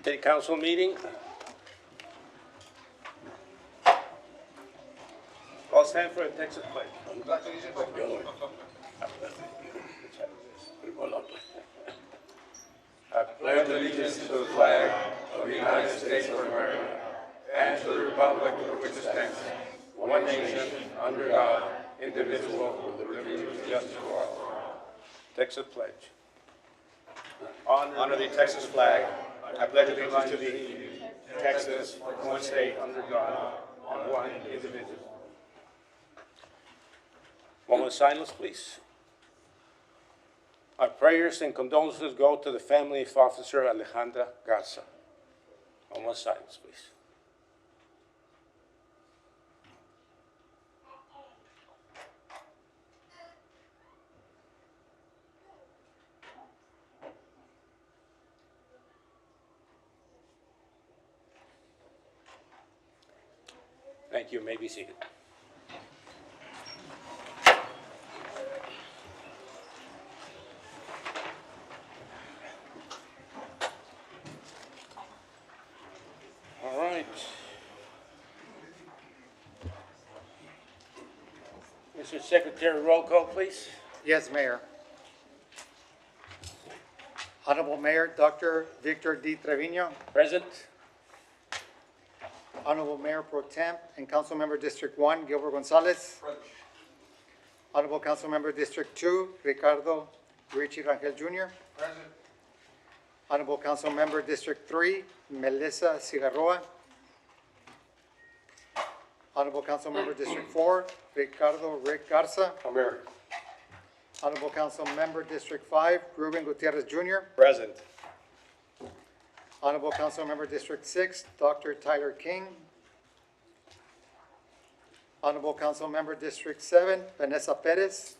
City Council meeting. All stand for the Texas pledge. I pledge allegiance to the flag of the United States of America and to the republic for which it stands, one nation, under God, indivisible, with liberty and justice for all. Texas pledge. Honor the Texas flag. I pledge allegiance to thee, Texas, one state, under God, and one indivisible. Moment of silence, please. Our prayers and condolences go to the family of Officer Alejandra Garza. Moment of silence, please. Thank you. You may be seated. All right. Mr. Secretary, roll call, please. Yes, Mayor. Honorable Mayor, Dr. Victor D. Trevino, Present. Honorable Mayor Pro Tem and Councilmember District 1, Gilbert Gonzalez. Honorable Councilmember District 2, Ricardo Richie Rangel Jr. Present. Honorable Councilmember District 3, Melissa Cigarroa. Honorable Councilmember District 4, Ricardo Rick Garza. I'm here. Honorable Councilmember District 5, Ruben Gutierrez Jr. present. Honorable Councilmember District 6, Dr. Tyler King. Honorable Councilmember District 7, Vanessa Perez.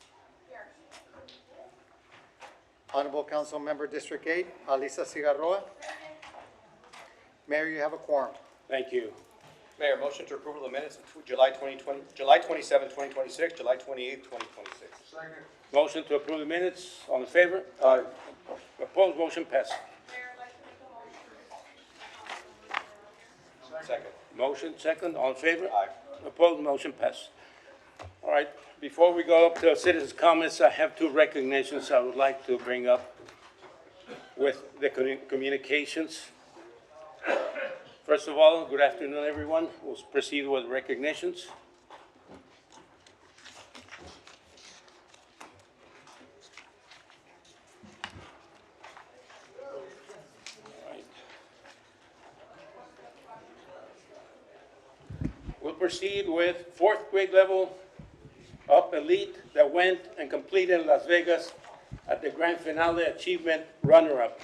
Honorable Councilmember District 8, Alisa Cigarroa. Mayor, you have a quorum. Thank you. Mayor, motion to approve of the minutes of July 27, 2026, July 28, 2026. Second. Motion to approve the minutes. All in favor? Aye. Opposed? Motion passed. Second. Motion second. All in favor? Aye. Opposed? Motion passed. All right. Before we go up to citizens' comments, I have two recognitions I would like to bring up with the communications. First of all, good afternoon, everyone. We'll proceed with recognitions. We'll proceed with fourth grade level up elite that went and completed in Las Vegas at the grand finale achievement runner-up.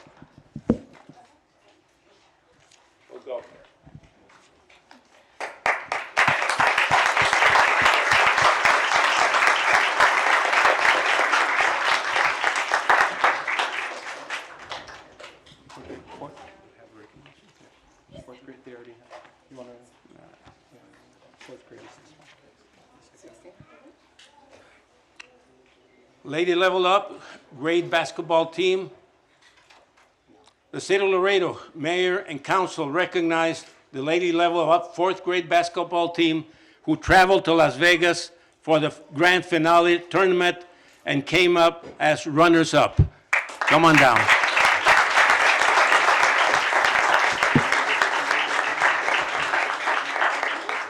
We'll go. Fourth grade, they already have. You want to, fourth grade is this one. Lady level up, grade basketball team. The City of Laredo Mayor and Council recognized the Lady level up fourth grade basketball team who traveled to Las Vegas for the grand finale tournament and came up as runners-up. Come on down.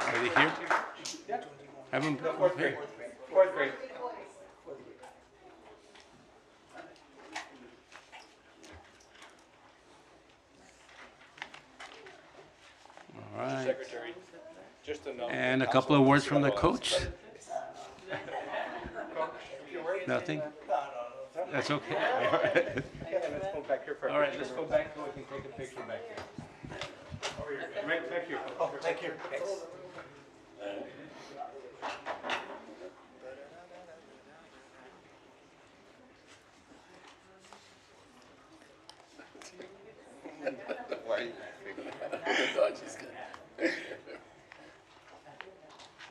Are they here? Have them here. Fourth grade. All right. Secretary, just a note. And a couple of words from the coach? Nothing? That's okay. Let's go back here for All right, let's go back so we can take a picture back here. Right back here. Thank you.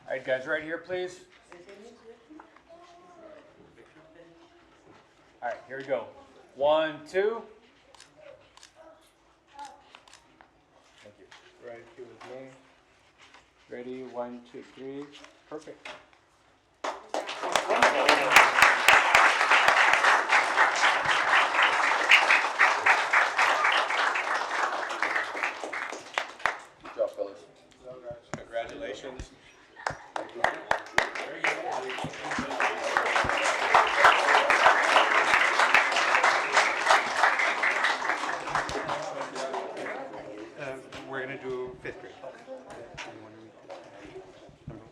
All right, guys, right here, please. All right, here we go. 1, 2. Ready, 1, 2, 3. Perfect. Good job, fellas. Congratulations. We're going to do 5th grade. Number 1.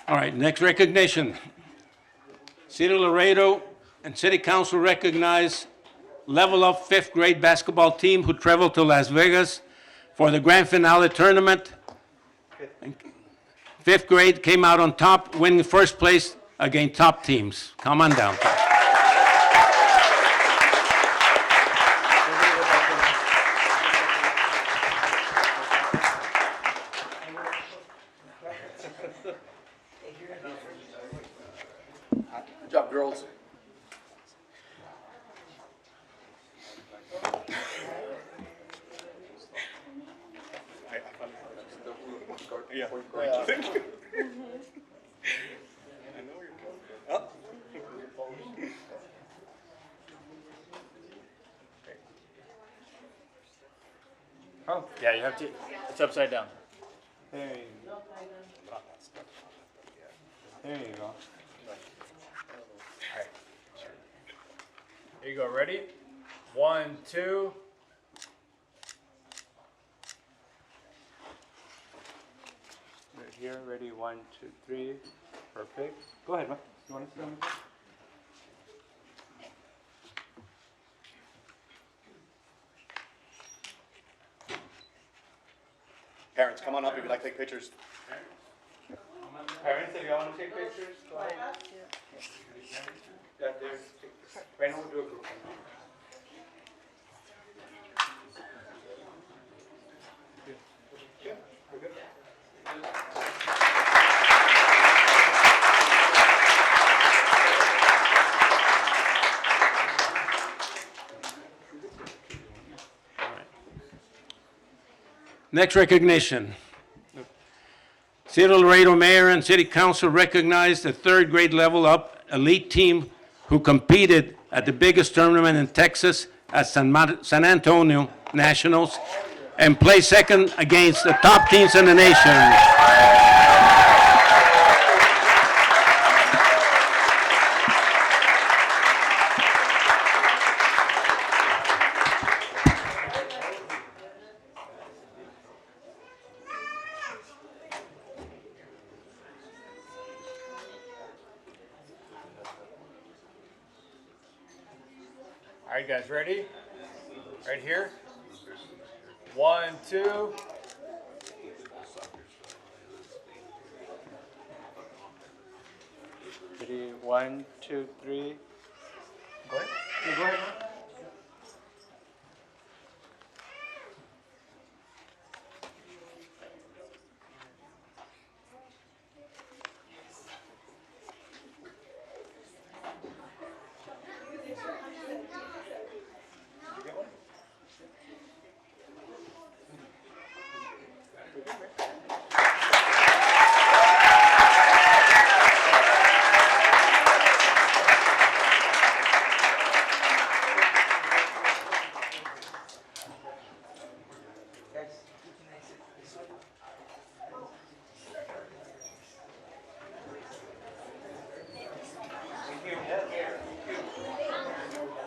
All right, next recognition. City of Laredo and City Council recognize Level Up 5th grade basketball team who traveled to Las Vegas for the grand finale tournament. 5th grade came out on top, winning first place against top teams. Come on down. Good job, girls. Yeah. Oh, Yeah, you have to. It's upside down. there you go. There you go. Here you go. Ready? 1, 2. Right here, ready, 1, 2, 3. Perfect. Go ahead, Ma. You want to see one? Parents, come on up if you'd like to take pictures. Parents, if you want to take pictures, go ahead. Yeah, there's. Right now, we'll do a group. Next recognition. City of Laredo Mayor and City Council recognize the 3rd grade Level Up elite team who competed at the biggest tournament in Texas at San Antonio Nationals and placed second against the top teams in the nation. All right, guys, ready? Right here. 1, 2. Ready, 1, 2, 3. Go ahead. Yeah, go ahead.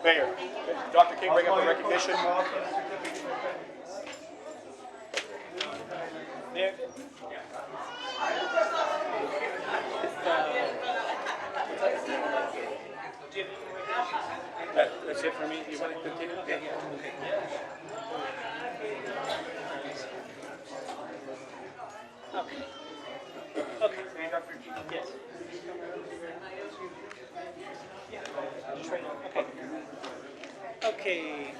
Mayor, Dr. King, bring up the recognition. Nick. That's it for me. You want to continue? Okay. Yes. Okay.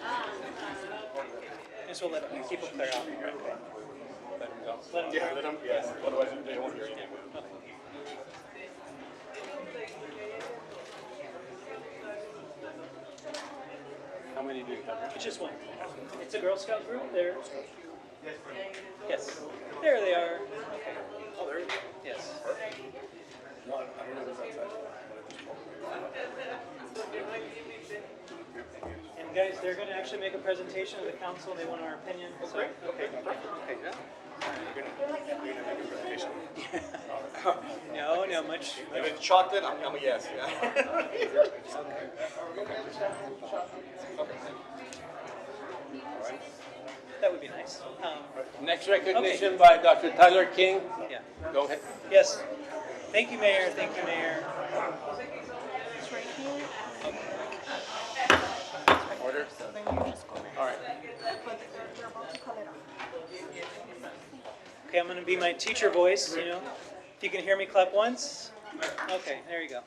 Just we'll let them keep them clear out. Okay. Let him go. Let 'em Yeah, go. let him, yes, otherwise they won't hear you. How many do you It's just one. It's a Girl Scout group. They're. Yes. There they are. Oh, there you go. Yes. And guys, they're going to actually make a presentation to the council. They want our opinion. So, Okay, perfect. Okay, yeah. You're gonna make a presentation. no, much. If it's chocolate, I'm a yes, yeah. That would be nice. Next recognition by Dr. Tyler King. Yeah. Go ahead. Yes. Thank you, Mayor. Thank you, Mayor. Order? All right. Okay, I'm going to be my teacher voice, you know. If you can hear me, clap once. Okay, there you go.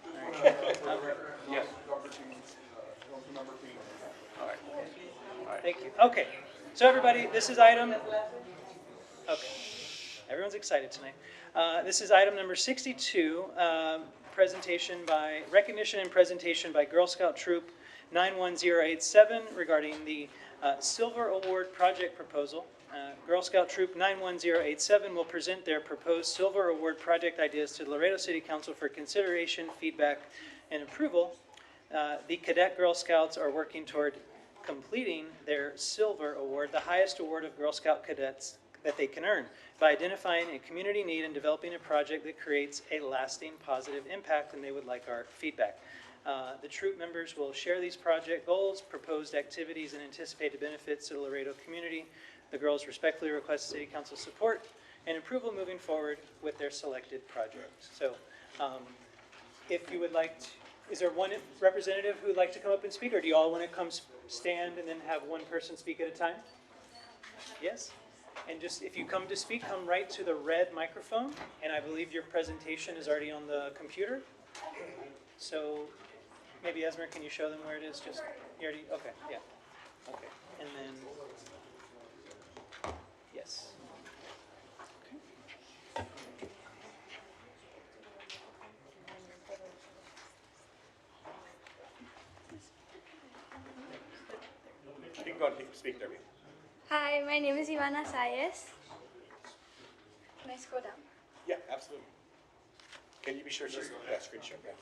All right. Yes. Thank you. Okay, so everybody, this is item, okay, everyone's excited tonight. This is item number 62, recognition and presentation by Girl Scout Troop 91087 regarding the Silver Award project proposal. Girl Scout Troop 91087 will present their proposed Silver Award project ideas to the Laredo City Council for consideration, feedback, and approval. The Cadet Girl Scouts are working toward completing their Silver Award, the highest award of Girl Scout cadets that they can earn, by identifying a community need and developing a project that creates a lasting positive impact, and they would like our feedback. The troop members will share these project goals, proposed activities, and anticipated benefits to the Laredo community. The girls respectfully request City Council support and approval moving forward with their selected project. So if you would like to, is there one representative who would like to come up and speak, or do you all want to come stand and then have one person speak at a time? Yes? And just, if you come to speak, come right to the red microphone, and I believe your presentation is already on the computer. So maybe Esmer, can you show them where it is? Just, you already, okay, yeah. Okay, and then, yes. You can go and speak, Debbie. Hi, my name is Ivana Sayes. Can I scroll down? Yeah, absolutely. Can you be sure she's, yeah, screen share, yeah.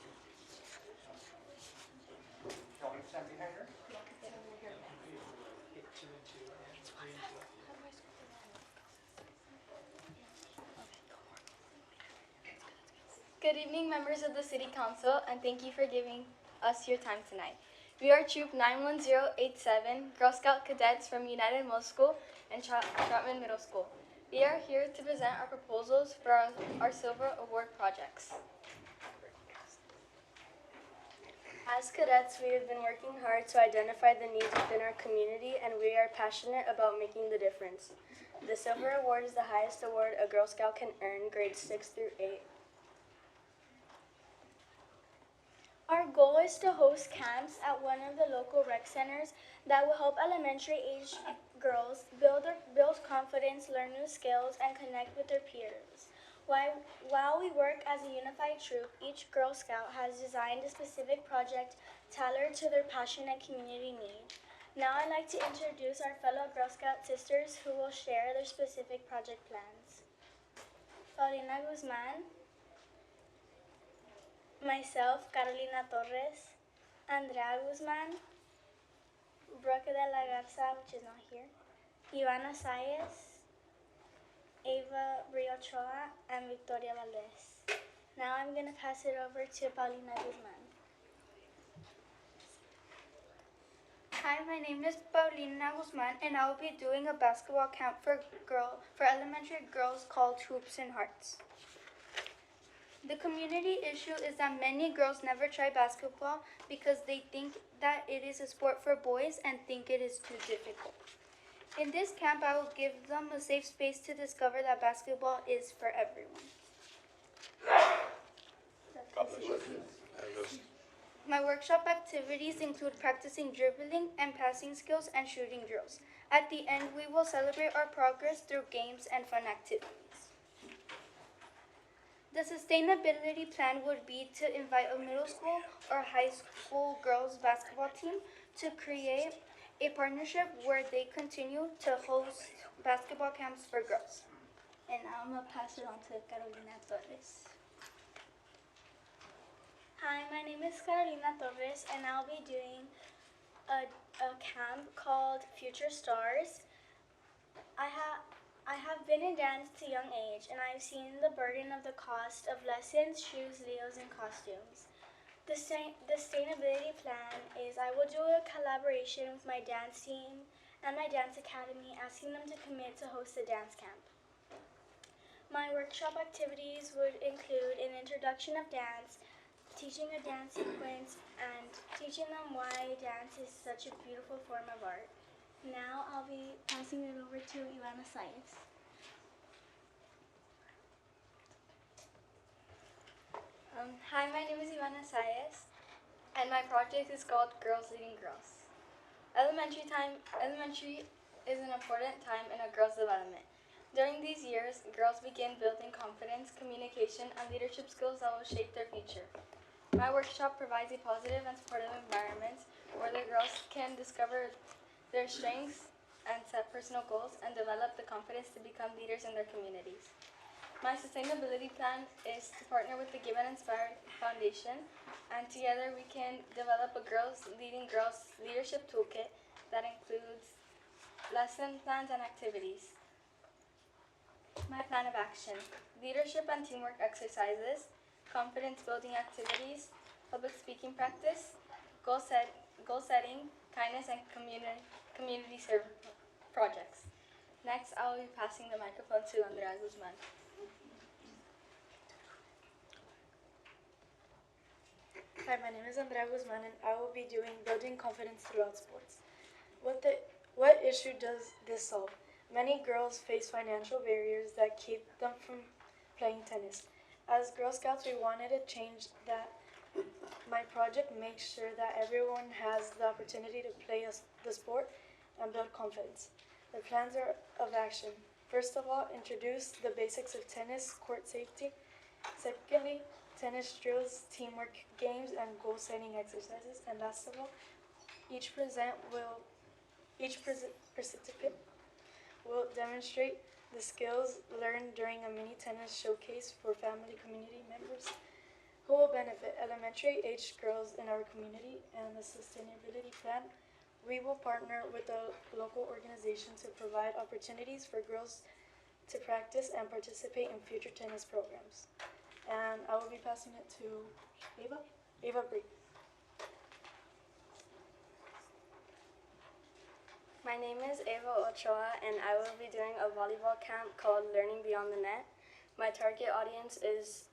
Good evening, members of the City Council, and thank you for giving us your time tonight. We are Troop 91087, Girl Scout cadets from United Middle School and Troutman Middle School. We are here to present our proposals for our Silver Award projects. As cadets, we have been working hard to identify the needs within our community, and we are passionate about making the difference. The Silver Award is the highest award a Girl Scout can earn, grades 6 through 8. Our goal is to host camps at one of the local rec centers that will help elementary age girls build confidence, learn new skills, and connect with their peers. While we work as a unified troop, each Girl Scout has designed a specific project tailored to their passion and community need. Now I'd like to introduce our fellow Girl Scout sisters who will share their specific project plans. Paulina Guzman, myself, Carolina Torres, Andrea Guzman, Brooke de la Garza, which is not here, Ivana Sayes, Ava Briochoa, and Victoria Valdez. Now I'm going to pass it over to Paulina Guzman. Hi, my name is Paulina Guzman, and I will be doing a basketball camp for elementary girls called Hoops and Hearts. The community issue is that many girls never try basketball because they think that it is a sport for boys and think it is too difficult. In this camp, I will give them a safe space to discover that basketball is for everyone. My workshop activities include practicing dribbling and passing skills and shooting drills. At the end, we will celebrate our progress through games and fun activities. The sustainability plan would be to invite a middle school or high school girls basketball team to create a partnership where they continue to host basketball camps for girls. And I'm gonna pass it on to Carolina Torres. Hi, my name is Carolina Torres, and I'll be doing a camp called Future Stars. I have been in dance at a young age, and I've seen the burden of the cost of lessons, shoes, meals, and costumes. The sustainability plan is I will do a collaboration with my dance team and my dance academy, asking them to commit to host a dance camp. My workshop activities would include an introduction of dance, teaching a dance sequence, and teaching them why dance is such a beautiful form of art. Now I'll be passing it over to Ivana Sayas. Hi, my name is Ivana Sayas, and my project is called Girls Leading Girls. Elementary is an important time in a girl's development. During these years, girls begin building confidence, communication, and leadership skills that will shape their future. My workshop provides a positive and supportive environment where the girls can discover their strengths and set personal goals and develop the confidence to become leaders in their communities. My sustainability plan is to partner with the Give and Inspire Foundation, and together we can develop a Girls Leading Girls leadership toolkit that includes lesson plans and activities. My plan of action: leadership and teamwork exercises, confidence building activities, public speaking practice, goal setting, kindness, and community service projects. Next, I will be passing the microphone to Andrea Guzman. Hi, my name is Andrea Guzman, and I will be doing building confidence throughout sports. What issue does this solve? Many girls face financial barriers that keep them from playing tennis. As Girl Scouts, we wanted to change that. My project makes sure that everyone has the opportunity to play the sport and build confidence. The plans are of action. First of all, introduce the basics of tennis, court safety. Secondly, tennis drills, teamwork games, and goal-setting exercises. And last of all, each participant will demonstrate the skills learned during a mini tennis showcase for family community members who will benefit elementary-aged girls in our community. And the sustainability plan, we will partner with a local organization to provide opportunities for girls to practice and participate in future tennis programs. And I will be passing it to Ava Bree. My name is Ava Ochoa, and I will be doing a volleyball camp called Learning Beyond the Net. My target audience is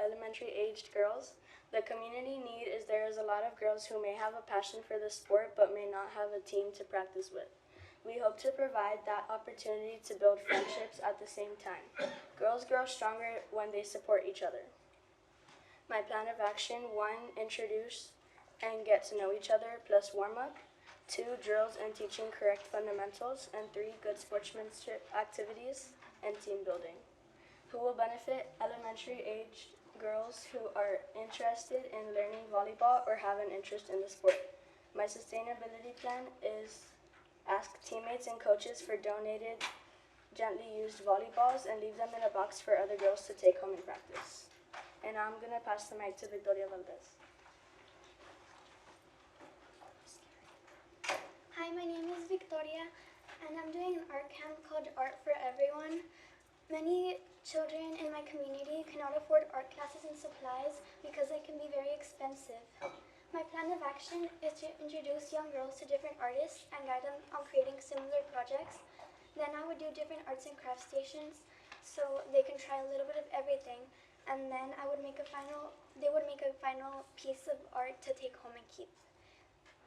elementary-aged girls. The community need is there is a lot of girls who may have a passion for the sport but may not have a team to practice with. We hope to provide that opportunity to build friendships at the same time. Girls grow stronger when they support each other. My plan of action: 1, introduce and get to know each other plus warm-up. 2, drills and teaching correct fundamentals. And 3, good sportsmanship activities and team building. Who will benefit? Elementary-aged girls who are interested in learning volleyball or have an interest in the sport. My sustainability plan is ask teammates and coaches for donated, gently used volleyballs and leave them in a box for other girls to take home and practice. And I'm going to pass the mic to Victoria Valdez. Hi, my name is Victoria, and I'm doing an art camp called Art for Everyone. Many children in my community cannot afford art classes and supplies because they can be very expensive. My plan of action is to introduce young girls to different artists and guide them on creating similar projects. Then I would do different arts and crafts stations so they can try a little bit of everything. And then they would make a final piece of art to take home and keep.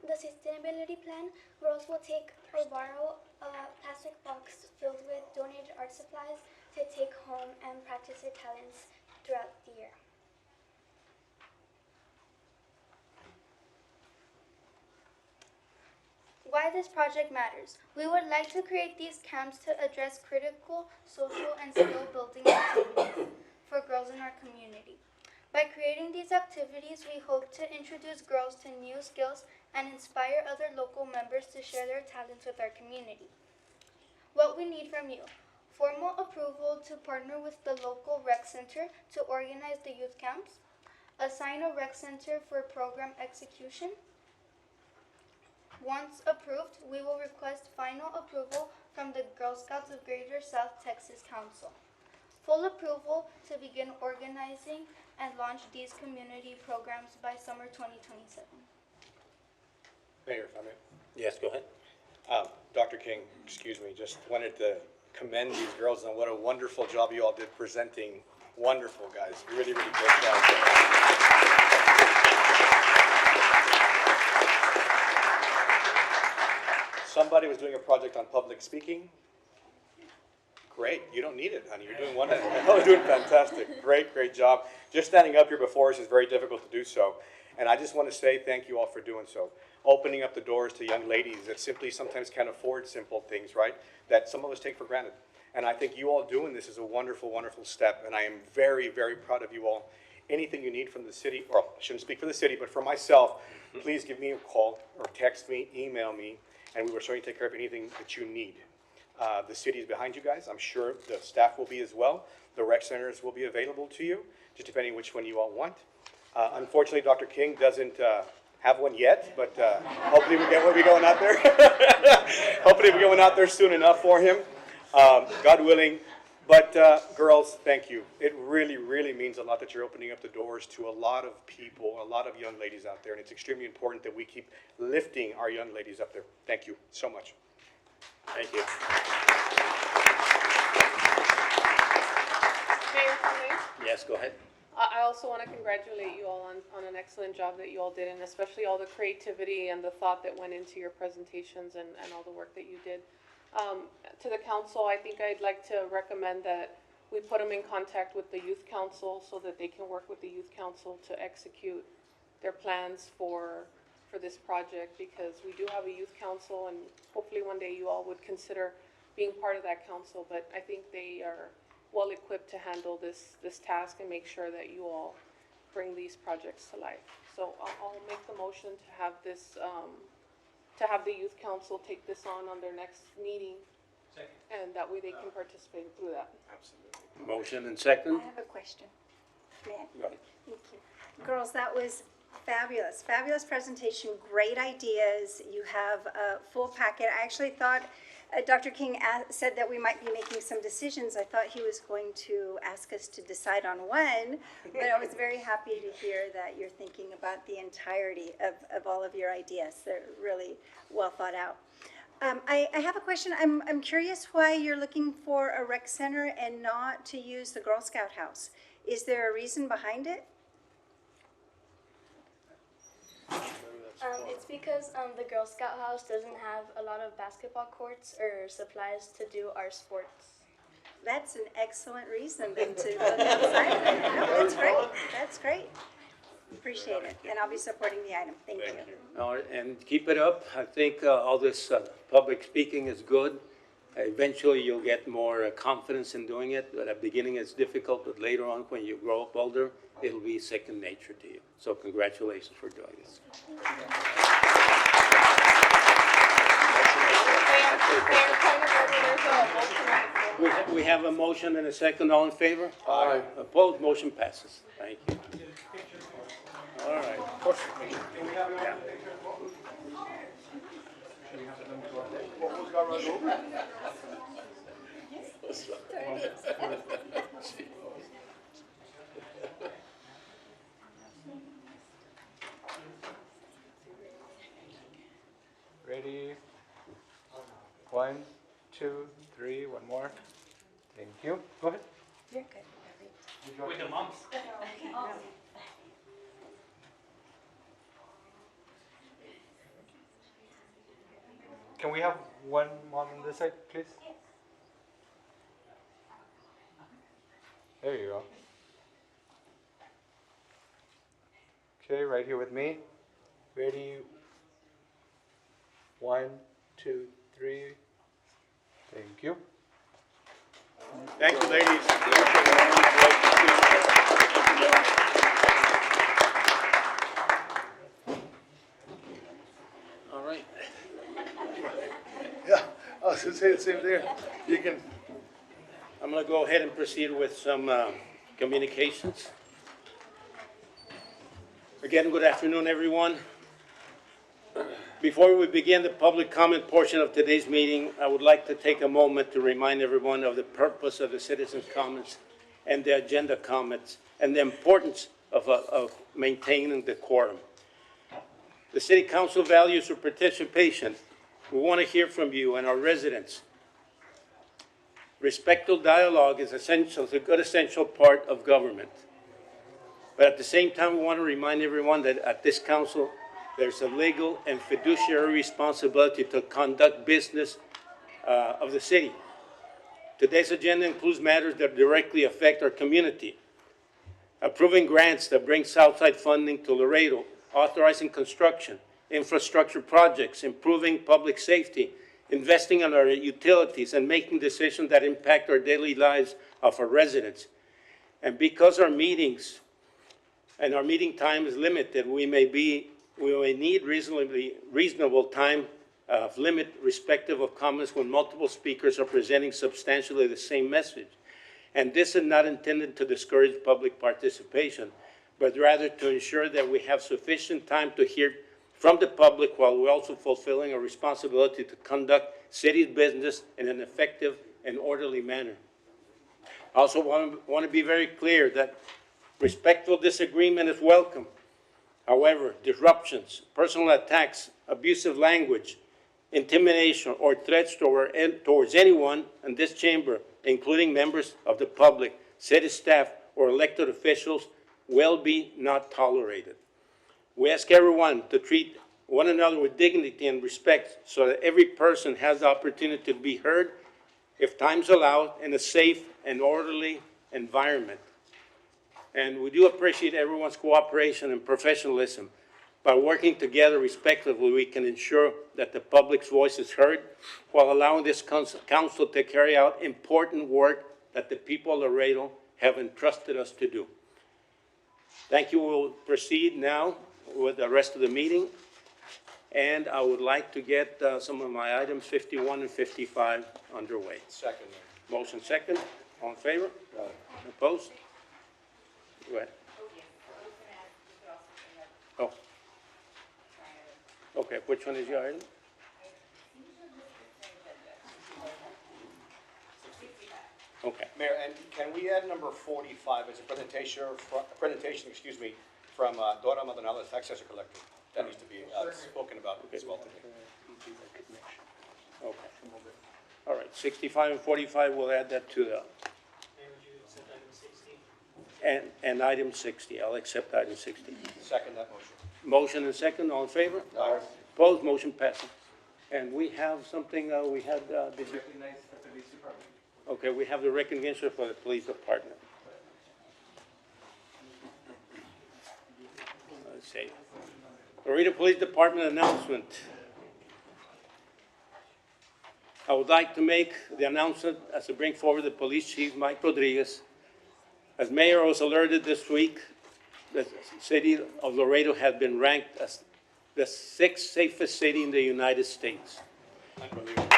The sustainability plan: girls will take or borrow a plastic box filled with donated art supplies to take home and practice their talents throughout the year. Why this project matters. We would like to create these camps to address critical social and skill building activities for girls in our community. By creating these activities, we hope to introduce girls to new skills and inspire other local members to share their talents with our community. What we need from you: formal approval to partner with the local rec center to organize the youth camps, assign a rec center for program execution. Once approved, we will request final approval from the Girl Scouts of Greater South Texas Council. Full approval to begin organizing and launch these community programs by summer 2027. Mayor, if I may. Yes, go ahead. Dr. King, excuse me, just wanted to commend these girls on what a wonderful job you all did presenting. Wonderful, guys. Really, really great job. Somebody was doing a project on public speaking. Great. You don't need it, honey. You're doing wonderful. You're doing fantastic. Great, great job. Just standing up here before us is very difficult to do so. And I just want to say thank you all for doing so. Opening up the doors to young ladies that simply sometimes can't afford simple things, right? That some of us take for granted. And I think you all doing this is a wonderful, wonderful step. And I am very, very proud of you all. Anything you need from the city, or I shouldn't speak for the city, but for myself, please give me a call or text me, email me, and we will certainly take care of anything that you need. The city is behind you guys. I'm sure the staff will be as well. The rec centers will be available to you, just depending which one you all want. Unfortunately, Dr. King doesn't have one yet, but hopefully we'll be going out there. Hopefully we'll be going out there soon enough for him, God willing. But girls, thank you. It really, really means a lot that you're opening up the doors to a lot of people, a lot of young ladies out there, and it's extremely important that we keep lifting our young ladies up there. Thank you so much. Thank you. Mayor Conley, Yes, go ahead. I also want to congratulate you all on an excellent job that you all did, and especially all the creativity and the thought that went into your presentations and all the work that you did. To the council, I think I'd like to recommend that we put them in contact with the youth council so that they can work with the youth council to execute their plans for this project, because we do have a youth council, and hopefully one day you all would consider being part of that council. But I think they are well equipped to handle this task and make sure that you all bring these projects to life. So I'll make the motion to have this, to have the youth council take this on their next meeting. Second. And that way they can participate through that. Absolutely. Motion and second. I have a question. May I? Go ahead. Thank you. Girls, that was fabulous. Fabulous presentation, great ideas. You have a full packet. I actually thought Dr. King said that we might be making some decisions. I thought he was going to ask us to decide on one, but I was very happy to hear that you're thinking about the entirety of all of your ideas. They're really well thought out. I have a question. I'm curious why you're looking for a rec center and not to use the Girl Scout house. Is there a reason behind it? It's because the Girl Scout house doesn't have a lot of basketball courts or supplies to do our sports. That's an excellent reason then to look outside of it. No, that's great. That's great. Appreciate it. And I'll be supporting the item. Thank you. All right, and keep it up. I think all this public speaking is good. Eventually, you'll get more confidence in doing it. At the beginning, it's difficult, but later on, when you grow up older, it'll be second nature to you. So congratulations for doing this. We have a motion and a second. All in favor? Aye. Opposed? Motion passes. Thank you. All right. Yeah. Ready? 1, 2, 3, one more. Thank you. Go ahead. You're good. With the moms. Can we have one mom on this side, please? There you go. Okay, right here with me. Ready? 1, 2, 3. Thank you. Thank you, ladies. say the same thing. You can. I'm going to go ahead and proceed with some communications. Again, good afternoon, everyone. Before we begin the public comment portion of today's meeting, I would like to take a moment to remind everyone of the purpose of the citizens' comments and the agenda comments and the importance of maintaining the quorum. The City Council values your participation. We want to hear from you and our residents. Respectful dialogue is essential, it's a good essential part of government. But at the same time, we want to remind everyone that at this council, there's a legal and fiduciary responsibility to conduct business of the city. Today's agenda includes matters that directly affect our community. Approving grants that bring Southside funding to Laredo, authorizing construction, infrastructure projects, improving public safety, investing in our utilities, and making decisions that impact our daily lives of our residents. And because our meetings and our meeting time is limited, we may need reasonable time of limit respective of comments when multiple speakers are presenting substantially the same message. And this is not intended to discourage public participation, but rather to ensure that we have sufficient time to hear from the public while we're also fulfilling our responsibility to conduct city business in an effective and orderly manner. I also want to be very clear that respectful disagreement is welcome. However, disruptions, personal attacks, abusive language, intimidation, or threats towards anyone in this chamber, including members of the public, city staff, or elected officials, will be not tolerated. We ask everyone to treat one another with dignity and respect so that every person has the opportunity to be heard, if time's allowed, in a safe and orderly environment. And we do appreciate everyone's cooperation and professionalism. By working together respectively, we can ensure that the public's voice is heard while allowing this council to carry out important work that the people of Laredo have entrusted us to do. Thank you. We'll proceed now with the rest of the meeting. And I would like to get some of my items 51 and 55 underway. Second. Motion second. All in favor? Opposed? Go ahead. Oh. Okay, which one is your item? Okay. Mayor, and can we add number 45 as a presentation, from Dora Maldonado, the tax assessor collector? That needs to be spoken about as well today. Okay. All right, 65 and 45, we'll add that to the, and item 60, I'll accept item 60. Second that motion. Motion and second, all in favor? Aye. Opposed, motion passes. And we have something, we had, did you? Okay, we have the recognition for the police department. Let's see. Laredo Police Department announcement. I would like to make the announcement as to bring forward the police chief, Mike Rodriguez. As mayor was alerted this week, the city of Laredo has been ranked as the 6th safest city in the United States. Unbelievable.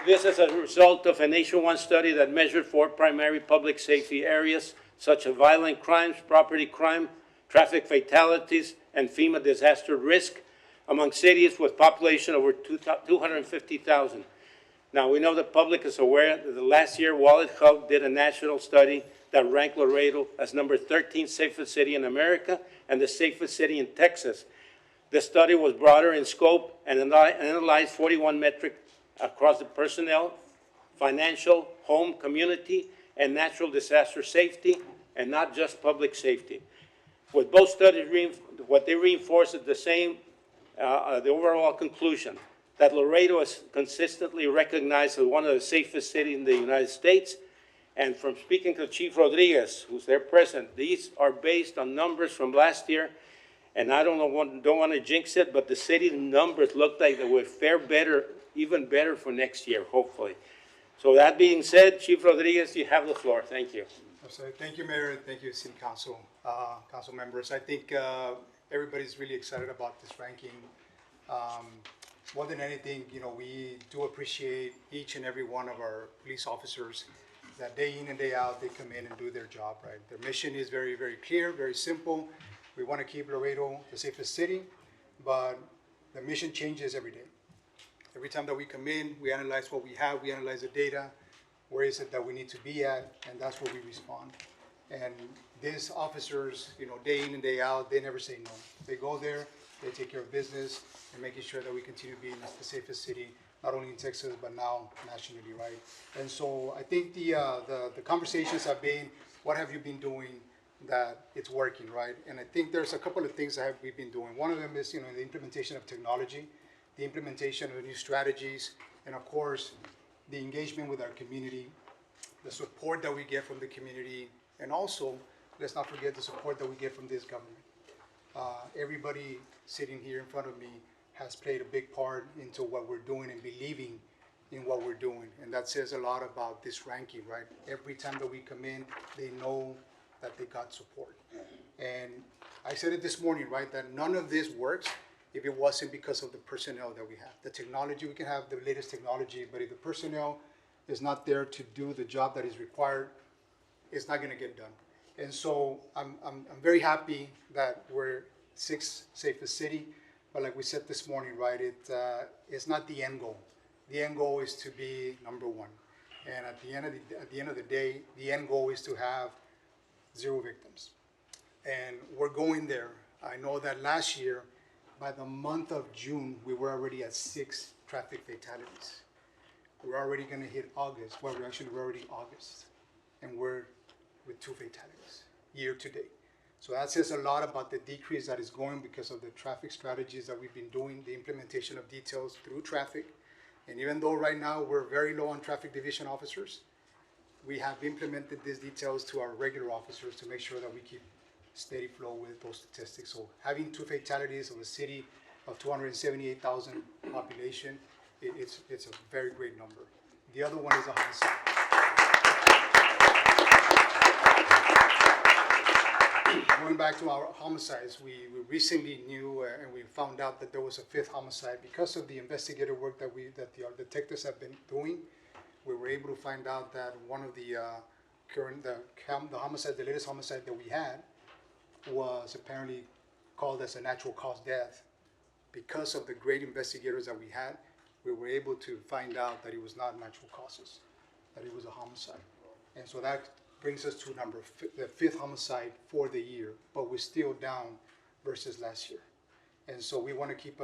This is a result of a nationwide study that measured 4 primary public safety areas, such as violent crimes, property crime, traffic fatalities, and FEMA disaster risk among cities with population over 250,000. Now, we know the public is aware that the last year Wallet Hub did a national study that ranked Laredo as number 13 safest city in America and the safest city in Texas. The study was broader in scope and analyzed 41 metrics across the personnel, financial, home, community, and natural disaster safety, and not just public safety. With both studies, what they reinforce is the same, the overall conclusion, that Laredo is consistently recognized as one of the safest cities in the United States. And from speaking to Chief Rodriguez, who's there present, these are based on numbers from last year. And I don't want to jinx it, but the city numbers look like they will fare better, even better for next year, hopefully. So that being said, Chief Rodriguez, you have the floor. Thank you. So thank you, Mayor, and thank you, City Council, council members. I think everybody's really excited about this ranking. More than anything, we do appreciate each and every one of our police officers that day in and day out, they come in and do their job, right? Their mission is very, very clear, very simple. We want to keep Laredo the safest city, but the mission changes every day. Every time that we come in, we analyze what we have, we analyze the data, where is it that we need to be at, and that's where we respond. And these officers, day in and day out, they never say no. They go there, they take care of business, and making sure that we continue being the safest city, not only in Texas, but now nationally, right? And so I think the conversations have been, what have you been doing that it's working, right? And I think there's a couple of things that we've been doing. One of them is, the implementation of technology, the implementation of new strategies, and of course, the engagement with our community, the support that we get from the community, and also, let's not forget the support that we get from this government. Everybody sitting here in front of me has played a big part into what we're doing and believing in what we're doing. And that says a lot about this ranking, right? Every time that we come in, they know that they got support. And I said it this morning, right, that none of this works if it wasn't because of the personnel that we have. The technology, we can have the latest technology, but if the personnel is not there to do the job that is required, it's not gonna get done. And so I'm very happy that we're sixth safest city, but like we said this morning, right, it's not the end goal. The end goal is to be number one. And at the end of the day, the end goal is to have 0 victims. And we're going there. I know that last year, by the month of June, we were already at 6 traffic fatalities. We're already gonna hit August. Well, we're already August. And we're with 2 fatalities year to date. So that says a lot about the decrease that is going because of the traffic strategies that we've been doing, the implementation of details through traffic. And even though right now we're very low on traffic division officers, we have implemented these details to our regular officers to make sure that we keep steady flow with those statistics. So having 2 fatalities of a city of 278,000 population, it's a very great number. The other one is a homicide. Going back to our homicides, we recently knew and we found out that there was a 5th homicide because of the investigative work that our detectives have been doing. We were able to find out that one of the homicide, the latest homicide that we had, was apparently called as a natural cause death. Because of the great investigators that we had, we were able to find out that it was not natural causes, that it was a homicide. And so that brings us to the 5th homicide for the year, but we're still down versus last year. And so we want to keep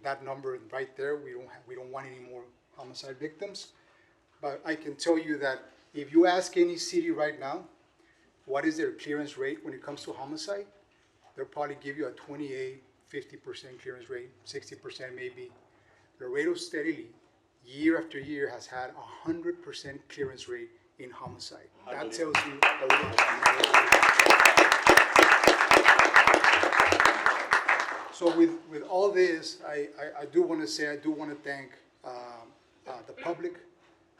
that number right there. We don't want any more homicide victims. But I can tell you that if you ask any city right now, what is their clearance rate when it comes to homicide, they'll probably give you a 28, 50% clearance rate, 60% maybe. Laredo steadily, year after year, has had 100% clearance rate in homicide. That tells you that we're So with all this, I do want to say, I do want to thank the public.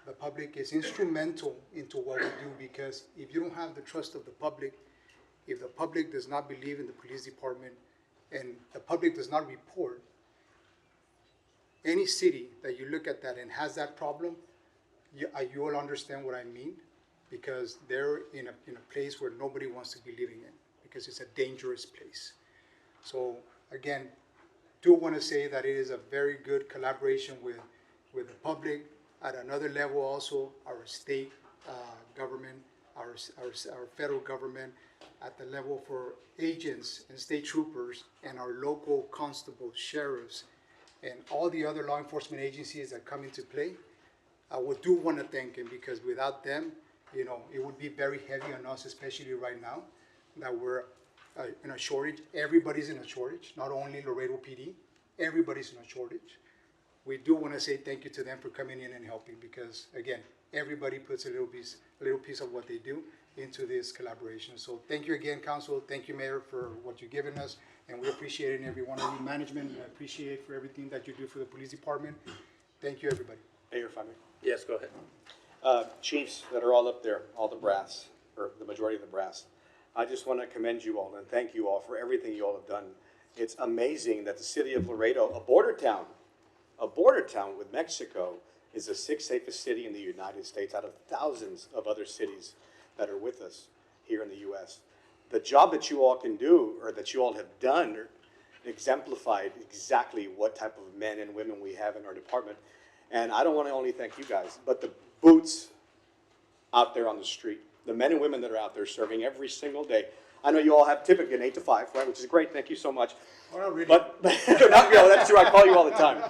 The public is instrumental into what we do, because if you don't have the trust of the public, if the public does not believe in the police department, and the public does not report, any city that you look at that and has that problem, you will understand what I mean, because they're in a place where nobody wants to be living in, because it's a dangerous place. So again, do want to say that it is a very good collaboration with the public. At another level also, our state government, our federal government, at the level for agents and state troopers and our local constables, sheriffs, and all the other law enforcement agencies that come into play. I do want to thank them, because without them, it would be very heavy on us, especially right now that we're in a shortage. Everybody's in a shortage, not only Laredo PD, everybody's in a shortage. We do want to say thank you to them for coming in and helping, because again, everybody puts a little piece of what they do into this collaboration. So thank you again, Council. Thank you, Mayor, for what you've given us, and we appreciate it in every one of you. Management, I appreciate for everything that you do for the police department. Thank you, everybody. Mayor, if I may. Yes, go ahead. Chiefs that are all up there, all the brass, or the majority of the brass. I just want to commend you all and thank you all for everything you all have done. It's amazing that the city of Laredo, a border town with Mexico, is the sixth safest city in the United States out of thousands of other cities that are with us here in the U.S. The job that you all can do, or that you all have done, exemplified exactly what type of men and women we have in our department. And I don't want to only thank you guys, but the boots out there on the street, the men and women that are out there serving every single day. I know you all have typically an 8 to 5, right, which is great. Thank you so much. Well, not really. But that's true. I call you all the time.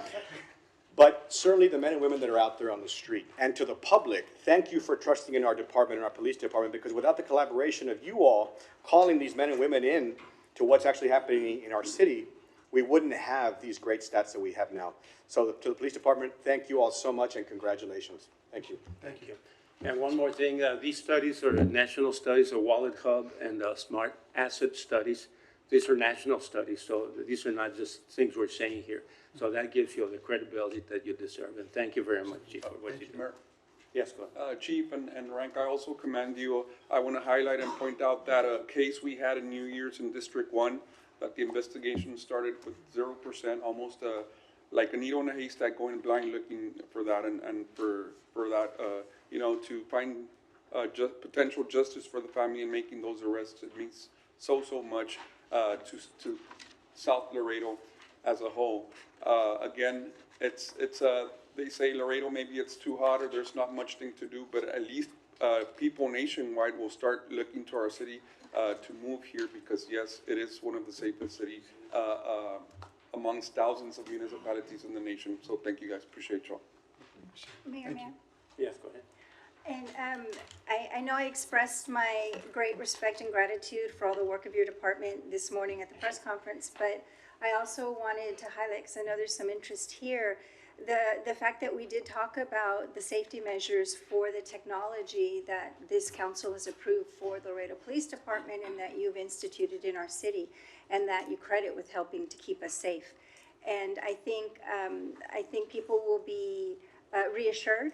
But certainly the men and women that are out there on the street, and to the public, thank you for trusting in our department and our police department, because without the collaboration of you all calling these men and women in to what's actually happening in our city, we wouldn't have these great stats that we have now. So to the police department, thank you all so much and congratulations. Thank you. Thank you. And one more thing, these studies are national studies, a Wallet Hub and Smart Asset Studies. These are national studies, so these are not just things we're saying here. So that gives you the credibility that you deserve. And thank you very much, Chief, for what you do. Mayor. Yes, go ahead. Chief and rank, I also commend you. I want to highlight and point out that a case we had in New Year's in District 1, that the investigation started with 0%, almost like a needle in a haystack, going blind looking for that, and for that, you know, to find potential justice for the family and making those arrests. It means so much to South Laredo as a whole. Again, it's they say Laredo, maybe it's too hot or there's not much thing to do, but at least people nationwide will start looking to our city to move here, because yes, it is one of the safest cities amongst thousands of municipalities in the nation. So thank you guys, appreciate y'all. Mayor, ma'am? Yes, go ahead. And I know I expressed my great respect and gratitude for all the work of your department this morning at the press conference, but I also wanted to highlight, because I know there's some interest here, the fact that we did talk about the safety measures for the technology that this council has approved for the Laredo Police Department and that you've instituted in our city, and that you credit with helping to keep us safe. And I think people will be reassured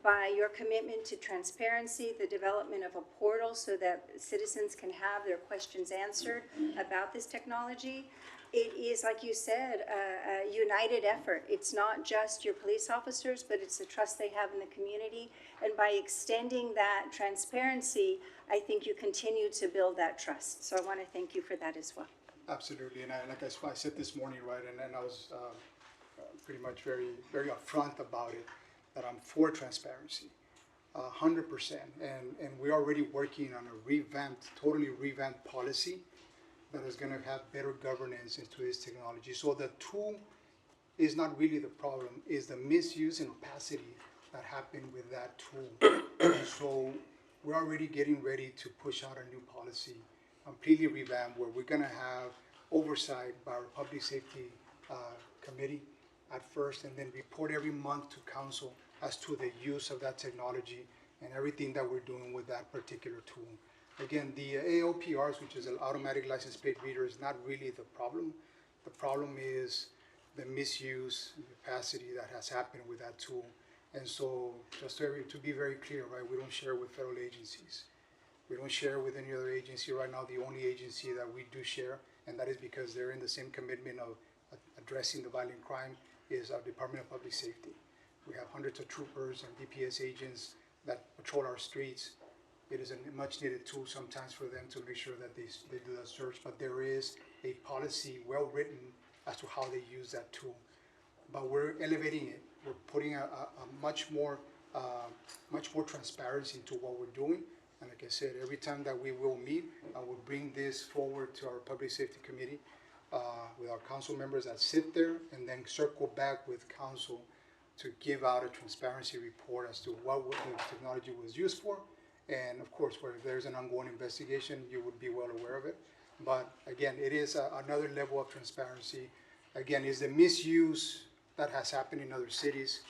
by your commitment to transparency, the development of a portal so that citizens can have their questions answered about this technology. It is, like you said, a united effort. It's not just your police officers, but it's the trust they have in the community. And by extending that transparency, I think you continue to build that trust. So I want to thank you for that as well. Absolutely, and like I said this morning, right, and I was pretty much very upfront about it, that I'm for transparency, 100%, and we're already working on a totally revamped policy that is going to have better governance into this technology. So the tool is not really the problem, is the misuse and opacity that happened with that tool. So we're already getting ready to push out a new policy, completely revamped, where we're going to have oversight by our public safety committee at first, and then report every month to council as to the use of that technology and everything that we're doing with that particular tool. Again, the AOPRs, which is an automatic license plate reader, is not really the problem. The problem is the misuse and opacity that has happened with that tool. And so, just to be very clear, right, we don't share with federal agencies. We don't share with any other agency right now. The only agency that we do share, and that is because they're in the same commitment of addressing the violent crime, is our Department of Public Safety. We have hundreds of troopers and DPS agents that patrol our streets. It is a much needed tool sometimes for them to make sure that they do that search, but there is a policy well written as to how they use that tool. But we're elevating it. We're putting a much more transparency into what we're doing. And like I said, every time that we will meet, I will bring this forward to our Public Safety Committee with our council members that sit there, and then circle back with council to give out a transparency report as to what the technology was used for. And of course, where there's an ongoing investigation, you would be well aware of it. But again, it is another level of transparency. Again, is the misuse that has happened in other cities,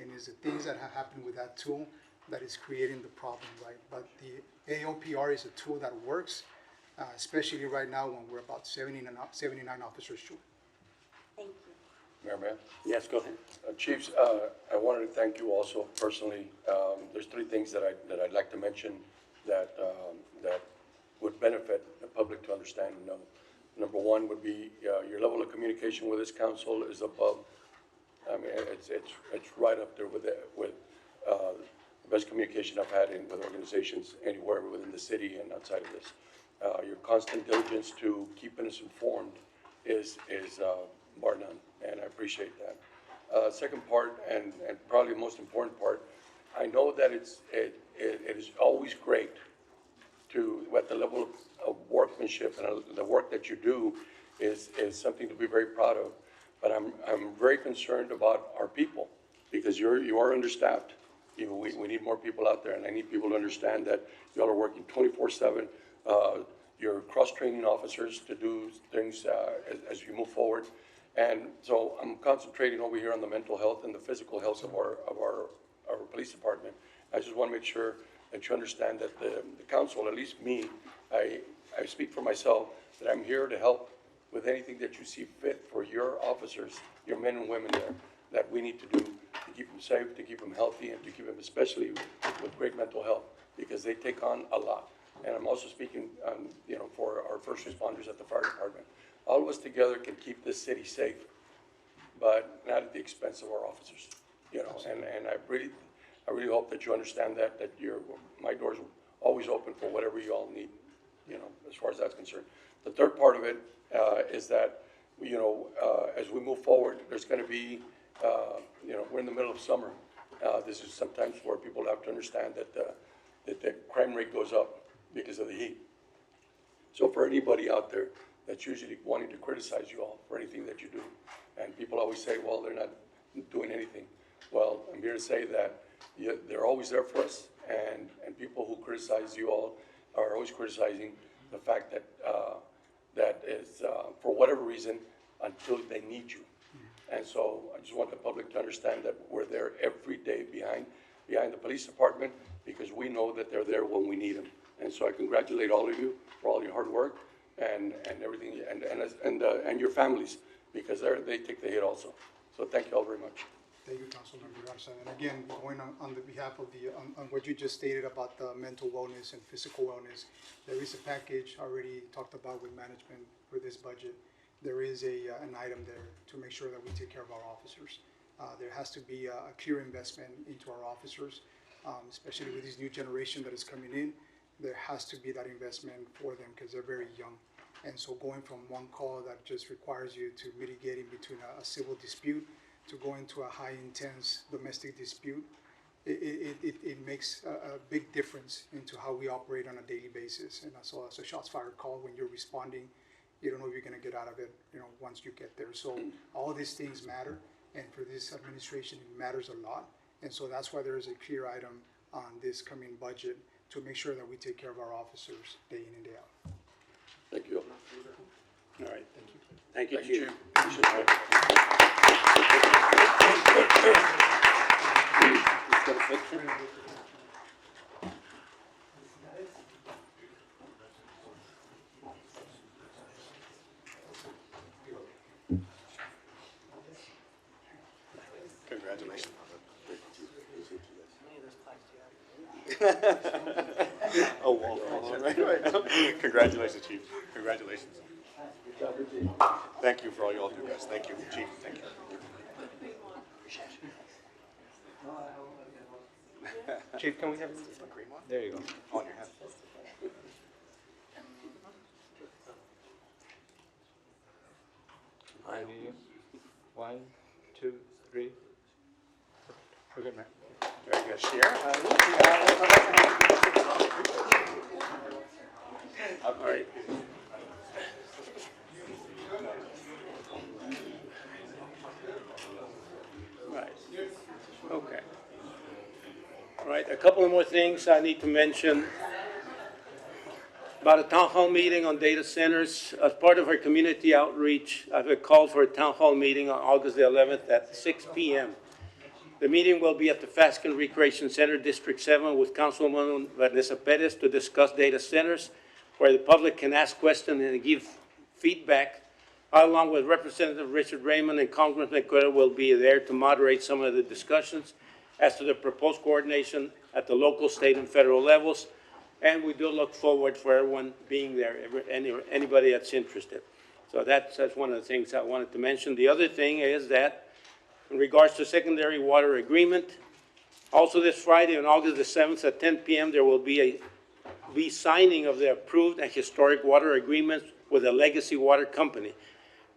and is the things that have happened with that tool that is creating the problem, right? But the AOPR is a tool that works, especially right now when we're about 79 officers short. Thank you. Mayor, man. Yes, go ahead. Chiefs, I wanted to thank you also personally. There's three things that I'd like to mention that that would benefit the public to understand and know. Number one would be, your level of communication with this council is above, I mean, it's right up there with the best communication I've had with organizations anywhere within the city and outside of this. Your constant diligence to keeping us informed is bar none, and I appreciate that. Second part, and probably the most important part, I know that it is always great to, at the level of workmanship and the work that you do is something to be very proud of. But I'm very concerned about our people, because you are understaffed. We need more people out there, and I need people to understand that y'all are working 24/7. You're cross-training officers to do things as you move forward. And so I'm concentrating over here on the mental health and the physical health of our police department. I just want to make sure that you understand that the council, at least me, I speak for myself, that I'm here to help with anything that you see fit for your officers, your men and women there, that we need to do to keep them safe, to keep them healthy, and to keep them especially with great mental health, because they take on a lot. And I'm also speaking, for our first responders at the fire department. All of us together can keep this city safe, but not at the expense of our officers, and I really hope that you understand that my door's always open for whatever you all need, as far as that's concerned. The third part of it is that, as we move forward, there's going to be, we're in the middle of summer. This is sometimes where people have to understand that the crime rate goes up because of the heat. So for anybody out there that's usually wanting to criticize you all for anything that you do, and people always say, well, they're not doing anything. Well, I'm here to say that they're always there for us, and people who criticize you all are always criticizing the fact that that is, for whatever reason, until they need you. And so I just want the public to understand that we're there every day behind the police department, because we know that they're there when we need them. And so I congratulate all of you for all your hard work and everything, and your families, because they take the hit also. So thank you all very much. Thank you, Councilmember Garza. And again, going on the behalf of on what you just stated about the mental wellness and physical wellness, there is a package already talked about with management for this budget. There is an item there to make sure that we take care of our officers. There has to be a clear investment into our officers, especially with this new generation that is coming in. There has to be that investment for them because they're very young. And so going from one call that just requires you to mitigate in between a civil dispute to going to a high intense domestic dispute, it makes a big difference into how we operate on a daily basis. And so it's a shots fired call. When you're responding, you don't know if you're gonna get out of it, once you get there. So all these things matter, and for this administration, it matters a lot. And so that's why there is a clear item on this coming budget to make sure that we take care of our officers day in and day out. Thank you. All right, thank you, Chief. Congratulations. Oh, well, right. Congratulations, Chief. Congratulations. Thank you for all you all do, guys. Thank you, Chief. Thank you. Chief, can we have, Green one? there you go. On your hand. Ready? 1, 2, 3. We're good, man. Very good. Share. All right. Right. Okay. All right, a couple of more things I need to mention. About a town hall meeting on data centers. As part of our community outreach, I've called for a town hall meeting on August the 11th at 6 p.m. The meeting will be at the Fasken Recreation Center, District 7, with Councilwoman Vanessa Perez to discuss data centers, where the public can ask questions and give feedback. I, along with Representative Richard Raymond and Congressman Cuellar, will be there to moderate some of the discussions as to the proposed coordination at the local, state, and federal levels. And we do look forward for everyone being there, anybody that's interested. So that's one of the things I wanted to mention. The other thing is that in regards to secondary water agreement, also this Friday on August the 7th at 10 p.m., there will be signing of the approved and historic water agreements with the Legacy Water Company.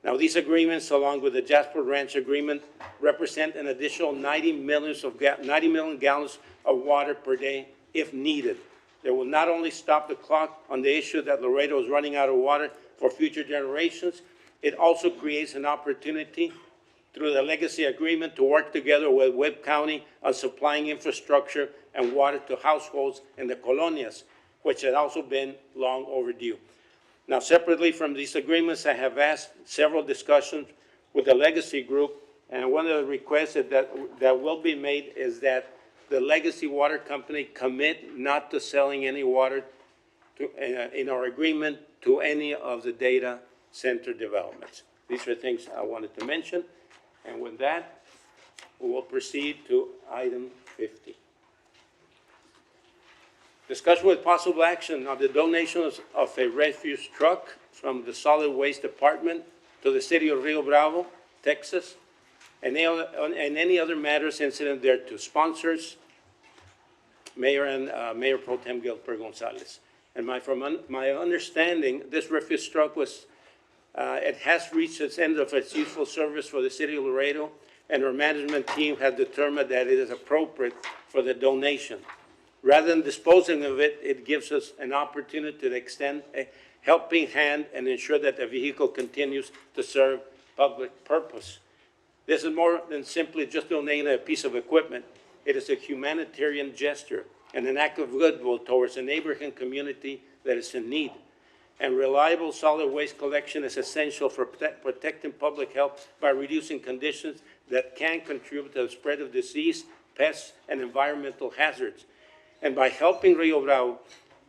Now, these agreements, along with the Jasper Ranch agreement, represent an additional 90 million gallons of water per day if needed. They will not only stop the clock on the issue that Laredo is running out of water for future generations, it also creates an opportunity through the Legacy Agreement to work together with Webb County on supplying infrastructure and water to households in the colonias, which had also been long overdue. Now, separately from these agreements, I have asked several discussions with the Legacy Group, and one of the requests that will be made is that the Legacy Water Company commit not to selling any water in our agreement to any of the data center developments. These are things I wanted to mention, and with that, we will proceed to item 50. Discussion with possible action on the donation of a refuse truck from the Solid Waste Department to the city of Rio Bravo, Texas, and any other matters incident there to sponsors, Mayor and Mayor Pro Tem Gilbert Gonzalez. And from my understanding, this refuse truck it has reached its end of its useful service for the city of Laredo, and our management team has determined that it is appropriate for the donation. Rather than disposing of it, it gives us an opportunity to extend a helping hand and ensure that the vehicle continues to serve public purpose. This is more than simply just donating a piece of equipment. It is a humanitarian gesture and an act of goodwill towards a neighborhood community that is in need. And reliable solid waste collection is essential for protecting public health by reducing conditions that can contribute to the spread of disease, pests, and environmental hazards. And by helping Rio Bravo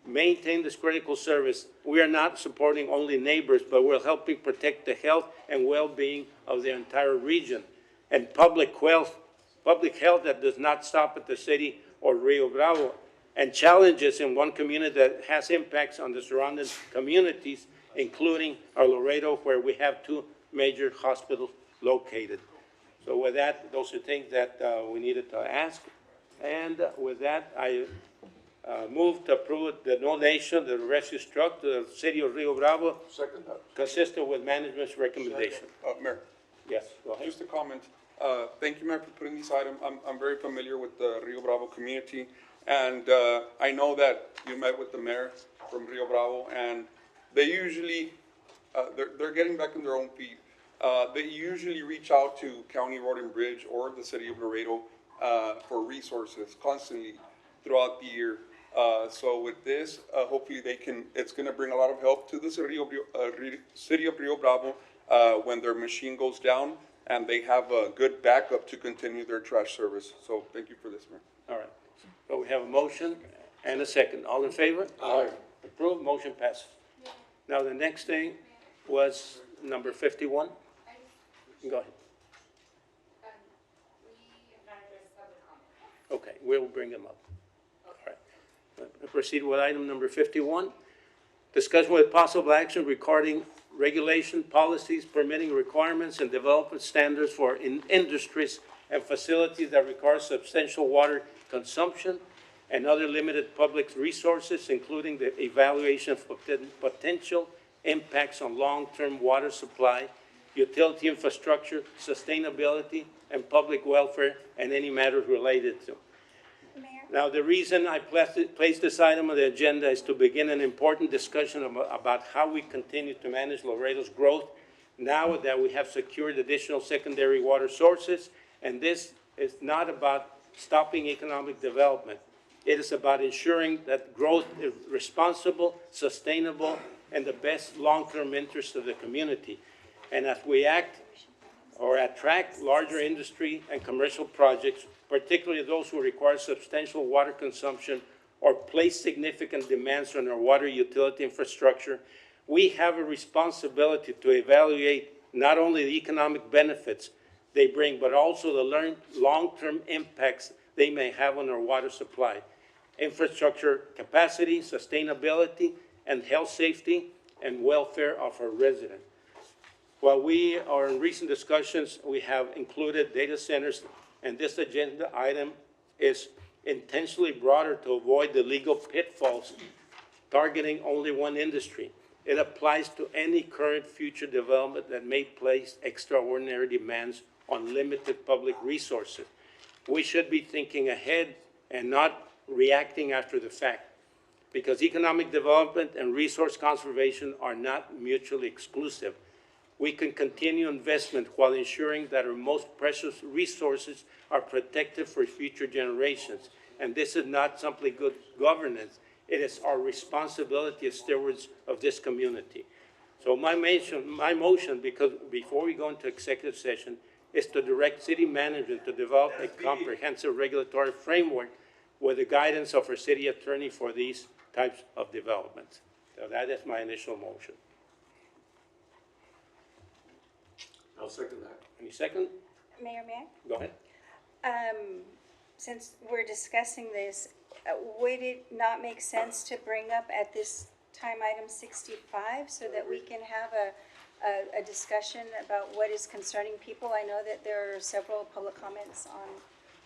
maintain this critical service, we are not supporting only neighbors, but we're helping protect the health and well-being of the entire region. And public health that does not stop at the city or Rio Bravo, and challenges in one community that has impacts on the surrounding communities, including our Laredo, where we have 2 major hospitals located. So with that, those are things that we needed to ask. And with that, I move to approve the donation of the refuse truck to the city of Rio Bravo. Second that. Consistent with management's recommendation. Mayor, Yes, go ahead. just a comment. Thank you, Mayor, for putting this item. I'm very familiar with the Rio Bravo community, and I know that you met with the mayor from Rio Bravo, and they usually, they're getting back on their own feet. They usually reach out to County Road and Bridge or the city of Laredo for resources constantly throughout the year. So with this, hopefully it's gonna bring a lot of help to the city of Rio Bravo when their machine goes down, and they have a good backup to continue their trash service. So thank you for this, Mayor. All right. So we have a motion and a second. All in favor? Aye. Approved, motion passes. Now, the next thing was number 51. Go ahead. Okay, we'll bring them up. All right. We'll proceed with item number 51. Discussion with possible action regarding regulation, policies, permitting requirements, and development standards for industries and facilities that require substantial water consumption and other limited public resources, including the evaluation of potential impacts on long-term water supply, utility infrastructure, sustainability, and public welfare, and any matters related to. Mayor? Now, the reason I placed this item on the agenda is to begin an important discussion about how we continue to manage Laredo's growth now that we have secured additional secondary water sources. And this is not about stopping economic development. It is about ensuring that growth is responsible, sustainable, and the best long-term interest of the community. And as we act or attract larger industry and commercial projects, particularly those who require substantial water consumption or place significant demands on our water utility infrastructure, we have a responsibility to evaluate not only the economic benefits they bring, but also the long-term impacts they may have on our water supply. infrastructure capacity, sustainability, and health, safety, and welfare of our residents. While we are in recent discussions, we have included data centers, and this agenda item is intentionally broader to avoid the legal pitfalls targeting only one industry. It applies to any current future development that may place extraordinary demands on limited public resources. We should be thinking ahead and not reacting after the fact, because economic development and resource conservation are not mutually exclusive. We can continue investment while ensuring that our most precious resources are protected for future generations. And this is not simply good governance, it is our responsibility as stewards of this community. So my motion, because before we go into executive session, is to direct city management to develop a comprehensive regulatory framework with the guidance of our city attorney for these types of developments. So that is my initial motion. I'll second that. Any second? Mayor, may Go ahead. I? Since we're discussing this, would it not make sense to bring up at this time item 65 so that we can have a discussion about what is concerning people? I know that there are several public comments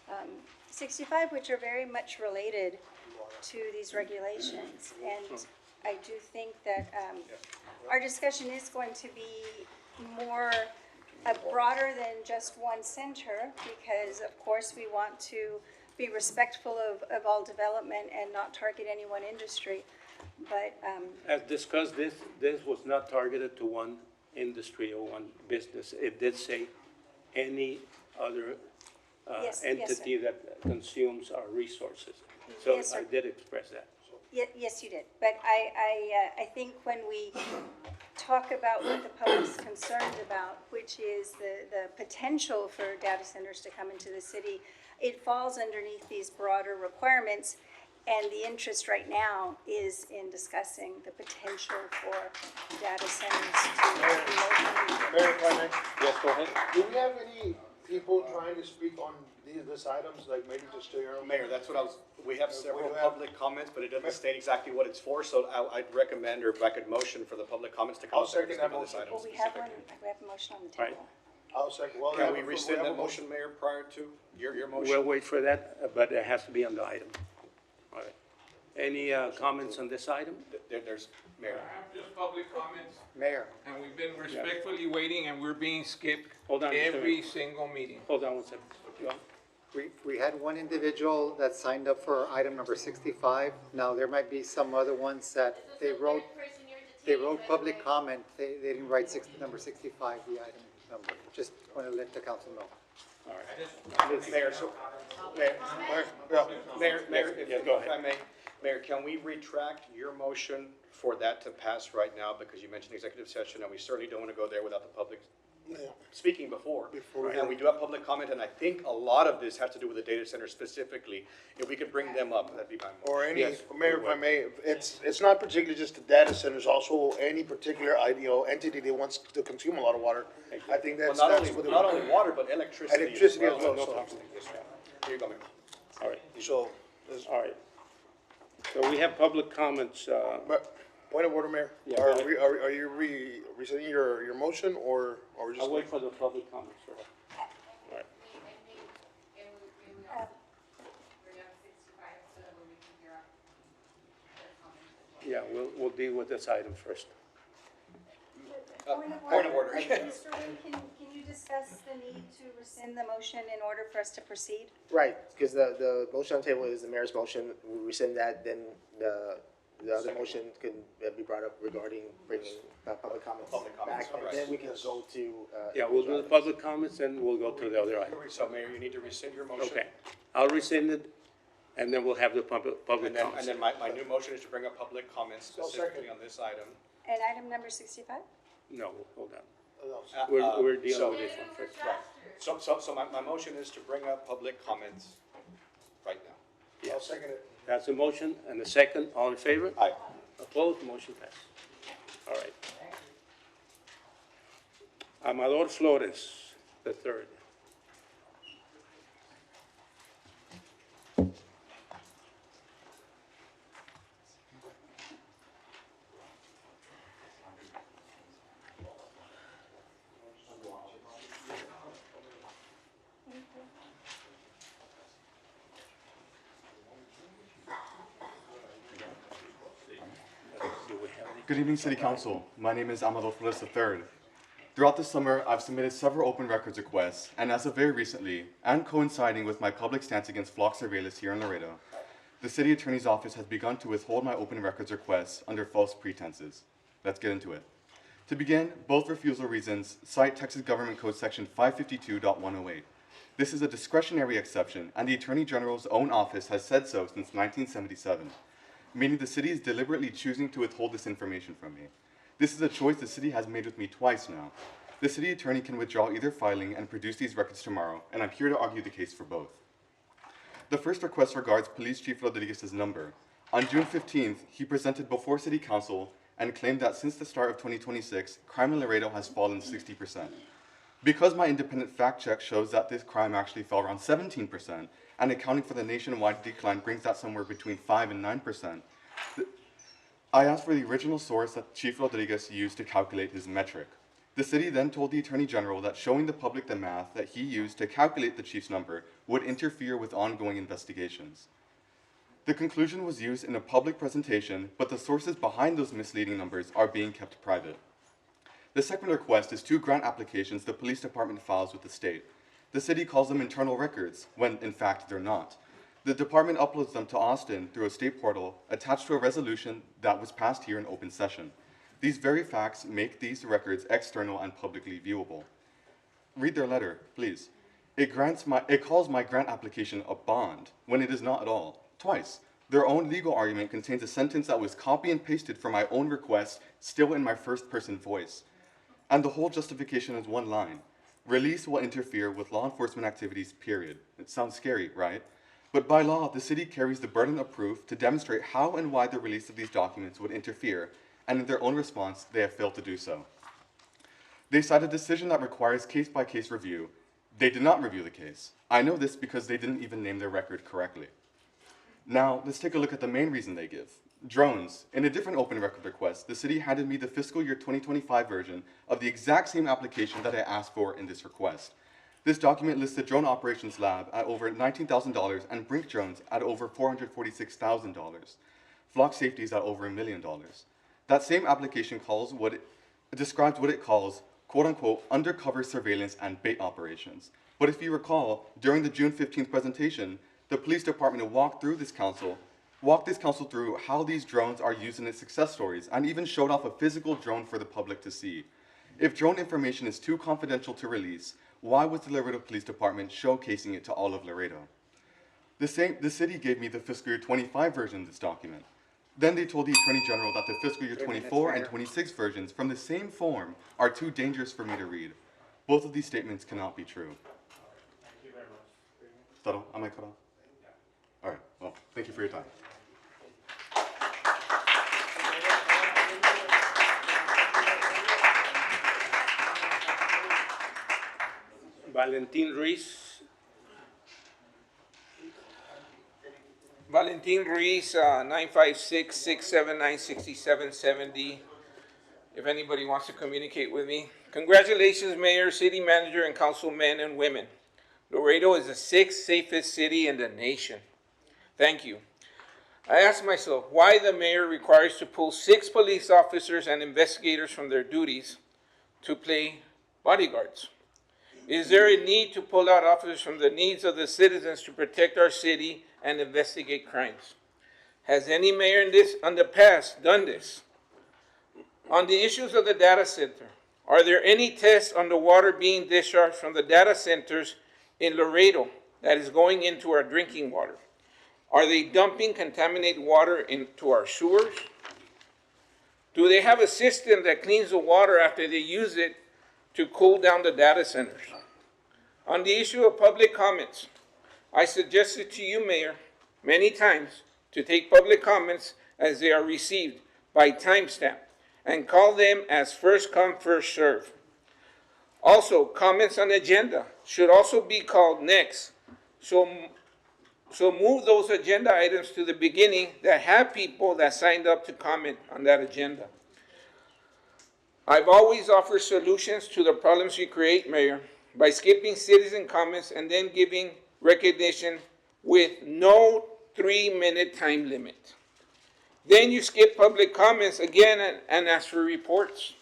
on 65, which are very much related to these regulations. And I do think that our discussion is going to be more broader than just one center, because of course we want to be respectful of all development and not target any one industry. But As discussed, this was not targeted to one industry or one business. It did say any other Yes, yes, entity sir. that consumes our resources. So Yes, sir. I did express that. Yes, you did. But I think when we talk about what the public's concerned about, which is the potential for data centers to come into the city, it falls underneath these broader requirements. And the interest right now is in discussing the potential for data centers to be located. Mayor, if I may, Yes, go ahead. do we have any people trying to speak on these items, like maybe just to your own? Mayor, that's what I was, we have several do have- public comments, but it doesn't state exactly what it's for, so I'd recommend, or if I could motion for the public comments to come I'll up and second speak that on this motion. item Well, we have one, specifically. we have a motion on the Right. table. I'll second, well. Can we have a- rescind have a that motion, Mayor, prior to your motion? We'll wait for that, but it has to be on the item. All right. Any comments on this item? There's, Mayor. I have just public comments, Mayor, and we've been respectfully waiting, and we're being skipped Hold on, Mr. every single meeting. Hold on one second. John? we had one individual that signed up for item number 65. Now, there might be some other ones that they wrote public comment. They didn't write number 65, the item number. Just want to let the council know. All right. Mayor, so, Mayor, if I may, Mayor, can we retract your motion for that to pass right now, because you mentioned executive session, and we certainly don't want to go there without the public speaking before. And we do have public comment, and I think a lot of this has to do with the data center specifically. If we could bring them up, that'd be my motion. Or any, Yes, Mayor, if I may, it's not particularly just the data centers, also any particular, entity that wants to consume a lot of water. I think Well, that's, not that's only, what. not only water, but electricity as Electricity as well. well, so- Here you go, Mayor. All right. So, All right. So we have public comments. but, point of order, Mayor. Yeah, go ahead. Are you rescinding your motion, or are we just? I'll wait for the public comments. All right. Yeah, we'll deal with this item first. Point of order. Mr. Wynn, can you discuss the need to rescind the motion in order for us to proceed? Right, because the motion on the table is the mayor's motion. We rescind that, then the other motion can be brought up regarding bringing public comments back. And then we can go to. Yeah, we'll do the public comments and we'll go to the other item. So, Mayor, you need to rescind your motion. Okay. I'll rescind it and then we'll have the public And comments. then my new motion is to bring up public comments specifically on this item. And item number 65? No, hold on. Uh, We're dealing so- with this one first. Right. So my motion is to bring up public comments right now. I'll second it. That's a motion and a second. All in favor? Aye. Opposed? Motion passed. All right. Amador Flores, the third. Good evening, City Council. My name is Amador Flores III. Throughout the summer, I've submitted several open records requests, and as of very recently, and coinciding with my public stance against flock surveillance here in Laredo, the City Attorney's Office has begun to withhold my open records requests under false pretenses. Let's get into it. To begin, both refusal reasons cite Texas Government Code Section 552.108. This is a discretionary exception, and the Attorney General's own office has said so since 1977. Meaning the city is deliberately choosing to withhold this information from me. This is a choice the city has made with me twice now. The city attorney can withdraw either filing and produce these records tomorrow, and I'm here to argue the case for both. The first request regards Police Chief Rodriguez's number. On June 15th, he presented before City Council and claimed that since the start of 2026, crime in Laredo has fallen 60%. Because my independent fact check shows that this crime actually fell around 17%, and accounting for the nationwide decline brings that somewhere between 5 and 9%. I asked for the original source that Chief Rodriguez used to calculate his metric. The city then told the Attorney General that showing the public the math that he used to calculate the chief's number would interfere with ongoing investigations. The conclusion was used in a public presentation, but the sources behind those misleading numbers are being kept private. The second request is 2 grant applications the police department files with the state. The city calls them internal records, when in fact they're not. The department uploads them to Austin through a state portal attached to a resolution that was passed here in open session. These very facts make these records external and publicly viewable. Read their letter, please. It calls my grant application a bond, when it is not at all. Twice. Their own legal argument contains a sentence that was copy and pasted from my own request, still in my first person voice. And the whole justification is one line. Release will interfere with law enforcement activities, period. It sounds scary, right? But by law, the city carries the burden of proof to demonstrate how and why the release of these documents would interfere, and in their own response, they have failed to do so. They cite a decision that requires case-by-case review. They did not review the case. I know this because they didn't even name their record correctly. Now, let's take a look at the main reason they give. Drones. In a different open record request, the city handed me the fiscal year 2025 version of the exact same application that I asked for in this request. This document lists the Drone Operations Lab at over $19,000 and Brink Drones at over $446,000. Flock Safeties at over $1 million. That same application describes what it calls, quote-unquote, undercover surveillance and bait operations. But if you recall, during the June 15th presentation, the police department walked this council through how these drones are used in its success stories, and even showed off a physical drone for the public to see. If drone information is too confidential to release, why was the Laredo Police Department showcasing it to all of Laredo? The city gave me the fiscal year 25 version of this document. Then they told the Attorney General that the fiscal year 24 and 26 versions from the same form are too dangerous for me to read. Both of these statements cannot be true. Thank you very much. Tuttle, am I cut off? All right, well, thank you for your time. Valentin Ruiz. Valentin Ruiz, 956-679-6770. If anybody wants to communicate with me. Congratulations, Mayor, City Manager, and Councilmen and women. Laredo is the 6th safest city in the nation. Thank you. I ask myself why the mayor requires to pull 6 police officers and investigators from their duties to play bodyguards. Is there a need to pull out officers from the needs of the citizens to protect our city and investigate crimes? Has any mayor in the past done this? On the issues of the data center, are there any tests on the water being discharged from the data centers in Laredo that is going into our drinking water? Are they dumping contaminated water into our sewers? Do they have a system that cleans the water after they use it to cool down the data centers? On the issue of public comments, I suggested to you, Mayor, many times to take public comments as they are received by timestamp and call them as first come, first serve. Also, comments on agenda should also be called next. So move those agenda items to the beginning that have people that signed up to comment on that agenda. I've always offered solutions to the problems you create, Mayor, by skipping citizen comments and then giving recognition with no 3-minute time limit. Then you skip public comments again and ask for reports.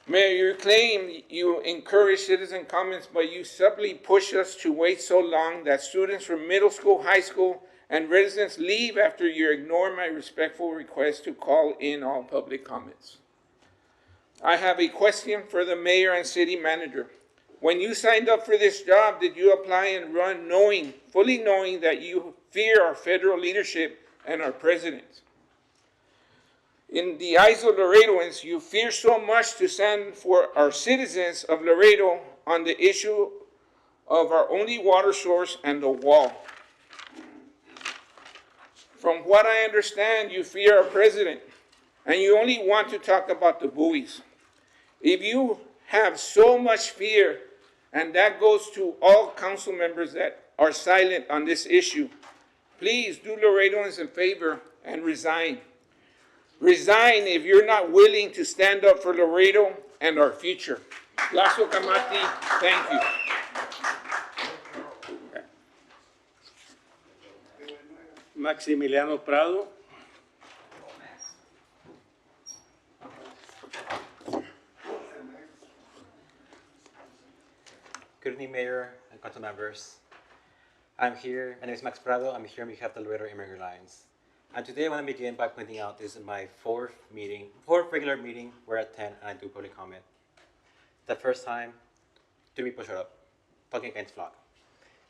Mayor, you claim you encourage citizen comments, but you subtly push us to wait so long that students from middle school, high school, and residents leave after you ignore my respectful request to call in all public comments. I have a question for the mayor and city manager. When you signed up for this job, did you apply and run fully knowing that you fear our federal leadership and our president? In the eyes of Laredoans, you fear so much to stand for our citizens of Laredo on the issue of our only water source and the wall. From what I understand, you fear our president, and you only want to talk about the buoys. If you have so much fear, and that goes to all council members that are silent on this issue, please do Laredoans a favor and resign. Resign if you're not willing to stand up for Laredo and our future. Lazo Camati, thank you. Maximiliano Prado. Good evening, Mayor and council members. I'm here, my name is Max Prado. I'm here on behalf of the Laredo Immigrant Alliance. And today I want to begin by pointing out this is my fourth regular meeting where I attend and I do public comment. The first time, 2 people showed up, talking against FLOC.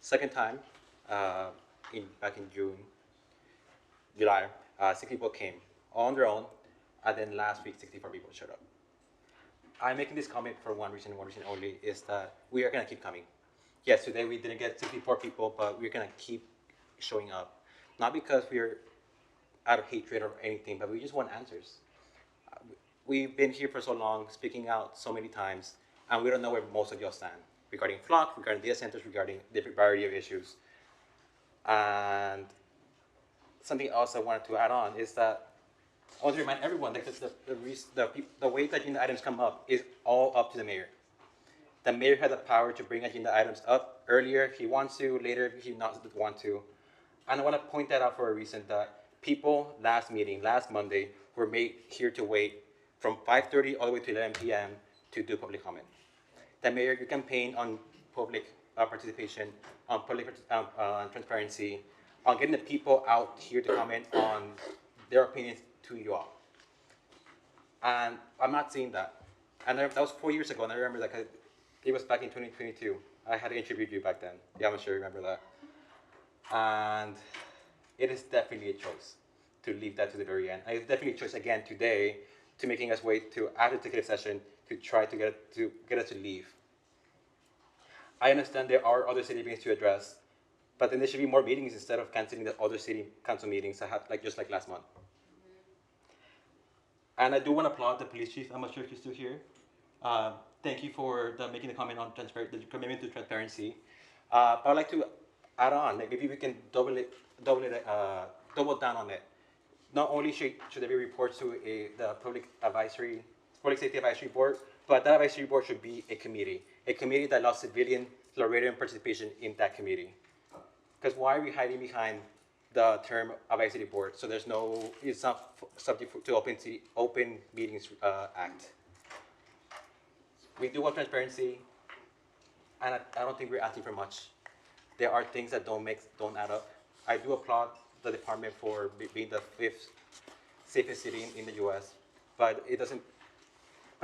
Second time, back in July, 6 people came on their own, and then last week, 64 people showed up. I'm making this comment for one reason only, is that we are going to keep coming. Yes, today we didn't get 64 people, but we're going to keep showing up. Not because we're out of hatred or anything, but we just want answers. We've been here for so long, speaking out so many times, and we don't know where most of y'all stand regarding FLOC, regarding data centers, regarding different variety of issues. And something else I wanted to add on is that I want to remind everyone that the way that agenda items come up is all up to the mayor. The mayor has the power to bring agenda items up earlier if he wants to, later if he doesn't want to. And I want to point that out for a reason that people last Monday, were made here to wait from 5:30 all the way to 11 p.m. to do public comment. The mayor, you campaign on public participation, on public transparency, on getting the people out here to comment on their opinions to you all. And I'm not seeing that. And that was 4 years ago, and I remember that it was back in 2022. I had interviewed you back then. Yeah, I'm sure you remember that. And it is definitely a choice to leave that to the very end. And it's definitely a choice again today to making us wait to after the executive session to try to get us to leave. I understand there are other city meetings to address, but then there should be more meetings instead of canceling the other city council meetings that had, just like last month. And I do want to applaud the police chief. I'm not sure if he's still here. Thank you for making the comment on the commitment to transparency. But I'd like to add on, maybe we can double down on it. Not only should there be reports to the Public Safety Advisory Board, but that advisory board should be a committee that allows civilian Laredoan participation in that committee. Because why are we hiding behind the term advisory board? So it's not subject to Open Meetings Act. We do want transparency, and I don't think we're asking for much. There are things that don't add up. I do applaud the department for being the 5th safest city in the U.S., but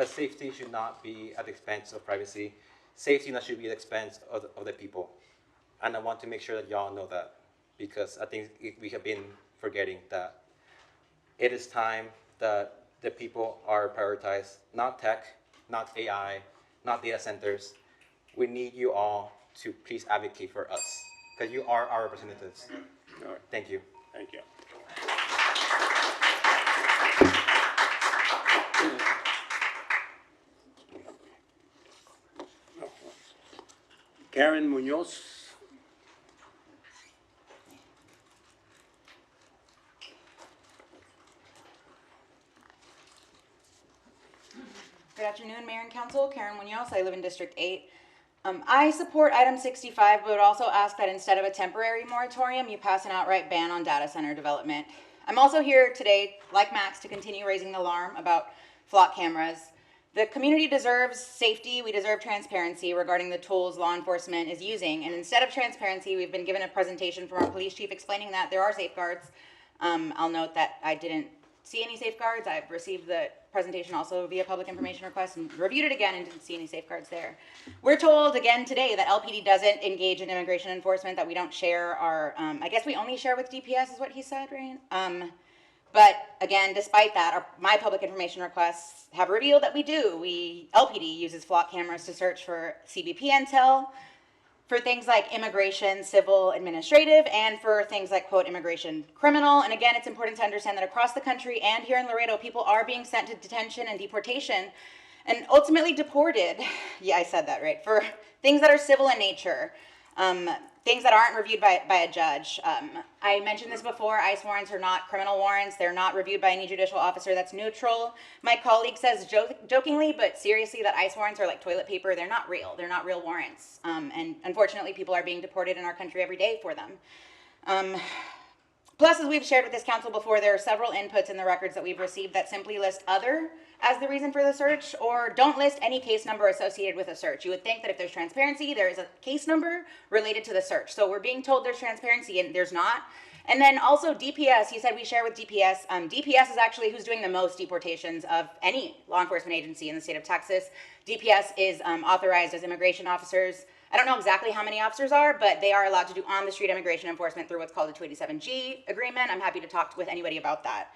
safety should not be at the expense of privacy. Safety should be at the expense of the people. And I want to make sure that y'all know that, because I think we have been forgetting that it is time that the people are prioritized, not tech, not AI, not data centers. We need you all to please advocate for us, because you are our representatives. All right. Thank you. Thank you. Karen Munoz. Good afternoon, Mayor and Council. Karen Munoz. I live in District 8. I support item 65, but would also ask that instead of a temporary moratorium, you pass an outright ban on data center development. I'm also here today, like Max, to continue raising the alarm about flock cameras. The community deserves safety, we deserve transparency regarding the tools law enforcement is using, and instead of transparency, we've been given a presentation from our police chief explaining that there are safeguards. I'll note that I didn't see any safeguards. I've received the presentation also via public information request and reviewed it again and didn't see any safeguards there. We're told again today that LPD doesn't engage in immigration enforcement, that we don't share our, I guess we only share with DPS is what he said, right? But again, despite that, my public information requests have revealed that we do. LPD uses flock cameras to search for CBP intel, for things like immigration, civil, administrative, and for things like, quote, immigration, criminal. And again, it's important to understand that across the country and here in Laredo, people are being sent to detention and deportation and ultimately deported, yeah, I said that right, for things that are civil in nature, things that aren't reviewed by a judge. I mentioned this before, ICE warrants are not criminal warrants. They're not reviewed by any judicial officer that's neutral. My colleague says jokingly, but seriously, that ICE warrants are like toilet paper. They're not real. They're not real warrants. And unfortunately, people are being deported in our country every day for them. Plus, as we've shared with this council before, there are several inputs in the records that we've received that simply list other as the reason for the search, or don't list any case number associated with a search. You would think that if there's transparency, there is a case number related to the search. So we're being told there's transparency and there's not. And then also DPS, you said we share with DPS. DPS is actually who's doing the most deportations of any law enforcement agency in the state of Texas. DPS is authorized as immigration officers. I don't know exactly how many officers are, but they are allowed to do on-the-street immigration enforcement through what's called the 287G agreement. I'm happy to talk with anybody about that.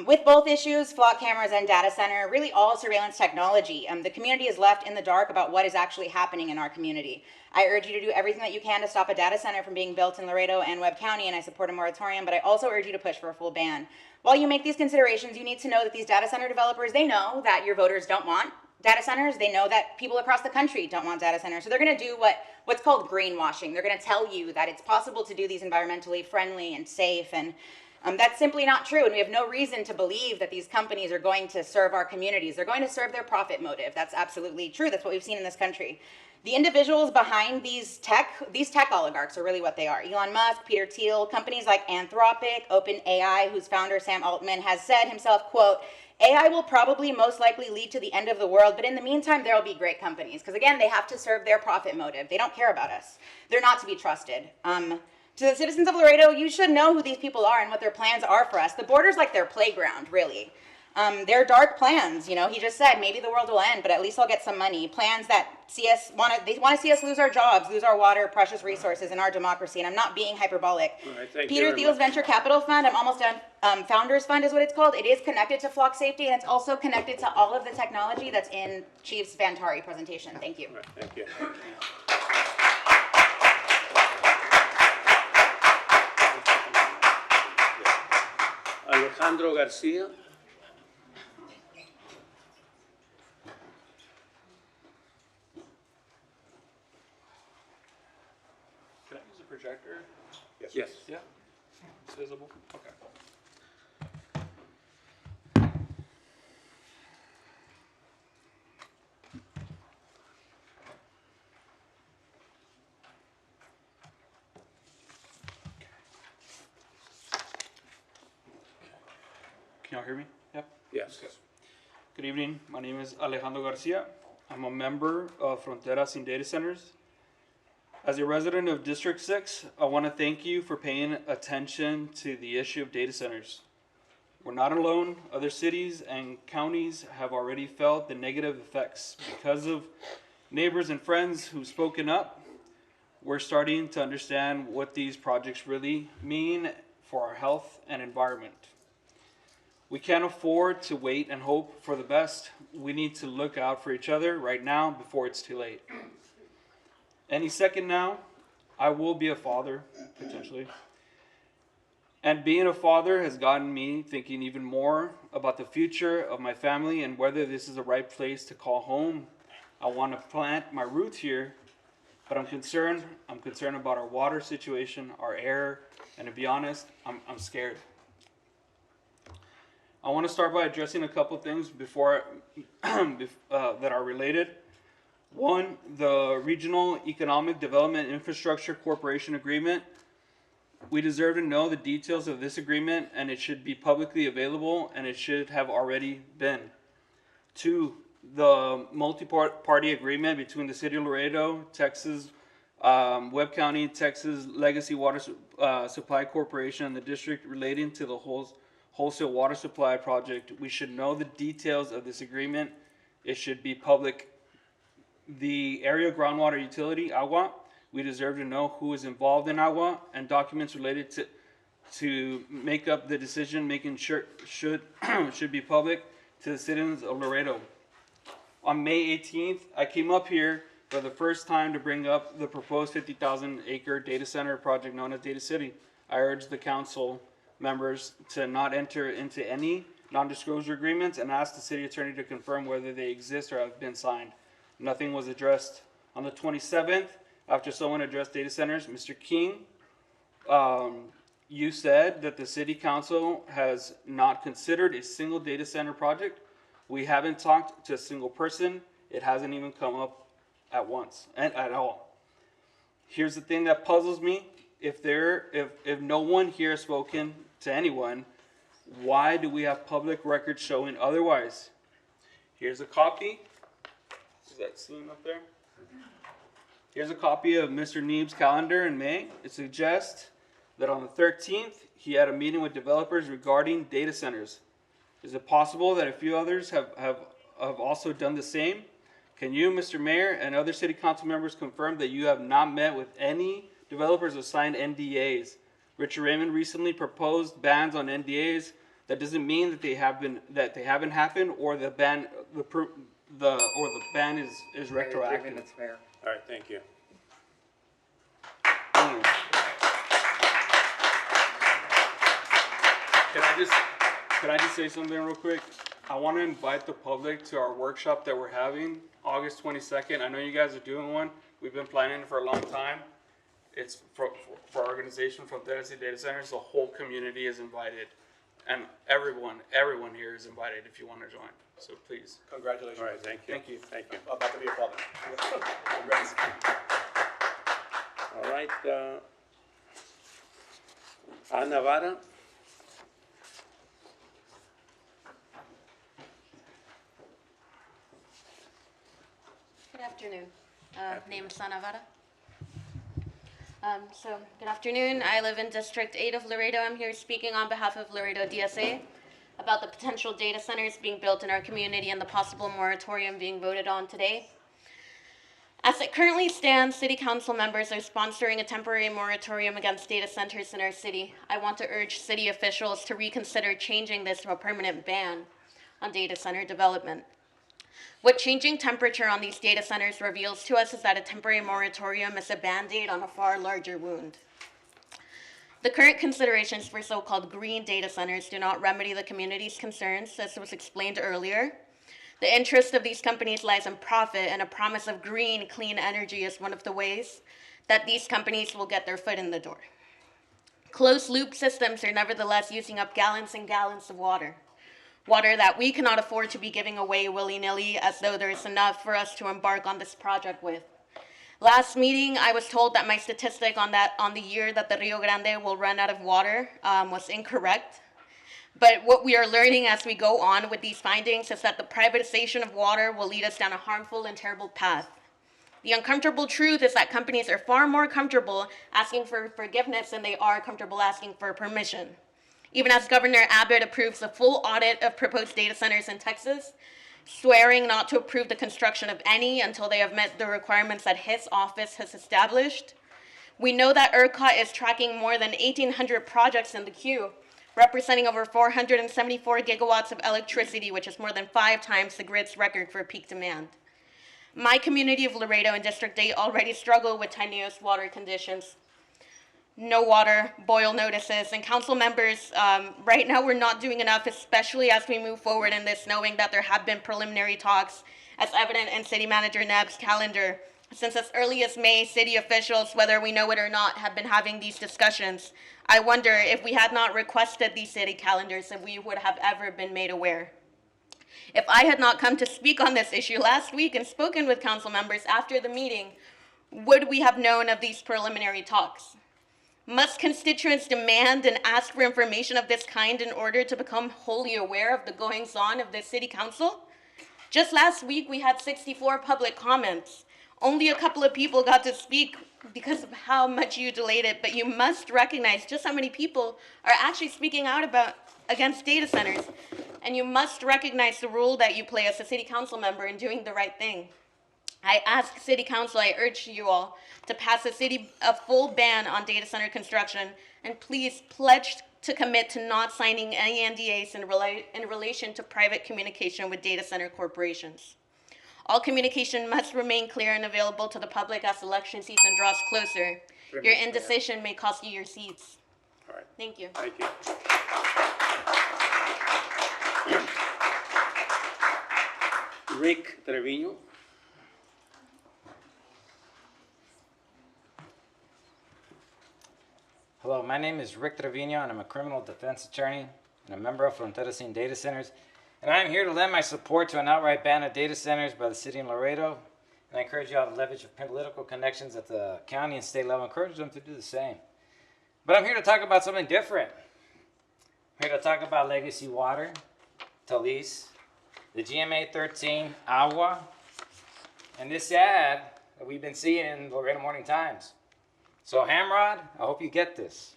With both issues, flock cameras and data center, really all surveillance technology, the community is left in the dark about what is actually happening in our community. I urge you to do everything that you can to stop a data center from being built in Laredo and Webb County, and I support a moratorium, but I also urge you to push for a full ban. While you make these considerations, you need to know that these data center developers, they know that your voters don't want data centers. They know that people across the country don't want data centers. So they're going to do what's called greenwashing. They're going to tell you that it's possible to do these environmentally friendly and safe, and that's simply not true, and we have no reason to believe that these companies are going to serve our communities. They're going to serve their profit motive. That's absolutely true. That's what we've seen in this country. The individuals behind these tech oligarchs are really what they are. Elon Musk, Peter Thiel, companies like Anthropic, OpenAI, whose founder, Sam Altman, has said himself, quote, AI will probably most likely lead to the end of the world, but in the meantime, there will be great companies. Because again, they have to serve their profit motive. They don't care about us. They're not to be trusted. To the citizens of Laredo, you should know who these people are and what their plans are for us. The border's like their playground, really. They're dark plans, you know. He just said maybe the world will end, but at least I'll get some money. Plans that they want to see us lose our jobs, lose our water, precious resources, and our democracy. And I'm not being hyperbolic. Right, Peter Thiel's Venture Capital Fund, I'm almost done. Founders Fund is what it's called. It is connected to flock safety, and it's also connected to all of the technology that's in Chief's Vantari presentation. Thank you. Right, thank you. Alejandro Garcia. Can I use a projector? Yes. Yeah? It's visible? Okay. Can y'all hear me? Yep. Yes. Okay. Good evening. My name is Alejandro Garcia. I'm a member of Fronteras Sin Data Centers. As a resident of District 6, I want to thank you for paying attention to the issue of data centers. We're not alone. Other cities and counties have already felt the negative effects. Because of neighbors and friends who've spoken up, we're starting to understand what these projects really mean for our health and environment. We can't afford to wait and hope for the best. We need to look out for each other right now before it's too late. Any second now, I will be a father, potentially. And being a father has gotten me thinking even more about the future of my family and whether this is the right place to call home. I want to plant my roots here, but I'm concerned. I'm concerned about our water situation, our air, and to be honest, I'm scared. I want to start by addressing a couple things before that are related. One, the Regional Economic Development Infrastructure Corporation Agreement. We deserve to know the details of this agreement, and it should be publicly available, and it should have already been. Two, the multi-party agreement between the City of Laredo, Texas, Webb County, Texas Legacy Water Supply Corporation, and the district relating to the wholesale water supply project. We should know the details of this agreement. It should be public. The area groundwater utility, Agua, we deserve to know who is involved in Agua and documents related to make up the decision making sure should be public to the citizens of Laredo. On May 18th, I came up here for the first time to bring up the proposed 50,000 acre data center project known as Data City. I urged the council members to not enter into any non-disclosure agreements and ask the city attorney to confirm whether they exist or have been signed. Nothing was addressed. On the 27th, after someone addressed data centers, Mr. King, you said that the city council has not considered a single data center project. We haven't talked to a single person. It hasn't even come up at once and at all. Here's the thing that puzzles me. If no one here has spoken to anyone, why do we have public records showing otherwise? Here's a copy. Is that seen up there? Here's a copy of Mr. Neeb's calendar in May. It suggests that on the 13th, he had a meeting with developers regarding data centers. Is it possible that a few others have also done the same? Can you, Mr. Mayor, and other city council members confirm that you have not met with any developers or signed NDAs? Richard Raymond recently proposed bans on NDAs. That doesn't mean that they haven't happened, or the ban is retroactive. 3 minutes, Mayor. All right, thank you. Can I just say something real quick? I want to invite the public to our workshop that we're having August 22nd. I know you guys are doing one. We've been planning it for a long time. It's for our organization from Tennessee Data Centers. The whole community is invited, and everyone here is invited if you want to join. So please. Congratulations. All right, thank you. Thank you. Thank you. I'm about to be a father. Congrats. All right, Ana Vara. Good afternoon. Name is Ana Vara. Good afternoon. I live in District 8 of Laredo. I'm here speaking on behalf of Laredo DSA about the potential data centers being built in our community and the possible moratorium being voted on today. As it currently stands, City Council members are sponsoring a temporary moratorium against data centers in our city. I want to urge city officials to reconsider changing this to a permanent ban on data center development. What changing temperature on these data centers reveals to us is that a temporary moratorium is a Band-Aid on a far larger wound. The current considerations for so-called green data centers do not remedy the community's concerns, as was explained earlier. The interest of these companies lies in profit, and a promise of green, clean energy is one of the ways that these companies will get their foot in the door. Closed-loop systems are nevertheless using up gallons and gallons of water that we cannot afford to be giving away willy-nilly as though there is enough for us to embark on this project with. Last meeting, I was told that my statistic on the year that the Rio Grande will run out of water was incorrect. But what we are learning as we go on with these findings is that the privatization of water will lead us down a harmful and terrible path. The uncomfortable truth is that companies are far more comfortable asking for forgiveness than they are comfortable asking for permission. Even as Governor Abbott approves a full audit of proposed data centers in Texas, swearing not to approve the construction of any until they have met the requirements that his office has established. We know that ERCOT is tracking more than 1,800 projects in the queue, representing over 474 gigawatts of electricity, which is more than 5 times the grid's record for peak demand. My community of Laredo and District 8 already struggle with tenuous water conditions. No water, boil notices, and council members, right now we're not doing enough, especially as we move forward in this, knowing that there have been preliminary talks, as evident in City Manager Nebb's calendar. Since as early as May, city officials, whether we know it or not, have been having these discussions. I wonder if we had not requested these city calendars, if we would have ever been made aware. If I had not come to speak on this issue last week and spoken with council members after the meeting, would we have known of these preliminary talks? Must constituents demand and ask for information of this kind in order to become wholly aware of the goings-on of this city council? Just last week, we had 64 public comments. Only a couple of people got to speak because of how much you delayed it, but you must recognize just how many people are actually speaking out against data centers. And you must recognize the role that you play as a city council member in doing the right thing. I ask City Council, I urge you all to pass a full ban on data center construction, and please pledge to commit to not signing any NDAs in relation to private communication with data center corporations. All communication must remain clear and available to the public as election season draws closer. Your indecision may cost you your seats. All right. Thank you. Thank you. Rick Trevino. Hello, my name is Rick Trevino, and I'm a criminal defense attorney and a member of Frontera Sin Data Centers. And I'm here to lend my support to an outright ban of data centers by the city of Laredo. And I encourage you all to leverage your political connections at the county and state level. Encourage them to do the same. But I'm here to talk about something different. I'm here to talk about legacy water, Talis, the GMA 13 Agua, and this ad that we've been seeing in the Laredo Morning Times. So Hamrod, I hope you get this.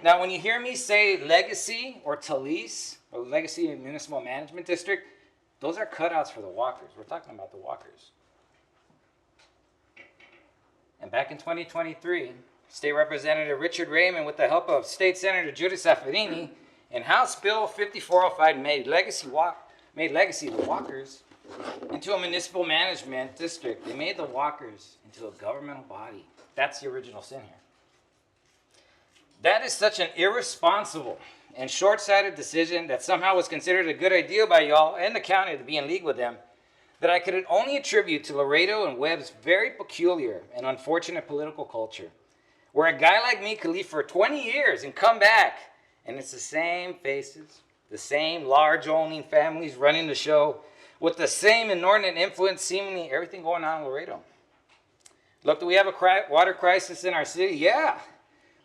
Now, when you hear me say Legacy or Talis or Legacy Municipal Management District, those are cutouts for the walkers. We're talking about the walkers. And back in 2023, State Representative Richard Raymond, with the help of State Senator Judy Saffarini, in House Bill 5405 made Legacy the walkers into a municipal management district. They made the walkers into a governmental body. That's the original sin here. That is such an irresponsible and short-sighted decision that somehow was considered a good idea by y'all and the county to be in league with them, that I could only attribute to Laredo and Webb's very peculiar and unfortunate political culture, where a guy like me could leave for 20 years and come back, and it's the same faces, the same large owning families running the show, with the same inordinate influence, seemingly everything going on in Laredo. Look, do we have a water crisis in our city? Yeah.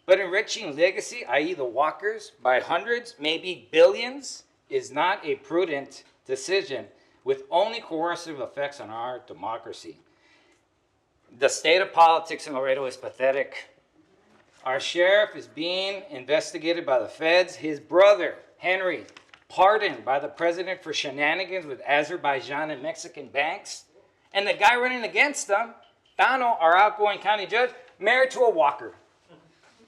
But enriching legacy, i.e. the walkers, by hundreds, maybe billions, is not a prudent decision with only coercive effects on our democracy. The state of politics in Laredo is pathetic. Our sheriff is being investigated by the feds. His brother, Henry, pardoned by the president for shenanigans with Azerbaijan and Mexican banks. And the guy running against them, Tano, our outgoing county judge, married to a walker.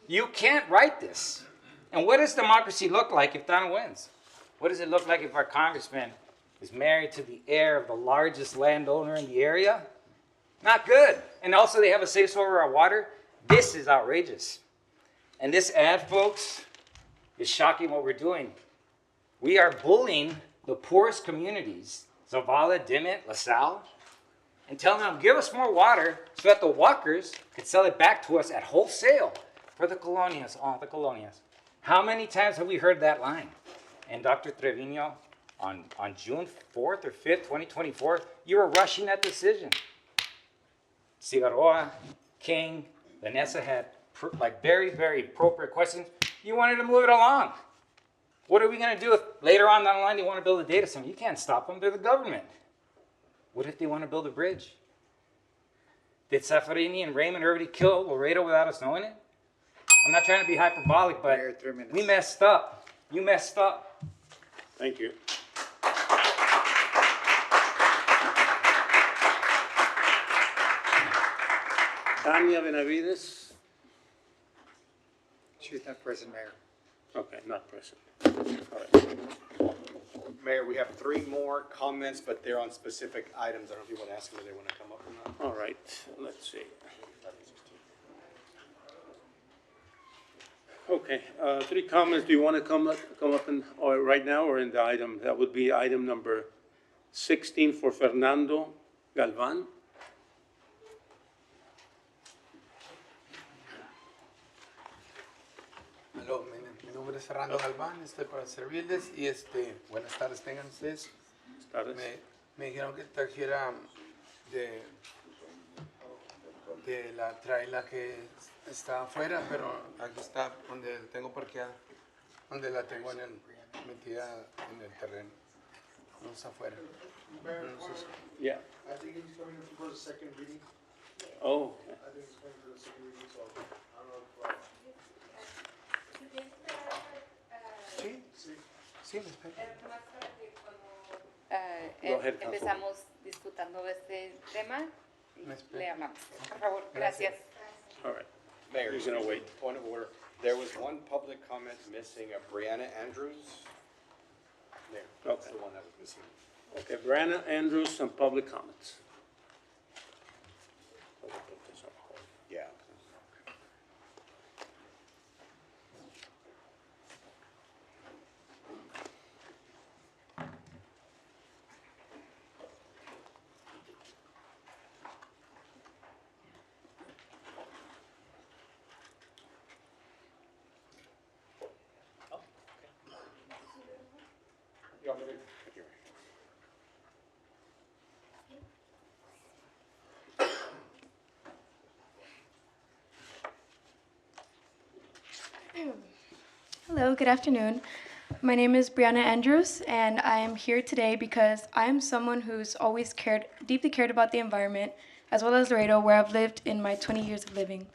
You can't write this. And what does democracy look like if Tano wins? What does it look like if our congressman is married to the heir of the largest landowner in the area? Not good. And also they have a say so over our water. This is outrageous. And this ad, folks, is shocking what we're doing. We are bullying the poorest communities, Zavala, Dimmitt, LaSalle, and telling them, give us more water so that the walkers could sell it back to us at wholesale for the colonias, all the colonias. How many times have we heard that line? And Dr. Trevino, on June 4th or 5th, 2024, you were rushing that decision. Cigarroa, King, Vanessa had very, very appropriate questions. You wanted to move it along. What are we going to do if later on down the line they want to build a data center? You can't stop them. They're the government. What if they want to build a bridge? Did Saffarini and Raymond already kill Laredo without us knowing it? I'm not trying to be hyperbolic, but we messed up. You messed up. Thank you. Tanya Benavides. She's not present, Mayor. Okay, not present. All right. Mayor, we have 3 more comments, but they're on specific items. I don't know if you want to ask them if they want to come up or not. All right, let's see. Okay, 3 comments. Do you want to come up in, or right now or in the item? That would be item number 16 for Fernando Galvan. Aló, mi nombre nombre es Fernando Galván, estoy para servirles y buenas tardes tengan ustedes. Buenas tardes. Me dijeron que trajera de la traila que está afuera, pero aquí está donde tengo parqueada, donde la tengo metida en el terreno, no está afuera. Yeah. I think he's coming for the second reading. Oh. I think he's coming for the second reading, so I don't know if... Sí, sí, me espero. Go ahead, Councilwoman. Empezamos discutiendo este tema y Me espero. le amamos. Por favor, gracias. All right. Mayor, He's gonna wait. Point of order. There was one public comment missing, Brianna Andrews. There, that's the one that was missing. Okay, Brianna Andrews, some public comments. Yeah. You want me to- here. Hello, good afternoon. My name is Brianna Andrews, and I am here today because I am someone who's always deeply cared about the environment, as well as Laredo, where I've lived in my 20 years of living.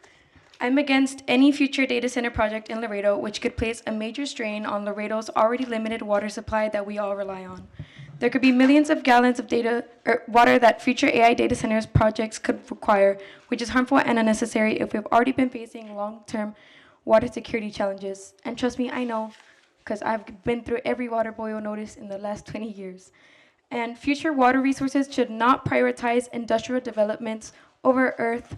I'm against any future data center project in Laredo, which could place a major strain on Laredo's already limited water supply that we all rely on. There could be millions of gallons of water that future AI data centers projects could require, which is harmful and unnecessary if we've already been facing long-term water security challenges. And trust me, I know, because I've been through every water boil notice in the last 20 years. And future water resources should not prioritize industrial developments over Earth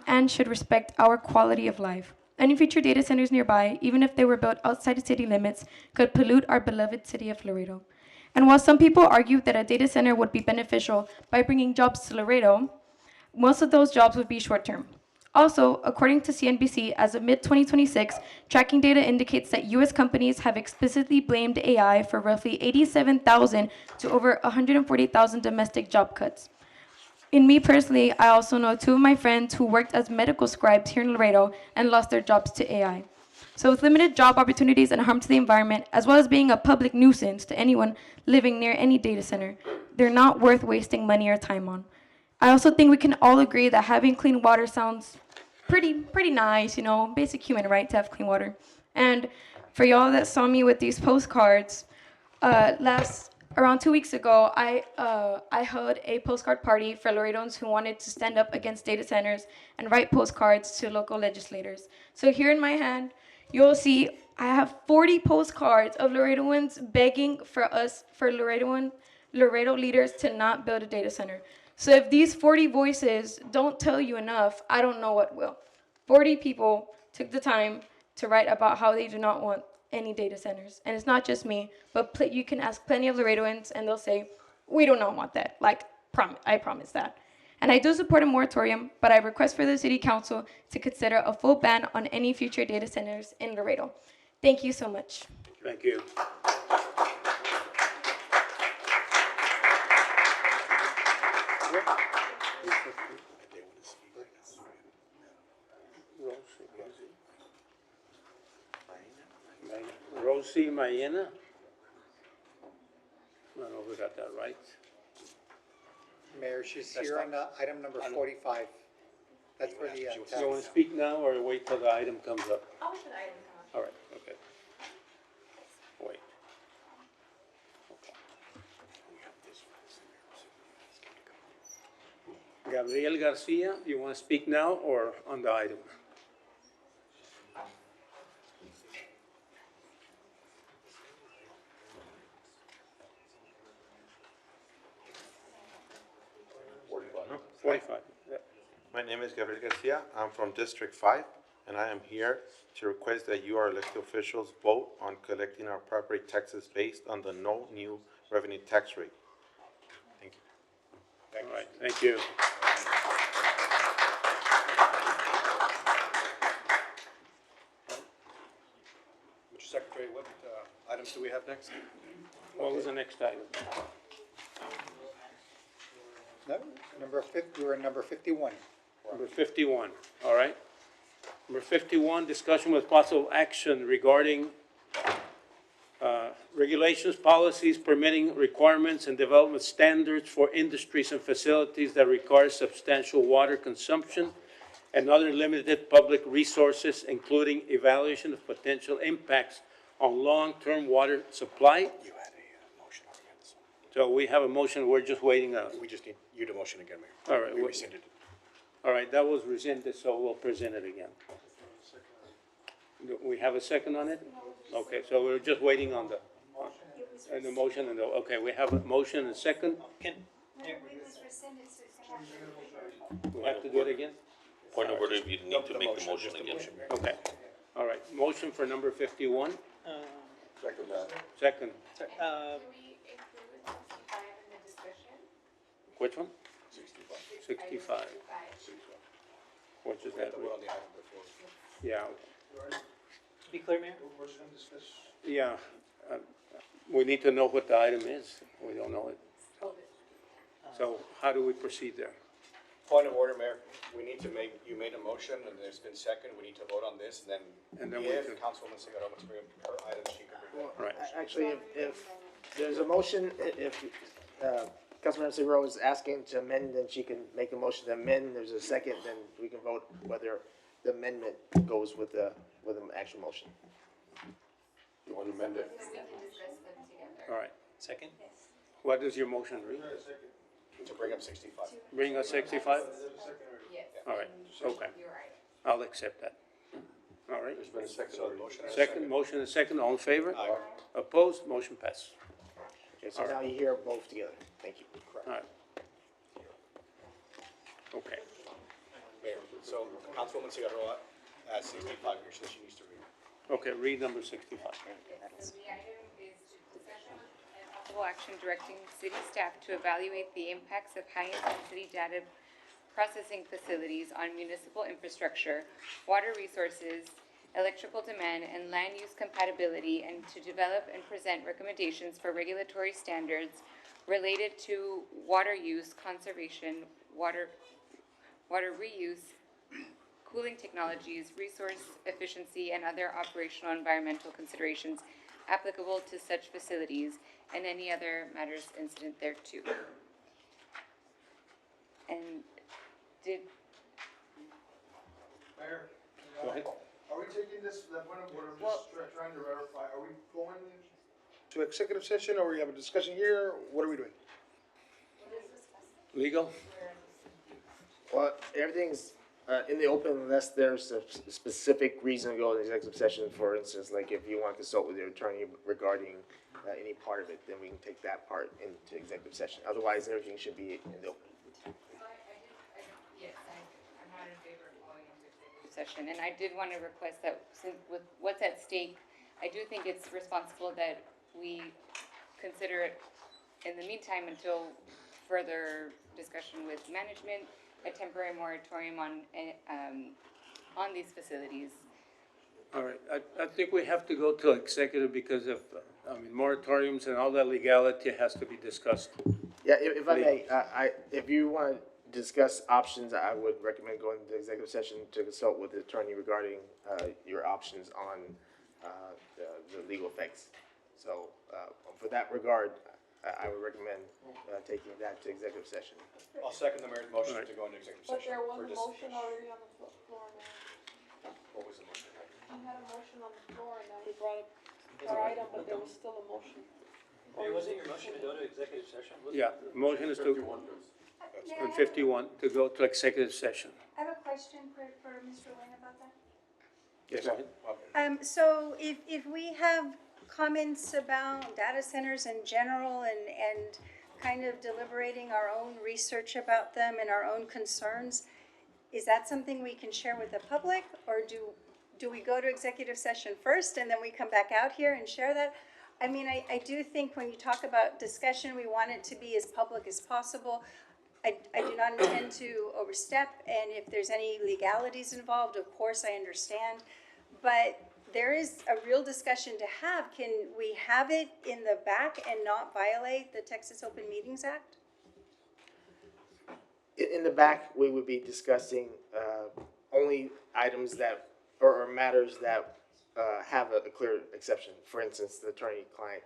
and should respect our quality of life. Any future data centers nearby, even if they were built outside the city limits, could pollute our beloved city of Laredo. And while some people argue that a data center would be beneficial by bringing jobs to Laredo, most of those jobs would be short-term. Also, according to CNBC, as of mid-2026, tracking data indicates that U.S. companies have explicitly blamed AI for roughly 87,000 to over 140,000 domestic job cuts. In me personally, I also know two of my friends who worked as medical scribes here in Laredo and lost their jobs to AI. So with limited job opportunities and harm to the environment, as well as being a public nuisance to anyone living near any data center, they're not worth wasting money or time on. I also think we can all agree that having clean water sounds pretty nice, you know, basic human right to have clean water. And for y'all that saw me with these postcards, around 2 weeks ago, I held a postcard party for Laredons who wanted to stand up against data centers and write postcards to local legislators. So here in my hand, you'll see I have 40 postcards of Laredoans begging for Laredo leaders to not build a data center. So if these 40 voices don't tell you enough, I don't know what will. 40 people took the time to write about how they do not want any data centers. And it's not just me, but you can ask plenty of Laredoans and they'll say, we do not want that. Like, I promise that. And I do support a moratorium, but I request for the City Council to consider a full ban on any future data centers in Laredo. Thank you so much. Thank you. Rosie Mayena? I don't know if we got that right. Mayor, she's here on item number 45. That's for the You want to tax. speak now or wait till the item comes up? I'll wait for the item to come up. All right, okay. Wait. Gabriel Garcia, you want to speak now or on the item? No? 45. Yeah. My name is Gabriel Garcia. I'm from District 5, and I am here to request that you, our elected officials, vote on collecting our property taxes based on the no new revenue tax rate. Thank you. All right, thank you. Mr. Secretary. have next? What was the next item? No, we're in number 51. Number 51, all right. Number 51, discussion with possible action regarding regulations, policies, permitting requirements, and development standards for industries and facilities that require substantial water consumption and other limited public resources, including evaluation of potential impacts on long-term water supply. You had a motion already. So we have a motion, we're just waiting. We just need you to motion again, Mayor. All right. We rescinded it. All right, that was rescinded, so we'll present it again. Do we have a second on it? Okay, so we're just waiting on the motion and okay, we have a motion and a second. We have to do it again? Point of order, if you need to make the motion again. Okay, all right, motion for number 51, second. Which one? 65. Which is that? Yeah. Be clear, Mayor? Yeah, we need to know what the item is. We don't know it. So how do we proceed there? Point of order, Mayor. We need to make, you made a motion and there's been second. We need to vote on this and then we if can- Councilwoman Cigarro wants to bring up her item, she can bring it up. Right. Actually, if there's a motion, if Councilmember Cigarro is asking to amend, then she can make a motion to amend. There's a second, then we can vote whether the amendment goes with the actual motion. You want to amend it? All right. Second? What does your motion read? To bring up 65. Bring us 65? All right, okay. I'll accept that. All right. There's been a second on the motion. Second, motion and second, all in favor? Aye. Opposed, motion passes. Okay, so now you hear both together. Thank you. All right. Okay. Mayor, so Councilwoman Cigarro has 65 here, so she needs to read. Okay, read number 65. Possible action directing city staff to evaluate the impacts of high-intensity data processing facilities on municipal infrastructure, water resources, electrical demand, and land use compatibility, and to develop and present recommendations for regulatory standards related to water use, conservation, water reuse, cooling technologies, resource efficiency, and other operational environmental considerations applicable to such facilities, and any other matters incident thereto. And did, Mayor, Go ahead. are we taking this, that point of order, I'm Well- just trying to verify, are we going to executive session, or we have a discussion here, what are we doing? Legal? Well, everything's in the open unless there's a specific reason to go to executive session. For instance, like if you want to consult with your attorney regarding any part of it, then we can take that part into executive session. Otherwise, everything should be in the open. yes, I'm not in favor of going into executive session, and I did want to request that, since with what's at stake, I do think it's responsible that we consider it in the meantime until further discussion with management, a temporary moratorium on these facilities. All right, I think we have to go to executive because of, moratoriums and all that legality has to be discussed. Yeah, if I may, if you want to discuss options, I would recommend going to executive session to consult with the attorney regarding your options on the legal effects. So for that regard, I would recommend taking that to executive session. I'll second the mayor's motion All right. to go into executive But session. there was for a dis- motion already on the floor now. What was the motion? We had a motion on the floor and now we brought up our item, but there was still a motion. Mayor, wasn't your motion to go to executive session? Yeah, motion is to, on 51, to go to executive session. I have a question for Mr. Wayne about that. Yes, Go ahead. So if we have comments about data centers in general and kind of deliberating our own research about them and our own concerns, is that something we can share with the public, or do we go to executive session first and then we come back out here and share that? I mean, I do think when you talk about discussion, we want it to be as public as possible. I do not intend to overstep, and if there's any legalities involved, of course, I understand. But there is a real discussion to have. Can we have it in the back and not violate the Texas Open Meetings Act? In the back, we would be discussing only items that, or matters that have a clear exception. For instance, the attorney-client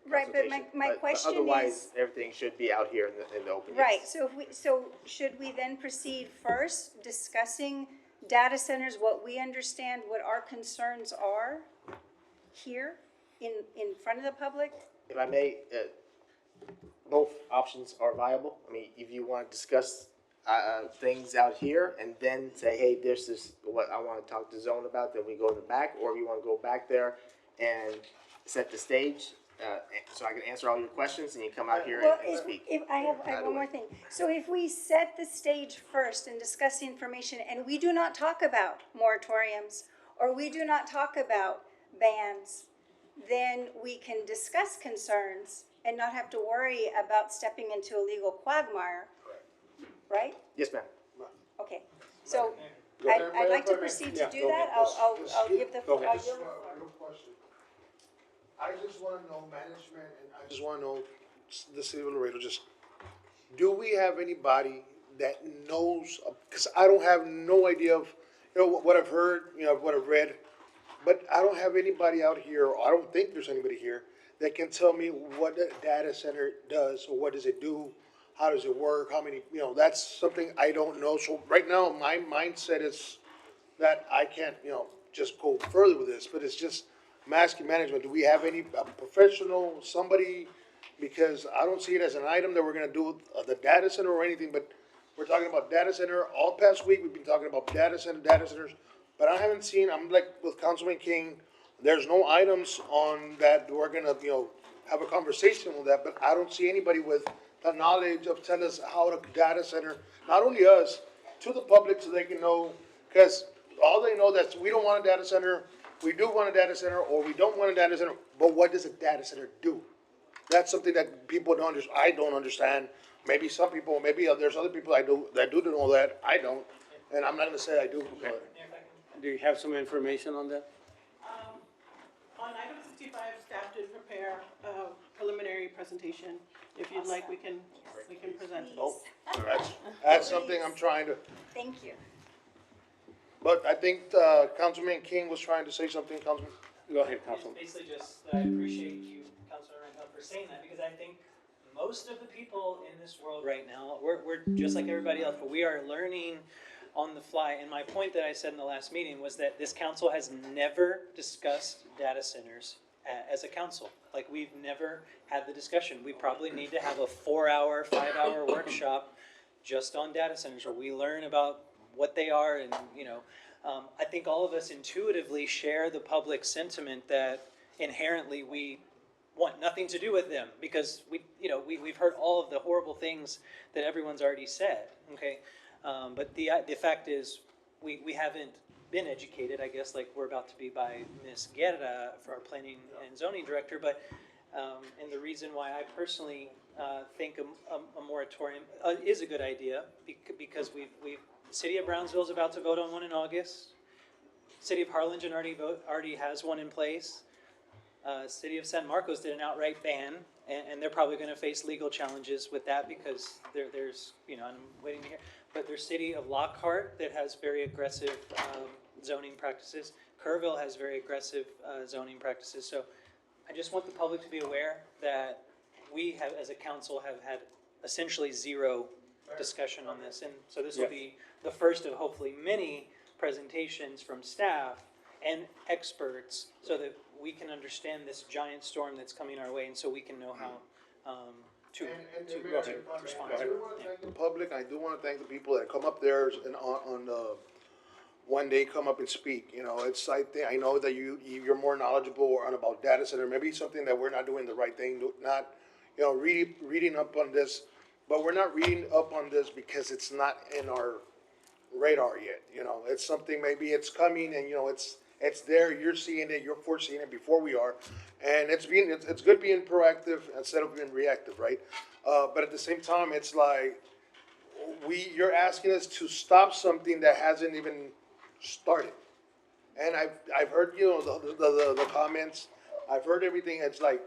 Right, but consultation. my But question otherwise, is, everything should be out here in the open. right, so should we then proceed first discussing data centers, what we understand, what our concerns are here in front of the public? If I may, both options are viable. I mean, if you want to discuss things out here and then say, hey, this is what I want to talk to zone about, then we go in the back, or if you want to go back there and set the stage, so I can answer all your questions and you come out here Well, and speak. if I have one more thing. So if we set the stage first and discuss the information, and we do not talk about moratoriums, or we do not talk about bans, then we can discuss concerns and not have to worry about stepping into a legal quagmire, right? Yes, ma'am. Okay, so Go ahead, I'd like to Mayor. proceed Yeah, to do go that. ahead. I'll give the, Go I'll ahead. yield the floor. Real question. I just wanna know management, and I just wanna know the city of Laredo, just, do we have anybody that knows, cause I don't have no idea of, you know, what I've heard, you know, what I've read, but I don't have anybody out here, or I don't think there's anybody here that can tell me what a data center does, or what does it do, how does it work, how many, you know, that's something I don't know. So right now, my mindset is that I can't, you know, just go further with this, but it's just, I'm asking management, do we have any professional, somebody, because I don't see it as an item that we're gonna do with the data center or anything, but we're talking about data center, all past week, we've been talking about data centers, but I haven't seen, I'm like with Councilman King, there's no items on that we're gonna, you know, have a conversation with that, but I don't see anybody with the knowledge of telling us how to data center, not only us, to the public so they can know, because all they know that we don't want a data center, we do want a data center, or we don't want a data center, but what does a data center do? That's something that people don't I don't understand. Maybe some people, maybe there's other people I do, that do know that, I don't, and I'm not gonna say I do. but- Do you have some information on that? On item 65, staff did prepare a preliminary presentation. If you'd like, we can present it. Oh, that's something I'm trying to, Thank you. but I think, Councilman King was trying to say something, Councilman. Go ahead, Councilman. Basically just, I appreciate you, Councilor Rangel, for saying that, because I think most of the people in this world right now, we're just like everybody else, but we are learning on the fly. And my point that I said in the last meeting was that this council has never discussed data centers as a council. Like, we've never had the discussion. We probably need to have a 4-hour, 5-hour workshop just on data centers where we learn about what they are. And, you know, I think all of us intuitively share the public sentiment that inherently we want nothing to do with them, because we've heard all of the horrible things that everyone's already said. Okay. But the fact is, we haven't been educated, I guess, like we're about to be by Ms. Guerra, for our planning and zoning director. But and the reason why I personally think a moratorium is a good idea, because the city of Brownsville is about to vote on one in August. City of Harlingen already has one in place. City of San Marcos did an outright ban, and they're probably going to face legal challenges with that, because there's, and I'm waiting to hear. But there's City of Lockhart that has very aggressive zoning practices. Kerrville has very aggressive zoning practices. So I just want the public to be aware that we have, as a council, have had essentially zero discussion on this. And so this will be the first of hopefully many presentations from staff and experts, so that we can understand this giant storm that's coming our way, and so we can know how to respond. I do want to thank the public, I do want to thank the people that come up there and on when they come up and speak, it's, I know that you're more knowledgeable on about data center, maybe something that we're not doing the right thing, not, reading up on this, but we're not reading up on this because it's not in our radar yet, it's something, maybe it's coming and, it's there, you're seeing it, you're foreseeing it before we are, and it's good being proactive instead of being reactive, right? But at the same time, it's like, you're asking us to stop something that hasn't even started. And I've heard, the comments, I've heard everything. It's like,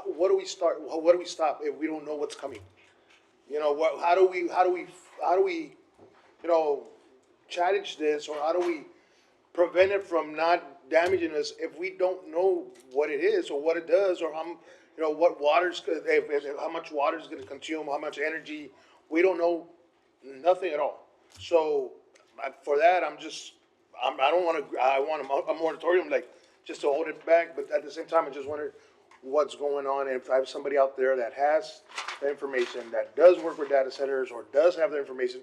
what do we start, what do we stop if we don't know what's coming? You know, how do we, challenge this, or how do we prevent it from not damaging us if we don't know what it is or what it does, or what water's, how much water is going to consume, how much energy? We don't know nothing at all. So for that, I want a moratorium, like, just to hold it back, but at the same time, I just wonder what's going on, and if I have somebody out there that has the information, that does work with data centers, or does have the information,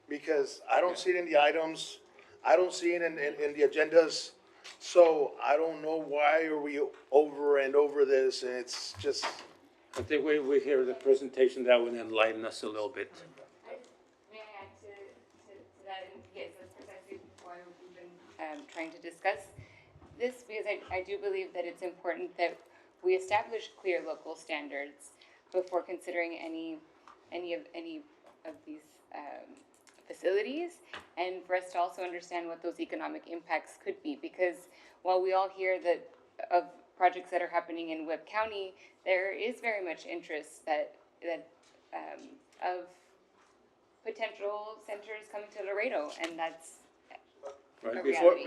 because I don't see it in the items, I don't see it in the agendas, so I don't know why are we over and over this, and it's just. I think we hear the presentation, that would enlighten us a little bit. May I add to that? Yes, that's precisely why we've been trying to discuss this, because I do believe that it's important that we establish clear local standards before considering any of these facilities, and for us to also understand what those economic impacts could be. Because while we all hear that of projects that are happening in Webb County, there is very much interest that of potential centers coming to Laredo, and that's Right, a reality.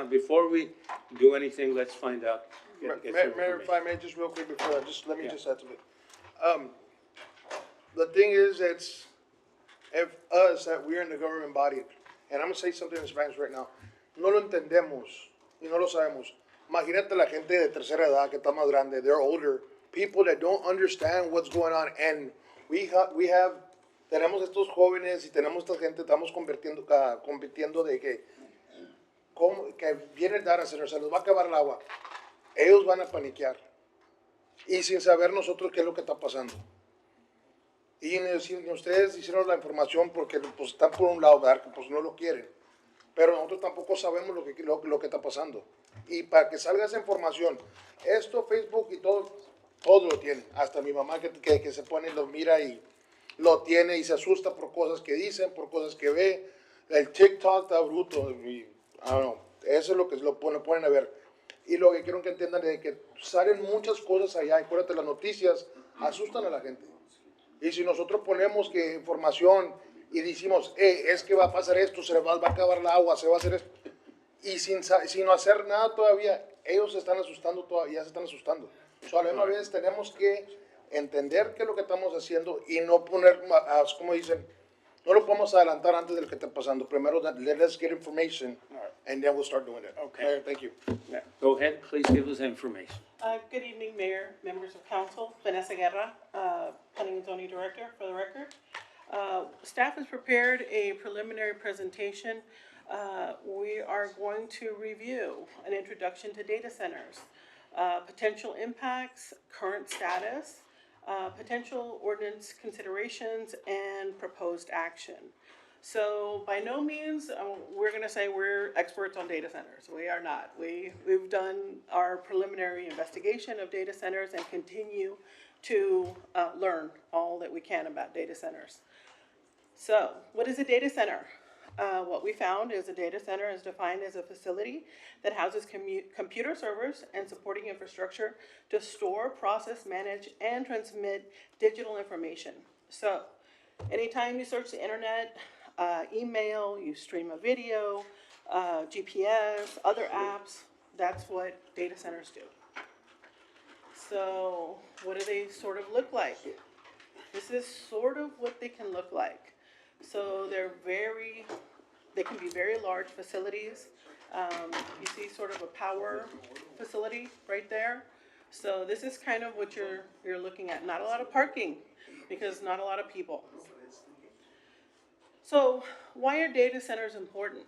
before we do anything, let's find out. Get some Mayor, if information. I may, just real quick before that, let me just add to it. The thing is, if us, that we're in the government body, and I'm gonna say something in Spanish right now, no lo entendemos y no lo sabemos. Imagínate la gente de tercera edad que está más grande, they're older, people that don't understand what's going on, and tenemos estos jóvenes y tenemos esta gente, estamos compitiendo de que viene el data center, se nos va a acabar el agua, ellos van a paniquear, y sin saber nosotros qué es lo que está pasando. Y ustedes hicieron la información porque pues están por un lado, ¿verdad? Que pues no lo quieren, pero nosotros tampoco sabemos lo que está pasando. Y para que salga esa información, esto, Facebook y todo lo tiene, hasta mi mamá que se pone, lo mira y lo tiene y se asusta por cosas que dicen, por cosas que ve. El TikTok está bruto, y, I don't know, eso es lo que lo ponen a ver. Y lo que quiero que entiendan es que salen muchas cosas allá, y acuérdate, las noticias asustan a la gente. Y si nosotros ponemos que información y decimos, es que va a pasar esto, se va a acabar el agua, se va a hacer esto, y sin no hacer nada todavía, ellos se están asustando todavía, ya se están asustando. A la misma vez tenemos que entender qué es lo que estamos haciendo y no poner, como dicen, no lo podemos adelantar antes de lo que esté pasando. Primero, let's get information, and then we'll start doing it. Okay. Mayor, thank you. Yeah, go ahead, please give us information. Good evening, Mayor, members of council. Vanessa Guerra, Planning and Zoning Director, for the record. Staff has prepared a preliminary presentation. We are going to review an introduction to data centers, potential impacts, current status, potential ordinance considerations, and proposed action. So by no means, we're gonna say we're experts on data centers. We are not. We've done our preliminary investigation of data centers and continue to learn all that we can about data centers. So what is a data center? What we found is a data center is defined as a facility that houses computer servers and supporting infrastructure to store, process, manage, and transmit digital information. So anytime you search the internet, email, you stream a video, GPS, other apps, that's what data centers do. So what do they sort of look like? This is sort of what they can look like. So they can be very large facilities. You see sort of a power facility right there. So this is kind of what you're looking at. Not a lot of parking because not a lot of people. So why are data centers important?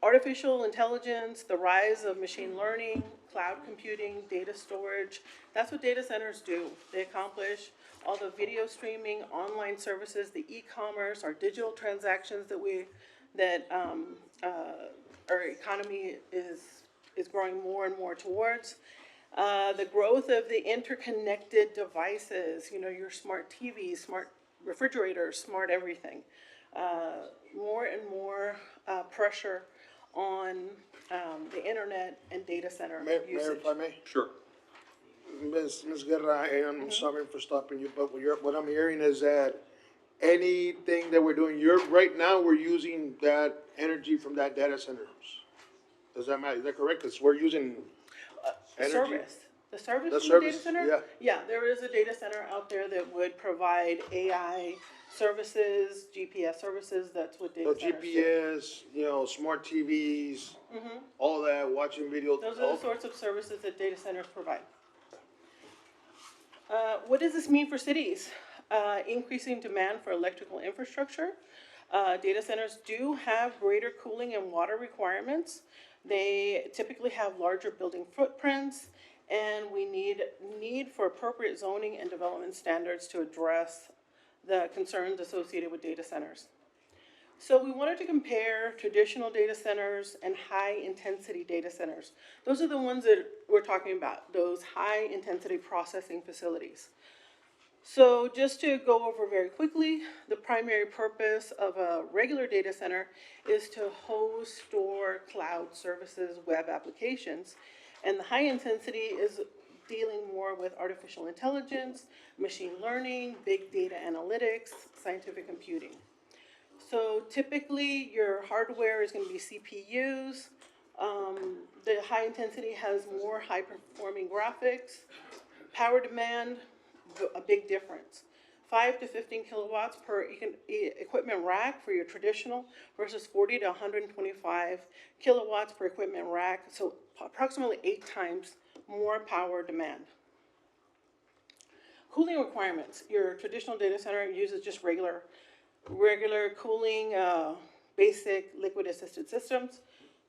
Artificial intelligence, the rise of machine learning, cloud computing, data storage, that's what data centers do. They accomplish all the video streaming, online services, the e-commerce, our digital transactions that our economy is growing more and more towards. The growth of the interconnected devices, your smart TVs, smart refrigerators, smart everything. More and more pressure on, the internet and data center Mayor, usage. if I may? Sure. Ms. Guerra, and I'm sorry for stopping you, but what I'm hearing is that anything that we're doing, right now, we're using that energy from that data centers. Does that matter? Is that correct? Because we're using energy. Service. The service The from the data service, center? yeah. Yeah, there is a data center out there that would provide AI services, GPS services, that's what So data centers do. GPS, smart TVs, Mhm. all that, watching video. Those are the sorts of services that data centers provide. What does this mean for cities? Increasing demand for electrical infrastructure. Data centers do have greater cooling and water requirements. They typically have larger building footprints, and we need for appropriate zoning and development standards to address the concerns associated with data centers. So we wanted to compare traditional data centers and high-intensity data centers. Those are the ones that we're talking about, those high-intensity processing facilities. So just to go over very quickly, the primary purpose of a regular data center is to host, store cloud services, web applications. And the high-intensity is dealing more with artificial intelligence, machine learning, big data analytics, scientific computing. So typically, your hardware is going to be CPUs. The high intensity has more high performing graphics. Power demand, a big difference. 5 to 15 kilowatts per equipment rack for your traditional versus 40 to 125 kilowatts per equipment rack. So approximately 8 times more power demand. Cooling requirements. Your traditional data center uses just regular cooling, basic liquid-assisted systems.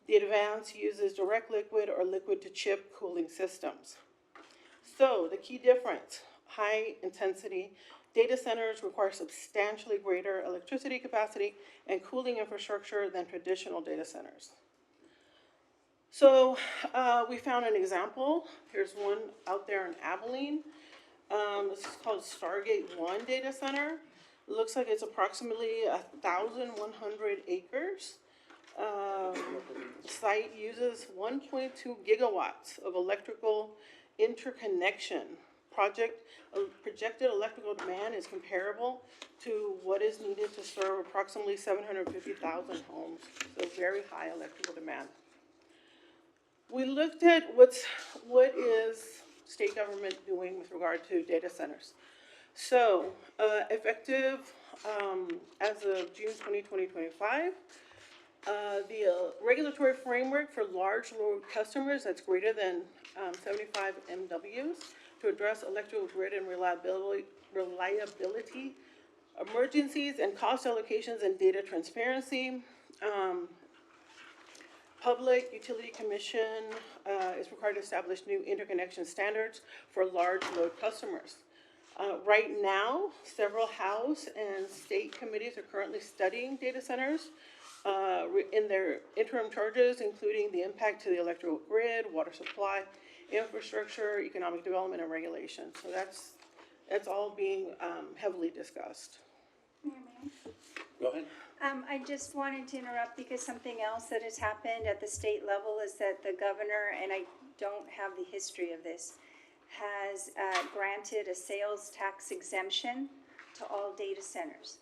The advanced uses direct liquid or liquid-to-chip cooling systems. So the key difference, high-intensity data centers require substantially greater electricity capacity and cooling infrastructure than traditional data centers. So we found an example. Here's one out there in Abilene. This is called Stargate 1 Data Center. It looks like it's approximately 1,100 acres. The site uses 1.2 gigawatts of electrical interconnection. Projected electrical demand is comparable to what is needed to serve approximately 750,000 homes. So very high electrical demand. We looked at what is state government doing with regard to data centers. So, effective as of June 2025, the regulatory framework for large load customers that's greater than 75 MWs to address electrical grid and reliability, emergencies and cost allocations and data transparency. Public Utility Commission is required to establish new interconnection standards for large load customers. Right now, several House and state committees are currently studying data centers in their interim charges, including the impact to the electrical grid, water supply, infrastructure, economic development, and regulation. So that's all being heavily discussed. Go ahead. I just wanted to interrupt because something else that has happened at the state level is that the governor, and I don't have the history of this, has granted a sales tax exemption to all data centers.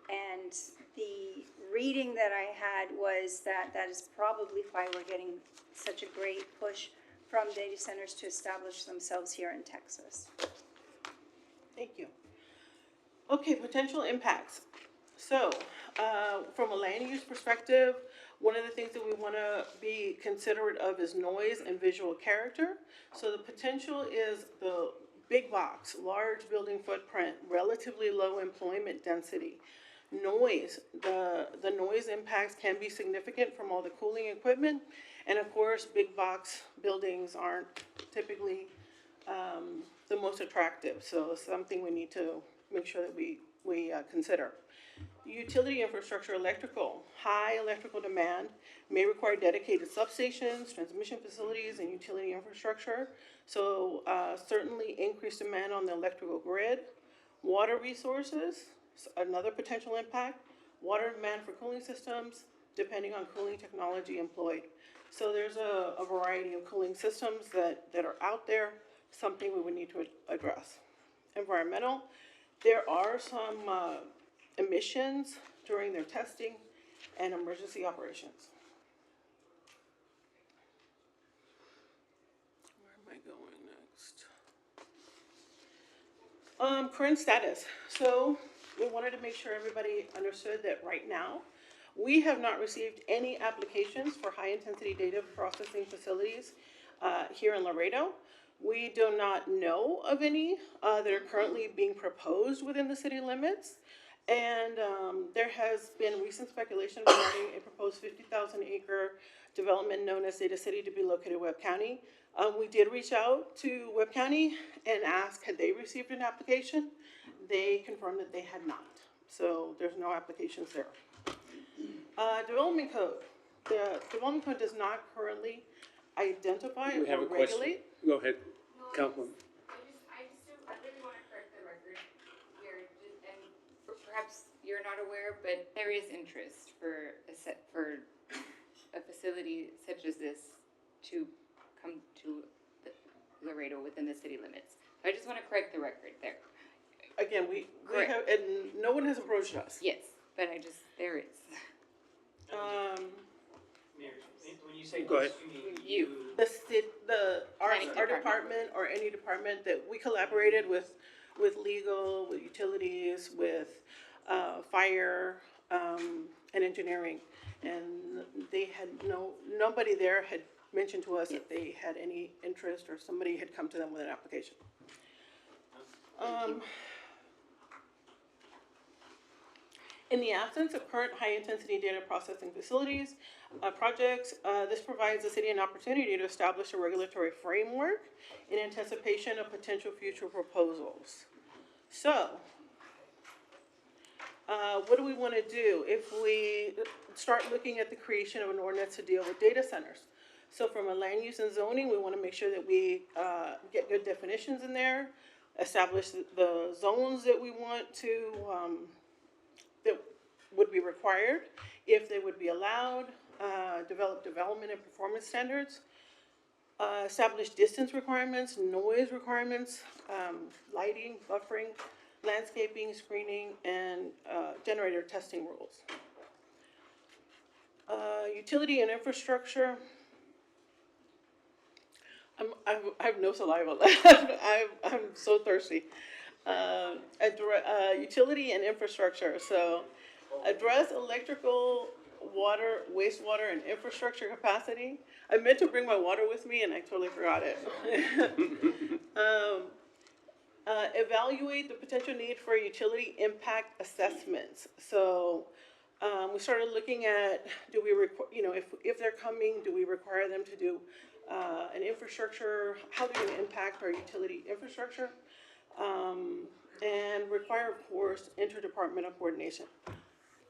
And the reading that I had was that that is probably why we're getting such a great push from data centers to establish themselves here in Texas. Thank you. Okay, potential impacts. So, from a land use perspective, one of the things that we want to be considerate of is noise and visual character. So the potential is the big box, large building footprint, relatively low employment density. Noise, the noise impacts can be significant from all the cooling equipment. And of course, big box buildings aren't typically the most attractive. So it's something we need to make sure that we consider. Utility infrastructure, electrical. High electrical demand may require dedicated substations, transmission facilities, and utility infrastructure. So certainly increased demand on the electrical grid. Water resources, another potential impact. Water demand for cooling systems, depending on cooling technology employed. So there's a variety of cooling systems that are out there, something we would need to address. Environmental, there are some emissions during their testing and emergency operations. Where am I going next? Current status. So we wanted to make sure everybody understood that right now, we have not received any applications for high-intensity data processing facilities here in Laredo. We do not know of any that are currently being proposed within the city limits. And there has been recent speculation regarding a proposed 50,000-acre development known as Data City to be located in Webb County. We did reach out to Webb County and ask had they received an application. They confirmed that they had not. So there's no applications there. Development code. The development code does not currently identify We have or a question. regulate. Go ahead, Councilman. I really want to correct the record here, and perhaps you're not aware, but there is interest for a facility such as this to come to Laredo within the city limits. So I just want to correct the record there. Again, we Correct. have, and no one has approached us. Yes, but there is. Mayor, when you say Go ahead. You. Our Planning department or any department that we collaborated with legal, with utilities, with fire, and engineering. And they had nobody there had mentioned to us that they had any interest or somebody had come to them with an application. In the absence of current high-intensity data processing facilities, projects, this provides the city an opportunity to establish a regulatory framework in anticipation of potential future proposals. So, what do we want to do if we start looking at the creation of an ordinance to deal with data centers? So from a land use and zoning, we want to make sure that we get good definitions in there, establish the zones that we want to, that would be required, if they would be allowed, develop development and performance standards, establish distance requirements, noise requirements, lighting, buffering, landscaping, screening, and generator testing rules. Utility and infrastructure. I have no saliva left. I'm so thirsty. Utility and infrastructure. So, address electrical, water, wastewater, and infrastructure capacity. I meant to bring my water with me, and I totally forgot it. Evaluate the potential need for utility impact assessments. So, we started looking at, do we if they're coming, do we require them to do an infrastructure, how they're going to impact our utility infrastructure, and require, of course, interdepartmental coordination.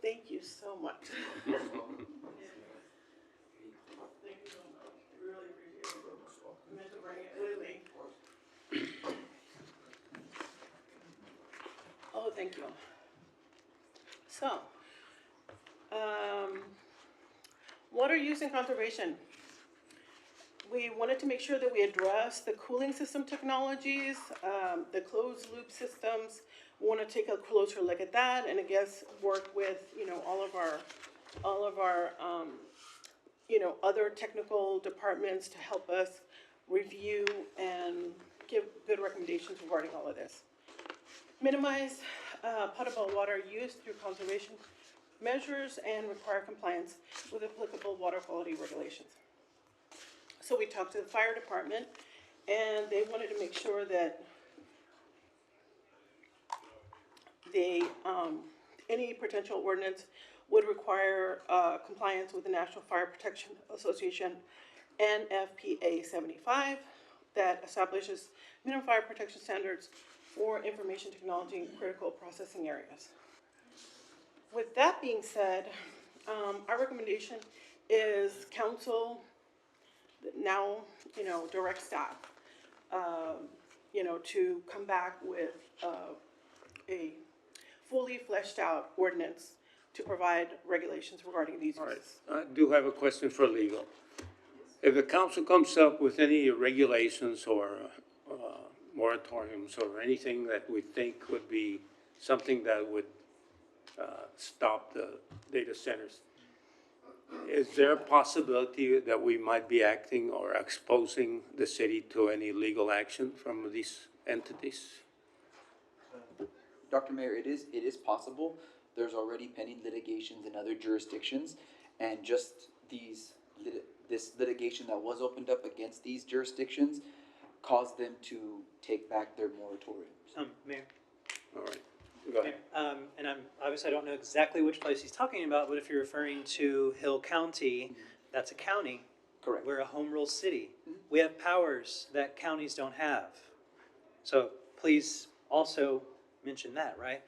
Thank you so much. Thank you so much. Really appreciate it. I meant to bring it with me. Oh, thank you. So, water use and conservation. We wanted to make sure that we address the cooling system technologies, the closed loop systems. We want to take a closer look at that, and I guess work with all of our other technical departments to help us review and give good recommendations regarding all of this. Minimize potable water use through conservation measures and require compliance with applicable water quality regulations. So we talked to the fire department, and they wanted to make sure that they, any potential ordinance would require compliance with the National Fire Protection Association NFPA 75 that establishes minimum fire protection standards for information technology in critical processing areas. With that being said, our recommendation is council now, direct staff, to come back with a fully fleshed out ordinance to provide regulations regarding these All right, uses. I do have a question for legal. If the council comes up with any regulations or moratoriums or anything that we think would be something that would stop the data centers, is there a possibility that we might be acting or exposing the city to any legal action from these entities? Dr. Mayor, it is possible. There's already pending litigations in other jurisdictions, and just this litigation that was opened up against these jurisdictions caused them to take back their moratoriums. Mayor. All right, go ahead. And I don't know exactly which place he's talking about, but if you're referring to Hill County, that's a county. Correct. We're a home rule city. We have powers that counties don't have. So please also mention that, right?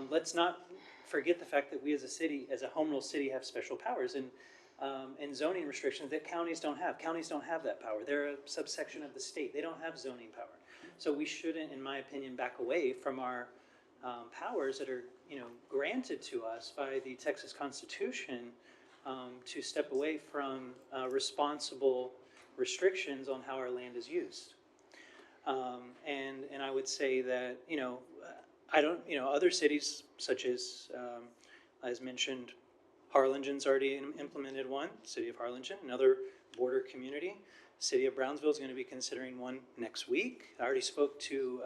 Let's not forget the fact that we as a city, as a home rule city, have special powers and zoning restrictions that counties don't have. Counties don't have that power. They're a subsection of the state. They don't have zoning power. So we shouldn't, in my opinion, back away from our powers that are, granted to us by the Texas Constitution to step away from responsible restrictions on how our land is used. And I would say that, other cities such as mentioned, Harlingen's already implemented one, City of Harlingen, another border community. City of Brownsville is going to be considering one next week. I already spoke to,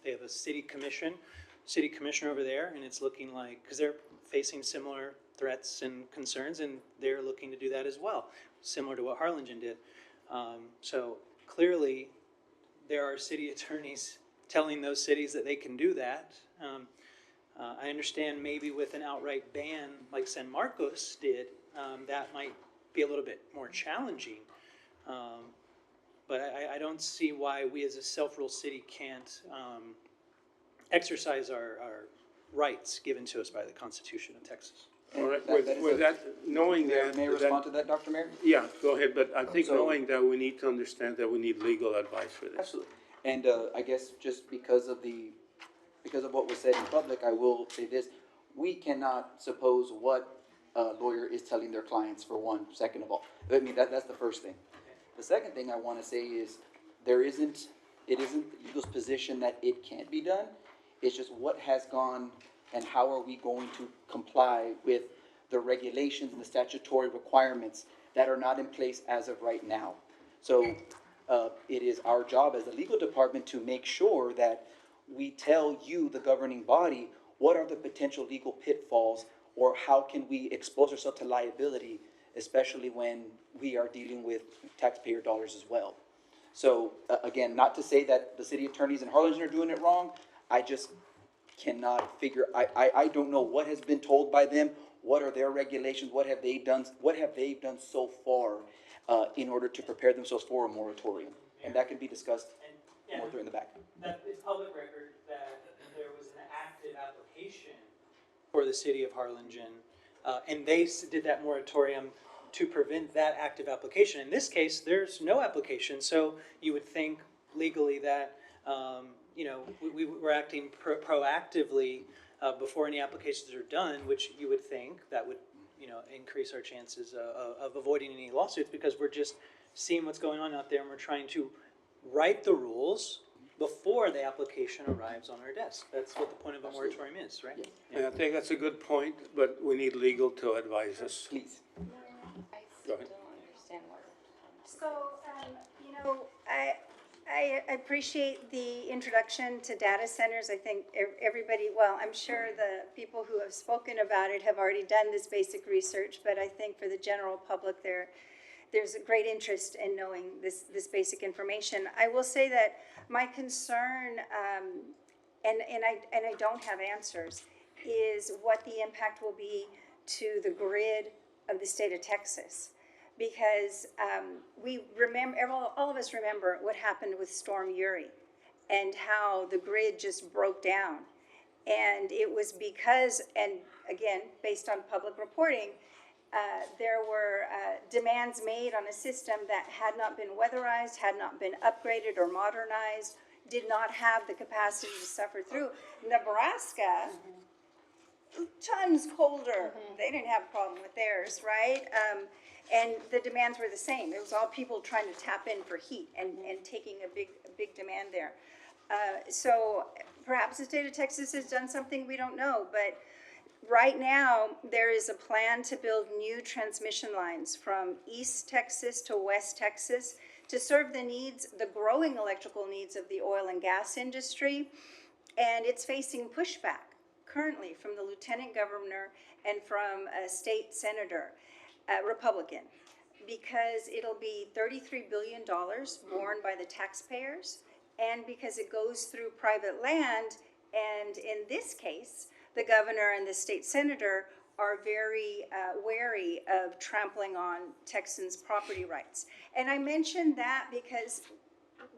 they have a city commissioner over there, and it's looking like, because they're facing similar threats and concerns, and they're looking to do that as well, similar to what Harlingen did. So clearly, there are city attorneys telling those cities that they can do that. I understand maybe with an outright ban like San Marcos did, that might be a little bit more challenging. But I don't see why we as a self-rule city can't exercise our rights given to us by the Constitution of Texas. All right, with that, knowing that. May I respond to that, Dr. Mayor? Yeah, go ahead, but I think So- knowing that we need to understand that we need legal advice for this. Absolutely. And I guess just because of what was said in public, I will say this: we cannot suppose what a lawyer is telling their clients. For one, second of all, I mean that's the first thing. The second thing I want to say is it isn't the Eagles' position that it can't be done. It's just what has gone and how are we going to comply with the regulations and the statutory requirements that are not in place as of right now. So it is our job as the legal department to make sure that we tell you, the governing body, what are the potential legal pitfalls or how can we expose ourselves to liability, especially when we are dealing with taxpayer dollars as well. So again, not to say that the city attorneys in Harlingen are doing it wrong, I just cannot figure, I don't know what has been told by them, what are their regulations, what have they done so far in order to prepare themselves for a moratorium. And that can be discussed more during the back. That is public record that there was an active application for the city of Harlingen, and they did that moratorium to prevent that active application. In this case, there's no application, so you would think legally that we were acting proactively before any applications are done, which you would think that would increase our chances of avoiding any lawsuits, because we're just seeing what's going on out there and we're trying to write the rules before the application arrives on our desk. That's what the point of a moratorium is, right? Yeah. And I think that's a good point, but we need legal to advise us. Please. Go ahead. So, I appreciate the introduction to data centers. I think everybody, well, I'm sure the people who have spoken about it have already done this basic research, but I think for the general public there's a great interest in knowing this basic information. I will say that my concern, and I don't have answers, is what the impact will be to the grid of the state of Texas. Because we remember, all of us remember what happened with Storm Uri and how the grid just broke down. And it was because, and again, based on public reporting, there were demands made on a system that had not been weatherized, had not been upgraded or modernized, did not have the capacity to suffer through. Nebraska tons colder. They didn't have a problem with theirs, right? And the demands were the same. It was all people trying to tap in for heat and taking a big demand there. So perhaps the state of Texas has done something we don't know, but right now there is a plan to build new transmission lines from East Texas to West Texas to serve the growing electrical needs of the oil and gas industry. And it's facing pushback currently from the lieutenant governor and from a state senator, Republican, because it'll be $33 billion borne by the taxpayers, and because it goes through private land. And in this case, the governor and the state senator are very wary of trampling on Texans' property rights. And I mention that because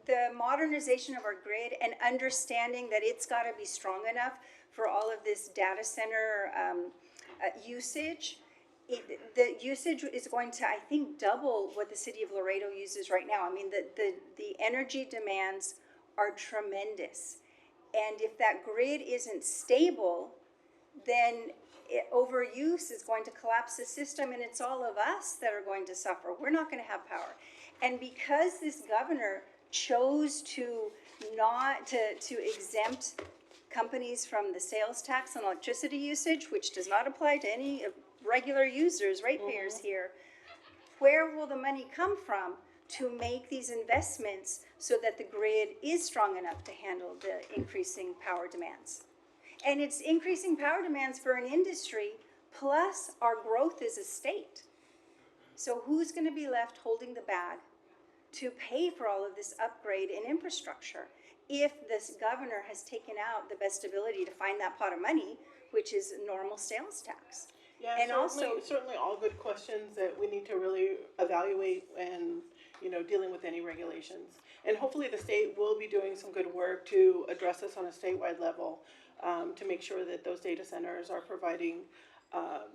the modernization of our grid and understanding that it's got to be strong enough for all of this data center usage, the usage is going to, I think, double what the city of Laredo uses right now. I mean, the energy demands are tremendous. And if that grid isn't stable, then overuse is going to collapse the system, and it's all of us that are going to suffer. We're not going to have power. And because this governor chose to not to exempt companies from the sales tax on electricity usage, which does not apply to any regular users, ratepayers here, where will the money come from to make these investments so that the grid is strong enough to handle the increasing power demands? And it's increasing power demands for an industry, plus our growth as a state. So who's going to be left holding the bag to pay for all of this upgrade in infrastructure if this governor has taken out the best ability to find that pot of money, which is normal sales tax? Yeah, and certainly all good questions that we need to really evaluate and, dealing with any regulations. And hopefully the state will be doing some good work to address this on a statewide level, to make sure that those data centers are providing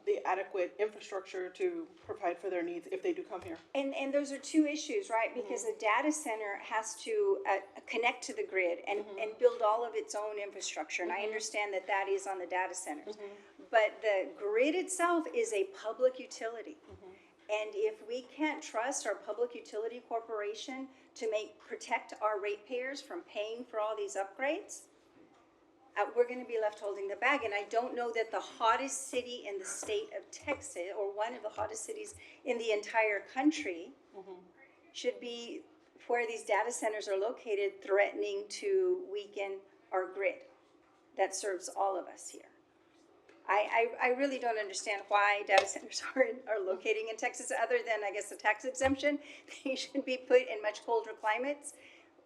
the adequate infrastructure to provide for their needs if they do come here. And those are two issues, right? Because a data center has to connect to the grid and build all of its own infrastructure. And I understand that that is on the data centers. But the grid itself is a public utility. And if we can't trust our public utility corporation to protect our ratepayers from paying for all these upgrades, we're going to be left holding the bag. And I don't know that the hottest city in the state of Texas, or one of the hottest cities in the entire country, should be where these data centers are located, threatening to weaken our grid that serves all of us here. I really don't understand why data centers are locating in Texas, other than, I guess, the tax exemption. They should be put in much colder climates.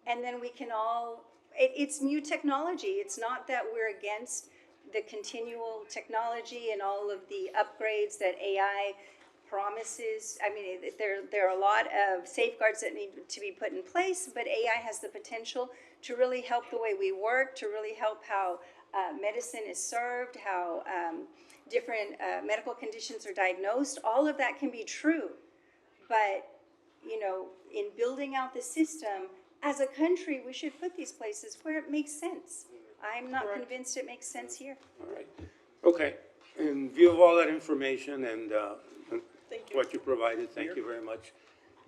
And then we can all, it's new technology. It's not that we're against the continual technology and all of the upgrades that AI promises. I mean, there are a lot of safeguards that need to be put in place, but AI has the potential to really help the way we work, to really help how medicine is served, how different medical conditions are diagnosed. All of that can be true. But, in building out the system, as a country, we should put these places where it makes sense. I'm not convinced it makes sense here. All right. Okay. In view of all that information and what you provided, thank you very much.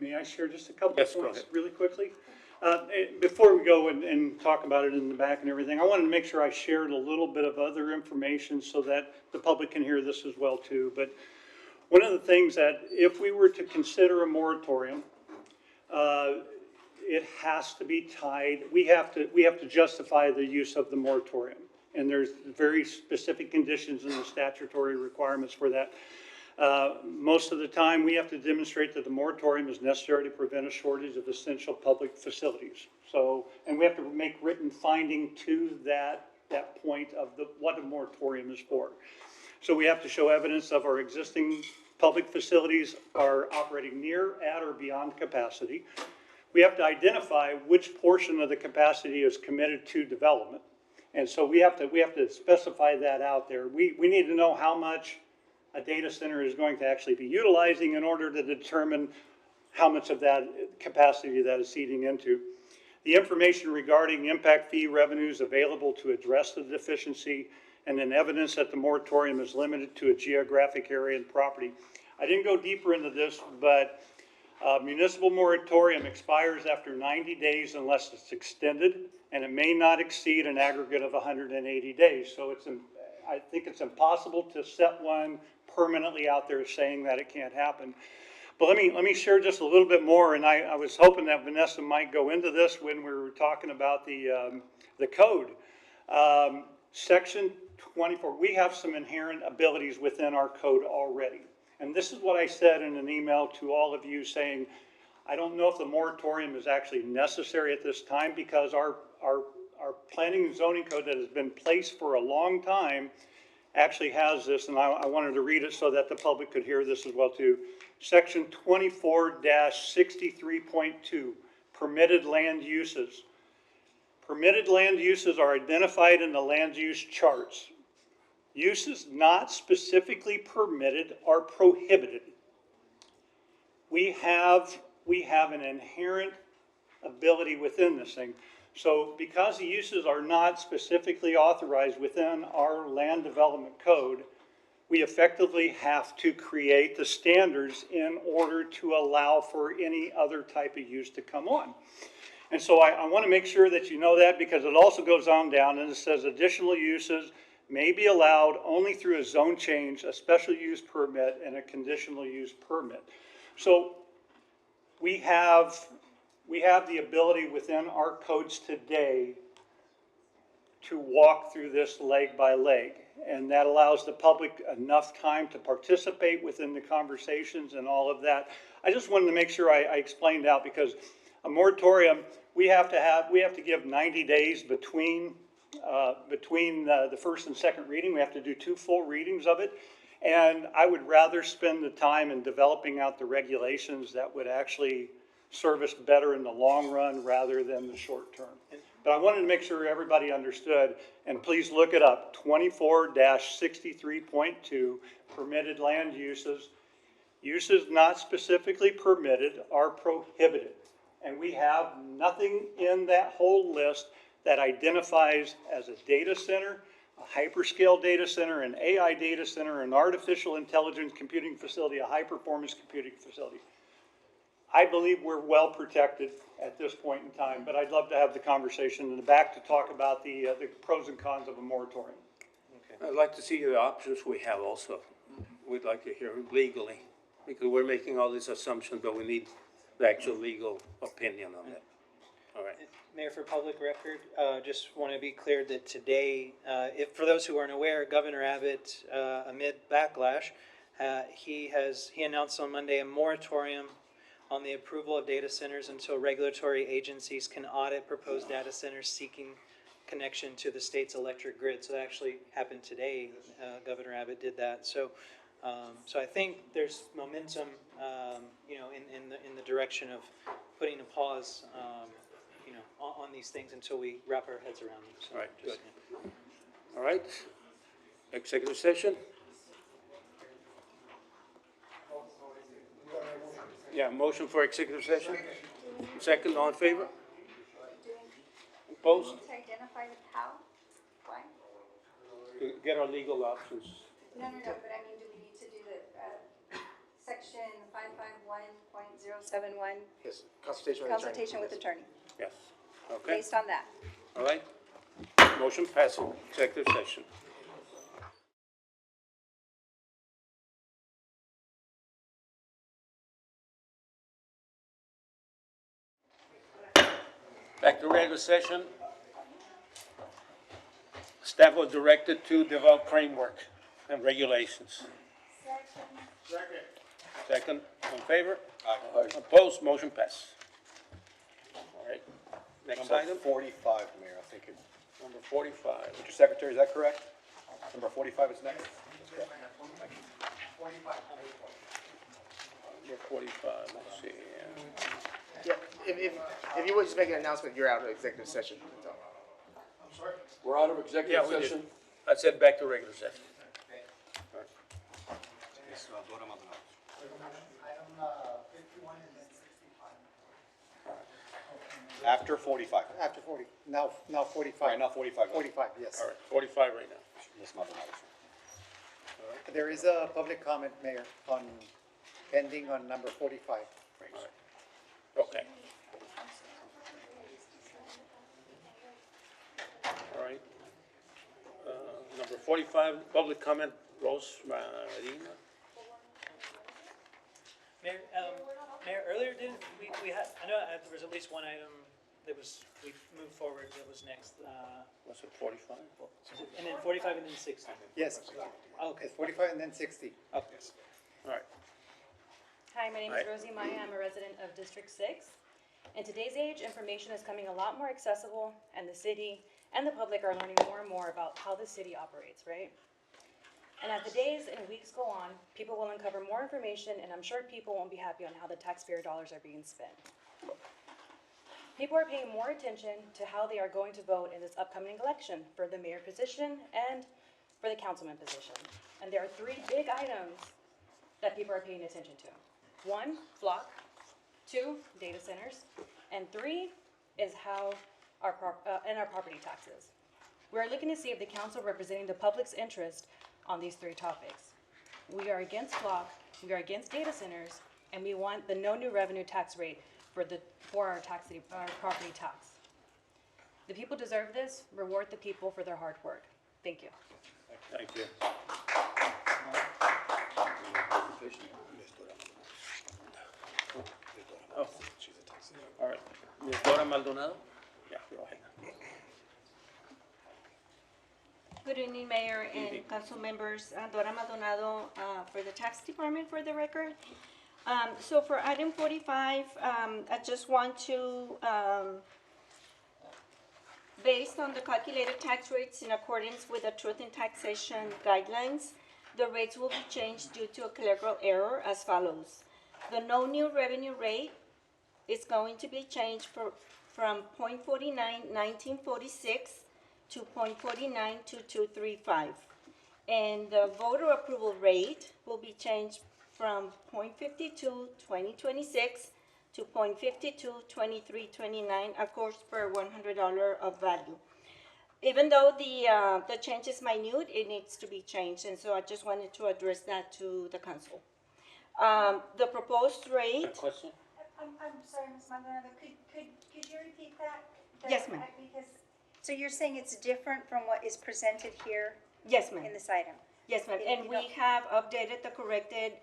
May I share just a couple Yes, of go points ahead. really quickly? Before we go and talk about it in the back and everything, I wanted to make sure I shared a little bit of other information so that the public can hear this as well too. But one of the things that if we were to consider a moratorium, it has to be tied, we have to justify the use of the moratorium. And there's very specific conditions in the statutory requirements for that. Most of the time, we have to demonstrate that the moratorium is necessary to prevent a shortage of essential public facilities. So, and we have to make written finding to that point of what a moratorium is for. So we have to show evidence of our existing public facilities are operating near, at, or beyond capacity. We have to identify which portion of the capacity is committed to development. And so we have to specify that out there. We need to know how much a data center is going to actually be utilizing in order to determine how much of that capacity that is feeding into. The information regarding impact fee revenues available to address the deficiency and then evidence that the moratorium is limited to a geographic area and property. I didn't go deeper into this, but municipal moratorium expires after 90 days unless it's extended, and it may not exceed an aggregate of 180 days. So I think it's impossible to set one permanently out there saying that it can't happen. But let me share just a little bit more, and I was hoping that Vanessa might go into this when we were talking about the code. Section 24, we have some inherent abilities within our code already. And this is what I said in an email to all of you saying, I don't know if the moratorium is actually necessary at this time because our planning and zoning code that has been placed for a long time actually has this, and I wanted to read it so that the public could hear this as well too. Section 24-63.2, permitted land uses. Permitted land uses are identified in the land use charts. Uses not specifically permitted are prohibited. We have an inherent ability within this thing. So because the uses are not specifically authorized within our land development code, we effectively have to create the standards in order to allow for any other type of use to come on. And so I want to make sure that you know that, because it also goes on down and it says additional uses may be allowed only through a zone change, a special use permit, and a conditional use permit. So we have the ability within our codes today to walk through this leg by leg. And that allows the public enough time to participate within the conversations and all of that. I just wanted to make sure I explained out, because a moratorium, we have to give 90 days between the first and second reading. We have to do 2 full readings of it. And I would rather spend the time in developing out the regulations that would actually serve us better in the long run rather than the short term. But I wanted to make sure everybody understood, and please look it up, 24-63.2, permitted land uses. Uses not specifically permitted are prohibited. And we have nothing in that whole list that identifies as a data center, a hyperscale data center, an AI data center, an artificial intelligence computing facility, a high-performance computing facility. I believe we're well protected at this point in time, but I'd love to have the conversation in the back to talk about the pros and cons of a moratorium. I'd like to see the options we have also. We'd like to hear legally, because we're making all these assumptions, but we need the actual legal opinion on it. All right. Mayor, for public record, just want to be clear that today, for those who aren't aware, Governor Abbott, amid backlash, he announced on Monday a moratorium on the approval of data centers until regulatory agencies can audit proposed data centers seeking connection to the state's electric grid. So that actually happened today. Governor Abbott did that. So I think there's momentum, in the direction of putting a pause, on these things until we wrap our heads around them. So All right, good. All right, executive session? Yeah, motion for executive session? Second, all in favor? Opposed? To identify the how, why? To get our legal options. No, but I mean, do we need to do the, section 551.071? Yes, consultation with attorney. Consultation with attorney, Yes, okay, based on that. all right. Motion passes, executive session. Back to regular session. Staff was directed to develop framework and regulations. Second, in favor? Aye. Opposed, motion passes. All right, next Number item, 45, Mayor, I think it's. number 45. Mr. Secretary, is that correct? Number 45 is next? That's correct. Thank you. Number 45, let's see. Yeah, if you would just make an announcement, you're out of executive session. That's all. We're out of Yeah, executive we did. session. I said back to regular session. All right. After 45. After 40, now 45. Right, now 45. 45, yes. All right, 45 right now. Ms. Maldonado. There is a public comment, Mayor, on, pending on number 45. Okay. All right. Number 45, public comment, Rose Marina. Mayor, Mayor, earlier we had, I know there was at least one item that we moved forward that was next. Was it 45? And then 45 and then 60. Yes. Okay. 45 and then 60. Okay. All right. Hi, my name is Hi. Rosie Maya. I'm a resident of District 6. In today's age, information is becoming a lot more accessible, and the city and the public are learning more and more about how the city operates, right? And as the days and weeks go on, people will uncover more information, and I'm sure people won't be happy on how the taxpayer dollars are being spent. People are paying more attention to how they are going to vote in this upcoming election for the mayor position and for the councilman position. And there are three big items that people are paying attention to. 1, flock. 2, data centers. And 3 is how our property taxes. We're looking to see if the council representing the public's interest on these 3 topics. We are against flock, we are against data centers, and we want the no new revenue tax rate for our property tax. The people deserve this. Reward the people for their hard work. Thank you. Thank you. Oh, all right. Ms. Dora Maldonado? Yeah, go ahead. Good evening, Mayor and council members. Dora Maldonado for the Tax Department for the record. So for item 45, I just want to, based on the calculated tax rates in accordance with the Truth in Taxation guidelines, the rates will be changed due to a clerical error as follows. The no new revenue rate is going to be changed from 0.49 1946 to 0.49 2235. And the voter approval rate will be changed from 0.52 2026 to 0.52 2329, of course, per $100 of value. Even though the change is minute, it needs to be changed, and so I just wanted to address that to the council. The proposed rate. Question? I'm sorry, Ms. Maldonado, could you repeat that? Yes, ma'am. Because, so you're saying it's different from what is presented here? Yes, ma'am. In this item? Yes, ma'am, and we have updated the corrected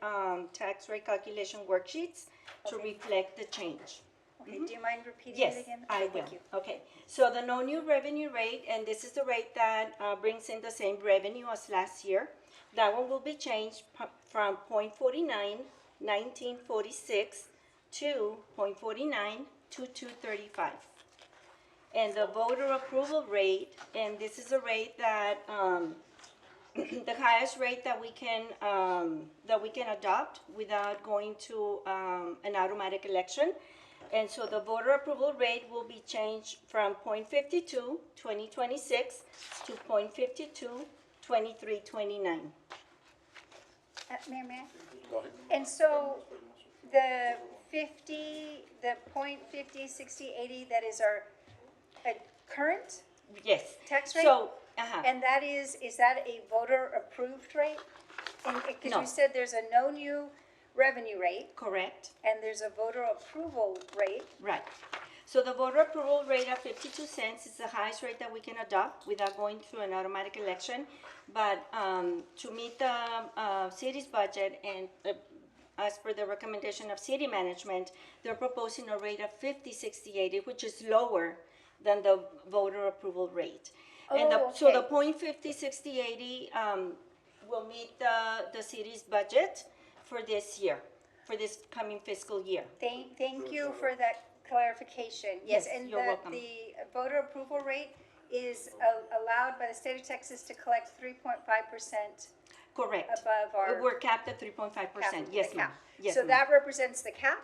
tax rate calculation worksheets to reflect the change. Okay, do you mind repeating Yes, it again? I will. Thank you. Okay, so the no new revenue rate, and this is the rate that brings in the same revenue as last year. That one will be changed from 0.49 1946 to 0.49 2235. And the voter approval rate, and this is a rate that the highest rate that we can adopt without going to an automatic election. And so the voter approval rate will be changed from 0.52 2026 to 0.52 2329. Mayor, may I? Go ahead. And so the 0.50, 60, 80, that is our current Yes. tax rate? So, And that is that a voter approved rate? Because No. you said there's a no new revenue rate. Correct. And there's a voter approval rate. Right. So the voter approval rate of 52 cents is the highest rate that we can adopt without going through an automatic election. But to meet the city's budget and as per the recommendation of city management, they're proposing a rate of 50, 60, 80, which is lower than the voter approval rate. And so the 0.50, 60, 80 will meet the city's budget for this year, for this coming fiscal year. Thank you for that clarification. Yes, and you're welcome. the voter approval rate is allowed by the state of Texas to collect 3.5%. Correct. Above our. We're capped at 3.5%. Yes, ma'am. Yes, So ma'am. that represents the cap?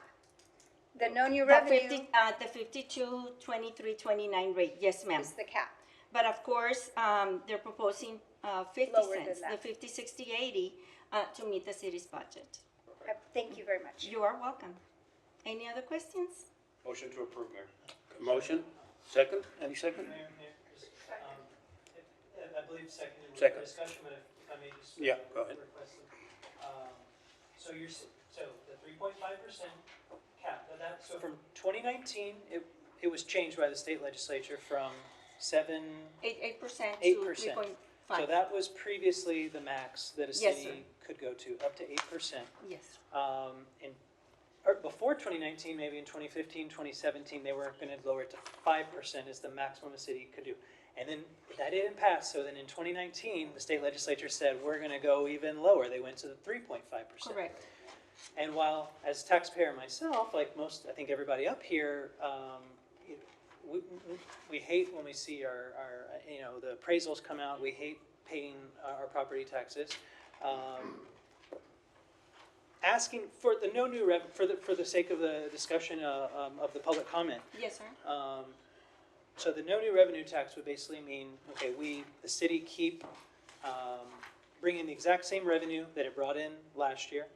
The no new revenue? The 52, 23, 29 rate, yes, ma'am. Is the cap. But of course, they're proposing 50 Lower than cents, the that. 50, 60, 80, to meet the city's budget. Thank you very much. You are welcome. Any other questions? Motion to approve, Mayor. Motion? Second? Any second? Mayor, just, I believe seconded with Second. discussion, but if I may just. Yeah, go ahead. request it. So so the 3.5% cap, so from 2019, it was changed by the state legislature from 7. 8% to 8%. 3.5. So that was previously the max that a Yes, city could go to, up to 8%. Yes. Or before 2019, maybe in 2015, 2017, they were going to lower it to 5% as the maximum a city could do. And then that didn't pass, so then in 2019, the state legislature said, we're going to go even lower. They went to the 3.5%. Correct. And while, as taxpayer myself, like most, I think everybody up here, we hate when we see our the appraisals come out. We hate paying our property taxes. Asking for the no new for the sake of the discussion of the public comment. Yes, sir. So the no new revenue tax would basically mean, okay, the city keep bringing the exact same revenue that it brought in last year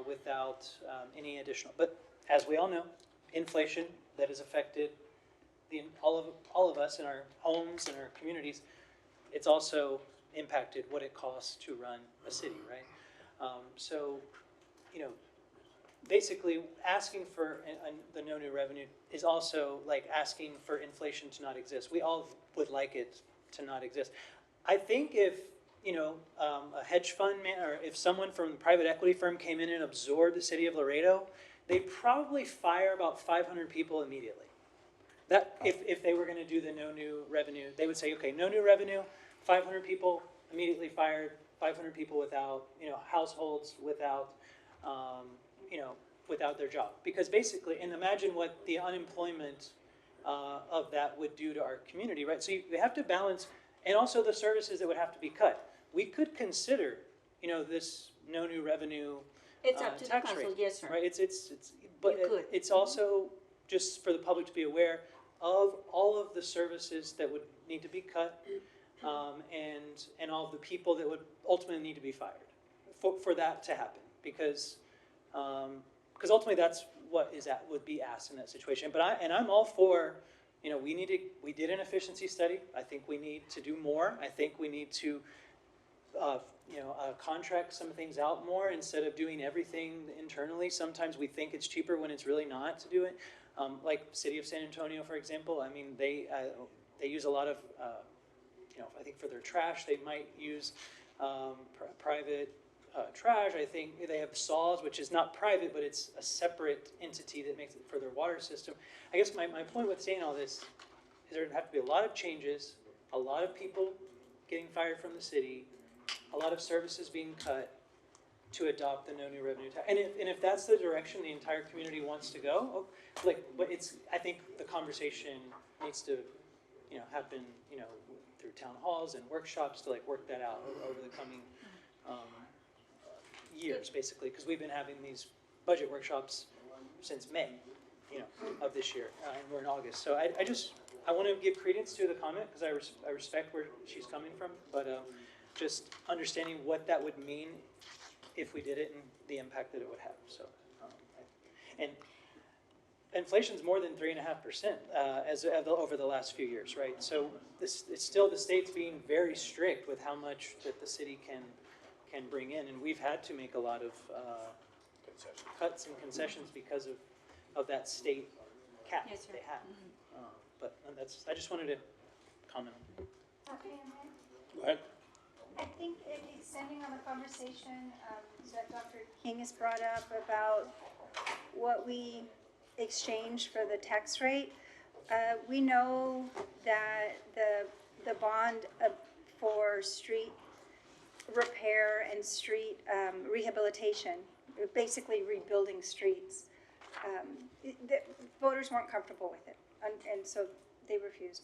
without any additional. But as we all know, inflation that has affected all of us in our homes and our communities, it's also impacted what it costs to run a city, right? So, basically asking for the no new revenue is also like asking for inflation to not exist. We all would like it to not exist. I think if, a hedge fund man, or if someone from the private equity firm came in and absorbed the city of Laredo, they'd probably fire about 500 people immediately. That if they were going to do the no new revenue, they would say, okay, no new revenue, 500 people immediately fired, 500 people without, households without, without their job. Because basically, and imagine what the unemployment of that would do to our community, right? So they have to balance, and also the services that would have to be cut. We could consider, this no new revenue It's up to the tax council, rate, yes, sir. right? But You could. it's also just for the public to be aware of all of the services that would need to be cut, and all of the people that would ultimately need to be fired for that to happen, because ultimately that's what would be asked in that situation. But I'm all for, we did an efficiency study. I think we need to do more. I think we need to contract some things out more instead of doing everything internally. Sometimes we think it's cheaper when it's really not to do it. Like City of San Antonio, for example, I mean, they use a lot of, I think for their trash, they might use private trash. I think they have SAW, which is not private, but it's a separate entity that makes it for their water system. I guess my point with saying all this is there would have to be a lot of changes, a lot of people getting fired from the city, a lot of services being cut to adopt the no new revenue tax. And if that's the direction the entire community wants to go, but I think the conversation needs to, happen, through town halls and workshops to work that out over the coming years, basically, because we've been having these budget workshops since May, of this year, and we're in August. So I want to give credence to the comment because I respect where she's coming from, but just understanding what that would mean if we did it and the impact that it would have. So, and inflation's more than 3.5% over the last few years, right? So it's still the state's being very strict with how much that the city can bring in, and we've had to make a lot of cuts and concessions because of that state cap Yes, sir. they have. But I just wanted to comment on it. Go ahead. I think extending on the conversation that Dr. King has brought up about what we exchange for the tax rate, we know that the bond for street repair and street rehabilitation, basically rebuilding streets, the voters weren't comfortable with it, and so they refused.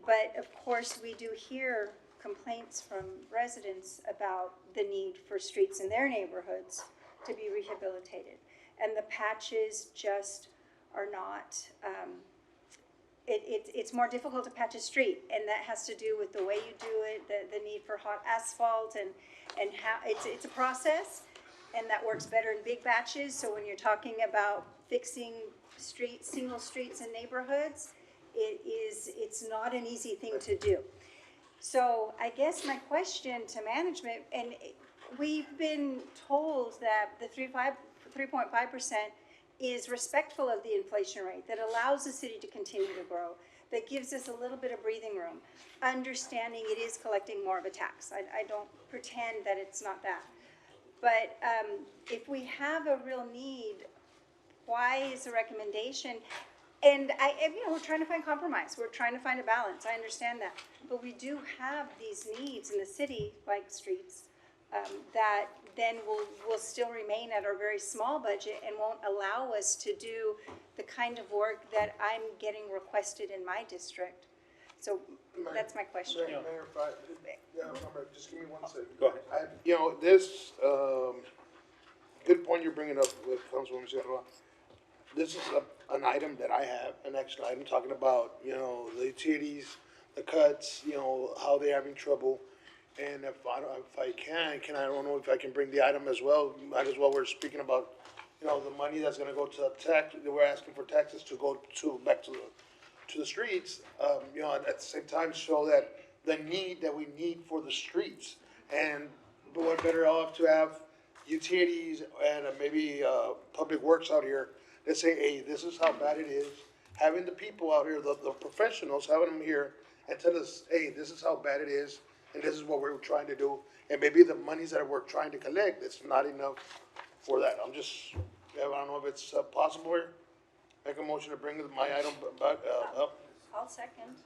But of course, we do hear complaints from residents about the need for streets in their neighborhoods to be rehabilitated. And the patches just are not, it's more difficult to patch a street, and that has to do with the way you do it, the need for hot asphalt, and how, it's a process, and that works better in big batches. So when you're talking about fixing streets, single streets in neighborhoods, it's not an easy thing to do. So I guess my question to management, and we've been told that the 3.5% is respectful of the inflation rate, that allows the city to continue to grow, that gives us a little bit of breathing room, understanding it is collecting more of a tax. I don't pretend that it's not that. But if we have a real need, why is the recommendation? And we're trying to find compromise. We're trying to find a balance. I understand that. But we do have these needs in the city, like streets, that then will still remain at our very small budget and won't allow us to do the kind of work that I'm getting requested in my district. So that's my question. Mayor, if I, just give me 1 second. Go ahead. This, good point you're bringing up with Councilwoman Sierra. This is an item that I have, an extra item, talking about, the utilities, the cuts, how they're having trouble. And if I I don't know if I can bring the item as well, might as well, we're speaking about, the money that's gonna go to tax, that we're asking for taxes to go back to the streets, at the same time, show that the need that we need for the streets. And we're better off to have utilities and maybe public works out here that say, hey, this is how bad it is. Having the people out here, the professionals, having them here and tell us, hey, this is how bad it is, and this is what we're trying to do. And maybe the monies that we're trying to collect, it's not enough for that. I don't know if it's possible here. Make a motion to bring my item back up. I'll second.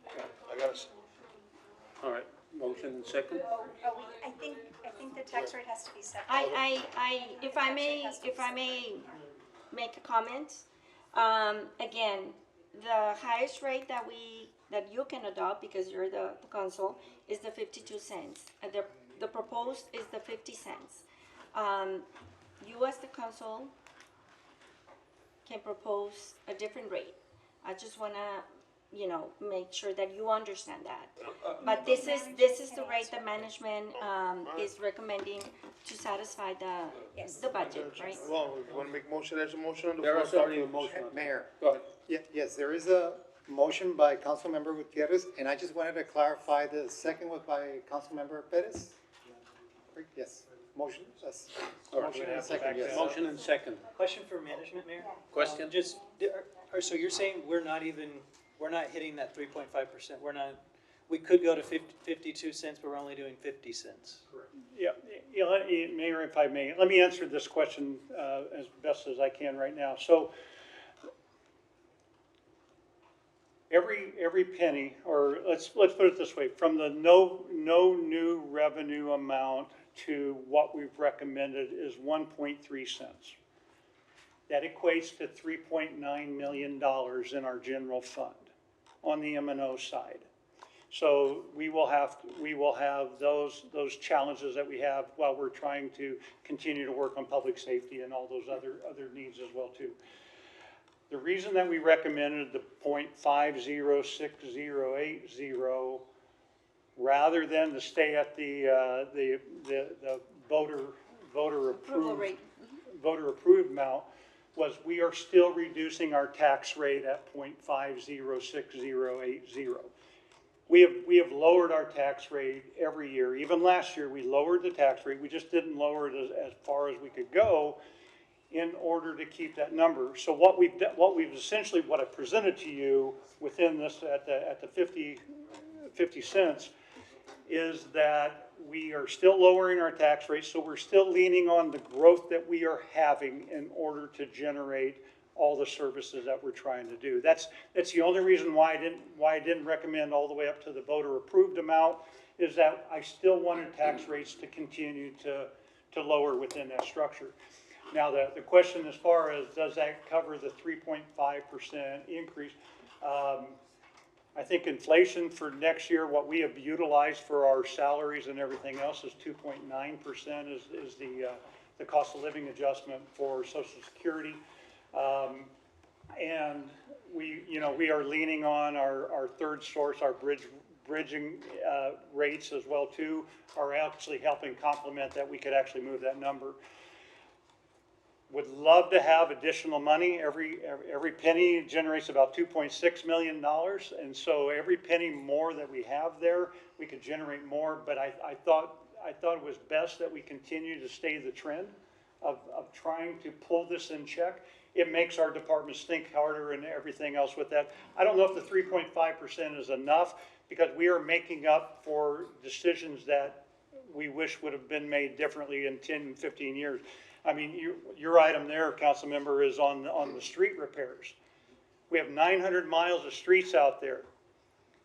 I got it. All right, motion and second. I think the tax rate has to be separate. If I may make a comment, again, the highest rate that you can adopt, because you're the council, is the 52 cents. And the proposed is the 50 cents. You as the council can propose a different rate. I just wanna, make sure that you understand that. But this is the rate that management, is recommending to satisfy the budget, right? Well, you wanna make motion, there's a motion on the floor. There is already a motion. Mayor. Go ahead. Yes, there is a motion by Councilmember Gutierrez, and I just wanted to clarify, the second was by Councilmember Perez? Yes, motion, that's, All right. motion and second, yes. Motion and second. Question for management, Mayor? Question? So you're saying we're not hitting that 3.5%? We could go to 52 cents, but we're only doing 50 cents? Yeah, Mayor, if I may, let me answer this question as best as I can right now. So every penny, or let's put it this way, from the no new revenue amount to what we've recommended is 1.3 cents. That equates to $3.9 million in our general fund on the M&O side. So we will have those challenges that we have while we're trying to continue to work on public safety and all those other needs as well too. The reason that we recommended the 0.506080 rather than to stay at the voter approved amount was we are still reducing our tax rate at 0.506080. We have lowered our tax rate every year. Even last year, we lowered the tax rate. We just didn't lower it as far as we could go in order to keep that number. So what I presented to you within this at the 50 cents is that we are still lowering our tax rate, so we're still leaning on the growth that we are having in order to generate all the services that we're trying to do. That's the only reason why I didn't recommend all the way up to the voter approved amount, is that I still wanted tax rates to continue to lower within that structure. Now, the question as far as does that cover the 3.5% increase? I think inflation for next year, what we have utilized for our salaries and everything else is 2.9% is the cost of living adjustment for Social Security. And we are leaning on our third source, our bridging rates as well too, are actually helping complement that we could actually move that number. Would love to have additional money. Every penny generates about $2.6 million. And so every penny more that we have there, we could generate more. But I thought it was best that we continue to stay the trend of trying to pull this in check. It makes our departments think harder and everything else with that. I don't know if the 3.5% is enough, because we are making up for decisions that we wish would have been made differently in 10, 15 years. I mean, your item there, council member, is on the street repairs. We have 900 miles of streets out there.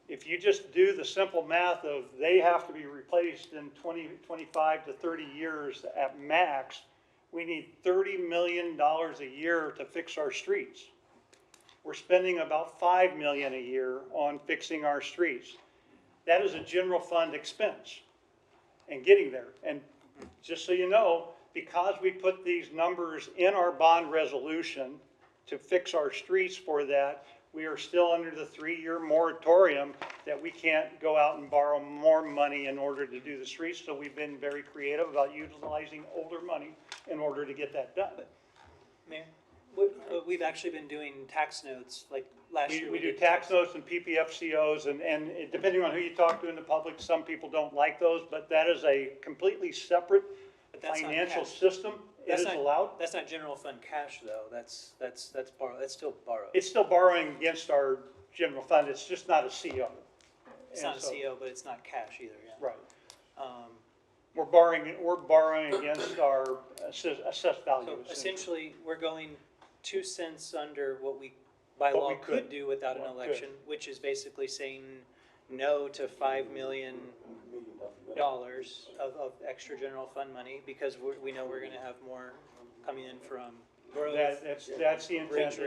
If you just do the simple math of they have to be replaced in 25 to 30 years at max, we need $30 million a year to fix our streets. We're spending about $5 million a year on fixing our streets. That is a general fund expense and getting there. And just so you know, because we put these numbers in our bond resolution to fix our streets for that, we are still under the 3-year moratorium that we can't go out and borrow more money in order to do the streets. So we've been very creative about utilizing older money in order to get that done. Mayor, we've actually been doing tax notes, like last year. We do tax notes and PPFCOs, and it, depending on who you talk to in the public, some people don't like those, but that is a completely separate that's not financial cash. system. It is allowed. That's not general fund cash, though. That's borrow. That's still borrowed. It's still borrowing against our general fund. It's just not a CO. It's not a CO, but it's not cash either. Yeah. Right. We're borrowing against our assessed value. So essentially, we're going 2 cents under what we by law could do without an election, which is basically saying no to $5 million of extra general fund money, because we know we're going to have more coming in from growth. That's the intent,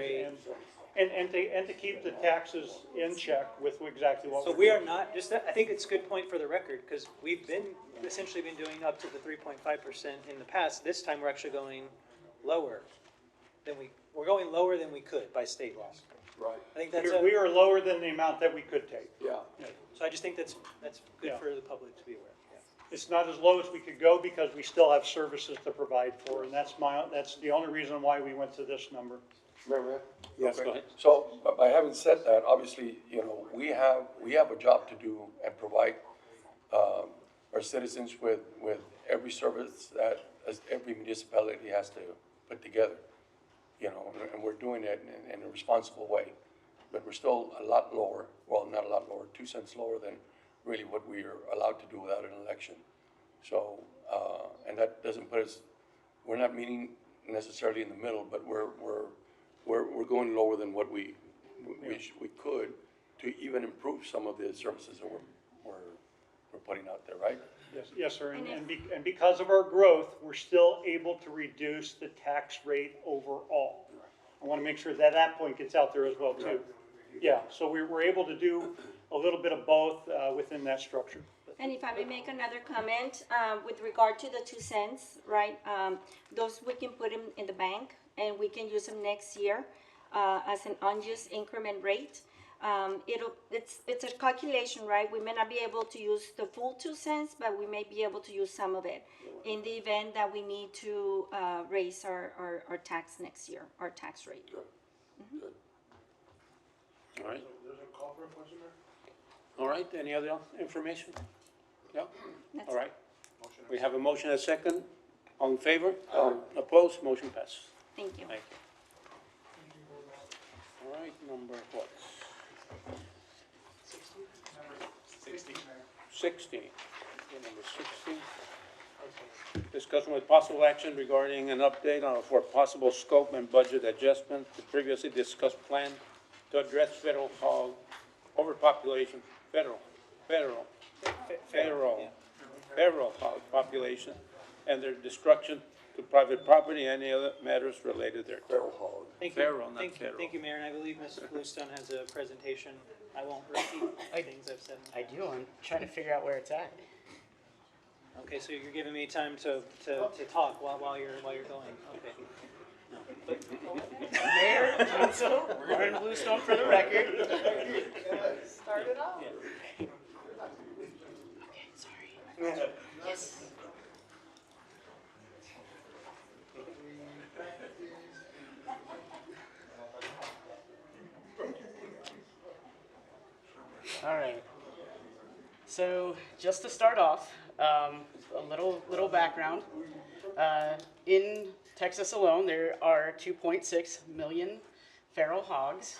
and to keep the taxes in check with exactly what. So we are not just that. I think it's a good point for the record, because we've essentially been doing up to the 3.5% in the past. This time we're actually going lower than we're going lower than we could by state law. Right. I think that's we are lower than the amount that we could take. Yeah. So I just think that's good for the public to be aware. It's not as low as we could go because we still have services to provide for, and that's the only reason why we went to this number. Mayor? Yes, go ahead. So, by having said that, obviously, we have a job to do and provide, our citizens with every service that every municipality has to put together. And we're doing it in a responsible way, but we're still a lot lower, well, not a lot lower, 2 cents lower than really what we are allowed to do without an election. So, and that doesn't put us, we're not meeting necessarily in the middle, but we're going lower than what we could to even improve some of the services that we're putting out there, right? Yes, sir, and because of our growth, we're still able to reduce the tax rate overall. I want to make sure that point gets out there as well, too. Yeah, so we're able to do a little bit of both within that structure. And if I may make another comment, with regard to the 2 cents, right? Those we can put them in the bank and we can use them next year as an unused increment rate. It's a calculation, right? We may not be able to use the full 2 cents, but we may be able to use some of it in the event that we need to raise our tax next year, our tax rate. Good. Good. All right. There's a call for a question there? All right, any other information? No? That's All right. We have a motion and a second. All in favor? Opposed? Motion passes. Thank you. Thank you. All right, number what? 16. Number 16. Discussion with possible action regarding an update for possible scope and budget adjustment to previously discussed plan to address federal hog overpopulation, federal hog population and their destruction to private property and any other matters related thereto. Feral hog. Thank you. Feral, not Thank you. federal. Thank you, Mayor. And I believe Ms. Bluestone has a presentation. I won't repeat things I've said. I do. I'm trying to figure out where it's at. Okay, so you're giving me time to talk while you're going. Okay. No. But, Mayor, Council, Warren Bluestone for the record. Start it off. yeah. Okay, sorry. Yes. All right. So just to start off, a little background. In Texas alone, there are 2.6 million feral hogs.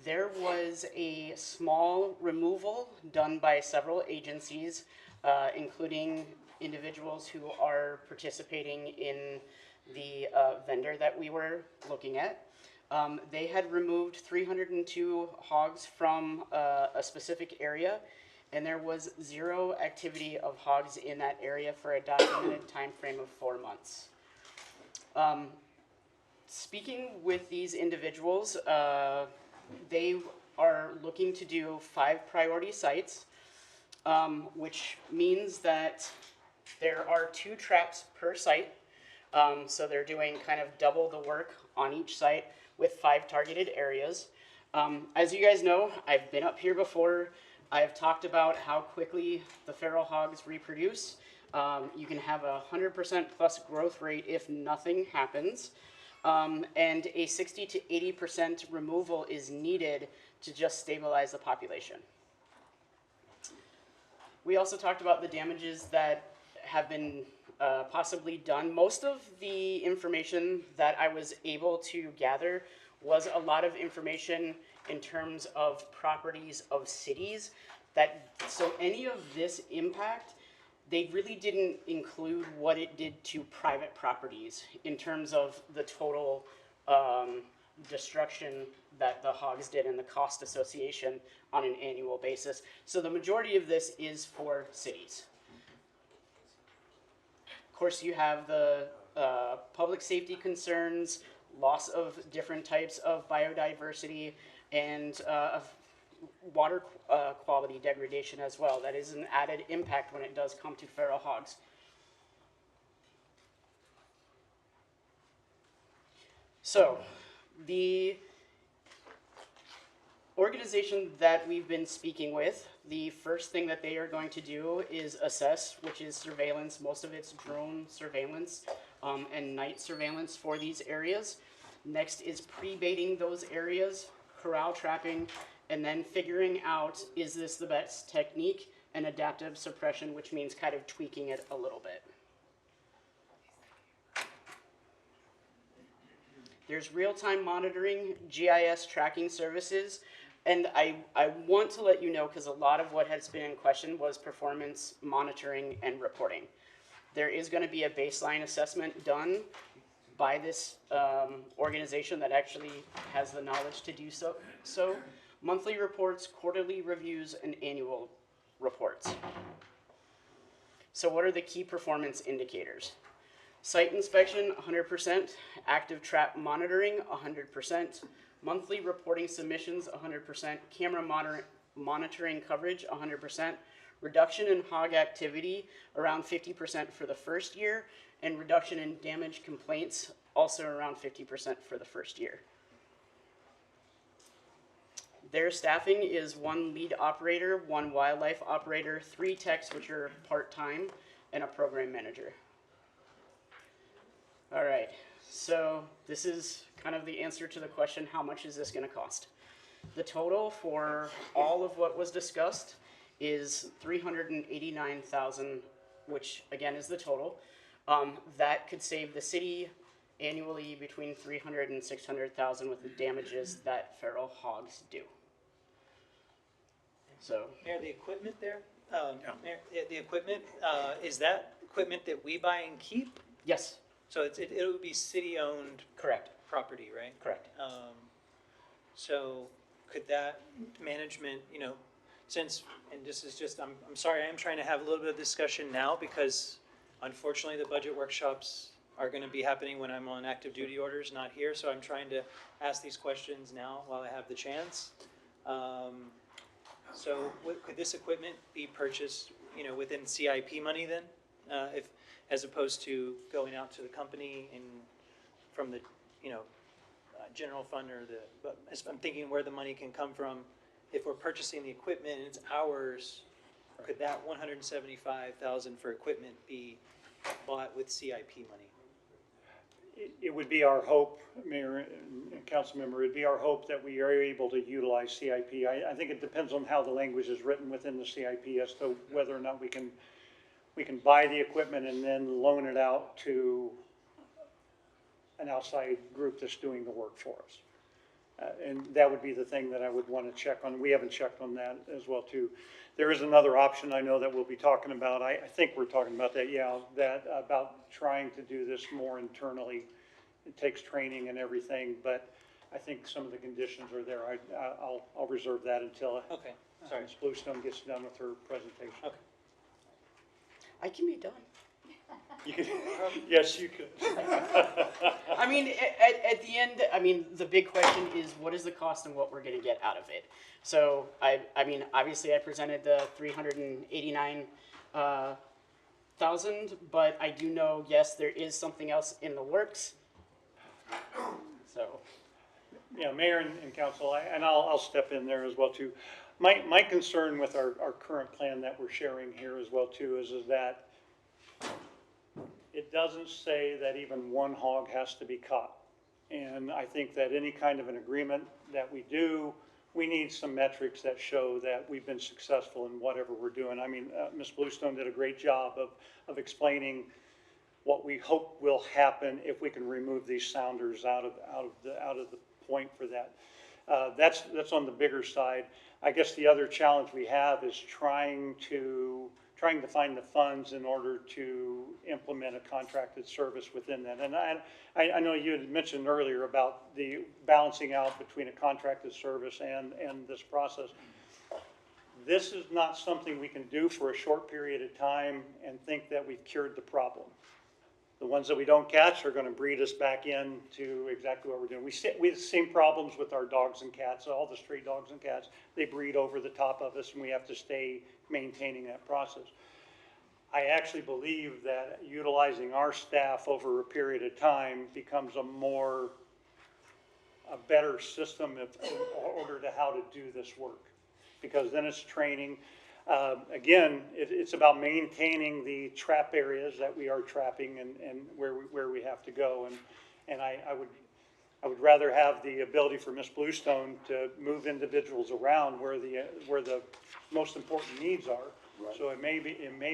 There was a small removal done by several agencies, including individuals who are participating in the vendor that we were looking at. They had removed 302 hogs from a specific area, and there was zero activity of hogs in that area for a documented time frame of 4 months. Speaking with these individuals, they are looking to do 5 priority sites, which means that there are 2 traps per site. So they're doing kind of double the work on each site with 5 targeted areas. As you guys know, I've been up here before. I've talked about how quickly the feral hogs reproduce. You can have a 100% plus growth rate if nothing happens. And a 60 to 80% removal is needed to just stabilize the population. We also talked about the damages that have been possibly done. Most of the information that I was able to gather was a lot of information in terms of properties of cities. So any of this impact, they really didn't include what it did to private properties in terms of the total destruction that the hogs did and the cost association on an annual basis. So the majority of this is for cities. Of course, you have the public safety concerns, loss of different types of biodiversity, and of water quality degradation as well. That is an added impact when it does come to feral hogs. So, the organization that we've been speaking with, the first thing that they are going to do is assess, which is surveillance. Most of it's drone surveillance and night surveillance for these areas. Next is pre-baiting those areas, corral trapping, and then figuring out, is this the best technique, and adaptive suppression, which means kind of tweaking it a little bit. There's real-time monitoring, GIS tracking services, and I want to let you know, because a lot of what has been in question was performance monitoring and reporting. There is going to be a baseline assessment done by this organization that actually has the knowledge to do so. Monthly reports, quarterly reviews, and annual reports. So what are the key performance indicators? Site inspection, 100%. Active trap monitoring, 100%. Monthly reporting submissions, 100%. Camera monitoring coverage, 100%. Reduction in hog activity, around 50% for the first year. And reduction in damage complaints, also around 50% for the first year. Their staffing is 1 lead operator, 1 wildlife operator, 3 techs, which are part-time, and a program manager. All right, so this is kind of the answer to the question, how much is this going to cost? The total for all of what was discussed is $389,000, which again is the total. That could save the city annually between $300,000 and $600,000 with the damages that feral hogs do. So, Mayor, the equipment there, Mayor, the equipment, is that equipment that we buy and keep? Yes. So it would be city-owned? Correct. Property, right? Correct. So could that management, since, and this is just, I'm sorry, I am trying to have a little bit of discussion now because unfortunately the budget workshops are going to be happening when I'm on active duty orders, not here. So I'm trying to ask these questions now while I have the chance. So could this equipment be purchased, within CIP money then? As opposed to going out to the company and from the, general fund or but I'm thinking where the money can come from. If we're purchasing the equipment and it's ours, could that $175,000 for equipment be bought with CIP money? it would be our hope, Mayor and council member, it'd be our hope that we are able to utilize CIP. I think it depends on how the language is written within the CIP as to whether or not we can buy the equipment and then loan it out to an outside group that's doing the work for us. And that would be the thing that I would want to check on. We haven't checked on that as well too. There is another option I know that we'll be talking about. I think we're talking about that, yeah, that about trying to do this more internally. It takes training and everything, but I think some of the conditions are there. I'll reserve that until Okay, sorry. Ms. Bluestone gets done with her presentation. Okay. I can be done. You could, yes, you could. I mean, at the end, I mean, the big question is what is the cost and what we're gonna get out of it? So I mean, obviously I presented the 389,000, but I do know, yes, there is something else in the works. So. Yeah, Mayor and council, and I'll step in there as well too. My concern with our current plan that we're sharing here as well too is that it doesn't say that even one hog has to be caught. And I think that any kind of an agreement that we do, we need some metrics that show that we've been successful in whatever we're doing. I mean, Ms. Bluestone did a great job of explaining what we hope will happen if we can remove these sounders out of the point for that. That's on the bigger side. I guess the other challenge we have is trying to find the funds in order to implement a contracted service within that. And I know you had mentioned earlier about the balancing out between a contracted service and this process. This is not something we can do for a short period of time and think that we've cured the problem. The ones that we don't catch are going to breed us back into exactly what we're doing. We have the same problems with our dogs and cats, all the stray dogs and cats. They breed over the top of us, and we have to stay maintaining that process. I actually believe that utilizing our staff over a period of time becomes a better system in order to how to do this work. Because then it's training. Again, it's about maintaining the trap areas that we are trapping and where we have to go. And I would rather have the ability for Ms. Bluestone to move individuals around where the most important needs are. Right. So it may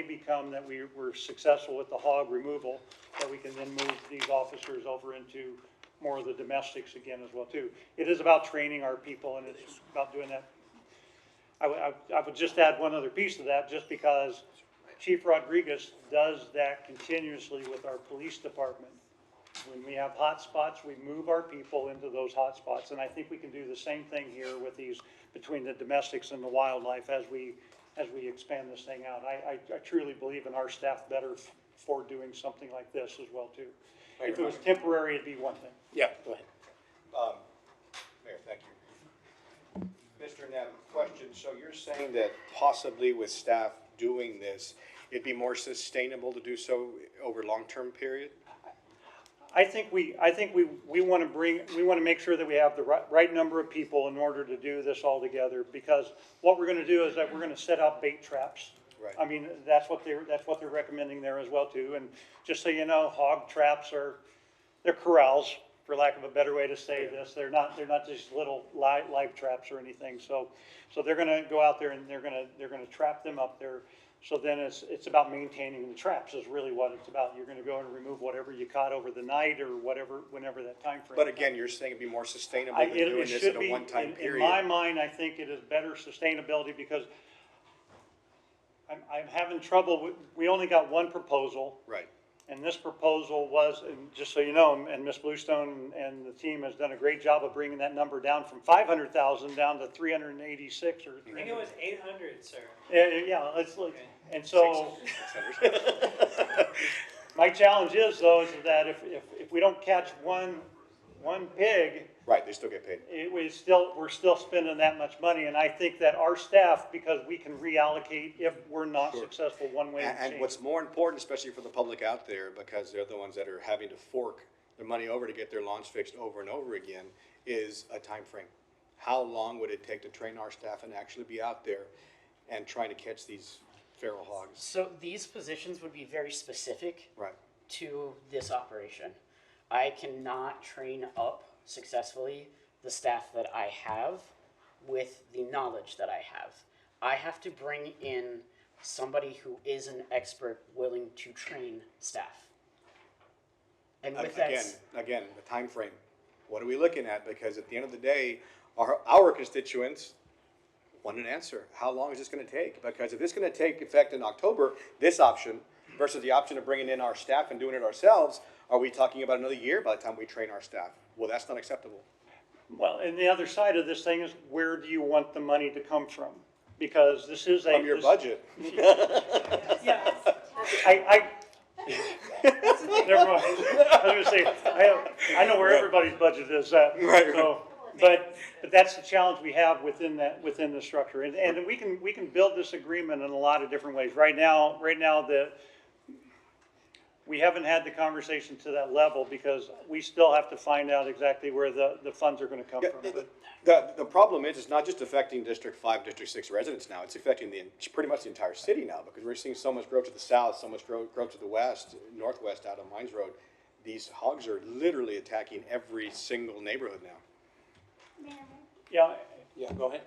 become that we're successful with the hog removal, that we can then move these officers over into more of the domestics again as well too. It is about training our people, and it's about doing that. I would just add one other piece to that, just because Chief Rodriguez does that continuously with our police department. When we have hot spots, we move our people into those hot spots, and I think we can do the same thing here with these, between the domestics and the wildlife as we expand this thing out. I truly believe in our staff better for doing something like this as well too. If it was temporary, it'd be one thing. Yeah, go ahead. Mayor, thank you. Mr. Neff, question. So you're saying that possibly with staff doing this, it'd be more sustainable to do so over a long-term period? I think we want to make sure that we have the right number of people in order to do this all together, because what we're going to do is that we're going to set out bait traps. Right. I mean, that's what they're recommending there as well too. And just so you know, hog traps they're corrals, for lack of a better way to say this. They're not just little live traps or anything. So they're going to go out there and they're going to trap them up there. So then it's about maintaining the traps is really what it's about. You're going to go and remove whatever you caught over the night or whatever, whenever that time frame. But again, you're saying it'd be more sustainable than doing this in a one-time period. In my mind, I think it is better sustainability, because I'm having trouble. We only got one proposal. Right. And this proposal was, and just so you know, and Ms. Bluestone and the team has done a great job of bringing that number down from 500,000 down to 386 or. I think it was 800, sir. Yeah, and so. My challenge is though, is that if we don't catch one pig. Right, they still get paid. We're still spending that much money, and I think that our staff, because we can reallocate if we're not successful one way. And what's more important, especially for the public out there, because they're the ones that are having to fork their money over to get their lawns fixed over and over again, is a time frame. How long would it take to train our staff and actually be out there and trying to catch these feral hogs? So these positions would be very specific right. to this operation. I cannot train up successfully the staff that I have with the knowledge that I have. I have to bring in somebody who is an expert willing to train staff. And with that, Again, the time frame. What are we looking at? Because at the end of the day, our constituents want an answer. How long is this gonna take? Because if it's gonna take effect in October, this option versus the option of bringing in our staff and doing it ourselves, are we talking about another year by the time we train our staff? Well, that's not acceptable. Well, and the other side of this thing is, where do you want the money to come from? Because this is a. From your budget. Yeah. Never mind. I was gonna say, I know where everybody's budget is at. Right. So, but that's the challenge we have within the structure. And we can build this agreement in a lot of different ways. Right now, we haven't had the conversation to that level because we still have to find out exactly where the funds are gonna come from. The problem is, it's not just affecting District 5, District 6 residents now, it's affecting pretty much the entire city now, because we're seeing so much growth to the south, so much growth to the west, northwest out of Mines Road. These hogs are literally attacking every single neighborhood now. Yeah. Yeah, go ahead.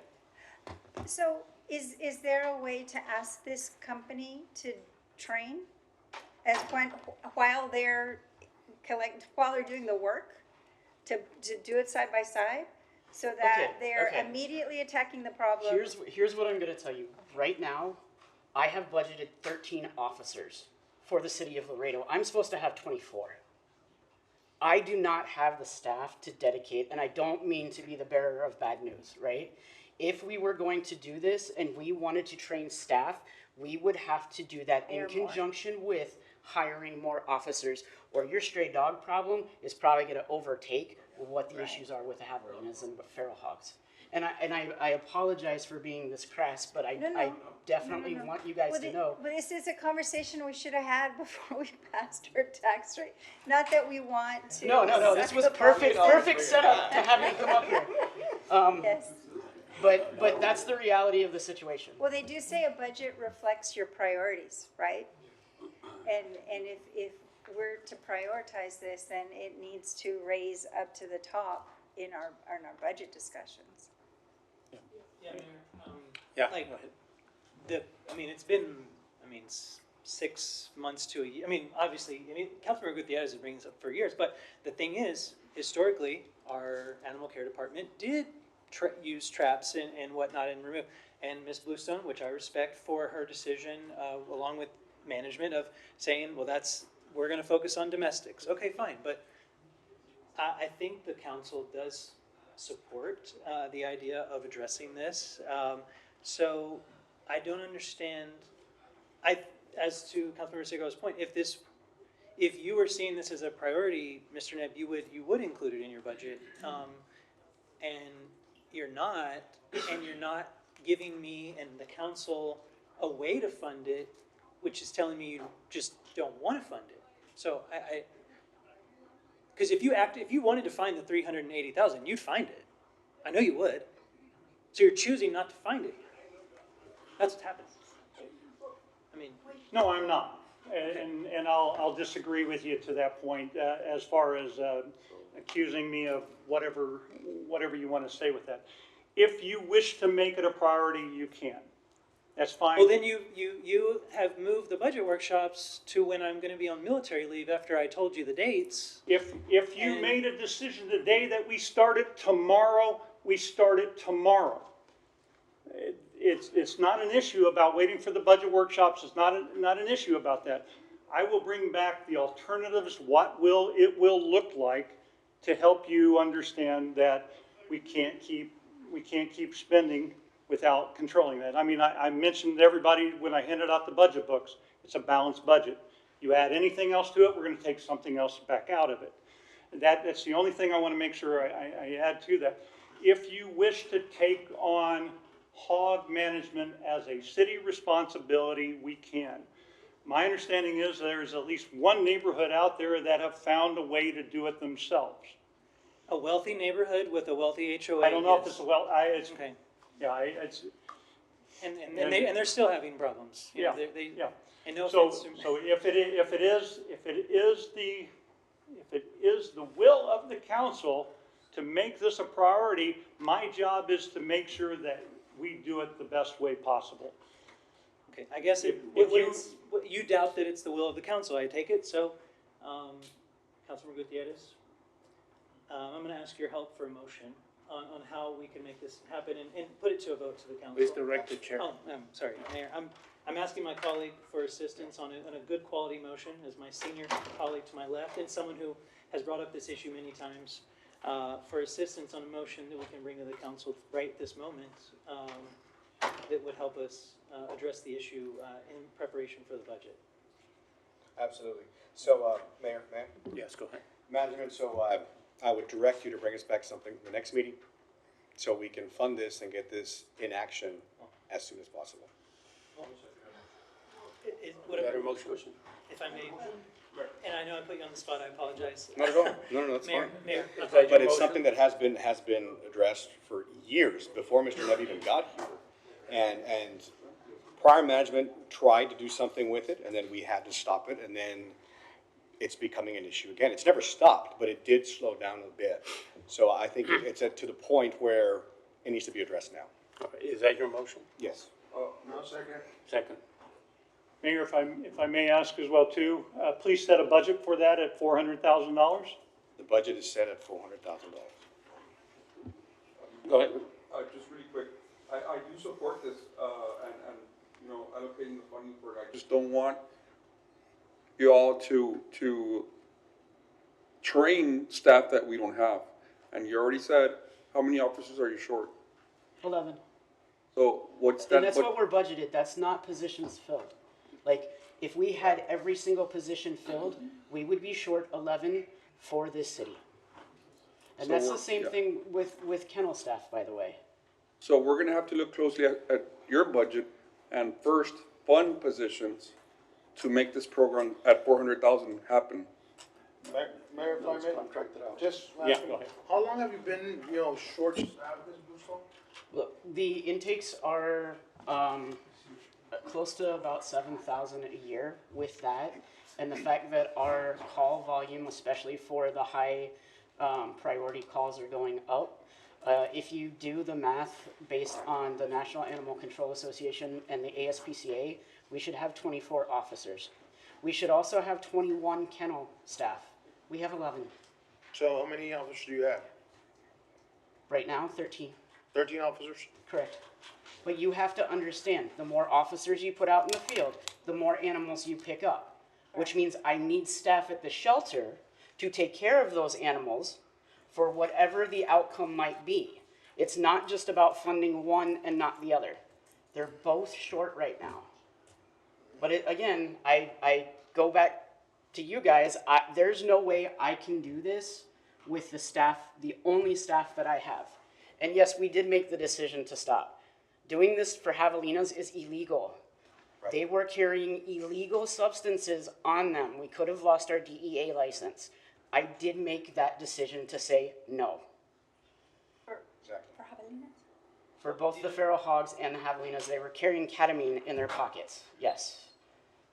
So is there a way to ask this company to train while they're doing the work, to do it side by side? So that they're immediately attacking the problem. Here's what I'm gonna tell you. Right now, I have budgeted 13 officers for the city of Laredo. I'm supposed to have 24. I do not have the staff to dedicate, and I don't mean to be the bearer of bad news, right? If we were going to do this and we wanted to train staff, we would have to do that in conjunction with hiring more officers, or your stray dog problem is probably gonna overtake what the issues are with the javelinas and feral hogs. And I apologize for being this crass, but I definitely want you guys to know. But this is a conversation we should have had before we passed our tax rate. Not that we want to. No, this was perfect setup to have you come up here. Yes. But that's the reality of the situation. Well, they do say a budget reflects your priorities, right? And if we're to prioritize this, then it needs to raise up to the top in our budget discussions. Yeah, Mayor, Yeah, like, go ahead. it's been, 6 months to a year. Obviously, Councilmember Gutierrez has been bringing this up for years, but the thing is, historically, our animal care department did use traps and whatnot and remove. And Ms. Bluestone, which I respect for her decision, along with management, of saying, well, we're gonna focus on domestics. Okay, fine, but I think the council does support the idea of addressing this. So I don't understand, as to Councilmember Sega's point, if you were seeing this as a priority, Mr. Neb, you would include it in your budget. And you're not giving me and the council a way to fund it, which is telling me you just don't want to fund it. So because if you wanted to find the 380,000, you'd find it. I know you would. So you're choosing not to find it. That's what happens. No, I'm not. And I'll disagree with you to that point, as far as accusing me of whatever you want to say with that. If you wish to make it a priority, you can. That's fine. Well, then you have moved the budget workshops to when I'm going to be on military leave after I told you the dates. If you made a decision the day that we start it tomorrow, we start it tomorrow. It's not an issue about waiting for the budget workshops. It's not an issue about that. I will bring back the alternatives, what it will look like, to help you understand that we can't keep spending without controlling that. I mentioned to everybody when I handed out the budget books, it's a balanced budget. You add anything else to it, we're going to take something else back out of it. That's the only thing I want to make sure I add to that. If you wish to take on hog management as a city responsibility, we can. My understanding is there's at least one neighborhood out there that have found a way to do it themselves. A wealthy neighborhood with a wealthy HOA. I don't know if it's okay. Yeah, it's. And they're still having problems. Yeah. And no So offense to- if it is the will of the council to make this a priority. My job is to make sure that we do it the best way possible. Okay, I guess if you doubt that it's the will of the council, I take it, so, Councilmember Gutierrez, I'm gonna ask your help for a motion on how we can make this happen and put it to a vote to the council. Please direct the chair. Oh, I'm sorry, Mayor, I'm asking my colleague for assistance on a good quality motion as my senior colleague to my left and someone who has brought up this issue many times, for assistance on a motion that we can bring to the council right this moment, that would help us address the issue in preparation for the budget. Absolutely. So, Mayor, ma'am? Yes, go ahead. Management, so I would direct you to bring us back something for the next meeting so we can fund this and get this in action as soon as possible. Better motion. If I may, and I know I put you on the spot, I apologize. Not at all. No, that's Mayor, fine. Mayor, But it's something that has been addressed for years, before Mr. Neff even got here. And prior management tried to do something with it, and then we had to stop it, and then it's becoming an issue again. It's never stopped, but it did slow down a bit. So I think it's to the point where it needs to be addressed now. Okay, is that your motion? Yes. No, second. Second. Mayor, if I may ask as well too, please set a budget for that at $400,000. The budget is set at $400,000. Go ahead. Just really quick, I do support this, and, you know, allocating the funding for it. I just don't want you all to train staff that we don't have. And you already said, how many officers are you short? 11. So what's that? And that's what we're budgeted, that's not positions filled. Like, if we had every single position filled, we would be short 11 for this city. And So that's the we're- same yeah. thing with kennel staff, by the way. So we're gonna have to look closely at your budget and first fund positions to make this program at 400,000 happen. Mayor, if I may, just, Yeah, go ahead. how long have you been, short staffed, Ms. Busso? Look, the intakes are close to about 7,000 a year with that. And the fact that our call volume, especially for the high priority calls, are going up. If you do the math based on the National Animal Control Association and the ASPCA, we should have 24 officers. We should also have 21 kennel staff. We have 11. So how many officers do you have? Right now, 13. 13 officers? Correct. But you have to understand, the more officers you put out in the field, the more animals you pick up. Which means I need staff at the shelter to take care of those animals for whatever the outcome might be. It's not just about funding one and not the other. They're both short right now. But again, I go back to you guys, there's no way I can do this with the staff, the only staff that I have. And yes, we did make the decision to stop. Doing this for javelinas is illegal. Right. They were carrying illegal substances on them. We could have lost our DEA license. I did make that decision to say no. For javelinas? For both the feral hogs and the javelinas, they were carrying ketamine in their pockets, yes,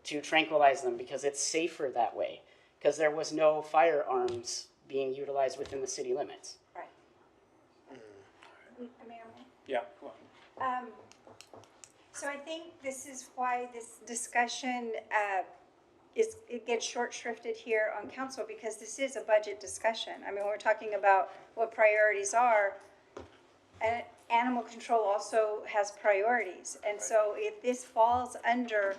to tranquilize them because it's safer that way, because there was no firearms being utilized within the city limits. Right. Mayor? Yeah, go on. So I think this is why this discussion it gets short shrifted here on council, because this is a budget discussion. I mean, we're talking about what priorities are, and animal control also has priorities. And so if this falls under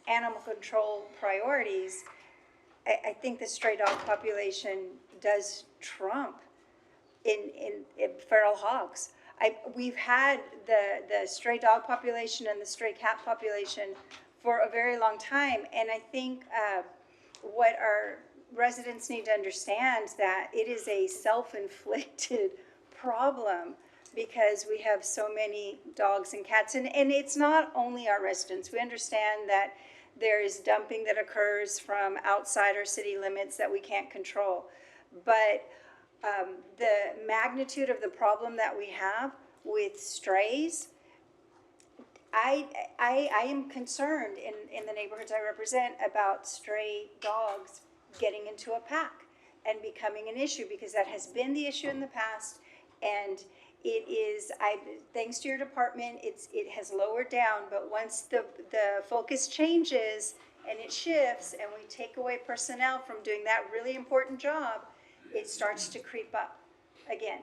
animal control priorities, I think the stray dog population does trump in feral hogs. We've had the stray dog population and the stray cat population for a very long time, and I think what our residents need to understand that it is a self-inflicted problem because we have so many dogs and cats, and it's not only our residents. We understand that there is dumping that occurs from outside our city limits that we can't control, but the magnitude of the problem that we have with strays, I am concerned in the neighborhoods I represent about stray dogs getting into a pack. and becoming an issue, because that has been the issue in the past. And it is, thanks to your department, it has lowered down, but once the focus changes and it shifts and we take away personnel from doing that really important job, it starts to creep up again.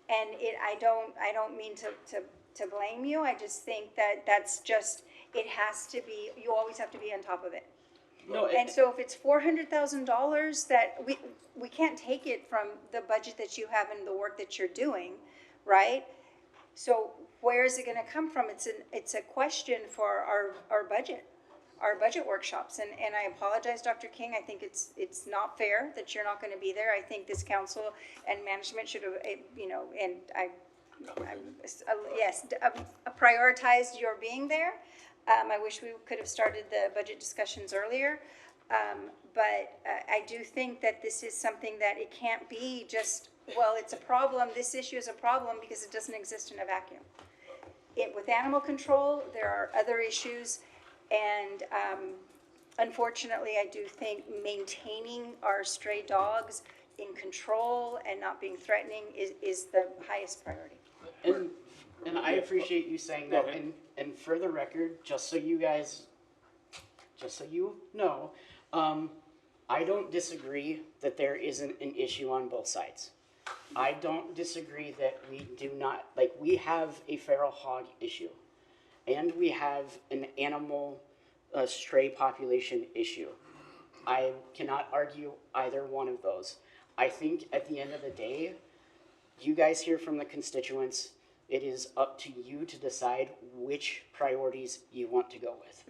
And I don't mean to blame you, I just think that that's just, it has to be, you always have to be on top of it. No, And so if it's $400,000, that we can't take it from the budget that you have and the work that you're doing, right? So where is it gonna come from? It's a question for our budget workshops. And I apologize, Dr. King, I think it's not fair that you're not gonna be there. I think this council and management should have, and prioritized your being there. I wish we could have started the budget discussions earlier. But I do think that this is something that it can't be just, well, it's a problem, this issue is a problem because it doesn't exist in a vacuum. With animal control, there are other issues, and unfortunately, I do think maintaining our stray dogs in control and not being threatening is the highest priority. And I appreciate you saying that, and for the record, just so you know, I don't disagree that there isn't an issue on both sides. I don't disagree that we have a feral hog issue, and we have an animal stray population issue. I cannot argue either one of those. I think at the end of the day, you guys hear from the constituents. It is up to you to decide which priorities you want to go with.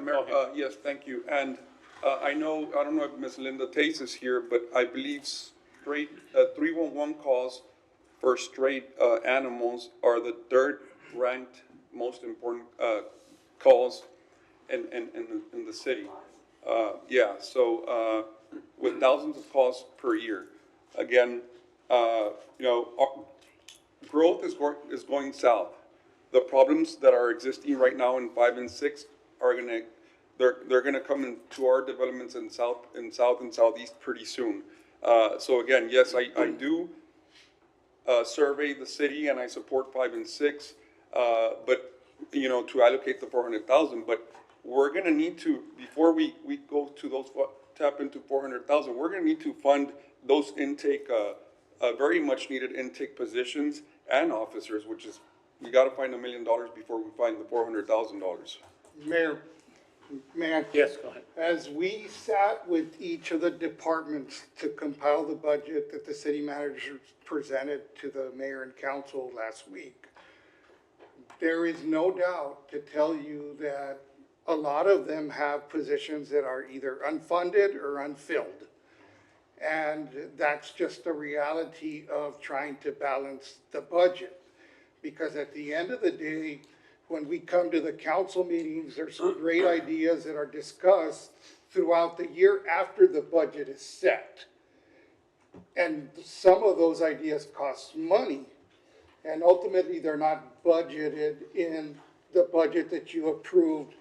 Mayor, yes, thank you. And I don't know if Ms. Linda Tace is here, but I believe straight 311 calls for straight animals are the third ranked most important calls in the city. So with thousands of calls per year. Again, growth is going south. The problems that are existing right now in 5 and 6 are they're gonna come into our developments in south and southeast pretty soon. So again, yes, I do survey the city and I support 5 and 6, but to allocate the 400,000. But we're gonna need to, before we go to those tap into 400,000, we're gonna need to fund those intake. Very much needed intake positions and officers, which is, we gotta find $1 million before we find the $400,000. Mayor, Yes, go ahead. as we sat with each of the departments to compile the budget that the city manager presented to the mayor and council last week, there is no doubt to tell you that a lot of them have positions that are either unfunded or unfilled. And that's just the reality of trying to balance the budget. Because at the end of the day, when we come to the council meetings, there's some great ideas that are discussed throughout the year after the budget is set. And some of those ideas cost money. And ultimately, they're not budgeted in the budget that you approved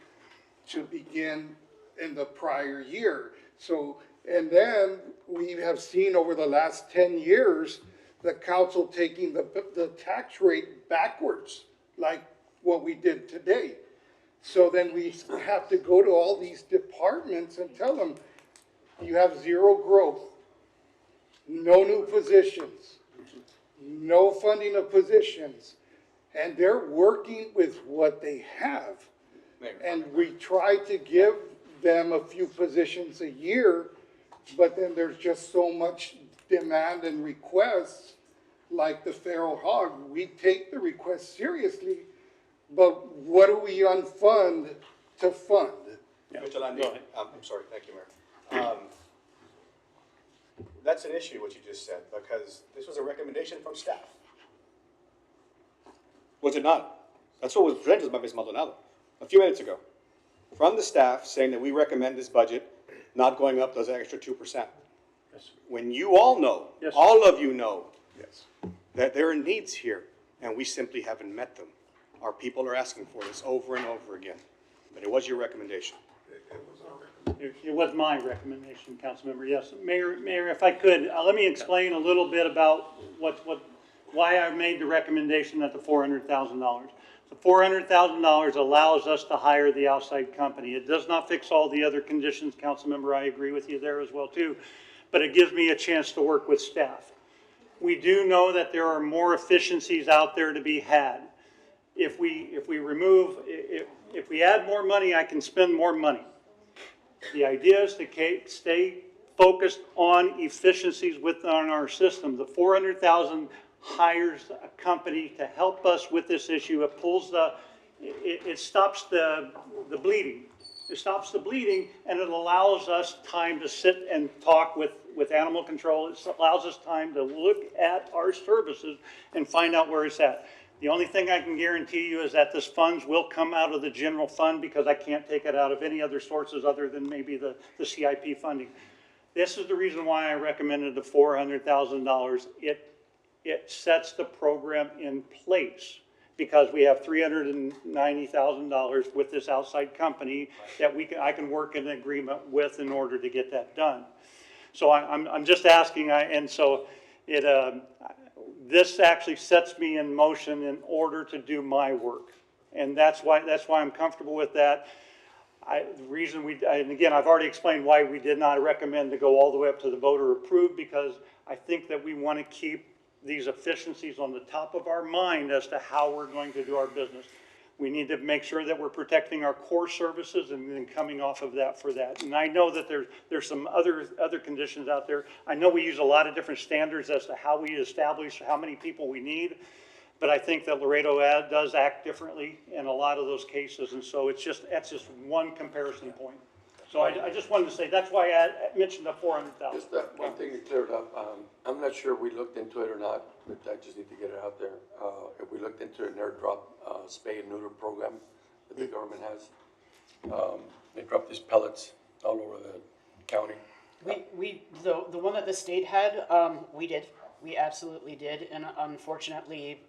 to begin in the prior year. So, and then we have seen over the last 10 years, the council taking the tax rate backwards, like what we did today. So then we have to go to all these departments and tell them, you have zero growth, no new positions, no funding of positions, and they're working with what they have. And we try to give them a few positions a year, but then there's just so much demand and requests, like the feral hog. We take the requests seriously, but what do we unfund to fund? Vigilante, I'm sorry, thank you, Mayor. That's an issue, what you just said, because this was a recommendation from staff. Was it not? That's what was presented by Ms. Maldonado a few minutes ago. From the staff saying that we recommend this budget not going up those extra 2%. When you all know, all of you know, that there are needs here, and we simply haven't met them. Our people are asking for this over and over again, but it was your recommendation. It was our recommendation. It was my recommendation, Councilmember, yes. Mayor, if I could, let me explain a little bit about why I made the recommendation at the $400,000. The $400,000 allows us to hire the outside company. It does not fix all the other conditions, Councilmember, I agree with you there as well too, but it gives me a chance to work with staff. We do know that there are more efficiencies out there to be had. If we add more money, I can spend more money. The idea is to stay focused on efficiencies within our system. The $400,000 hires a company to help us with this issue. It pulls it stops the bleeding. It stops the bleeding, and it allows us time to sit and talk with animal control. It allows us time to look at our services and find out where it's at. The only thing I can guarantee you is that this funds will come out of the general fund because I can't take it out of any other sources other than maybe the CIP funding. This is the reason why I recommended the $400,000. It sets the program in place because we have $390,000 with this outside company that I can work in agreement with in order to get that done. So I'm just asking, this actually sets me in motion in order to do my work. And that's why I'm comfortable with that. The reason and again, I've already explained why we did not recommend to go all the way up to the voter approved, because I think that we want to keep these efficiencies on the top of our mind as to how we're going to do our business. We need to make sure that we're protecting our core services and then coming off of that for that. And I know that there's some other conditions out there. I know we use a lot of different standards as to how we establish how many people we need, but I think that Laredo does act differently in a lot of those cases, and so that's just one comparison point. So I just wanted to say, that's why I mentioned the $400,000. Just that one thing to clear it up, I'm not sure if we looked into it or not, but I just need to get it out there. If we looked into an airdrop spay and neuter program that the government has, they drop these pellets all over the county. The one that the state had, we did. We absolutely did, and unfortunately,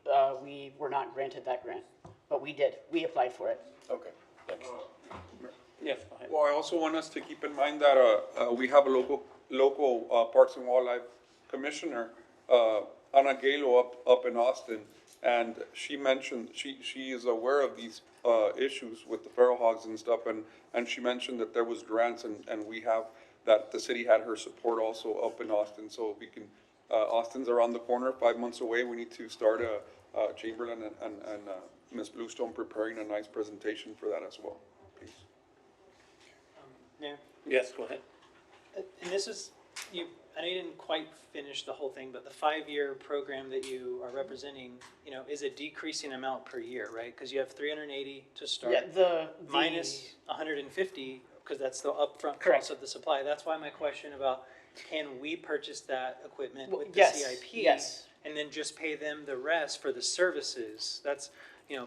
we were not granted that grant, but we did. We applied for it. Okay, thanks. Yes, go ahead. Well, I also want us to keep in mind that we have a local Parks and Wildlife Commissioner, Ana Galo, up in Austin, and she mentioned she is aware of these issues with the feral hogs and stuff, and she mentioned that there was grants, and we have that the city had her support also up in Austin, so we can. Austin's around the corner, 5 months away. We need to start Chamberlain and Ms. Bluestone preparing a nice presentation for that as well. Please. Mayor? Yes, go ahead. And this is, I know you didn't quite finish the whole thing, but the 5-year program that you are representing, is a decreasing amount per year, right? Because you have 380 to start. Yeah, minus 150, because that's the upfront Correct. cost of the supply. That's why my question about, can we purchase that equipment with the yes, CIP? yes. And then just pay them the rest for the services? That's,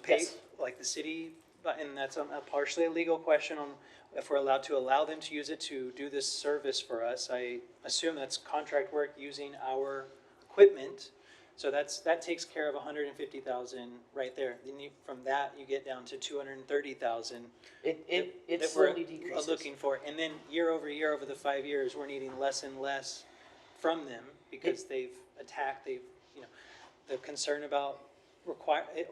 pay, Yes. like the city, and that's a partially a legal question on if we're allowed to allow them to use it to do this service for us. I assume that's contract work using our equipment. So that takes care of 150,000 right there. Then from that you get down to 230,000. It that slowly we're decreases. looking for, and then year over year over the 5 years, we're needing less and less from them because they've attacked. The concern about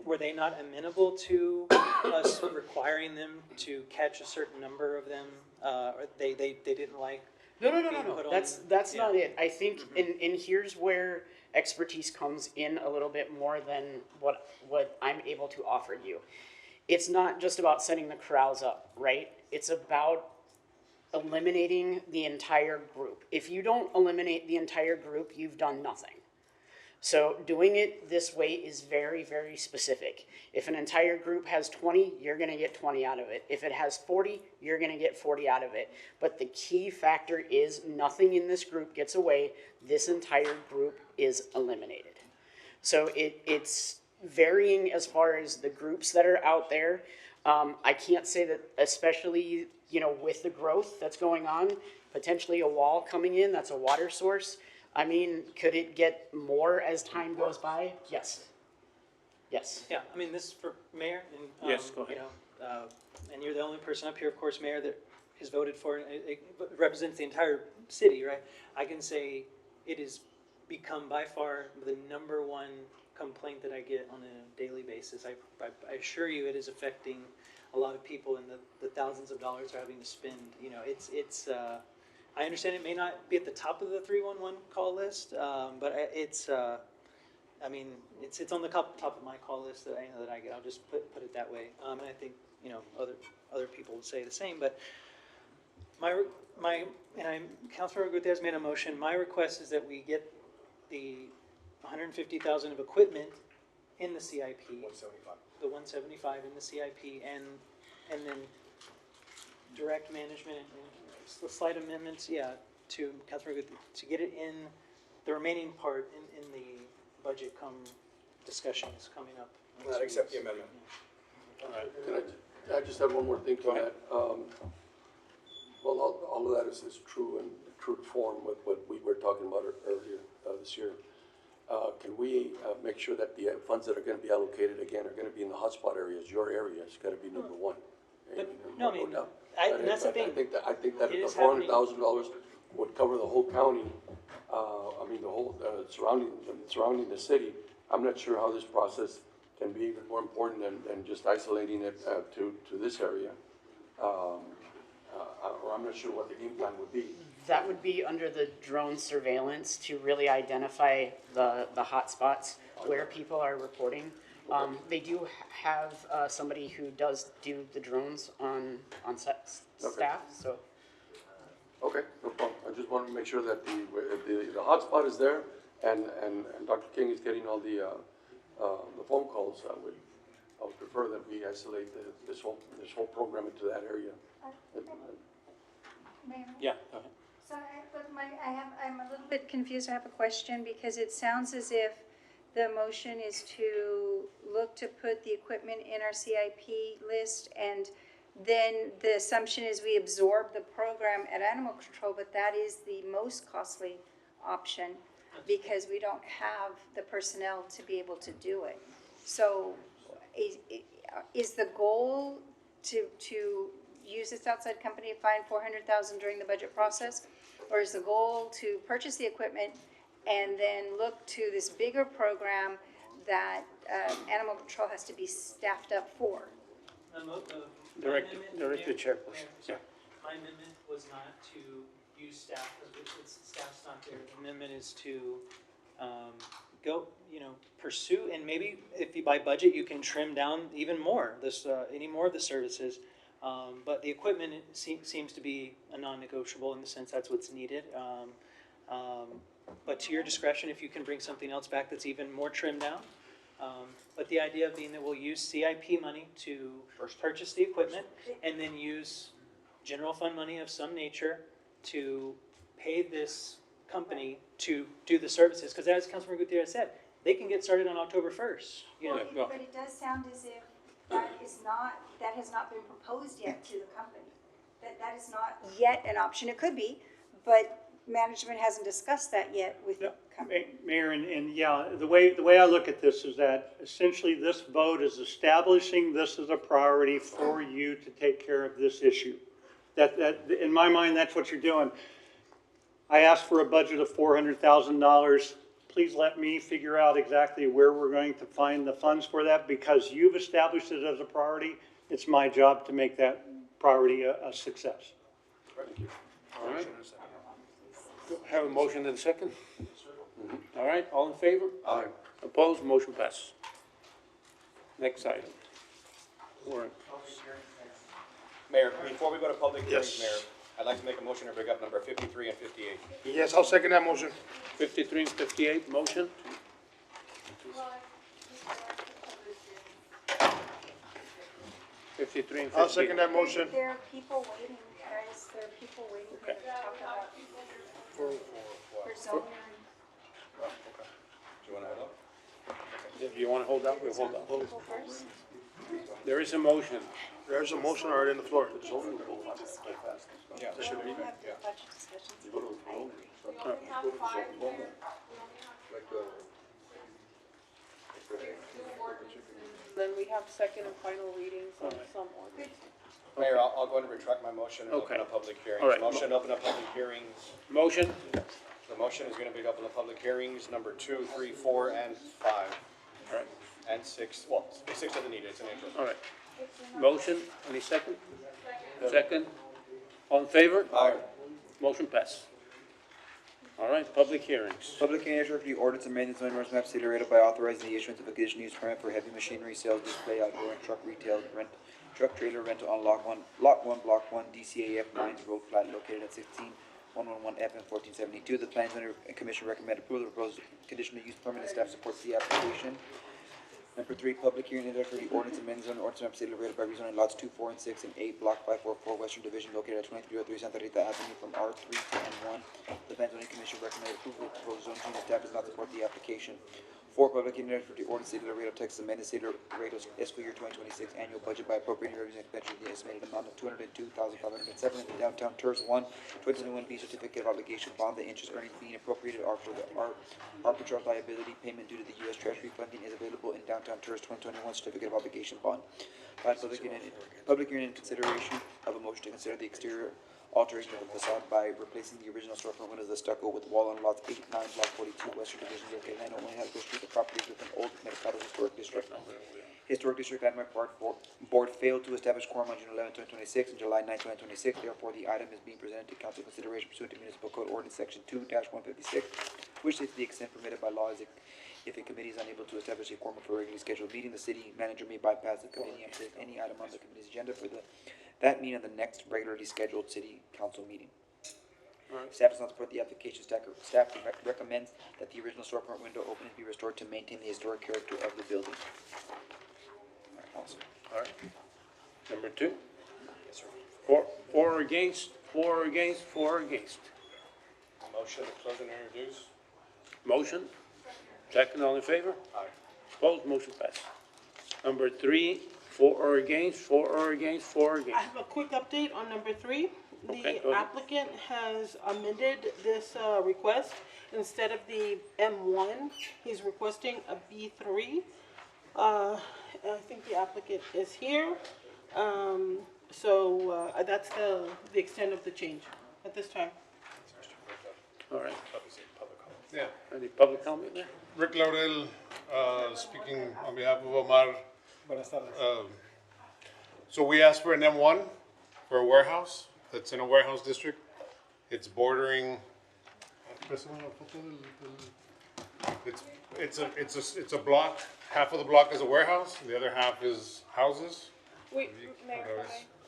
were they not amenable to us requiring them to catch a certain number of them, or they didn't like? No. being put on- That's yeah. not it. I think, and here's where expertise comes in a little bit more than what I'm able to offer you. It's not just about setting the corrals up, right? It's about eliminating the entire group. If you don't eliminate the entire group, you've done nothing. So doing it this way is very, very specific. If an entire group has 20, you're gonna get 20 out of it. If it has 40, you're gonna get 40 out of it. But the key factor is nothing in this group gets away. This entire group is eliminated. So it's varying as far as the groups that are out there. I can't say that, especially, with the growth that's going on, potentially a wall coming in, that's a water source. I mean, could it get more as time goes by? Yes. Yes. Yeah, this is for Mayor, and Yes, go ahead. and you're the only person up here, of course, Mayor, that is voted for, it represents the entire city, right? I can say it has become by far the number one complaint that I get on a daily basis. I assure you it is affecting a lot of people, and the thousands of dollars they're having to spend. You know, I understand it may not be at the top of the 311 call list, but it's on the top of my call list that I know that I get. I'll just put it that way. And I think, you know, other people would say the same, but Councilor Gutierrez made a motion. My request is that we get the 150,000 of equipment in the CIP. 175. The 175 in the CIP, and then direct management and slight amendments, to Councilor Gutierrez, to get it in the remaining part in the budget discussions coming up. Not accept the amendment. Can I just have one more thing to that? Well, all of that is true and true to form with what we were talking about earlier this year. Can we make sure that the funds that are going to be allocated again are going to be in the hotspot areas? Your area has got to be number one. No, I mean, and that's the thing. I think that It the is happening. $400,000 would cover the whole county. The whole surrounding the city. I'm not sure how this process can be even more important than just isolating it to this area. Or I'm not sure what the game plan would be. That would be under the drone surveillance to really identify the hot spots where people are reporting. They do have somebody who does do the drones on staff, so. Okay, no problem. I just want to make sure that the hotspot is there and Dr. King is getting all the phone calls. I would prefer that we isolate this whole program into that area. Mayor? Yeah, go ahead. So I'm a little bit confused. I have a question because it sounds as if the motion is to look to put the equipment in our CIP list, and then the assumption is we absorb the program at animal control, but that is the most costly option because we don't have the personnel to be able to do it. So is the goal to use this outside company to find $400,000 during the budget process? Or is the goal to purchase the equipment and then look to this bigger program that animal control has to be staffed up for? Direct the chairperson. Yeah. My amendment was not to use staff, because staff's not there. The amendment is to go, pursue, and maybe if you by budget, you can trim down even more, any more of the services. But the equipment seems to be a non-negotiable in the sense that's what's needed. But to your discretion, if you can bring something else back that's even more trimmed down. But the idea being that we'll use CIP money to purchase the equipment and then use general fund money of some nature to pay this company to do the services. Because as Councilmember Gutierrez said, they can get started on October 1st. But it does sound as if that has not been proposed yet to the company. That is not yet an option. It could be, but management hasn't discussed that yet with the company. Mayor, and the way I look at this is that essentially this vote is establishing this as a priority for you to take care of this issue. That in my mind, that's what you're doing. I asked for a budget of $400,000. Please let me figure out exactly where we're going to find the funds for that, because you've established it as a priority. It's my job to make that priority a success. Thank you. All right. Have a motion and a second? All right, all in favor? Aye. Opposed, motion passes. Next item. Warrant. Mayor, before we go to public hearings, Yes. Mayor, I'd like to make a motion to bring up number 53 and 58. Yes, I'll second that motion. 53 and 58, motion? $53 and 58. I'll second that motion. There are people waiting, guys. There are people waiting here to talk about for zoning. Do you want to hold up? If you want to hold up, we'll hold up. People first. There is a motion. There's a motion already on the floor. Yeah. We don't have budget discussions. I agree. Then we have second and final readings on some orders. Mayor, I'll go ahead and retract my motion and open Okay. a public hearing. All right. Motion to open up public hearings. Motion? The motion is gonna be to open the public hearings, number 2, 3, 4, and 5, All right, and 6. Well, 6 doesn't need it, it's an intro. all right. Motion, any second? Second? All in favor? Aye. Motion pass. All right, public hearings. Public hearing for the ordinance amending zoning ordinance map City of Laredo by authorizing the issuance of a conditional use permit for heavy machinery sales, display, outdoor, and truck retail, truck trailer rental on lot 1, block 1, DCAF 9's road plat located at 16111F and 1472. The Planning and Zoning Commission recommend approval of the proposed conditional use permit, and staff supports the application. Number 3, public hearing for the ordinance amending zoning ordinance map City of Laredo by rezoning lots 2, 4, and 6 and 8, block 544, Western Division, located at 2303 Santa Rita Avenue from R3 to N1. The Planning and Zoning Commission recommended approval of the proposed zone change. Staff does not support the application. 4, public hearing for the ordinance City of Laredo, Texas, amended City of Laredo's fiscal year 2026 annual budget by appropriating revenues and expenditures in the estimated amount of $202,507 in the downtown TERS 1 2021B certificate of obligation bond. The interest earnings being appropriated are for the arbitrage liability payment due to the U.S. Treasury funding is available in downtown TERS 2021 certificate of obligation bond. Public hearing in consideration of a motion to consider the exterior alteration of the facade by replacing the original storefront windows of stucco with wall on lots 8, 9, block 42, Western Division, located 901 Helico Street. The property is within Old Mercado Historic District. Historic District Landmark Board failed to establish quorum on June 11, 2026 and July 9, 2026. Therefore, the item is being presented to council consideration pursuant to Municipal Code Ordinance Section 2-156, which states the extent permitted by law is if a committee is unable to establish a quorum for a regularly scheduled meeting, the city manager may bypass the committee and place any item on the committee's agenda for that meeting on the next regularly scheduled city council meeting. Staff does not support the application. Staff recommends that the original storefront window opening be restored to maintain the historic character of the building. All right. Number 2? Yes, sir. Four or against, 4 or against, 4 or against. Motion to close and introduce. Motion? Second, all in favor? Aye. Opposed, motion pass. Number 3, 4 or against, 4 or against, 4 or I against. have a quick update on number 3. Okay, The go ahead. applicant has amended this request. Instead of the M1, he's requesting a B3. I think the applicant is here. So that's the extent of the change at this time. All right. Yeah, Any public comment there? Rick Laurel, speaking on behalf of Omar. So we asked for an M1 for a warehouse that's in a warehouse district. It's bordering. It's a block. Half of the block is a warehouse. The other half is houses. Mayor, can I?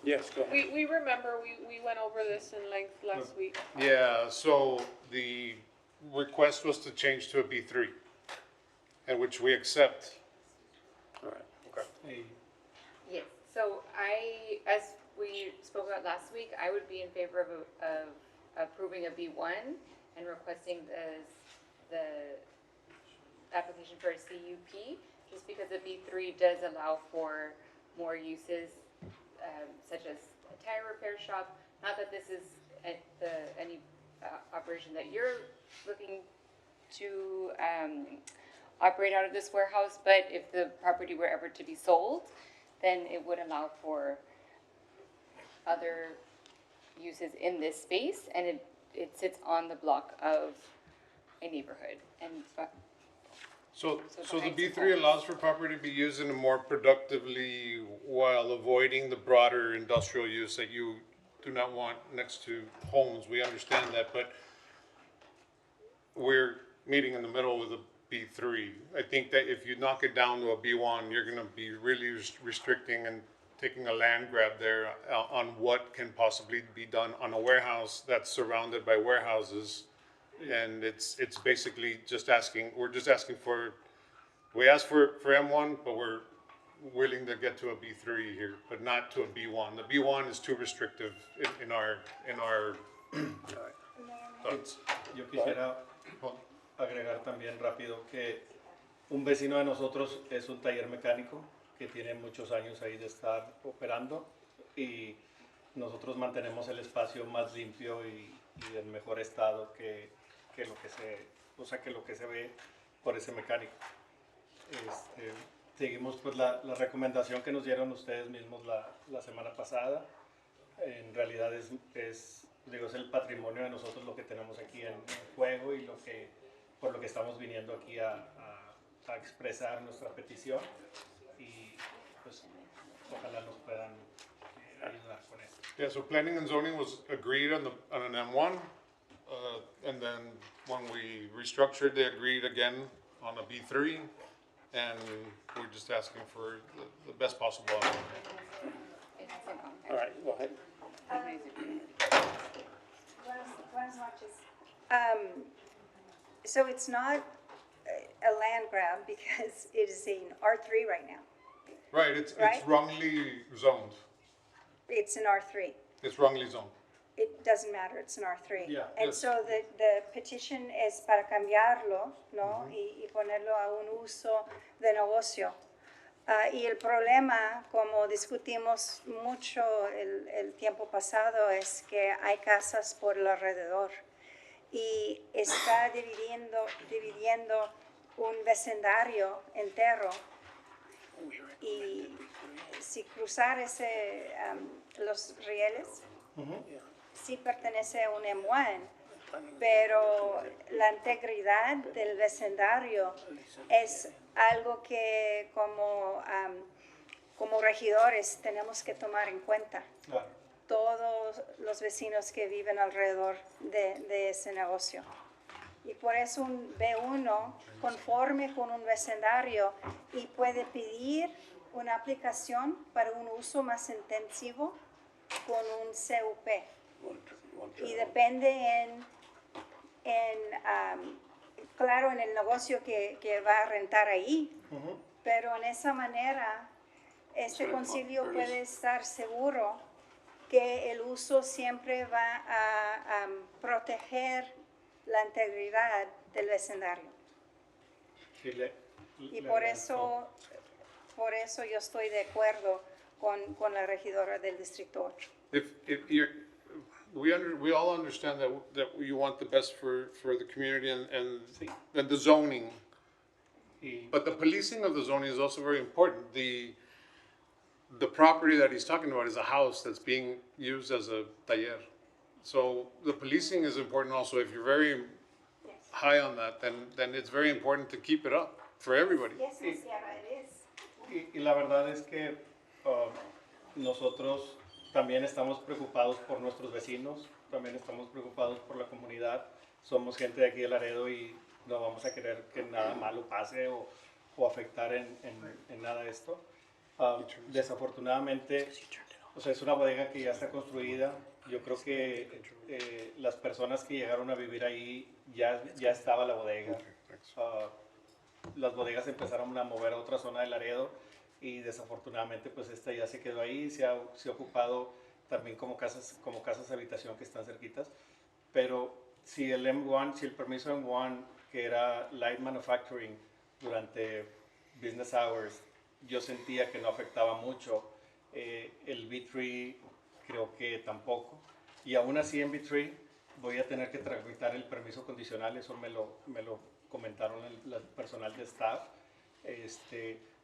Yes, go ahead. We remember, we went over this in length last week. Yeah, so the request was to change to a B3, and which we accept. All right. Okay. Yes, so as we spoke about last week, I would be in favor of approving a B1 and requesting the application for a CUP, just because a B3 does allow for more uses, such as a tire repair shop. Not that this is any operation that you're looking to operate out of this warehouse, but if the property were ever to be sold, then it would allow for other uses in this space, and it sits on the block of a neighborhood. And So the behind B3 some homes. allows for property to be used in a more productively while avoiding the broader industrial use that you do not want next to homes. We understand that, but we're meeting in the middle with a B3. I think that if you knock it down to a B1, you're gonna be really restricting and taking a land grab there on what can possibly be done on a warehouse that's surrounded by warehouses. And it's basically we're just asking for, we asked for M1, but we're willing to get to a B3 here, but not to a B1. The B1 is too restrictive in our thoughts. Yo quisiera agregar también rápido que un vecino de nosotros es un taller mecánico que tiene muchos años ahí de estar operando y nosotros mantenemos el espacio más limpio y en mejor estado que lo que se ve por ese mecánico. Seguimos pues la recomendación que nos dieron ustedes mismos la semana pasada en realidad digo, es el patrimonio de nosotros lo que tenemos aquí en juego y por lo que estamos viniendo aquí a expresar nuestra petición y pues ojalá nos puedan ayudar con esto. Yeah, so planning and zoning was agreed on an M1, and then when we restructured, they agreed again on a B3, and we're just asking for the best possible outcome. All right, go ahead. Buenas noches. So it's not a land grab because it is in R3 right now. Right, it's Right? wrongly zoned. It's in R3. It's wrongly zoned. It doesn't matter, it's in R3. Yeah. And Yes. so the petition es para cambiarlo, ¿no? Y ponerlo a un uso de negocio. Y el problema, como discutimos mucho el tiempo pasado, es que hay casas por el alrededor y está dividiendo un vecindario entero. Y si cruzar los rieles, sí pertenece a un M1, pero la integridad del vecindario es algo que como regidores tenemos que tomar en cuenta. Claro. Todos los vecinos que viven alrededor de ese negocio. Y por eso un B1 conforme con un vecindario y puede pedir una aplicación para un uso más intensivo con un CUP. Y depende claro, en el negocio que va a rentar ahí, pero en esa manera este concilio puede estar seguro que el uso siempre va a proteger la integridad del vecindario. Y por eso yo estoy de acuerdo con la regidora del Distrito 8. We all understand that you want the best for the community and the zoning. But the policing of the zoning is also very important. The property that he's talking about is a house that's being used as a taller. So the policing is important also. If you're very high on that, then it's very important to keep it up for everybody. Yes, it is. Y la verdad es que nosotros también estamos preocupados por nuestros vecinos, también estamos preocupados por la comunidad. Somos gente de aquí de Laredo y no vamos a querer que nada malo pase o afectar en nada de esto. Desafortunadamente, o sea, es una bodega que ya está construida. Yo creo que las personas que llegaron a vivir ahí ya estaba la bodega. Las bodegas empezaron a mover a otra zona de Laredo y desafortunadamente pues esta ya se quedó ahí, se ha ocupado también como casas de habitación que están cerquitas. Pero si el M1, si el permiso M1, que era light manufacturing durante business hours, yo sentía que no afectaba mucho, el B3 creo que tampoco. Y aún así en B3 voy a tener que tramitar el permiso condicional, eso me lo comentaron el personal de staff,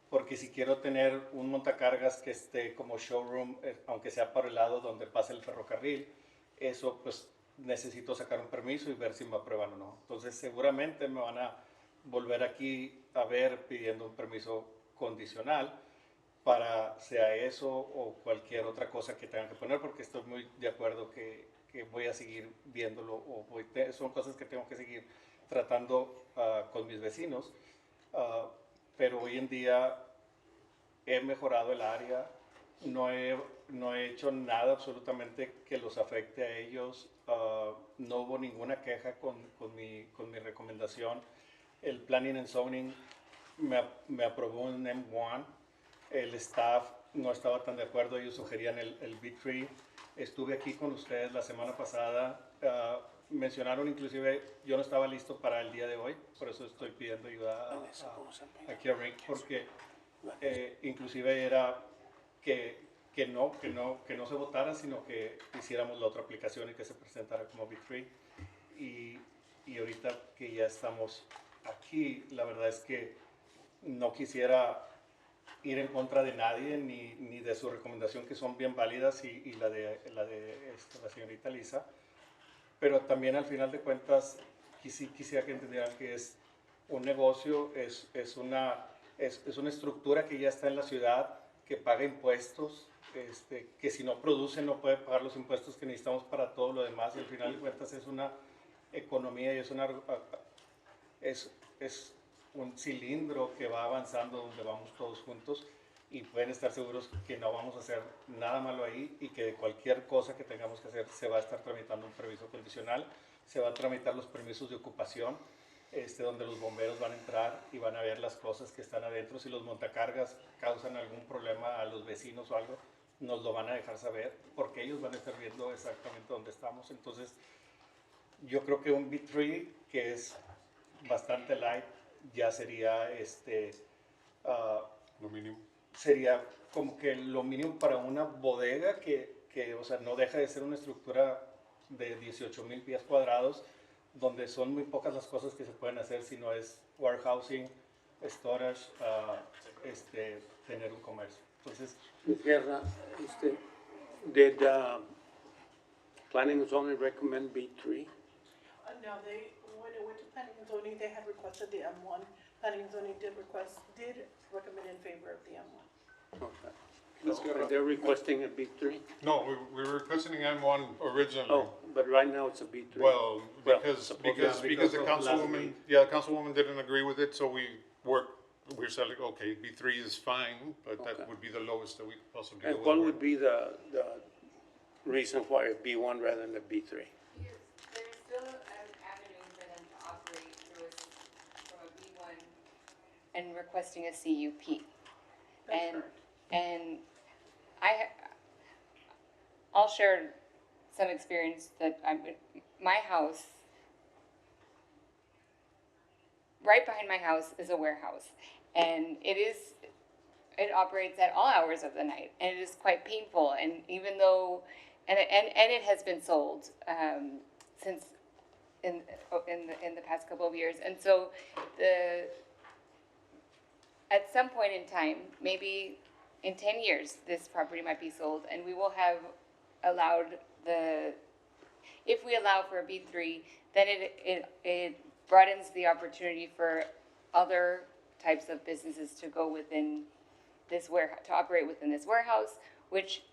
porque si quiero tener un montacargas que esté como showroom, aunque sea por el lado donde pasa el ferrocarril, eso pues necesito sacar un permiso y ver si me aprueban o no. Entonces seguramente me van a volver aquí a ver pidiendo un permiso condicional para sea eso o cualquier otra cosa que tengan que poner, porque estoy muy de acuerdo que voy a seguir viéndolo o son cosas que tengo que seguir tratando con mis vecinos, pero hoy en día he mejorado el área, no he hecho nada absolutamente que los afecte a ellos, no hubo ninguna queja con mi recomendación. El Planning and Zoning me aprobó un M1, el staff no estaba tan de acuerdo, ellos sugerían el B3. Estuve aquí con ustedes la semana pasada, mencionaron inclusive, yo no estaba listo para el día de hoy, por eso estoy pidiendo ayuda aquí a Rick, porque inclusive era que no se votara, sino que hiciéramos la otra aplicación y que se presentara como B3. Y ahorita que ya estamos aquí, la verdad es que no quisiera ir en contra de nadie ni de su recomendación, que son bien válidas, y la de la señorita Lisa. Pero también al final de cuentas quisiera que entendieran que es un negocio, es una estructura que ya está en la ciudad, que paga impuestos, que si no produce no puede pagar los impuestos que necesitamos para todo lo demás, y al final de cuentas es una economía y es un cilindro que va avanzando donde vamos todos juntos, y pueden estar seguros que no vamos a hacer nada malo ahí, y que de cualquier cosa que tengamos que hacer se va a estar tramitando un permiso condicional, se va a tramitar los permisos de ocupación, donde los bomberos van a entrar y van a ver las cosas que están adentro. Si los montacargas causan algún problema a los vecinos o algo, nos lo van a dejar saber, porque ellos van a estar viendo exactamente dónde estamos. Entonces, yo creo que un B3 que es bastante light ya sería lo mínimo. Sería como que lo mínimo para una bodega que o sea, no deja de ser una estructura de 18,000 pies cuadrados, donde son muy pocas las cosas que se pueden hacer si no es warehousing, storage, tener un comercio. Entonces, Guerra, did planning and zoning recommend B3? No, when it went to planning and zoning, they had requested the M1. Planning and zoning did recommend in favor of the M1. Okay. So they're requesting a B3? No, we were requesting M1 originally. Oh, but right now it's a B3. Well, because the of last councilwoman, week. yeah, the councilwoman didn't agree with it, so we said like, okay, B3 is fine, but that would be the lowest that we could possibly go And with. what would be the reason why a B1 rather than a B3? There's still an avenue for them to operate from a B1 and requesting a CUP. And I'll share some experience that my house, right behind my house is a warehouse, and it operates at all hours of the night, and it is quite painful. And even though, and it has been sold since in the past couple of years, and so at some point in time, maybe in 10 years, this property might be sold, and we will have allowed if we allow for a B3, then it broadens the opportunity for other types of businesses to go within this warehouse, to operate within this warehouse, which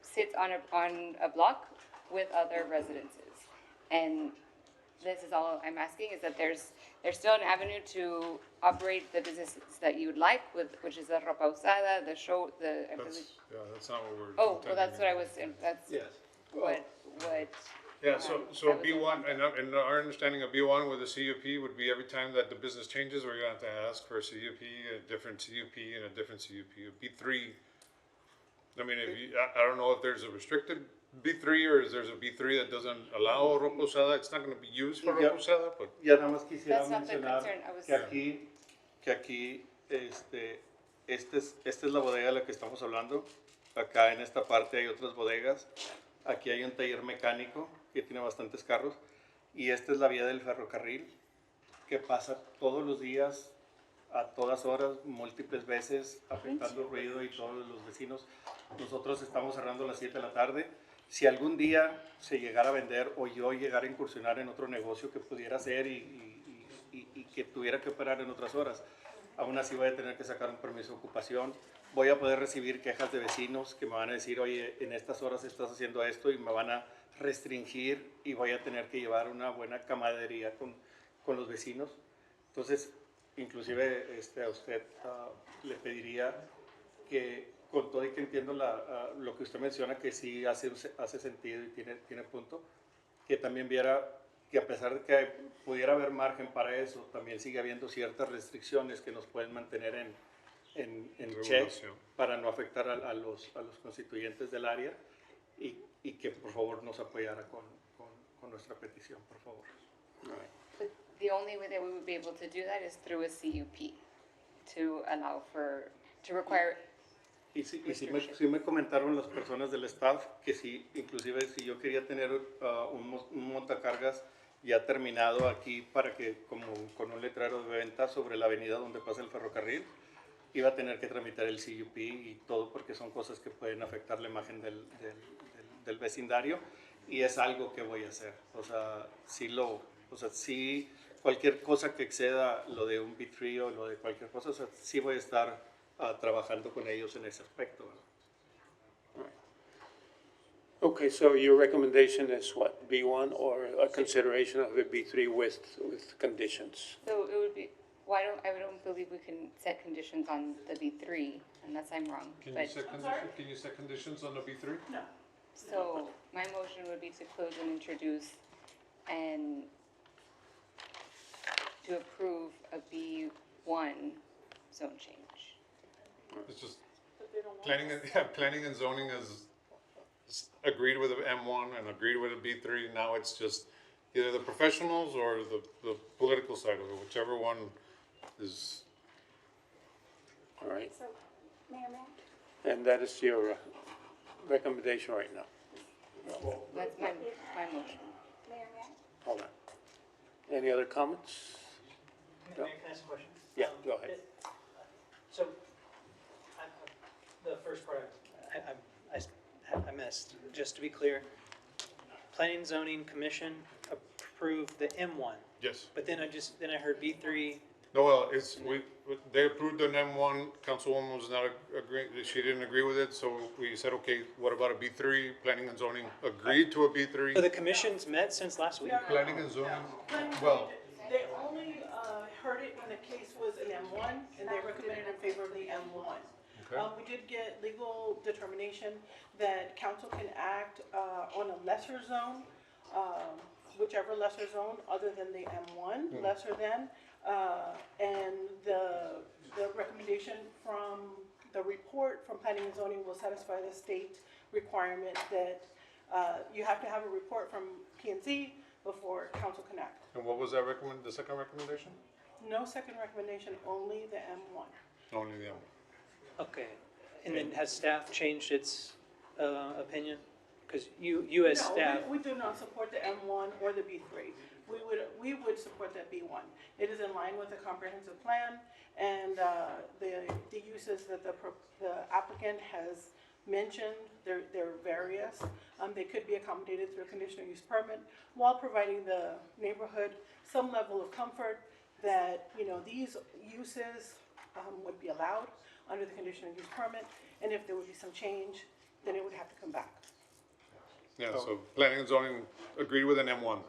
sits on a block with other residences. And this is all I'm asking, is that there's still an avenue to operate the businesses that you would like, which is the ropa usada, the show, I believe. That's not what we're. Oh, well, that's what I was, that's yes. what. Yeah, so B1, and our understanding of B1 with a CUP would be every time that the business changes, we're gonna have to ask for a CUP, a different CUP, and a different CUP. A B3, I mean, I don't know if there's a restricted B3 or is there's a B3 that doesn't allow ropa usada. It's not gonna be used for ropa usada, but. Ya nada más quisiera That's not the mencionar concern, I was- que aquí esta es la bodega de la que estamos hablando. Acá en esta parte hay otras bodegas. Aquí hay un taller mecánico que tiene bastantes carros. Y esta es la vía del ferrocarril que pasa todos los días, a todas horas, múltiples veces, afectando el ruido y todos los vecinos. Nosotros estamos cerrando a las 7 de la tarde. Si algún día se llegara a vender o yo llegara a incursionar en otro negocio que pudiera hacer y que tuviera que operar en otras horas, aún así voy a tener que sacar un permiso de ocupación. Voy a poder recibir quejas de vecinos que me van a decir, oye, en estas horas estás haciendo esto, y me van a restringir, y voy a tener que llevar una buena camaradería con los vecinos. Entonces, inclusive a usted le pediría que, con todo y que entiendo lo que usted menciona, que sí hace sentido y tiene punto, que también viera que a pesar de que pudiera haber margen para eso, también sigue habiendo ciertas restricciones que nos pueden mantener en check para no afectar a los constituyentes del área, y que por favor nos apoyara con nuestra petición, por favor. But the only way that we would be able to do that is through a CUP, to allow to require. Y sí me comentaron las personas del staff que sí, inclusive si yo quería tener un montacargas ya terminado aquí para que, como con un letrero de venta sobre la avenida donde pasa el ferrocarril, iba a tener que tramitar el CUP y todo porque son cosas que pueden afectar la imagen del vecindario y es algo que voy a hacer. O sea, sí, cualquier cosa que exceda lo de un B3 o lo de cualquier cosa, o sea, sí voy a estar trabajando con ellos en ese aspecto, ¿verdad? Okay, so your recommendation is what, B1 or a consideration of a B3 with conditions? So it would be, I don't believe we can set conditions on the B3, unless I'm wrong. Can But- you set conditions on the B3? No. So my motion would be to close and introduce and to approve a B1 zone change. It's just, planning and zoning has agreed with the M1 and agreed with the B3. Now it's just either the professionals or the political side of it, whichever one is. All right, So, Mayor, Mayor? and that is your recommendation right now. That's my motion. Mayor, Mayor? Hold on. Any other comments? No? Mayor, can I ask a question? Yeah, go ahead. So, the first part, I missed. Just to be clear, Planning and Zoning Commission approved the M1, Yes. but then I heard B3. No, well, they approved an M1, Councilwoman was not agreeing, she didn't agree with it, so we said, okay, what about a B3? Planning and zoning agreed to a So B3. the commission's met since last week? Planning and zoning, well, They only heard it when the case was an M1, and they recommended in favor of the M1. Okay. We did get legal determination that council can act on a lesser zone, whichever lesser zone other than the M1, lesser than. And the recommendation from the report from planning and zoning will satisfy the state requirement that you have to have a report from P&Z before council can act. and what was that the second recommendation? No second recommendation, only the M1. Only the M1. Okay. And then has staff changed its opinion? Because you as staff. No, we do not support the M1 or the B3. We would support that B1. It is in line with the comprehensive plan and the uses that the applicant has mentioned. They're various. They could be accommodated through a conditional use permit while providing the neighborhood some level of comfort that, these uses would be allowed under the conditional use permit, and if there would be some change, then it would have to come back. Yeah, so planning and zoning agreed with an M1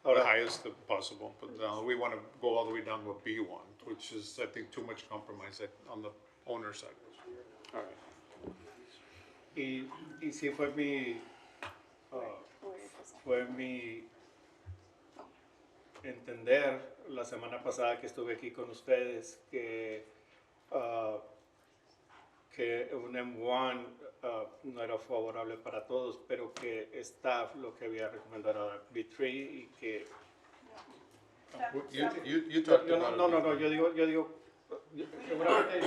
then, the highest possible, but now we want to go all the way down to a B1, which is, I think, too much compromise on the owner side. All right. Y sí fue mi entender la semana pasada que estuve aquí con ustedes que un M1 no era favorable para todos, pero que staff lo que había recomendado era B3 y que You talked about it. no, yo digo, seguramente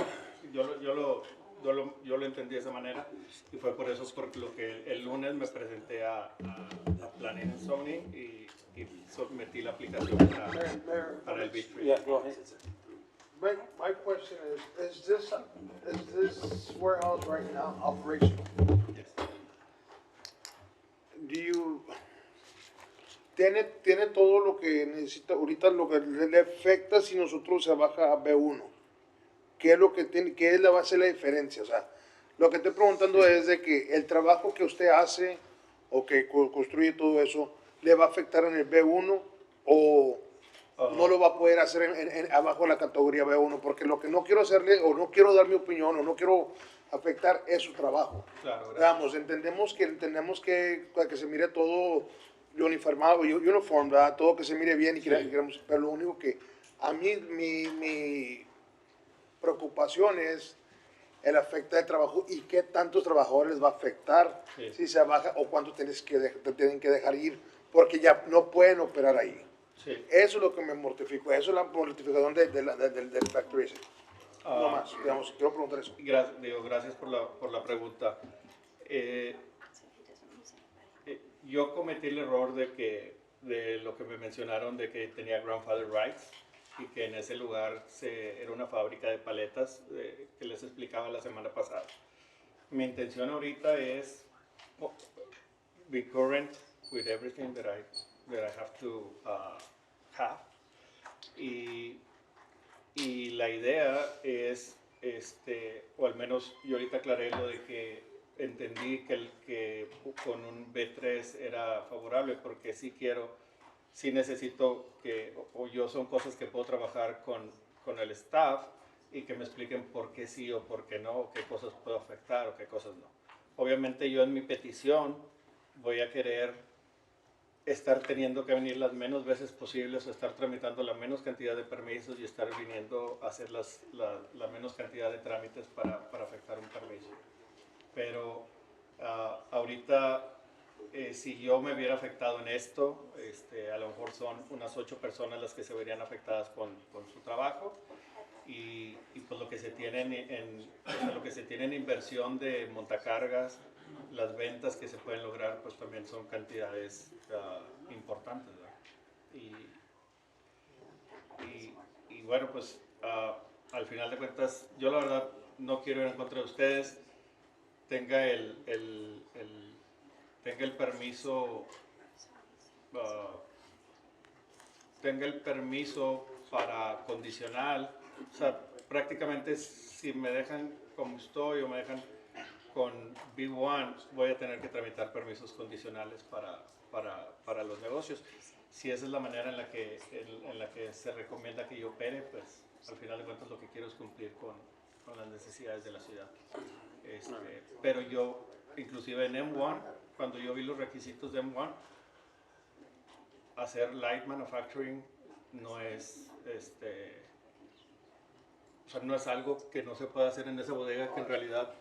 yo lo entendí de esa manera y fue por eso por lo que el lunes me presenté a Planning and Zoning y sometí la aplicación para el B3. Yeah, go ahead. My question is this warehouse right now operational? Yes. Tiene todo lo que necesita ahorita, lo que le afecta si nosotros se baja a B1? ¿Qué es lo que tiene, qué es la base de la diferencia? O sea, lo que estoy preguntando es de que el trabajo que usted hace o que construye todo eso, ¿le va a afectar en el B1 o no lo va a poder hacer abajo de la categoría B1? Porque lo que no quiero hacerle, o no quiero dar mi opinión, o no quiero afectar es su trabajo. Claro, Vamos, tenemos que se mire todo uniformado, uniform, ¿verdad? Todo que se mire bien y queremos, pero lo único que a mí mi preocupación es el afecto del trabajo y qué tantos trabajadores les va a afectar si se baja o cuánto tienen que dejar ir porque ya no pueden operar ahí. Sí. Eso es lo que me mortificó, eso es la mortificación del factory ese. No más, digamos, quiero preguntar eso. Gracias por la pregunta. Yo cometí el error de que de lo que me mencionaron de que tenía grandfather rights y que en ese lugar era una fábrica de paletas que les explicaba la semana pasada. Mi intención ahorita es be current with everything that I have to have. Y la idea es, o al menos yo ahorita aclaré lo de que entendí que con un B3 era favorable, porque sí necesito o yo son cosas que puedo trabajar con el staff y que me expliquen por qué sí o por qué no, o qué cosas puedo afectar o qué cosas no. Obviamente yo en mi petición voy a querer estar teniendo que venir las menos veces posibles o estar tramitando la menos cantidad de permisos y estar viniendo a hacer la menos cantidad de trámites para afectar un permiso. Pero ahorita, si yo me hubiera afectado en esto, a lo mejor son unas 8 personas las que se verían afectadas con su trabajo y pues lo que se tiene en inversión de montacargas, las ventas que se pueden lograr, pues también son cantidades importantes, ¿verdad? Y bueno, pues al final de cuentas, yo la verdad no quiero ir en contra de ustedes. Tenga el permiso para condicional, o sea, prácticamente si me dejan como estoy o me dejan con B1, voy a tener que tramitar permisos condicionales para los negocios. Si esa es la manera en la que se recomienda que yo opere, pues al final de cuentas lo que quiero es cumplir con las necesidades de la ciudad. Pero yo, inclusive en M1, cuando yo vi los requisitos de M1, hacer light manufacturing no es, o sea, no es algo que no se pueda hacer en esa bodega, que en realidad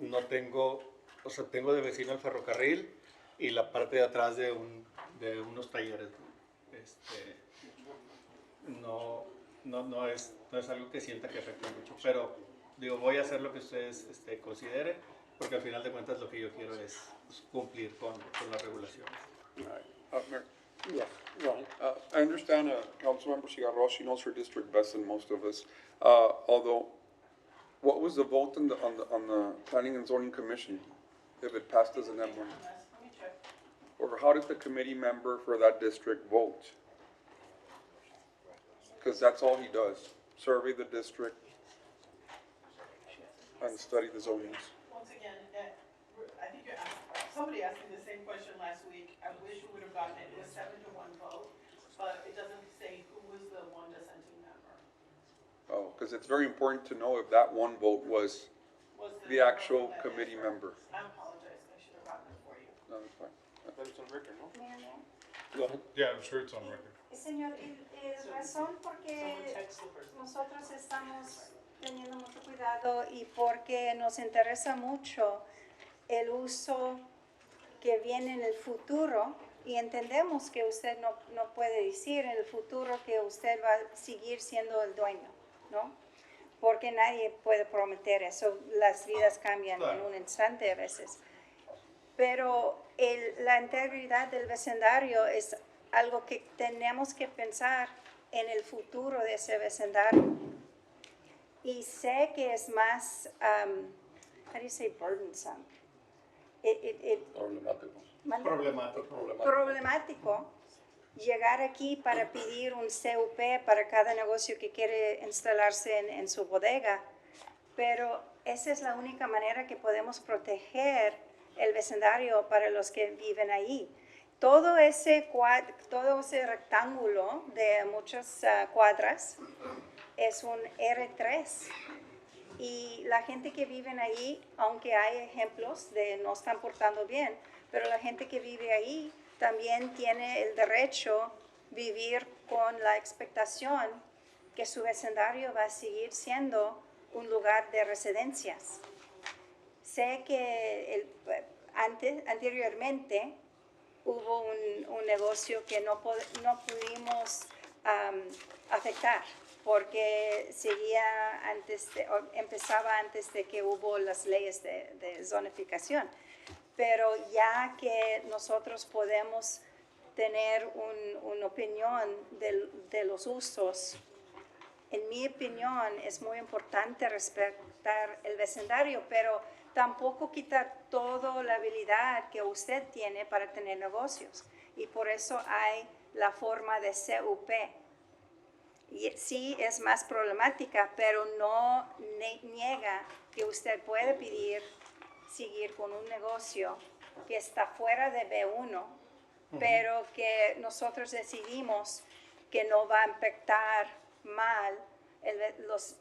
no tengo, o sea, tengo de vecino el ferrocarril y la parte de atrás de unos talleres. No es algo que sienta que afecte mucho, pero digo, voy a hacer lo que ustedes consideren, porque al final de cuentas lo que yo quiero es cumplir con las regulaciones. Mayor. I understand Councilmember Cigarros, she knows her district best than most of us. Although, what was the vote on the Planning and Zoning Commission, if it passed as an M1? Or how did the committee member for that district vote? Because that's all he does, survey the district and study the zonings. Once again, I think somebody asked me the same question last week. I wish we would have gotten it. It was 7-1 vote, but it doesn't say who was the one dissenting member. Oh, because it's very important to know if that one vote was the actual committee member. I apologize. I should have gotten it for you. No, that's fine. But it's on record, no? Go ahead. Yeah, I'm sure it's on record. Señor, razón porque nosotros estamos teniendo mucho cuidado y porque nos interesa mucho el uso que viene en el futuro y entendemos que usted no puede decir en el futuro que usted va a seguir siendo el dueño, ¿no? Porque nadie puede prometer eso, las vidas cambian en un instante a veces. Pero la integridad del vecindario es algo que tenemos que pensar en el futuro de ese vecindario. Y sé que es más, how do you say burdensome? Problemático llegar aquí para pedir un CUP para cada negocio que quiere instalarse en su bodega, pero esa es la única manera que podemos proteger el vecindario para los que viven ahí. Todo ese rectángulo de muchas cuadras es un R3 y la gente que vive ahí, aunque hay ejemplos de no están portando bien, pero la gente que vive ahí también tiene el derecho de vivir con la expectación que su vecindario va a seguir siendo un lugar de residencias. Sé que anteriormente hubo un negocio que no pudimos afectar porque empezaba antes de que hubo las leyes de zonificación. Pero ya que nosotros podemos tener una opinión de los usos. En mi opinión, es muy importante respetar el vecindario, pero tampoco quitar toda la habilidad que usted tiene para tener negocios. Y por eso hay la forma de CUP. Y sí es más problemática, pero no niega que usted puede pedir seguir con un negocio que está fuera de B1, pero que nosotros decidimos que no va a impactar mal los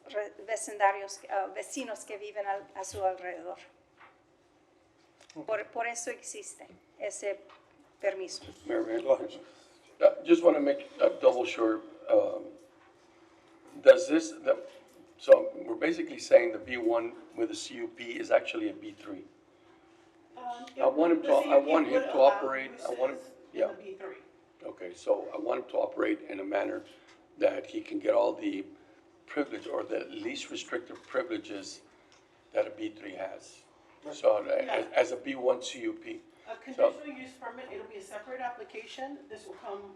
vecindarios, vecinos que viven a su alrededor. Por eso existe ese permiso. Mayor, go ahead. Just want to make double sure. Does this, so we're basically saying the B1 with a CUP is actually a B3. I want him to operate, yeah. Okay, so I want him to operate in a manner that he can get all the privilege or the least restrictive privileges that a B3 has. So as a B1 CUP. A conditional use permit, it'll be a separate application. This will come,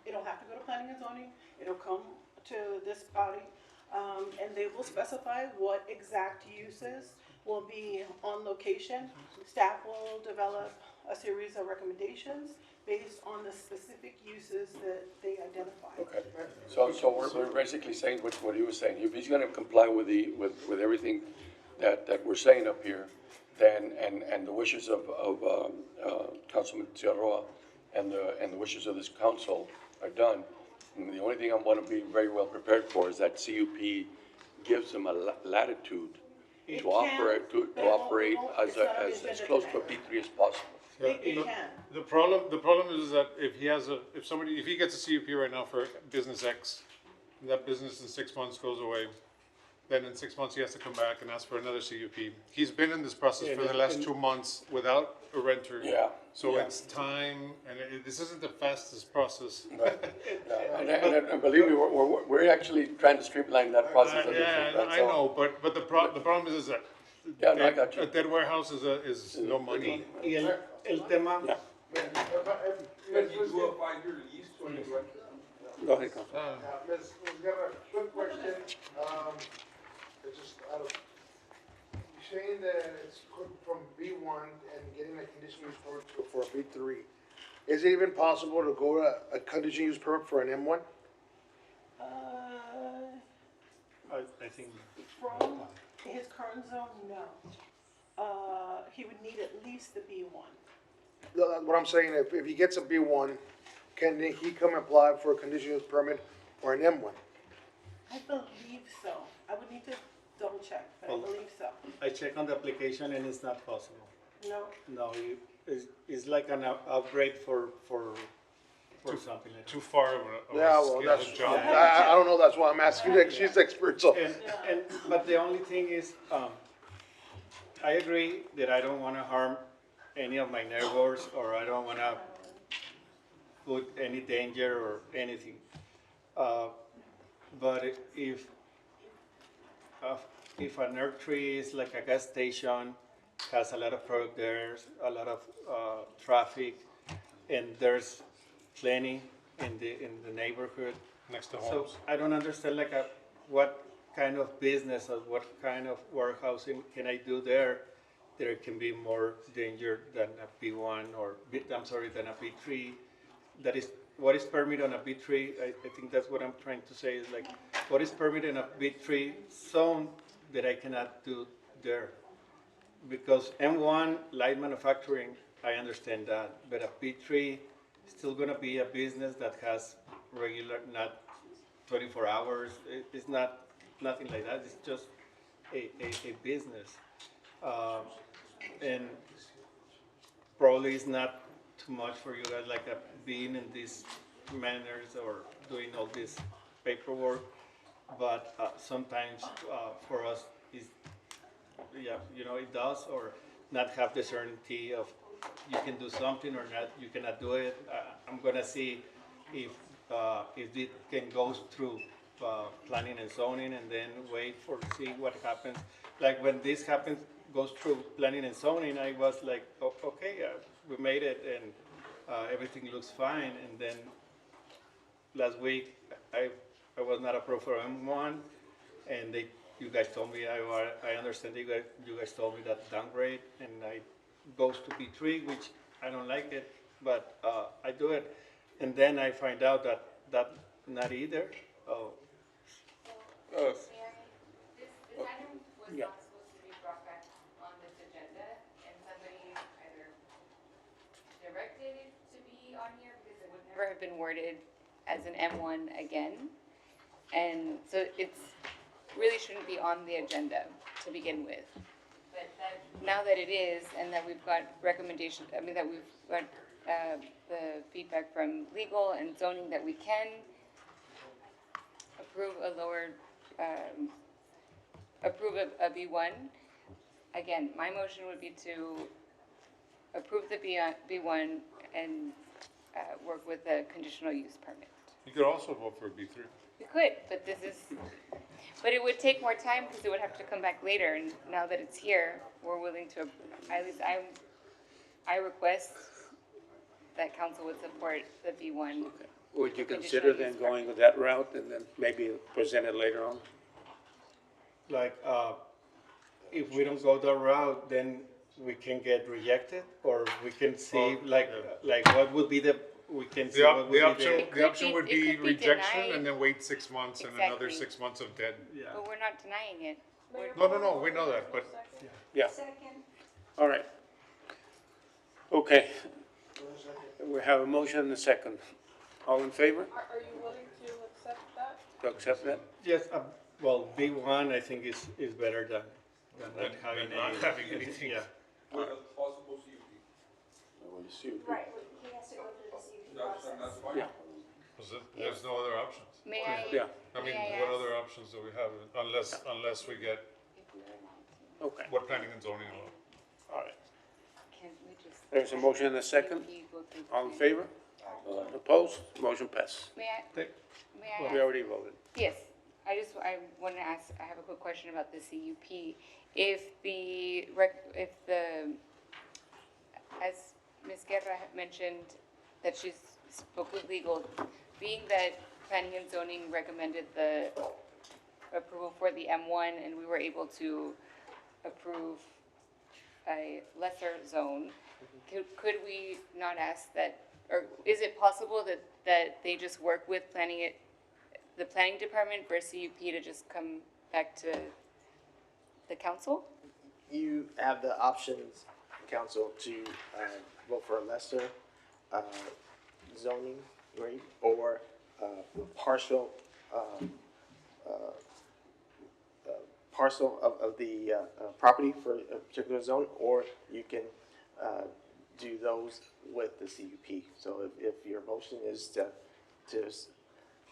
it'll have to go to planning and zoning. It'll come to this body. And they will specify what exact uses will be on location. Staff will develop a series of recommendations based on the specific uses that they identify. Okay, so we're basically saying what he was saying. If he's gonna comply with everything that we're saying up here, then, and the wishes of Councilman Ciarroa and the wishes of this council are done, and the only thing I want to be very well prepared for is that CUP gives them a latitude to operate as close to a B3 as possible. The problem is that if he gets a CUP right now for business X, and that business in 6 months goes away, then in 6 months he has to come back and ask for another CUP. He's been in this process for the last 2 months without a renter. Yeah. So it's time, and this isn't the fastest process. And believe me, we're actually trying to streamline that process. I know, but the problem is that I got you. a dead warehouse is no money. Y el tema, Can you do a 5-year lease when you rent? Go ahead, Councilman. Ms. Guerra, quick question, it's just out of, you're saying that it's from B1 and getting a conditional use permit for a B3. Is it even possible to go to a conditional use permit for an M1? I think, From his current zone, no. He would need at least the B1. What I'm saying, if he gets a B1, can he come apply for a conditional use permit or an M1? I believe so. I would need to double check, but I believe so. I checked on the application and it's not possible. No? No, it's like an upgrade for something like that. Too far of a Yeah, well, scale that's, job. I don't know, that's why I'm asking, she's the expert, so. But the only thing is, I agree that I don't wanna harm any of my neighbors, or I don't wanna put any danger or anything. But if a nursery is like a gas station, has a lot of product there, a lot of traffic, and there's plenty in the neighborhood. Next to So homes. I don't understand like what kind of business or what kind of warehousing can I do there? There can be more danger than a B1 or than a B3. That is what is permitted on a B3. I think that's what I'm trying to say is like what is permitted in a B3 zone that I cannot do there. Because M1 light manufacturing, I understand that, but a B3 is still gonna be a business that has regular, not 24 hours. It's nothing like that. It's just a business. And probably it's not too much for you guys, like being in these manners or doing all this paperwork. But sometimes for us, is it does, or not have the certainty of you can do something or not, you cannot do it. I'm gonna see if it can go through planning and zoning, and then wait for see what happens. Like when this happens, goes through planning and zoning, I was like, okay, we made it, and everything looks fine, and then last week, I was not approved for M1, and you guys told me, I understand you guys told me that downgrade, and I goes to B3, which I don't like it, but I do it. And then I find out that not either. Oh. Yes. This item was Yeah. not supposed to be brought back on this agenda, and somebody either directed it to be on here because it would never have been worded as an M1 again. And so it's, really shouldn't be on the agenda to begin with. But now that it is, and that we've got recommendations, that we've got the feedback from legal and zoning that we can approve a lower, approve a B1. Again, my motion would be to approve the B1 and work with a conditional use permit. You could also vote for B3. We could, but but it would take more time because it would have to come back later, and now that it's here, we're willing to, at least I request that council would support the B1. Would you consider then going with that route and then maybe present it later on? Like, if we don't go that route, then we can get rejected, or we can see, like what would be we can see what would be The option would be it could be rejection denied. and then wait 6 months and another Exactly. 6 months of dead. But we're not denying it. No, we know that, but Yeah. All right. Okay. We have a motion and a second. All in favor Are you willing to accept that? to accept that? Yes, well, B1 I think is better than not having than not any. having anything. Yeah. With a possible CUP. Right, he has to go through the CUP process. That's fine. Yeah. there's no other options. May I? Yeah. I mean, May I what ask? other options do we have unless we get Okay. what planning and zoning allow? All right. Can we just? There's a motion and a second. Go through- All in favor? Opposed? Motion passes. May I We ask? already voted. Yes, I want to ask, I have a quick question about the CUP. If the, as Ms. Guerra had mentioned, that she spoke with legal, being that planning and zoning recommended the approval for the M1 and we were able to approve a lesser zone, could we not ask that, or is it possible that they just work with the planning department for CUP to just come back to the council? You have the options, council, to vote for a lesser zoning rate or partial parcel of the property for a particular zone, or you can do those with the CUP. So if your motion is to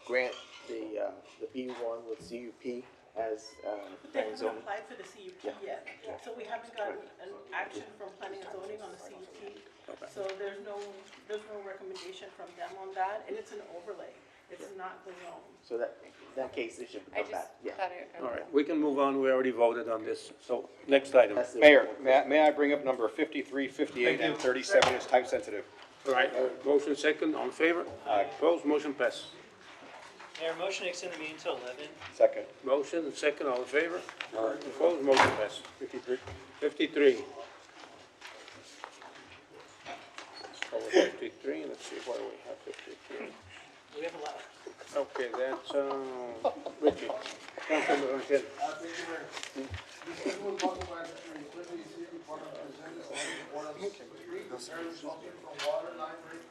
grant the B1 with CUP as They planning haven't zoning. applied for the CUP yet, so we haven't gotten an action from planning and zoning on the CUP. So there's no recommendation from them on that, and it's an overlay, it's not the zone. So that case, they should I come just back, yeah. thought it. All right, we can move on. We already voted on this. So next item. That's the- Mayor, may I bring up number 53, 58, and 37 is time sensitive? All right, motion second. All in favor? Opposed? Motion passes. Mayor, motion to extend the meeting till 11. Second. Motion second. All in favor? Opposed? Motion passes. 53. 53. Let's go with 53. Let's see where we have 53. We have a lot. Okay, that's, Richie. Councilman Rangel. Thank you, Mayor. This is what talk about the Liberty City Department presented ordinance resulting from water line breaks,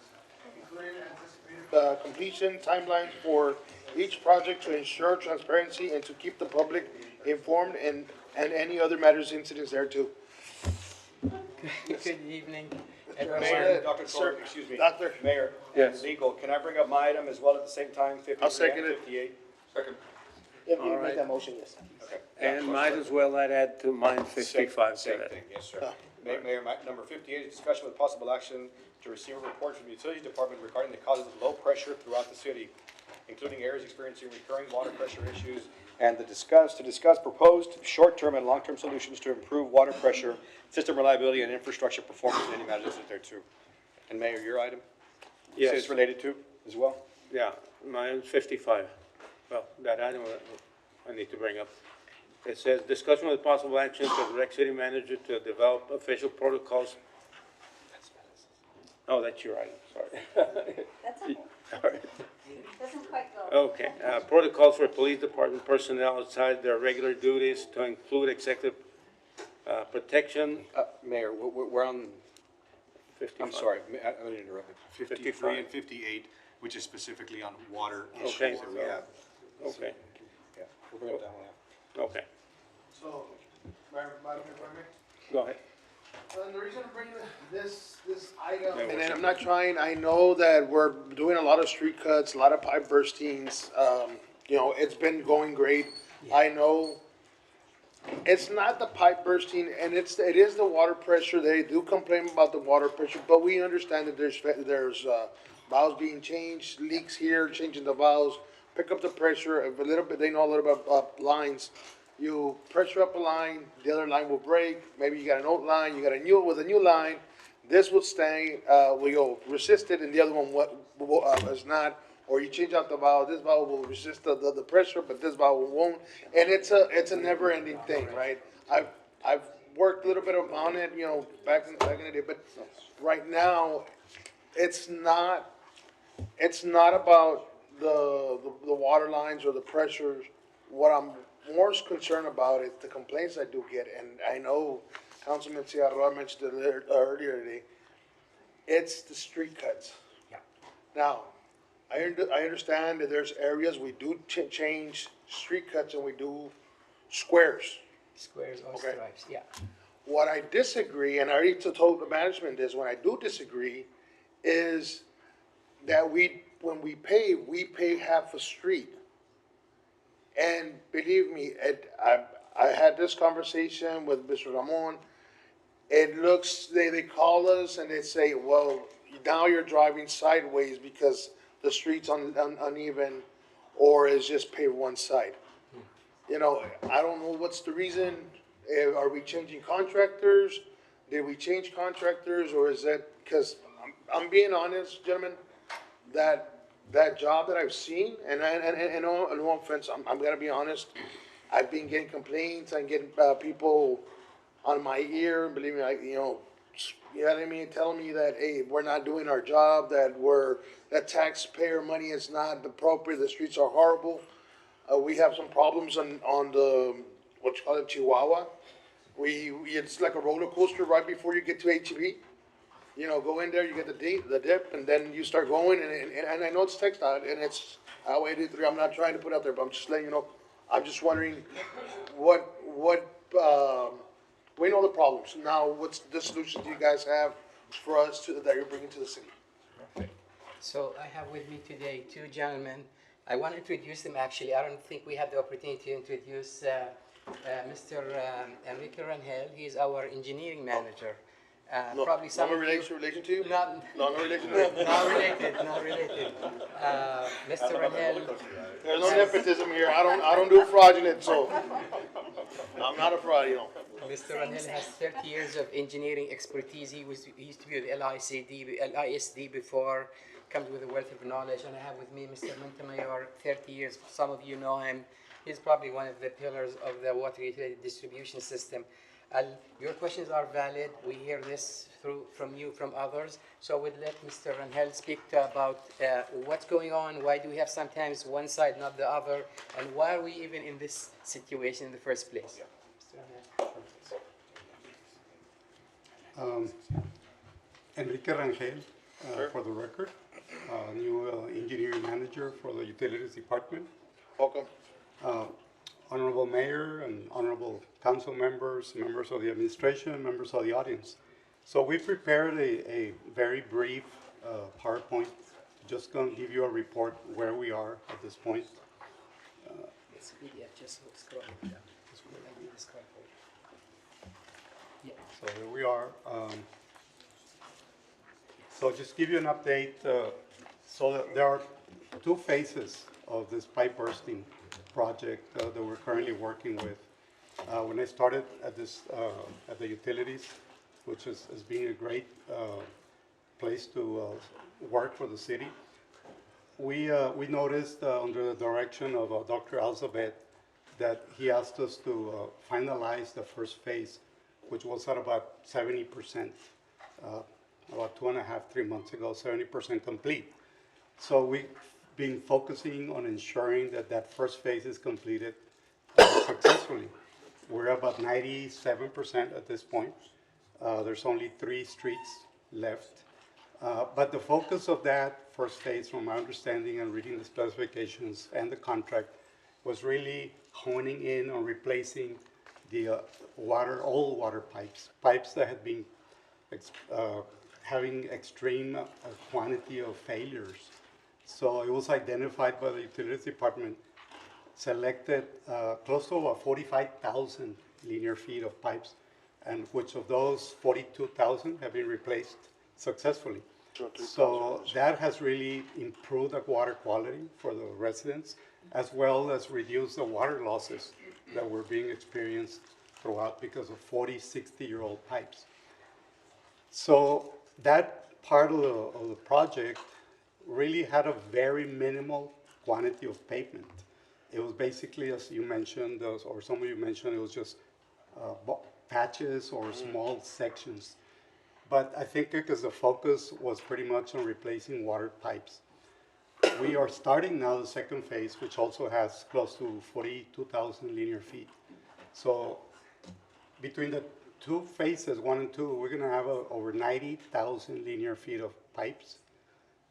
including anticipated completion timelines for each project to ensure transparency and to keep the public informed and any other matters incidents there too. Good evening. Mayor, Dr. Thorpe, excuse me. Doctor. Mayor, Yes. legal, can I bring up my item as well at the same time, 53 I'll second and it. 58? Second. If All you right. make that motion, yes. Okay. And might as well add to mine 55 to Same that. thing, yes, sir. Mayor, number 58 is discussion with possible action to receive a report from the Utilities Department regarding the causes of low pressure throughout the city, including areas experiencing recurring water pressure issues, and to discuss proposed short-term and long-term solutions to improve water pressure, system reliability, and infrastructure performance in any matters that there too. And Mayor, your item? Say it's related to as well? Yeah, mine 55. Well, that item I need to bring up. It says, discussion with possible action to direct city manager to develop official protocols. Oh, that's your item, sorry. That's okay. All right. Doesn't quite go. Okay, protocols for police department personnel outside their regular duties to include executive protection. Mayor, we're on, 55. I'm sorry, I'm going to interrupt. 55. 53 and 58, which is specifically on water issues Okay. that we have. Okay, Yeah, we'll bring it down, yeah. okay, So, Madam, if I may? go ahead. And the reason I'm bringing this item, Yeah, and what's I'm not trying, I know that we're doing a lot of street cuts, a lot of pipe burstings, you know, it's been going great. I know it's not the pipe bursting, and it is the water pressure, they do complain about the water pressure, but we understand that there's valves being changed, leaks here, changing the valves, pick up the pressure, a little bit, they know a little bit about lines. You pressure up a line, the other line will break, maybe you got an old line, you got with a new line, this will stay, will go resisted, and the other one is not, or you change out the valve, this valve will resist the pressure, but this valve won't, and it's a never-ending thing, right? I've worked a little bit on it, you know, back in the day, but right now, it's not about the water lines or the pressures. What I'm more concerned about is the complaints I do get, and I know Councilman Ciarroa mentioned it earlier today. It's the street cuts. Yeah. Now, I understand that there's areas we do change street cuts and we do squares. Squares or Okay. stripes, yeah. What I disagree, and I already told the management this, when I do disagree, is that when we pay half a street. And believe me, I had this conversation with Mr. Ramon. It looks, they call us and they say, well, now you're driving sideways because the street's uneven, or is just paved one side. You know, I don't know what's the reason. Are we changing contractors? Did we change contractors, or is that, because I'm being honest, gentlemen, that job that I've seen, and no offense, I'm gonna be honest, I've been getting complaints, I'm getting people on my ear, believe me, you know what I mean, telling me that, hey, we're not doing our job, that taxpayer money is not appropriate, the streets are horrible. We have some problems on the, what you call it, Chihuahua. It's like a roller coaster right before you get to HEB. You know, go in there, you get the dip, and then you start going, and I know it's textile, and it's Highway 83, I'm not trying to put out there, but I'm just letting you know, I'm just wondering we know the problems. Now, what's the solutions do you guys have for us that you're bringing to the city? So I have with me today two gentlemen. I want to introduce them actually. I don't think we had the opportunity to introduce Mr. Enrique Rangel. He is our engineering manager. Probably some not of relation to you? Not relation to you? Not related, not related. Mr. Rangel. There's no nepotism here. I don't do fraudulent, so I'm not a fraud, you know. Mr. Rangel has 30 years of engineering expertise. He used to be with LISD before, comes with a wealth of knowledge. And I have with me Mr. Montemayor, 30 years. Some of you know him. He's probably one of the pillars of the water utility distribution system. Your questions are valid. We hear this from you, from others. So I would let Mr. Rangel speak about what's going on, why do we have sometimes one side, not the other, and why are we even in this situation in the first place? Mr. Rangel. Enrique Rangel, for the record, new engineering manager for the utilities department. Welcome. Honorable Mayor and honorable council members, members of the administration, members of the audience. So we prepared a very brief PowerPoint, just going to give you a report where we are at this point. It's PDF, just scroll it down. Yeah. So here we are. So just give you an update. So there are two phases of this pipe bursting project that we're currently working with. When I started at the utilities, which has been a great place to work for the city. We noticed under the direction of Dr. Alzabet that he asked us to finalize the first phase, which was at about 70%, about 2.5, 3 months ago, 70% complete. So we've been focusing on ensuring that that first phase is completed successfully. We're about 97% at this point. There's only 3 streets left. But the focus of that first phase, from my understanding and reading the specifications and the contract, was really honing in on replacing the old water pipes that had been having extreme quantity of failures. So it was identified by the utilities department, selected close to about 45,000 linear feet of pipes, and which of those 42,000 have been replaced successfully. So that has really improved the water quality for the residents, as well as reduced the water losses that were being experienced throughout because of 40, 60-year-old pipes. So that part of the project really had a very minimal quantity of pavement. It was basically, as you mentioned, or some of you mentioned, it was just patches or small sections. But I think because the focus was pretty much on replacing water pipes. We are starting now the second phase, which also has close to 42,000 linear feet. So between the 2 phases, 1 and 2, we're going to have over 90,000 linear feet of pipes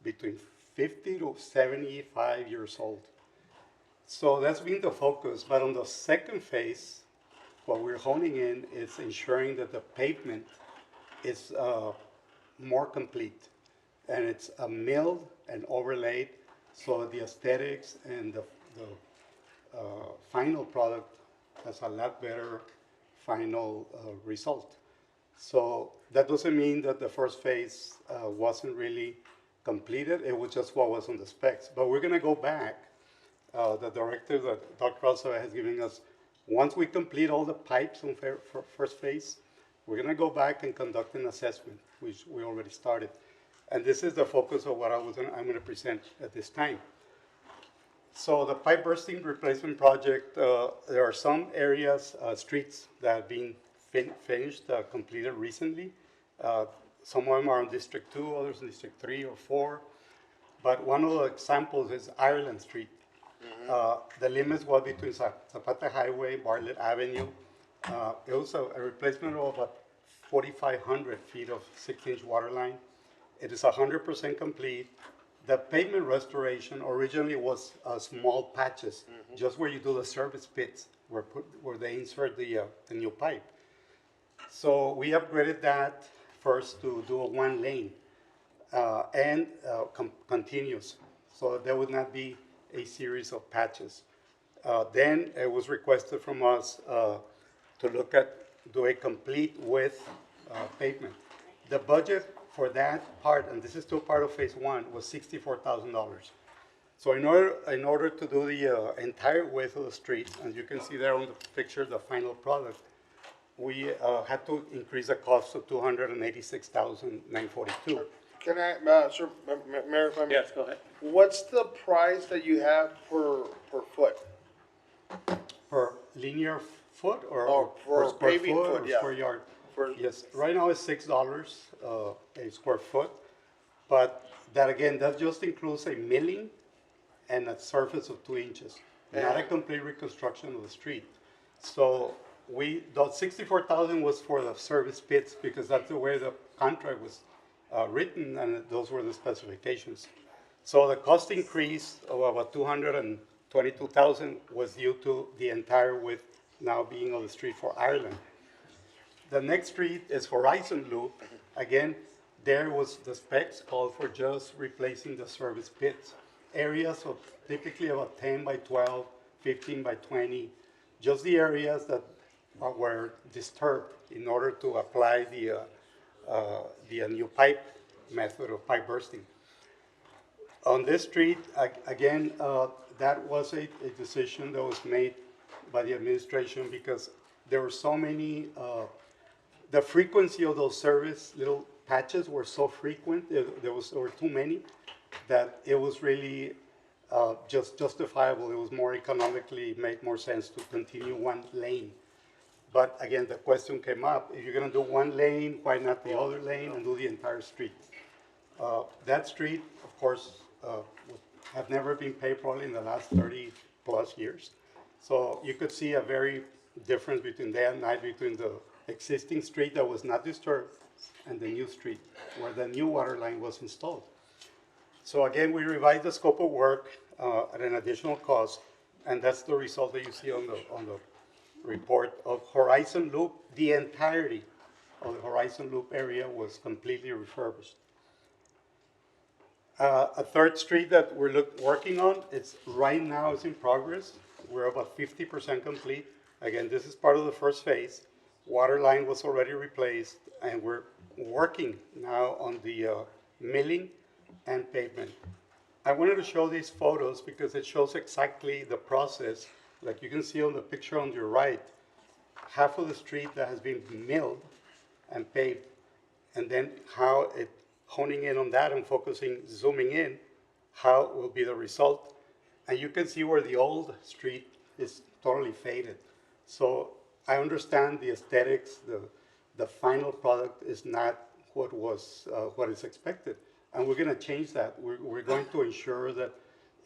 between 50 to 75 years old. So that's been the focus. But on the second phase, what we're honing in is ensuring that the pavement is more complete, and it's milled and overlaid, so the aesthetics and the final product has a lot better final result. So that doesn't mean that the first phase wasn't really completed. It was just what was on the specs. But we're going to go back. The directive that Dr. Alzabet has given us, once we complete all the pipes on first phase, we're going to go back and conduct an assessment, which we already started. And this is the focus of what I'm going to present at this time. So the pipe bursting replacement project, there are some areas, streets that have been finished, completed recently. Some of them are in District 2, others in District 3 or 4. But one of the examples is Ireland Street. The limits were between Zapata Highway, Bartlett Avenue. It was a replacement of about 4,500 feet of 6-inch water line. It is 100% complete. The pavement restoration originally was small patches, just where you do the service pits, where they insert the new pipe. So we upgraded that first to do a 1 lane and continuous, so there would not be a series of patches. Then it was requested from us to look at do a complete width pavement. The budget for that part, and this is still part of phase 1, was $64,000. So in order to do the entire width of the street, as you can see there on the picture, the final product, we had to increase the cost to $286,942. Can I, sir, Mayor, if I may? Yes, go ahead. What's the price that you have per foot? Per linear foot or for per square paving foot foot, or yeah. square yard? For- Yes, right now it's $6 a square foot, but that again, that just includes a milling and a surface of 2 inches, not a complete reconstruction of the street. So the 64,000 was for the service pits because that's the way the contract was written, and those were the specifications. So the cost increase of about 222,000 was due to the entire width now being on the street for Ireland. The next street is Horizon Loop. Again, there was the specs called for just replacing the service pits. Areas of typically about 10 by 12, 15 by 20, just the areas that were disturbed in order to apply the new pipe method of pipe bursting. On this street, again, that was a decision that was made by the administration because there were so many, the frequency of those little patches were so frequent, there were too many, that it was really just justifiable. It was more economically, made more sense to continue one lane. But again, the question came up, if you're gonna do one lane, why not the other lane and do the entire street? That street, of course, have never been paved probably in the last 30 plus years. So you could see a very difference between day and night between the existing street that was not disturbed and the new street where the new water line was installed. So again, we revised the scope of work at an additional cost, and that's the result that you see on the report of Horizon Loop. The entirety of the Horizon Loop area was completely refurbished. A third street that we're working on, it's right now is in progress. We're about 50% complete. Again, this is part of the first phase. Water line was already replaced, and we're working now on the milling and pavement. I wanted to show these photos because it shows exactly the process. Like you can see on the picture on your right, half of the street that has been milled and paved, and then how it, honing in on that and focusing, zooming in, how will be the result. And you can see where the old street is totally faded. So I understand the aesthetics, the final product is not what is expected. And we're gonna change that. We're going to ensure that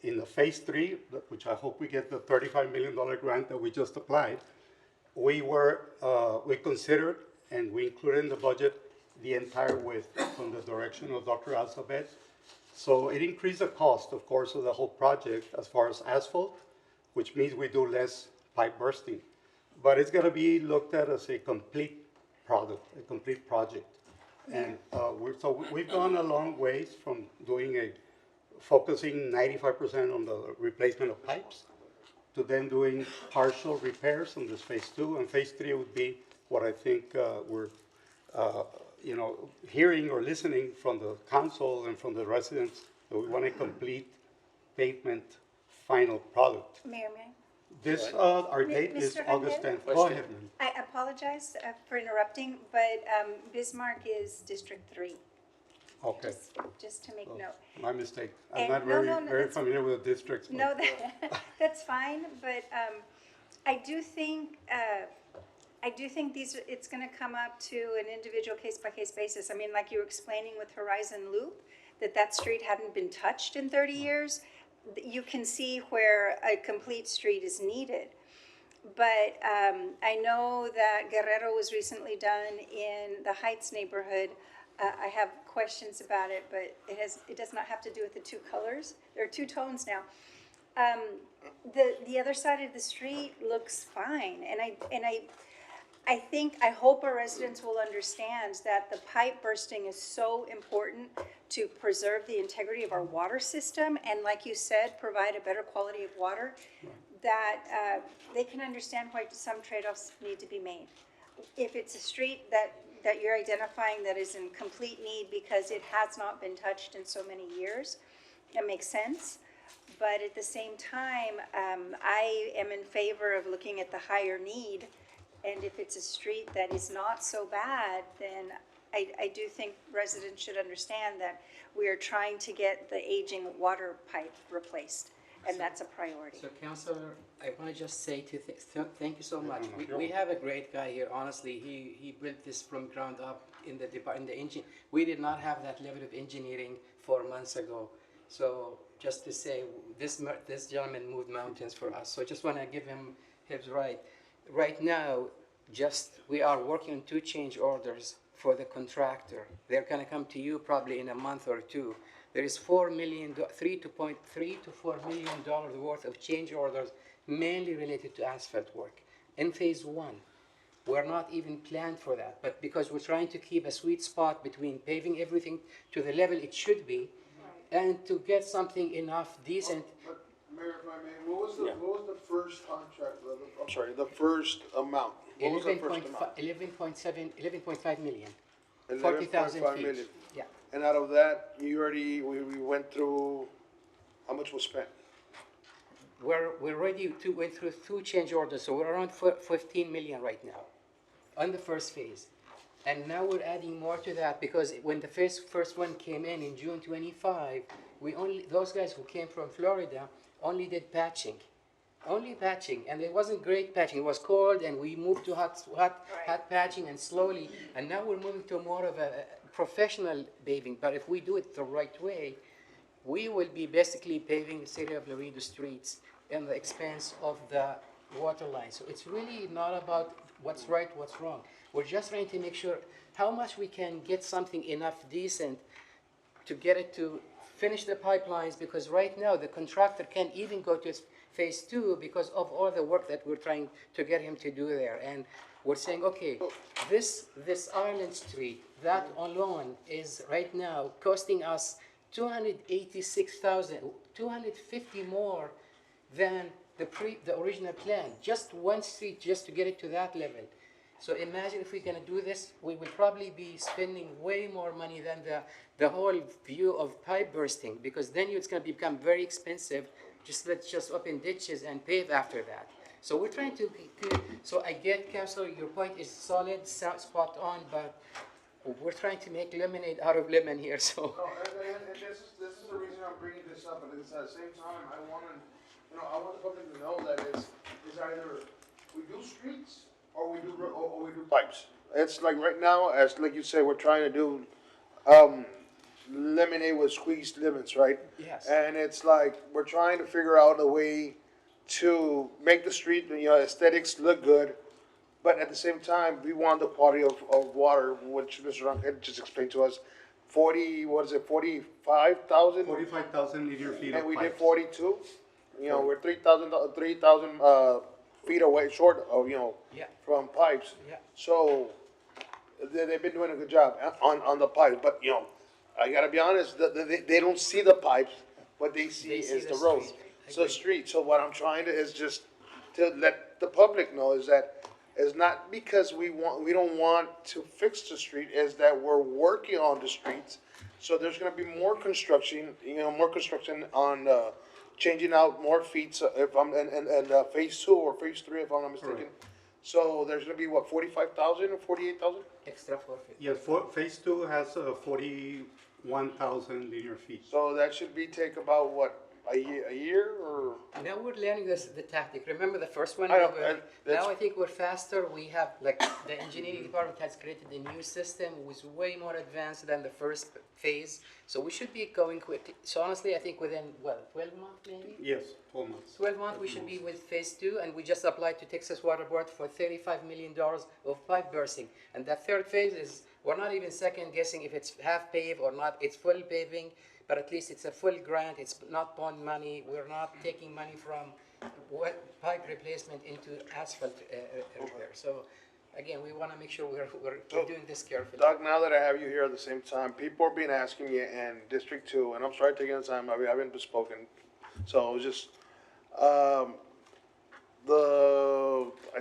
in the phase 3, which I hope we get the $35 million grant that we just applied, we considered and we included in the budget the entire width from the direction of Dr. Alzabet. So it increased the cost, of course, of the whole project as far as asphalt, which means we do less pipe bursting. But it's gonna be looked at as a complete product, a complete project. And we've gone a long ways from focusing 95% on the replacement of pipes to then doing partial repairs on this phase 2. And phase 3 would be what I think we're hearing or listening from the council and from the residents, that we want a complete pavement final product. Mayor, This, our date is Mr. August Rangel? 10th. Go ahead, ma'am. I apologize for interrupting, but Bismarck is District 3, Okay. just to make note. My mistake. I'm And not no, very that's- familiar with the districts. No, that's fine, but I do think it's gonna come up to an individual case-by-case basis. I mean, like you were explaining with Horizon Loop, that street hadn't been touched in 30 years. You can see where a complete street is needed. But I know that Guerrero was recently done in the Heights neighborhood. I have questions about it, but it does not have to do with the two colors. There are two tones now. The other side of the street looks fine, and I hope our residents will understand that the pipe bursting is so important to preserve the integrity of our water system, and like you said, provide a better quality of water, that they can understand why some trade-offs need to be made. If it's a street that you're identifying that is in complete need because it has not been touched in so many years, that makes sense. But at the same time, I am in favor of looking at the higher need. And if it's a street that is not so bad, then I do think residents should understand that we are trying to get the aging water pipe replaced, and that's a priority. So, Councilor, I want to just say thank you so much. We have a great guy here. Honestly, he built this from ground up in the engine. We did not have that level of engineering 4 months ago. So, just to say, this gentleman moved mountains for us. So, I just want to give him his right. Right now, we are working on 2 change orders for the contractor. They're going to come to you probably in a month or 2. There is $3 to $4 million worth of change orders, mainly related to asphalt work. In phase 1, we're not even planned for that, but because we're trying to keep a sweet spot between paving everything to the level it should be, and to get something enough decent. Mayor, if I may, what was the first contract, I'm sorry, the first amount? What was the first amount? 11.5 million. 11.5 40,000 feet. million. Yeah. And out of that, we went through, how much was spent? We're ready to went through 2 change orders, so we're around 15 million right now on the first phase. And now we're adding more to that because when the first one came in June 25, those guys who came from Florida only did patching. Only patching, and it wasn't great patching. It was cold, and we moved to hot patching, and slowly, and now we're moving to more of a professional paving. But if we do it the right way, we will be basically paving the city of Laredo streets in the expense of the water line. So it's really not about what's right, what's wrong. We're just trying to make sure how much we can get something enough decent to get it to finish the pipelines, because right now the contractor can't even go to phase 2 because of all the work that we're trying to get him to do there. And we're saying, okay, this Island Street, that alone is right now costing us $286,000, 250 more than the original plan. Just one street, just to get it to that level. So imagine if we're going to do this, we will probably be spending way more money than the whole view of pipe bursting, because then it's going to become very expensive. Let's just open ditches and pave after that. So we're trying to so I get, Councilor, your point is solid, spot on, but we're trying to make lemonade out of lemon here, so. No, and this is the reason I'm bringing this up, but it's at the same time, I want the public to know that it's either we do streets or we do pipes. It's like right now, as like you say, we're trying to do, lemonade with squeezed lemons, right? Yes. And it's like, we're trying to figure out a way to make the street, aesthetics look good, but at the same time, we want the quality of water, which Mr. Rangel just explained to us. 45,000? 45,000 linear feet of And we did pipes. 42? We're 3,000 feet away, short of, Yeah. from pipes. Yeah. So, they've been doing a good job on the pipes, but, I gotta be honest, they don't see the pipes, what they see see is the the road. street. It's the street, so what I'm trying to is just to let the public know is that it's not because we don't want to fix the street, is that we're working on the streets. So there's gonna be more construction, on, changing out more feet, so if I'm, and phase 2 or phase 3, if I'm not mistaken. Correct. So there's gonna be what, 45,000 or 48,000? Extra forfeit. Yes, phase 2 has 41,000 linear feet. So that should be about what, a year or? Now we're learning the tactic. Remember the first one? I know, Now I think we're faster. We have, like, the engineering department has created a new system which is way more advanced than the first phase. So we should be going quick. So honestly, I think within, 12 months maybe? Yes, 12 months. 12 months, we should be with phase 2, and we just applied to Texas Water Board for $35 million of pipe bursting. And that third phase is, we're not even second guessing if it's half pave or not. It's full paving, but at least it's a full grant. It's not bond money. We're not taking money from pipe replacement into asphalt repair. So again, we want to make sure we're doing this carefully. Doug, now that I have you here at the same time, people have been asking me in District 2, and I'm sorry taking the time, I haven't spoken. So it was just, I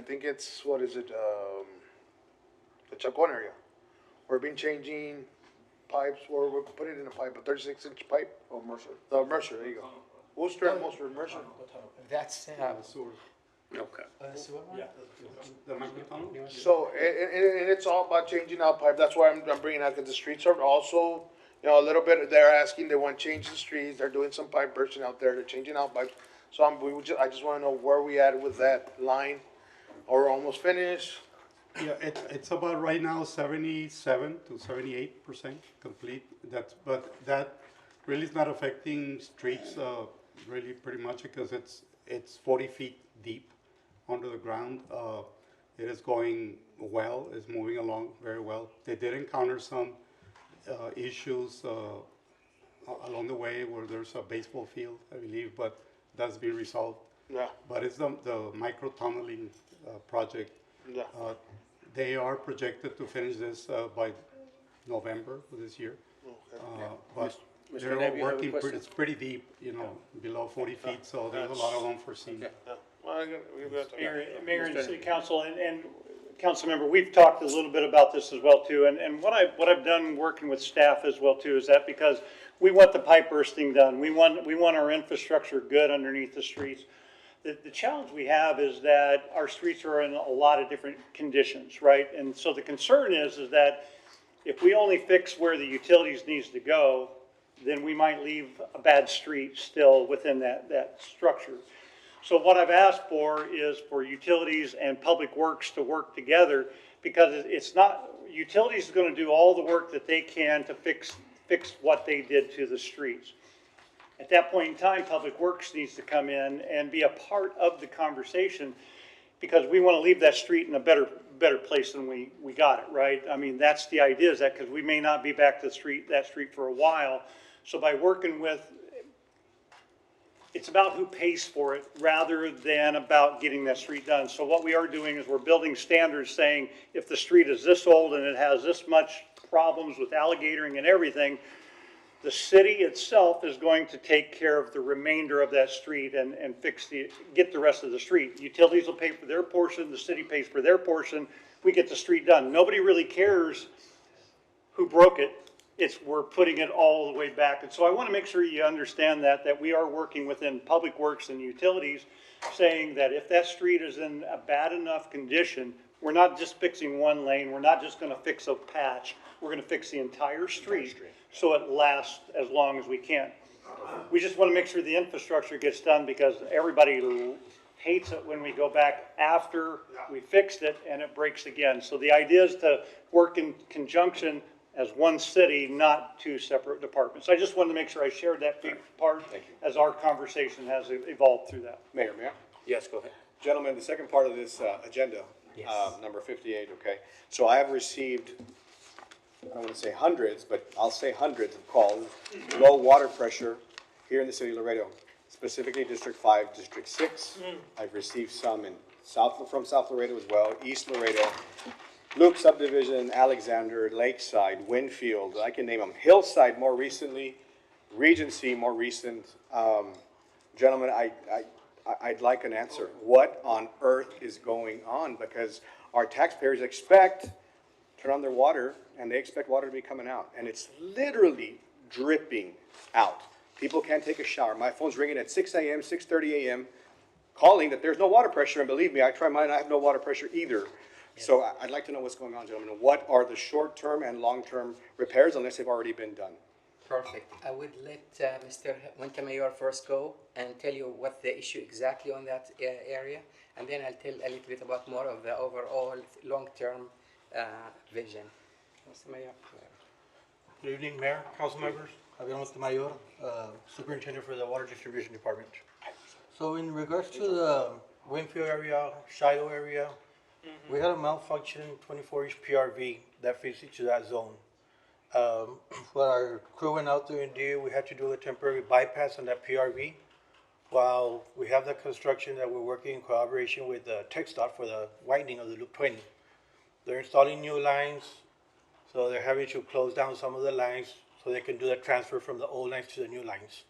think it's, what is it, the Chacon area. We've been changing pipes, we're putting it in a pipe, a 36-inch pipe. Oh, Mercer. Mercer, there you go. Worcester and Worcester, Mercer. That's Sewer. Okay. sewer one? The microtunnel? So, and it's all about changing out pipe, that's why I'm bringing out, because the streets are also, a little bit, they're asking, they want to change the streets, they're doing some pipe bursting out there, they're changing out pipes. So I just want to know where we at with that line, or almost finished. Yeah, it's about right now 77 to 78% complete. But that really is not affecting streets really pretty much, because it's 40 feet deep under the ground. It is going well, it's moving along very well. They did encounter some issues along the way where there's a baseball field, I believe, but that's been resolved. Yeah. But it's the micro tunneling project. Yeah. They are projected to finish this by November of this year. But Mr. they're Neb, you have a working, question? it's pretty deep, below 40 feet, so there's a lot of unforeseen. Mayor and City Council and council member, we've talked a little bit about this as well too. And what I've done working with staff as well too is that because we want the pipe bursting done, we want our infrastructure good underneath the streets. The challenge we have is that our streets are in a lot of different conditions, right? And so the concern is that if we only fix where the utilities needs to go, then we might leave a bad street still within that structure. So what I've asked for is for utilities and public works to work together, because it's not, utilities is gonna do all the work that they can to fix what they did to the streets. At that point in time, Public Works needs to come in and be a part of the conversation, because we want to leave that street in a better place than we got it, right? I mean, that's the idea, is that because we may not be back to that street for a while. So by working with, it's about who pays for it rather than about getting that street done. So what we are doing is we're building standards saying if the street is this old and it has this much problems with alligatoring and everything, the city itself is going to take care of the remainder of that street and get the rest of the street. Utilities will pay for their portion, the city pays for their portion, we get the street done. Nobody really cares who broke it, we're putting it all the way back. And so I want to make sure you understand that we are working within Public Works and utilities, saying that if that street is in a bad enough condition, we're not just fixing one lane, we're not just going to fix a patch, we're going to fix the entire street so it lasts as long as we can. We just want to make sure the infrastructure gets done, because everybody hates it when we go back after we fixed it and it breaks again. So the idea is to work in conjunction as one city, not two separate departments. I just wanted to make sure I shared that part as our conversation has evolved through that. Mayor, may I? Yes, go ahead. Gentlemen, the second part of this agenda, number 58, okay? So I have received, I don't want to say hundreds, but I'll say hundreds of calls, low water pressure here in the city of Laredo, specifically District 5, District 6. I've received some from South Laredo as well, East Laredo, Luke Subdivision, Alexander, Lakeside, Winfield, I can name them. Hillside more recently, Regency more recent. Gentlemen, I'd like an answer. What on earth is going on? Because our taxpayers turn on their water, and they expect water to be coming out. And it's literally dripping out. People can't take a shower. My phone's ringing at 6 a.m., 6:30 a.m., calling that there's no water pressure. And believe me, I try mine, I have no water pressure either. So I'd like to know what's going on, gentlemen. What are the short-term and long-term repairs, unless they've already been done? Perfect. I would let Mr. Montemayor first go and tell you what the issue exactly on that area, and then I'll tell a little bit about more of the overall long-term vision. Mr. Mayor. Good evening, Mayor, council members. Javier Montemayor, Superintendent for the Water Distribution Department. So in regards to the Winfield area, Shiloh area, we had a malfunctioning 24-inch PRV that fits into that zone. When our crew went out there and did, we had to do a temporary bypass on that PRV. While we have the construction that we're working in collaboration with TxDOT for the widening of the Loop 20. They're installing new lines, so they're having to close down some of the lines so they can do the transfer from the old lines to the new lines.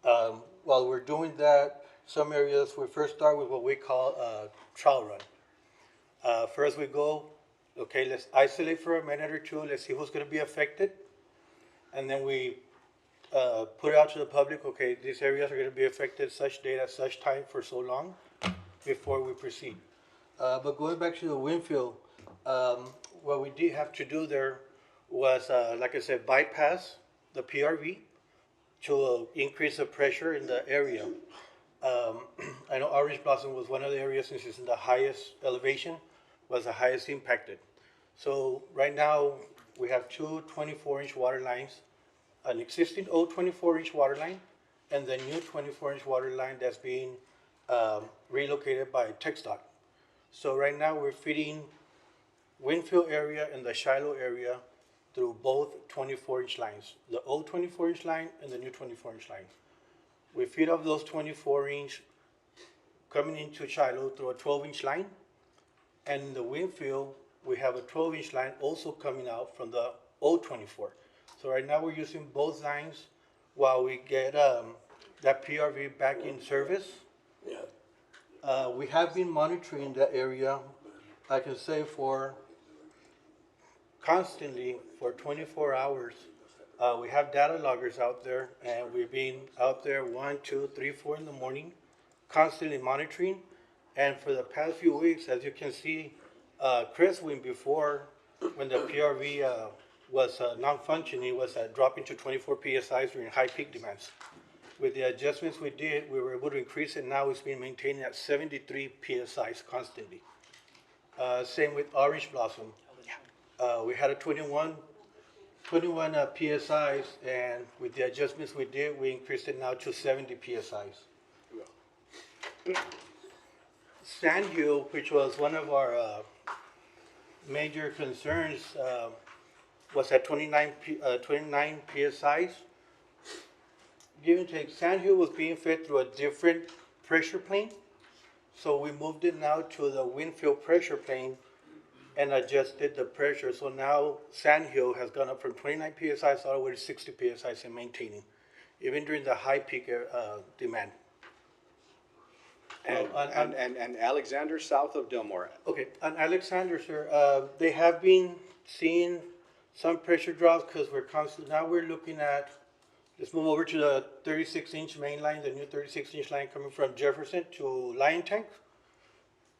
While we're doing that, some areas we first start with what we call a trial run. First we go, okay, let's isolate for a minute or two, let's see who's gonna be affected. And then we put it out to the public, okay, these areas are gonna be affected such date at such time for so long before we proceed. But going back to the Winfield, what we did have to do there was, like I said, bypass the PRV to increase the pressure in the area. I know Orange Blossom was one of the areas, since it's in the highest elevation, was the highest impacted. So right now, we have two 24-inch water lines, an existing old 24-inch water line, and the new 24-inch water line that's being relocated by TxDOT. So right now, we're feeding Winfield area and the Shiloh area through both 24-inch lines, the old 24-inch line and the new 24-inch line. We feed off those 24-inch coming into Shiloh through a 12-inch line, and in the Winfield, we have a 12-inch line also coming out from the old 24. So right now we're using both lines while we get that PRV back in service. We have been monitoring that area, I can say constantly for 24 hours. We have data loggers out there, and we've been out there 1, 2, 3, 4 in the morning, constantly monitoring. And for the past few weeks, as you can see, Crestwind before, when the PRV was non-functioning, was dropping to 24 PSIs during high peak demands. With the adjustments we did, we were able to increase it. Now it's been maintained at 73 PSIs constantly. Same with Orange Blossom. We had a 21 PSIs, and with the adjustments we did, we increased it now to 70 PSIs. Sandhill, which was one of our major concerns, was at 29 PSIs. Give and take, Sandhill was being fed through a different pressure plane. So we moved it now to the Winfield pressure plane and adjusted the pressure. So now Sandhill has gone up from 29 PSIs all the way to 60 PSIs and maintaining, even during the high peak demand. And Alexander, south of Delmore. Okay, on Alexander, sir, they have been seeing some pressure drops because we're constantly, now we're looking at, let's move over to the 36-inch main line, the new 36-inch line coming from Jefferson to Lion Tank.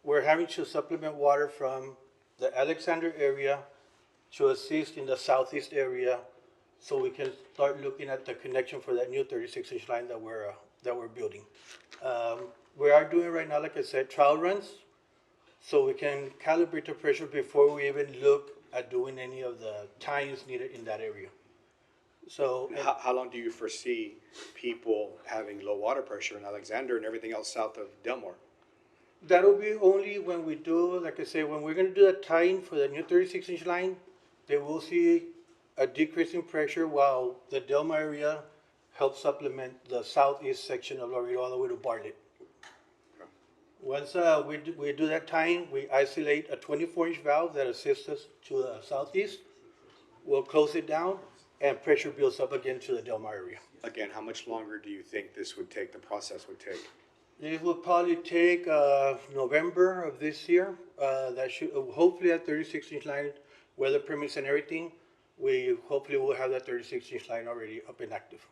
We're having to supplement water from the Alexander area to assist in the southeast area so we can start looking at the connection for that new 36-inch line that we're building. We are doing right now, like I said, trial runs so we can calibrate the pressure before we even look at doing any of the tie-ins needed in that area. So How long do you foresee people having low water pressure in Alexander and everything else south of Delmore? that'll be only when we do, like I say, when we're gonna do the tie-in for the new 36-inch line, they will see a decrease in pressure while the Delma area helps supplement the southeast section of Laredo all the way to Bartlett. Once we do that tie-in, we isolate a 24-inch valve that assists us to the southeast. We'll close it down and pressure builds up again to the Delmar area. Again, how much longer do you think this would take, the process would take? It will probably take November of this year. That should hopefully at 36-inch line, weather permits and everything, we hopefully will have that 36-inch line already up and active.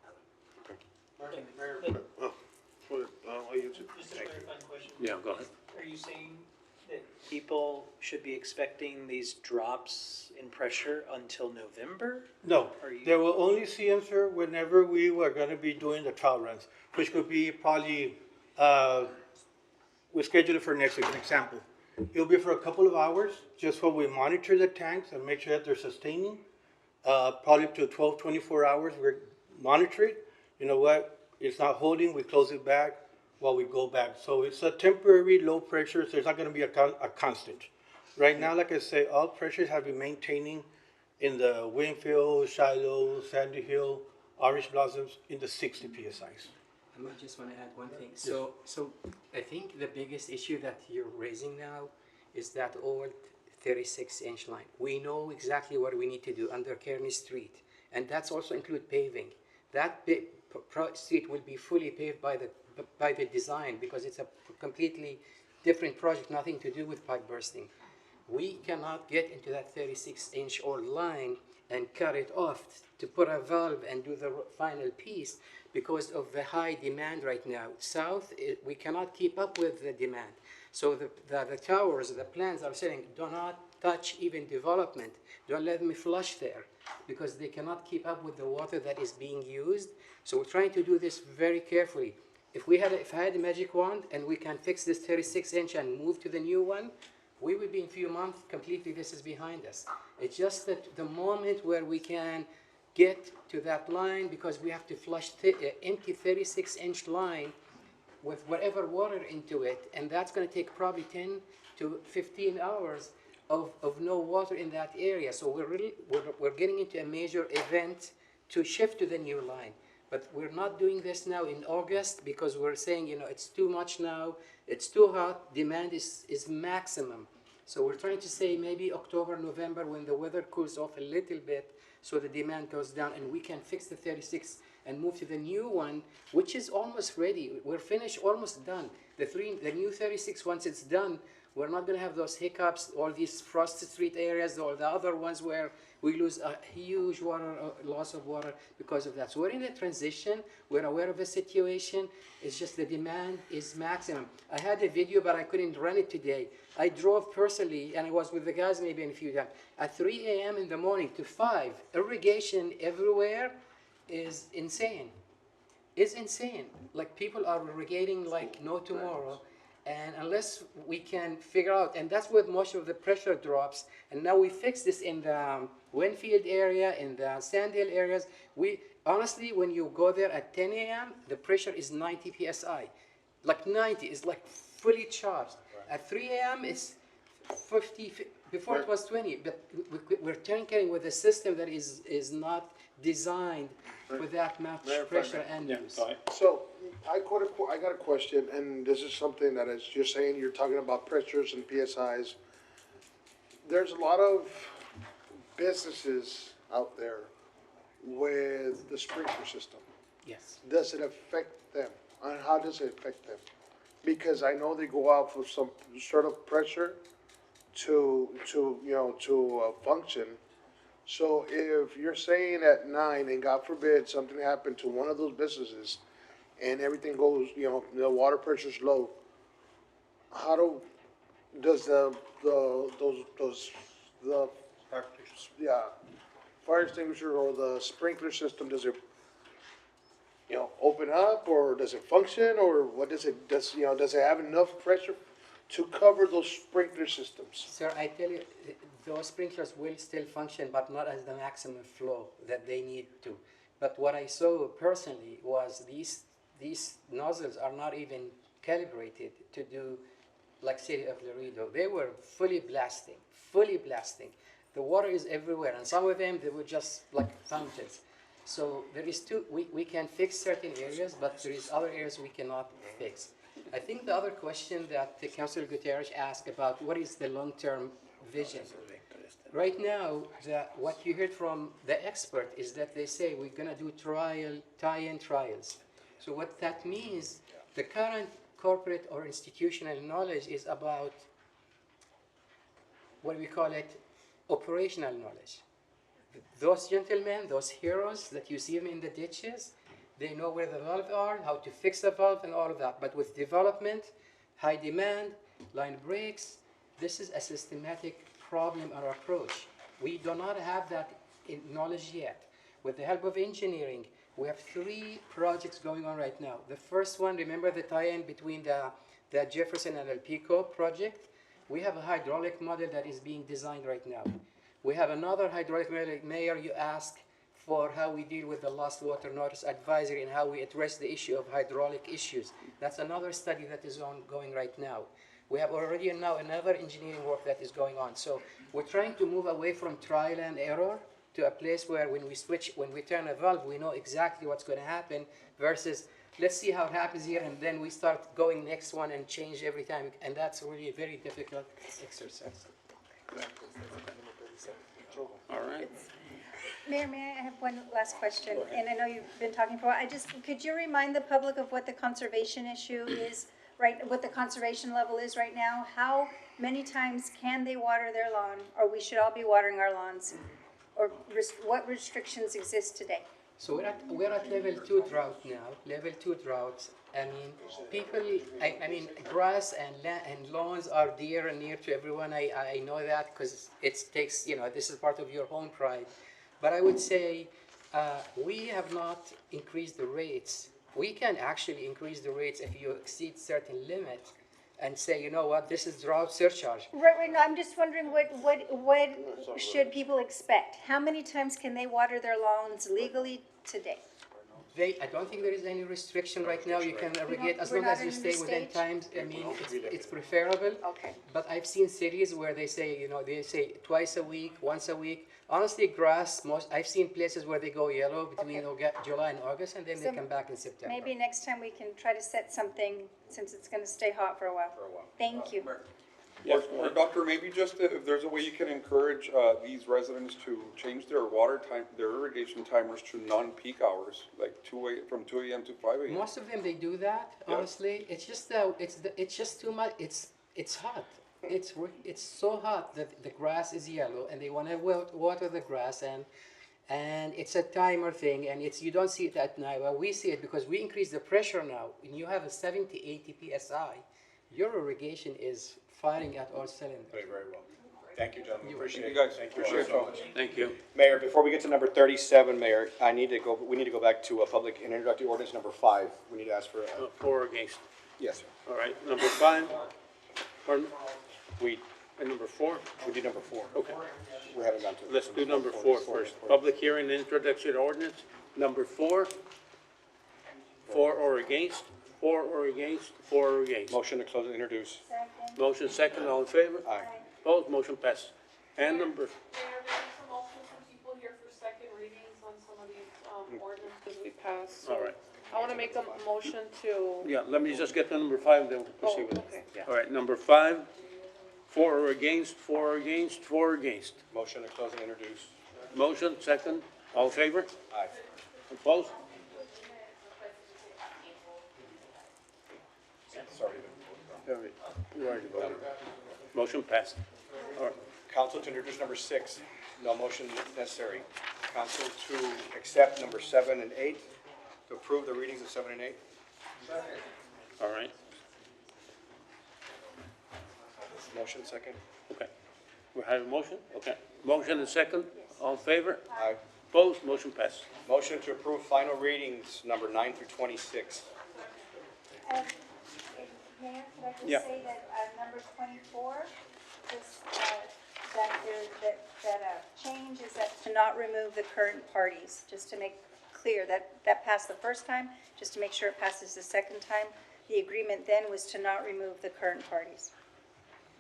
Just a clarifying question. Yeah, go ahead. Are you saying that people should be expecting these drops in pressure until November? No, Are you- they will only see them, sir, whenever we were gonna be doing the trial runs, which could be probably, we schedule it for next week, an example. It'll be for a couple of hours, just while we monitor the tanks and make sure that they're sustaining. Probably up to 12, 24 hours, we monitor it. You know what, it's not holding, we close it back while we go back. So it's a temporary low pressure, so it's not gonna be a constant. Right now, like I say, all pressures have been maintaining in the Winfield, Shiloh, Sandy Hill, Orange Blossoms in the 60 PSIs. I just want to add one thing. So I think the biggest issue that you're raising now is that old 36-inch line. We know exactly what we need to do under Kearney Street, and that's also include paving. That street will be fully paved by the design because it's a completely different project, nothing to do with pipe bursting. We cannot get into that 36-inch old line and cut it off to put a valve and do the final piece because of the high demand right now. South, we cannot keep up with the demand. So the towers, the plans are saying, do not touch even development. Don't let me flush there because they cannot keep up with the water that is being used. So we're trying to do this very carefully. If I had a magic wand and we can fix this 36-inch and move to the new one, we would be in a few months completely, this is behind us. It's just that the moment where we can get to that line because we have to flush empty 36-inch line with whatever water into it, and that's going to take probably 10 to 15 hours of no water in that area. So we're getting into a major event to shift to the new line. But we're not doing this now in August because we're saying, it's too much now, it's too hot, demand is maximum. So we're trying to say maybe October, November when the weather cools off a little bit so the demand goes down and we can fix the 36 and move to the new one, which is almost ready. We're finished, almost done. The new 36, once it's done, we're not going to have those hiccups, all these Frost Street areas, or the other ones where we lose a huge loss of water because of that. So we're in a transition. We're aware of the situation. It's just the demand is maximum. I had a video, but I couldn't run it today. I drove personally, and I was with the guys maybe in a few times. At 3 a.m. in the morning to 5, irrigation everywhere is insane. It's insane. Like, people are irrigating like no tomorrow. And unless we can figure out, and that's where most of the pressure drops, and now we fix this in the Winfield area, in the Sandhill areas. Honestly, when you go there at 10 a.m., the pressure is 90 psi. Like 90, it's like fully charged. At 3 a.m., it's 50, before it was 20, but we're tinkering with a system that is not designed with that much pressure and use. So, I got a question, and this is something that is, you're saying, you're talking about pressures and PSIs. There's a lot of businesses out there with the sprinkler system. Yes. Does it affect them? And how does it affect them? Because I know they go out for some sort of pressure to function. So if you're saying at 9, and God forbid something happened to one of those businesses, and everything goes, the water pressure's low, does the fire extinguisher or the sprinkler system, does it, open up, or does it function, or what does it, does it have enough pressure to cover those sprinkler systems? Sir, I tell you, those sprinklers will still function, but not as the maximum flow that they need to. But what I saw personally was these nozzles are not even calibrated to do like City of Laredo. They were fully blasting. The water is everywhere, and some of them, they were just like fountains. So there is we can fix certain areas, but there is other areas we cannot fix. I think the other question that Councilor Gutierrez asked about what is the long-term vision. Right now, what you heard from the expert is that they say we're going to do tie-in trials. So what that means, the current corporate or institutional knowledge is about, what we call it, operational knowledge. Those gentlemen, those heroes that you see them in the ditches, they know where the valves are, how to fix the valve and all of that. But with development, high demand, line breaks, this is a systematic problem or approach. We do not have that knowledge yet. With the help of engineering, we have 3 projects going on right now. The first one, remember the tie-in between the Jefferson and El Pico project? We have a hydraulic model that is being designed right now. We have another hydraulic model. Mayor, you asked for how we deal with the Lost Water Notice Advisory and how we address the issue of hydraulic issues. That's another study that is ongoing right now. We have already now another engineering work that is going on. So we're trying to move away from trial and error to a place where when we turn a valve, we know exactly what's going to happen, versus let's see how it happens here, and then we start going next one and change every time. And that's really a very difficult exercise. All right. Mayor, may I have one last question? And I know you've been talking for a while. Could you remind the public of what the conservation issue is, what the conservation level is right now? How many times can they water their lawn, or we should all be watering our lawns? Or what restrictions exist today? So we're at level 2 drought now. Level 2 drought. I mean, people. I mean, grass and lawns are dear and near to everyone. I know that because it takes. This is part of your home pride. But I would say we have not increased the rates. We can actually increase the rates if you exceed certain limits, and say, you know what, this is drought surcharge. Right. No, I'm just wondering what should people expect? How many times can they water their lawns legally today? I don't think there is any restriction right now. You can irrigate as long as you stay within times. I mean, it's preferable. Okay. But I've seen cities where they say, twice a week, once a week. Honestly, grass, I've seen places where they go yellow between July and August, and then they come back in September. Maybe next time we can try to set something, since it's going to stay hot for a while. Thank you. Or Doctor, maybe just if there's a way you can encourage, these residents to change their water time, their irrigation timers to non-peak hours, like from 2 AM to 5 AM. Most of them, they do that, Yeah. honestly. It's just it's just too much. It's hot. It's so hot that the grass is yellow, and they want to water the grass, and it's a timer thing, and you don't see it at night. Well, we see it because we increase the pressure now. When you have a 70, 80 psi, your irrigation is firing at all cylinders. Very, very well. Thank you, gentlemen. Appreciate it. You guys. Thank you Appreciate so it. much. Thank you. Mayor, before we get to number 37, Mayor, we need to go back to a public and introductory ordinance number 5. We need to ask for, For or against? yes, sir. All right, number 5. Pardon? And number 4? We did number 4. Okay. We haven't gone to. Let's do number 4 first. Public hearing and introduction ordinance. Number 4. For or against? For or against? For or against? Motion to close and introduce. Second. Motion second, all in favor? Aye. Opposed, motion passes. And number, Mayor, there's some also some people here for second readings on some of these, ordinances we passed. so all right. I wanna make a motion to, Yeah, let me just get to number 5, then we'll proceed with it. okay. All right, number 5. For or against? For or against? For or against? Motion to close and introduce. Motion second, all in favor? Aye. Opposed? Sorry. All right, we already voted. Motion passed. All right. Council to introduce number 6. No motion necessary. Council to accept number 7 and 8. To approve the readings of 7 and 8. All right, Motion second. okay. We have a motion? Okay. Motion and second, all in favor? Aye. Opposed, motion passed. Motion to approve final readings number 9 through 26. And, Mayor, could I Yeah. just say that, number 24, just, that change is that to not remove the current parties, just to make clear that passed the first time, just to make sure it passes the second time. The agreement then was to not remove the current parties.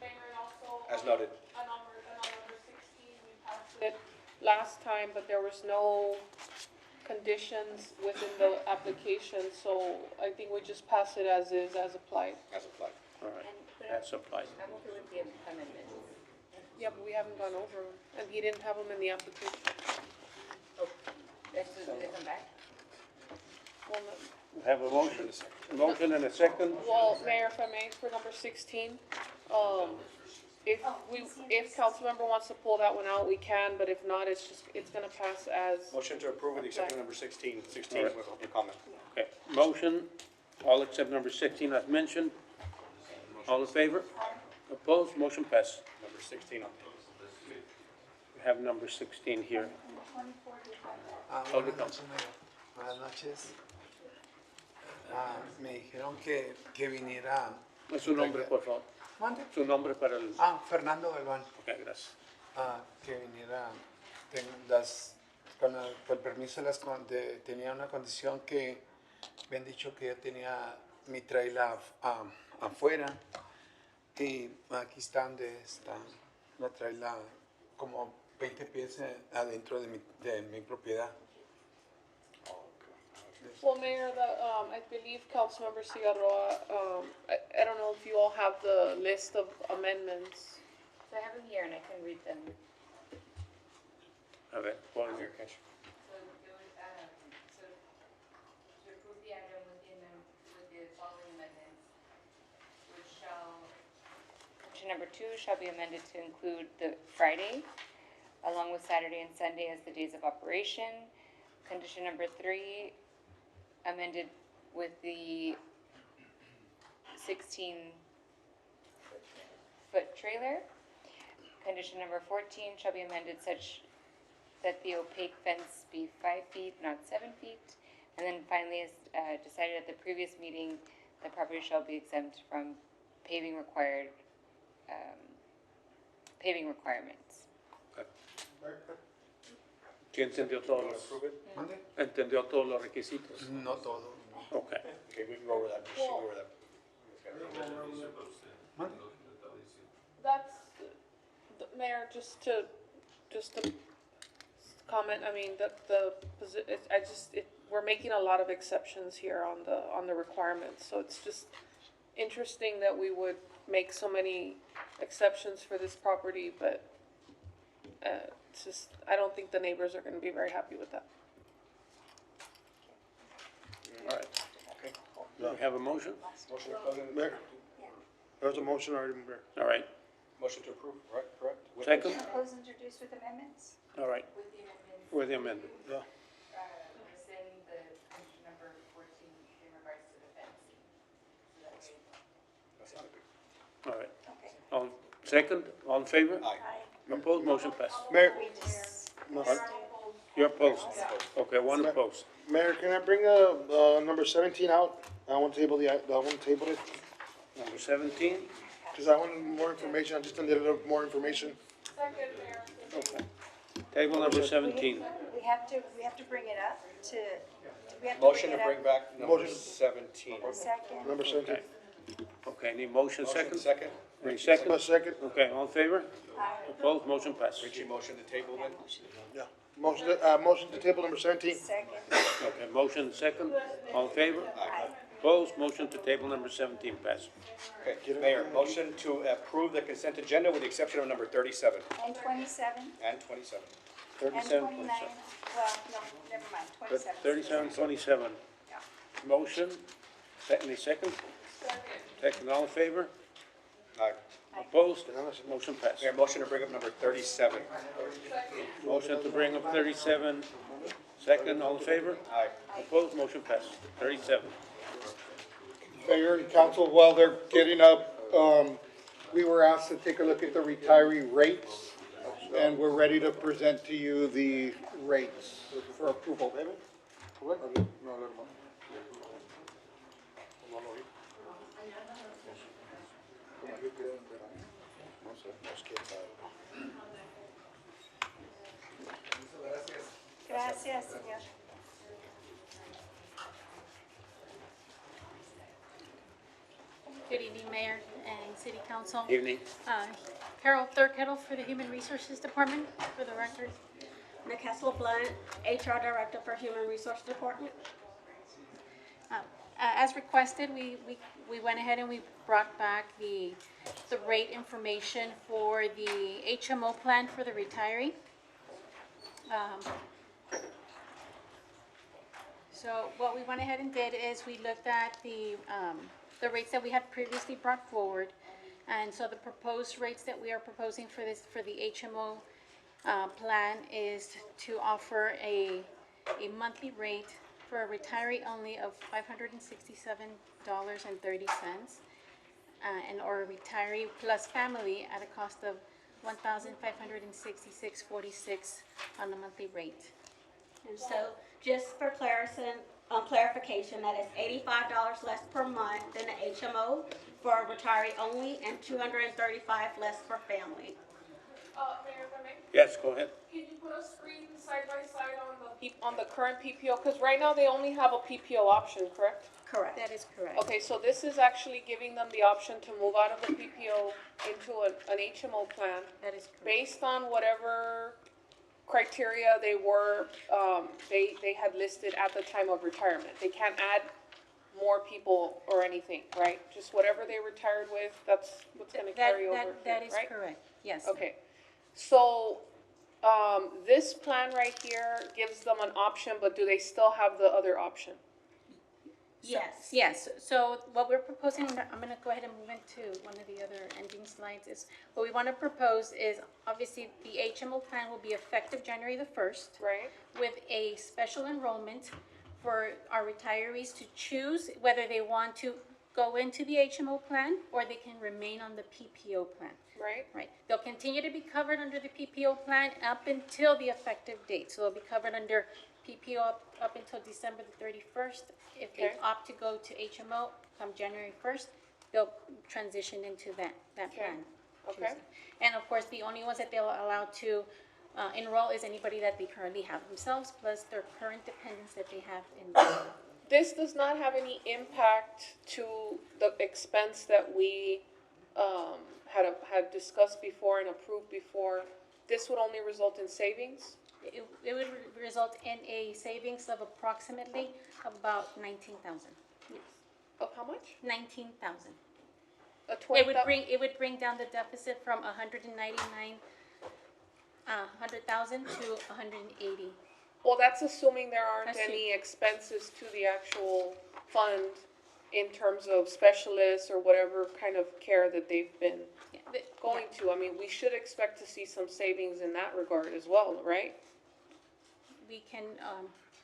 Mayor, and also. As noted. On number 16, we passed it last time, but there was no conditions within the application, so I think we just pass it as is, as applied. As applied. All right, that's applied. I'm okay with the amendment. Yeah, but we haven't gone over them, and he didn't have them in the application. Do they come back? Well, no- We have a motion and a second. Well, Mayor, if I may, for number 16, if Councilmember wants to pull that one out, we can, but if not, it's gonna pass as, Motion to approve with the exception of number 16. 16 All right. with open comment. Okay, motion, all except number 16 as mentioned. All in favor? Opposed, motion passed. Number 16 on. We have number 16 here. Buenas noches, Mayor. Buenas noches. Me dijeron que viniera. Su nombre, por favor. ¿Mande? Su nombre para el... Fernando Galván. Ok, gracias. Que viniera. Con el permiso tenía una condición que me han dicho que yo tenía mi trailer afuera. Y aquí está donde está la trailer, como 20 pies adentro de mi propiedad. well, Mayor, I believe Councilmember Cigarroa, I don't know if you all have the list of amendments. So I have them here and I can read them. A ver, ¿cuál es? So it was, to approve the item with the following amendments, which condition number 2 shall be amended to include the Friday, along with Saturday and Sunday as the days of operation. Condition number 3, amended with the 16-foot trailer. Condition number 14 shall be amended such that the opaque fence be 5 feet, not 7 feet. And then finally, as decided at the previous meeting, the property shall be exempt from paving requirements. ¿Sí entendió todos los, ¿Mande? entendió todos los requisitos? No todo. Okay. Okay, we can go over that. We should go over that. That's, Mayor, just to comment, I mean, we're making a lot of exceptions here on the requirements, so it's just interesting that we would make so many exceptions for this property, but, it's just, I don't think the neighbors are gonna be very happy with that. All right. Do we have a motion? Motion to close. Mayor, there's a motion already, Mayor. All right. Motion to approve, right, correct? With- Second? Propose introduced with amendments? All right. With the amendment. Yeah. Rescind the condition number 14 in regards to the fencing. That's not a big. All right. All, second, all in favor? Aye. Opposed, motion passes. Mayor, You're opposed? Okay, one opposed. Mayor, can I bring, number 17 out? I want to table I want to table it, Number 17? because I want more information, I just need a little more information. Okay. Table number 17. We have to bring it up to, do we have to Motion bring to it bring up? back number Motion. 17. Second. Number 17. Okay. Okay, need motion Motion second? second. Any second? A second, Okay, all in favor? Opposed, motion passes. Richie, motion to table then? yeah. Motion to table number 17. Second. Okay, motion second, all in favor? Opposed, motion to table number 17 passes. Okay, Mayor, motion to approve the consent agenda with the exception of number 37 And 27, and 27. and 37, 29, well, no, never mind, 27. 37, 27. Motion, any second? Second, all in favor? Aye. Opposed, motion passes. Mayor, motion to bring up number 37. Motion to bring up 37, second, all in favor? Aye. Opposed, motion passes. 37. Mayor and council, while they're getting up, we were asked to take a look at the retiree rates, and we're ready to present to you the rates for approval. Gracias, señor. Good evening, Mayor and City Council. Evening. Carol Thurkettle for the Human Resources Department, for the record. Nicastle Blunt, HR Director for Human Resource Department. As requested, we went ahead and we brought back the rate information for the HMO plan for the retiree. So what we went ahead and did is we looked at the rates that we had previously brought forward. And so the proposed rates that we are proposing for the HMO plan is to offer a monthly rate for a retiree only of $567.30, and or a retiree plus family at a cost of $1,566.46 on the monthly rate. And so, just for clarification, that is $85 less per month than the HMO for a retiree only, and $235 less for family. Mayor, if I may? Yes, go ahead. Can you put a screen side by side on the current PPO? Because right now they only have a PPO option, correct? Correct. That is correct. Okay, so this is actually giving them the option to move out of the PPO into an HMO plan. That is correct. Based on whatever criteria they were, they had listed at the time of retirement. They can't add more people or anything, right? Just whatever they retired with, that's what's gonna carry over, That is right? correct, yes. Okay, so, this plan right here gives them an option, but do they still have the other option? Yes. Yes, so what we're proposing, I'm gonna go ahead and move into one of the other ending slides, is what we wanna propose is, obviously, the HMO plan will be effective January the 1st. Right. With a special enrollment for our retirees to choose whether they want to go into the HMO plan or they can remain on the PPO plan. Right. Right. They'll continue to be covered under the PPO plan up until the effective date. So they'll be covered under PPO up until December the 31st. If they Okay. opt to go to HMO come January 1st, they'll transition into that plan. Okay. And of course, the only ones that they'll allow to enroll is anybody that they currently have themselves, plus their current dependents that they have in. This does not have any impact to the expense that we, had discussed before and approved before. This would only result in savings? It would result in a savings of approximately about 19,000. Of how much? 19,000. It would bring down the deficit from 199,000 to 180. Well, that's assuming there aren't That's any expenses to the actual fund in terms of specialists or whatever kind of care that they've been going to. I mean, we should expect to see some savings in that regard as well, right? We can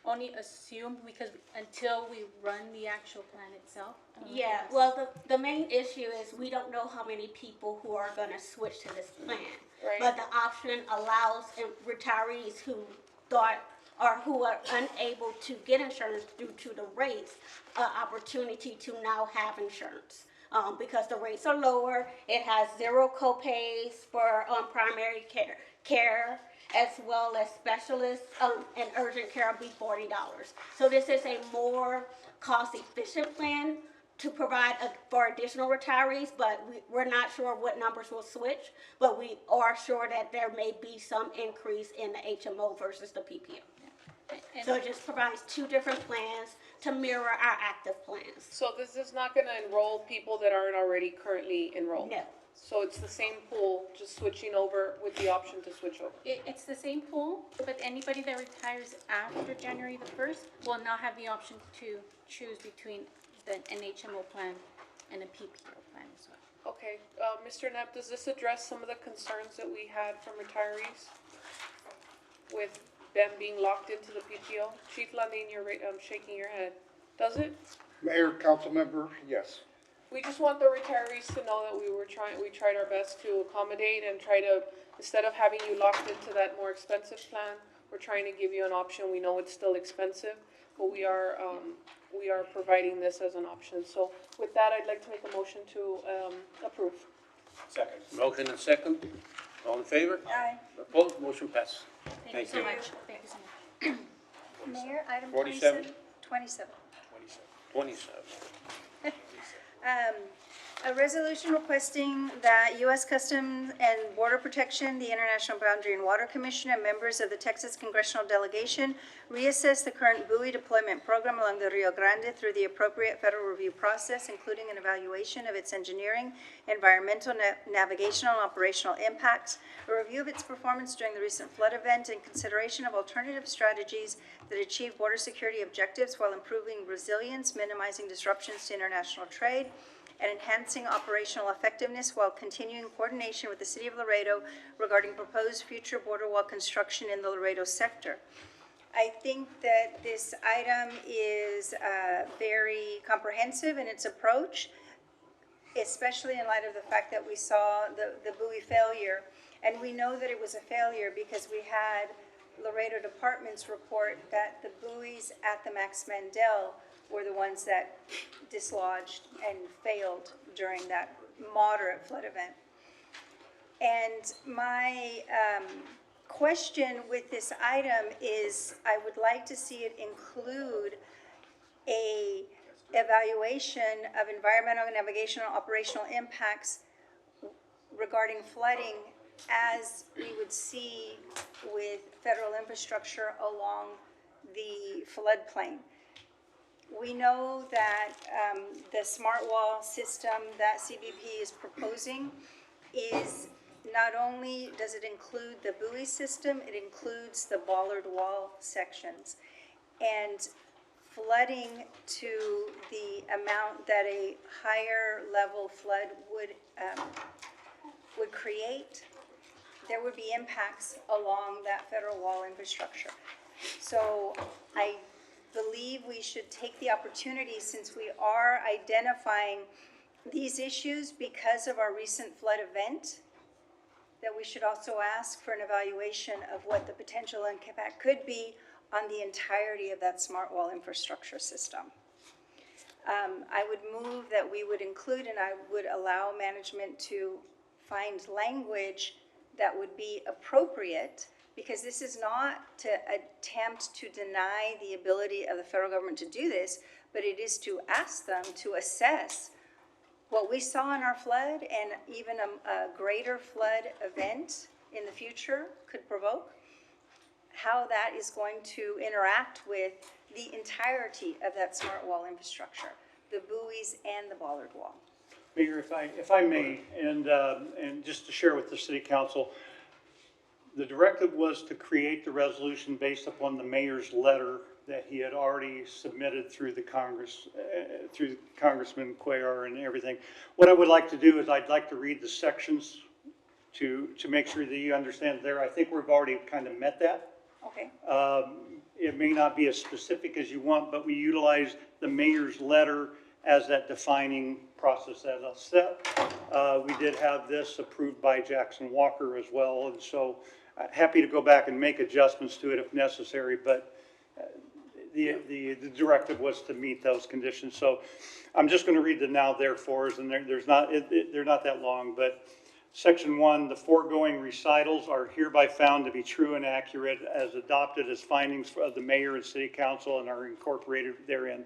only assume because until we run the actual plan itself. Yeah, well, the main issue is we don't know how many people who are gonna switch to this plan. Right. But the option allows retirees who thought, or who are unable to get insurance due to the rates, an opportunity to now have insurance. Because the rates are lower, it has 0 copays for primary care, as well as specialists and urgent care will be $40. So this is a more cost-efficient plan to provide for additional retirees, but we're not sure what numbers will switch, but we are sure that there may be some increase in the HMO versus the PPO. So it just provides 2 different plans to mirror our active plans. So this is not gonna enroll people that aren't already currently enrolled? No. So it's the same pool, just switching over with the option to switch over? It's the same pool, but anybody that retires after January the 1st will now have the option to choose between an HMO plan and a PPO plan as well. Okay, Mr. Knapp, does this address some of the concerns that we had from retirees with them being locked into the PPO? Chief Landine, you're shaking your head. Does it? Mayor, council member, yes. We just want the retirees to know that we tried our best to accommodate and try to, instead of having you locked into that more expensive plan, we're trying to give you an option. We know it's still expensive, but we are providing this as an option. So with that, I'd like to make a motion to approve. Second. Motion and second. All in favor? Aye. Opposed? Motion passes. Thank you so much. Thank you so much. Mayor, item 47? 27. 27. A resolution requesting that U.S. Customs and Border Protection, the International Boundary and Water Commission, and members of the Texas Congressional Delegation reassess the current buoy deployment program along the Rio Grande through the appropriate federal review process, including an evaluation of its engineering, environmental, navigational, and operational impacts, a review of its performance during the recent flood event, and consideration of alternative strategies that achieve border security objectives while improving resilience, minimizing disruptions to international trade, and enhancing operational effectiveness while continuing coordination with the City of Laredo regarding proposed future border wall construction in the Laredo sector. I think that this item is very comprehensive in its approach, especially in light of the fact that we saw the buoy failure. And we know that it was a failure because we had Laredo Departments report that the buoys at the Max Mandel were the ones that dislodged and failed during that moderate flood event. And my question with this item is, I would like to see it include a evaluation of environmental, navigational, operational impacts regarding flooding as we would see with federal infrastructure along the floodplain. We know that the smart wall system that CBP is proposing is not only does it include the buoy system, it includes the bollard wall sections. And flooding to the amount that a higher level flood would create, there would be impacts along that federal wall infrastructure. So I believe we should take the opportunity, since we are identifying these issues because of our recent flood event, that we should also ask for an evaluation of what the potential impact could be on the entirety of that smart wall infrastructure system. I would move that we would include, and I would allow management to find language that would be appropriate, because this is not to attempt to deny the ability of the federal government to do this, but it is to ask them to assess what we saw in our flood and even a greater flood event in the future could provoke, how that is going to interact with the entirety of that smart wall infrastructure, the buoys and the bollard wall. Mayor, if I may, and just to share with the city council, the directive was to create the resolution based upon the mayor's letter that he had already submitted through the Congress, through Congressman Cuellar and everything. What I would like to do is I'd like to read the sections to make sure that you understand there. I think we've already kind of met that. Okay. It may not be as specific as you want, but we utilize the mayor's letter as that defining process as a step. We did have this approved by Jackson Walker as well, and so happy to go back and make adjustments to it if necessary, but the directive was to meet those conditions. So I'm just going to read the now therefores, and they're not that long, but Section 1, the foregoing recitals are hereby found to be true and accurate as adopted as findings of the mayor and city council and are incorporated therein.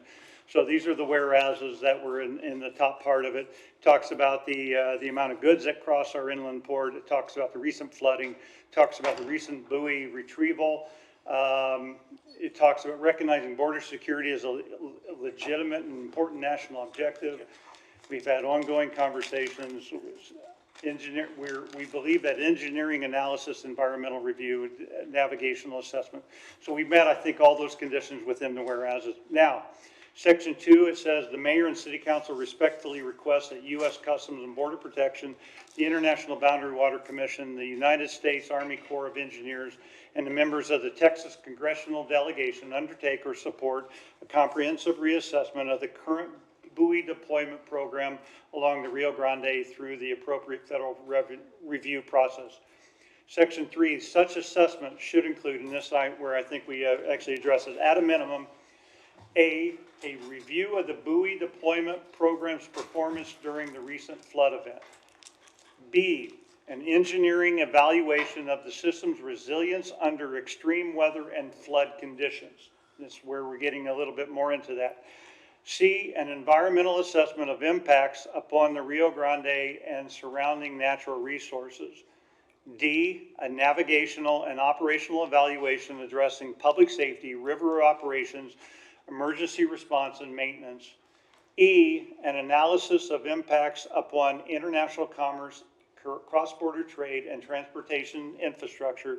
So these are the whereases that were in the top part of it. Talks about the amount of goods that cross our inland port. It talks about the recent flooding. Talks about the recent buoy retrieval. It talks about recognizing border security as a legitimate and important national objective. We've had ongoing conversations. We believe that engineering analysis, environmental review, navigational assessment. So we met, I think, all those conditions within the whereases. Now, Section 2, it says the mayor and city council respectfully request that U.S. Customs and Border Protection, the International Boundary Water Commission, the United States Army Corps of Engineers, and the members of the Texas Congressional Delegation undertake or support a comprehensive reassessment of the current buoy deployment program along the Rio Grande through the appropriate federal review process. Section 3, such assessment should include, in this site where I think we actually address it, at a minimum, A review of the buoy deployment program's performance during the recent flood event. B, an engineering evaluation of the system's resilience under extreme weather and flood conditions. This is where we're getting a little bit more into that. C, an environmental assessment of impacts upon the Rio Grande and surrounding natural resources. D, a navigational and operational evaluation addressing public safety, river operations, emergency response and maintenance. E, an analysis of impacts upon international commerce, cross-border trade and transportation infrastructure.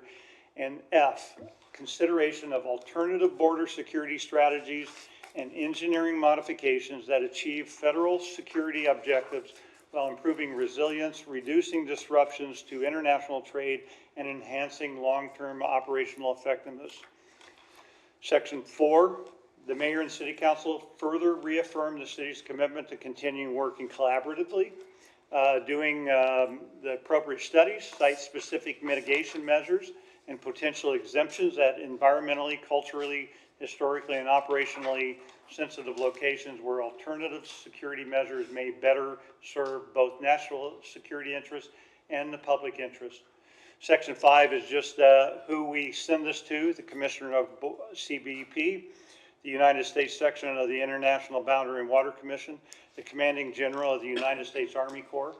And F, consideration of alternative border security strategies and engineering modifications that achieve federal security objectives while improving resilience, reducing disruptions to international trade, and enhancing long-term operational effectiveness. Section 4, the mayor and city council further reaffirm the city's commitment to continue working collaboratively, doing the appropriate studies, site-specific mitigation measures, and potential exemptions at environmentally, culturally, historically, and operationally sensitive locations where alternative security measures may better serve both national security interests and the public interest. Section 5 is just who we send this to, the Commissioner of CBP, the United States section of the International Boundary and Water Commission, the Commanding General of the United States Army Corps,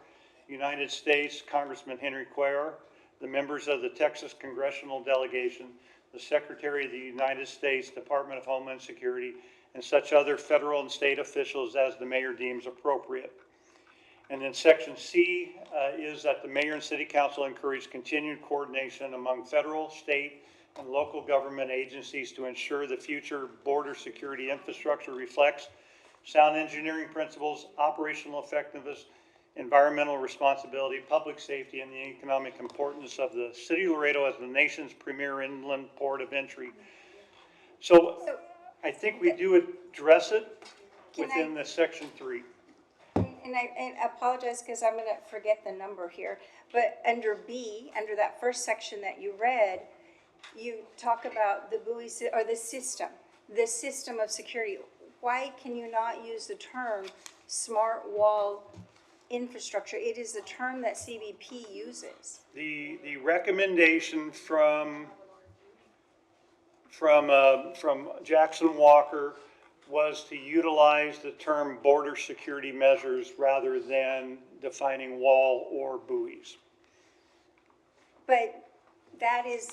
United States Congressman Henry Cuellar, the members of the Texas Congressional Delegation, the Secretary of the United States Department of Homeland Security, and such other federal and state officials as the mayor deems appropriate. And then Section C is that the mayor and city council encourage continued coordination among federal, state, and local government agencies to ensure the future border security infrastructure reflects sound engineering principles, operational effectiveness, environmental responsibility, public safety, and the economic importance of the city of Laredo as the nation's premier inland port of entry. So I think we do address it within the Section 3. And I apologize because I'm going to forget the number here, but under B, under that first section that you read, you talk about the buoy, or the system of security. Why can you not use the term smart wall infrastructure? It is the term that CBP uses. The recommendation from Jackson Walker was to utilize the term border security measures rather than defining wall or buoys. But that is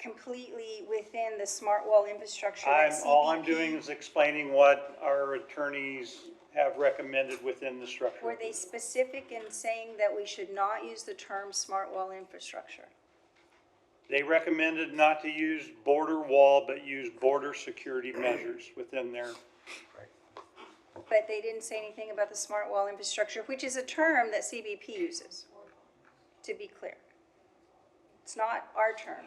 completely within the smart wall infrastructure that CBP... All I'm doing is explaining what our attorneys have recommended within the structure. Were they specific in saying that we should not use the term smart wall infrastructure? They recommended not to use border wall, but use border security measures within their. But they didn't say anything about the smart wall infrastructure, which is a term that CBP uses, to be clear. It's not our term.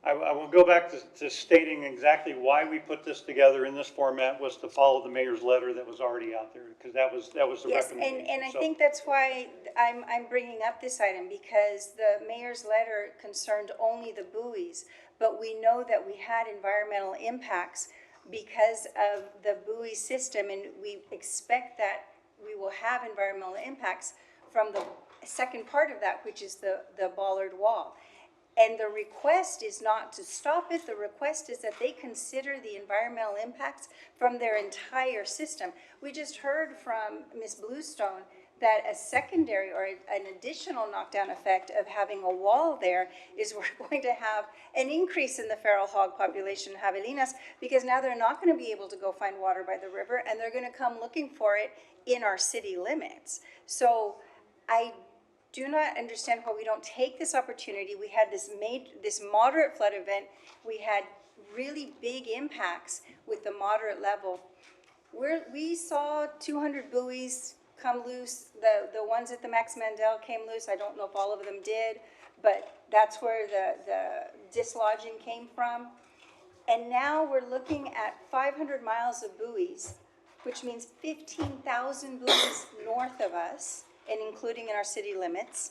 I will go back to stating exactly why we put this together in this format was to follow the mayor's letter that was already out there, because that was the Yes, recommendation. and I So- think that's why I'm bringing up this item, because the mayor's letter concerned only the buoys, but we know that we had environmental impacts because of the buoy system, and we expect that we will have environmental impacts from the second part of that, which is the bollard wall. And the request is not to stop it, the request is that they consider the environmental impacts from their entire system. We just heard from Ms. Bluestone that a secondary or an additional knockdown effect of having a wall there is we're going to have an increase in the feral hog population in Javelinas, because now they're not going to be able to go find water by the river, and they're going to come looking for it in our city limits. So I do not understand why we don't take this opportunity. We had this moderate flood event. We had really big impacts with the moderate level. We saw 200 buoys come loose. The ones at the Max Mandel came loose. I don't know if all of them did, but that's where the dislodging came from. And now we're looking at 500 miles of buoys, which means 15,000 buoys north of us, and including in our city limits.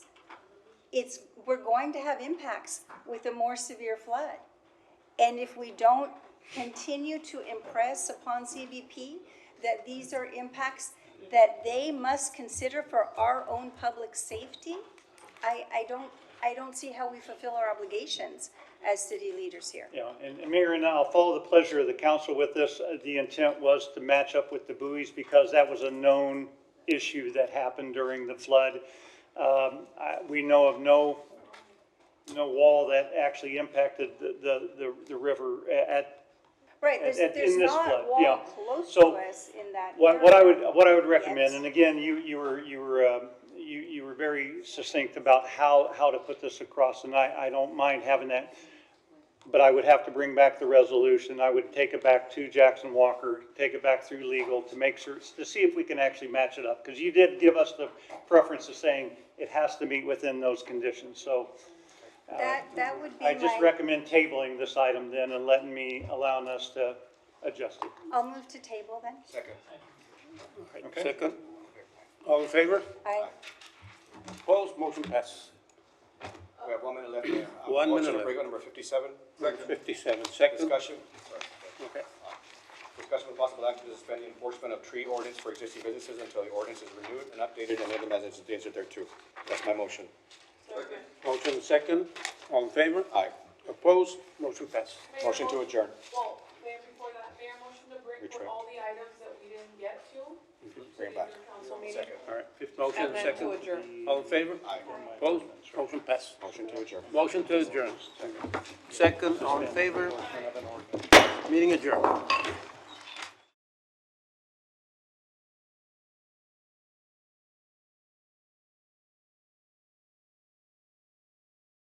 We're going to have impacts with a more severe flood. And if we don't continue to impress upon CBP that these are impacts that they must consider for our own public safety, I don't see how we fulfill our obligations as city leaders here. Yeah, and Mayor, and I'll follow the pleasure of the council with this. The intent was to match up with the buoys because that was a known issue that happened during the flood. We know of no wall that actually impacted the river Right, there's in this not flood. a wall Yeah. close So to us in that what area. I would recommend, Yes. and again, you were very succinct about how to put this across, and I don't mind having that. But I would have to bring back the resolution. I would take it back to Jackson Walker, take it back through legal to make sure, to see if we can actually match it up. Because you did give us the preference of saying it has to meet within those conditions. So That would be I just my, recommend tabling this item then and allowing us to adjust it. I'll move to table then. Second. Okay. Second. All in favor? Aye. Opposed? Motion passes. We have 1 minute left, Mayor. 1 minute Motion to left. bring on number 57. 57. Second. Discussion. Okay. Discussion with possible action to suspend the enforcement of tree ordinance for existing businesses until the ordinance is renewed and updated and other measures adhered thereto. That's my motion. Motion second. All in favor? Aye. Opposed? Motion passes. Motion to adjourn. Well, Mayor, before that, Mayor, motion to bring Retract. for all the items that we didn't get to. Bring it back. Council meeting. Second. All right. Motion And then second. to adjourn. All in favor? Aye. Opposed? Motion passes. Motion to adjourn. Motion to adjourn. Second. All in favor? Meeting adjourned.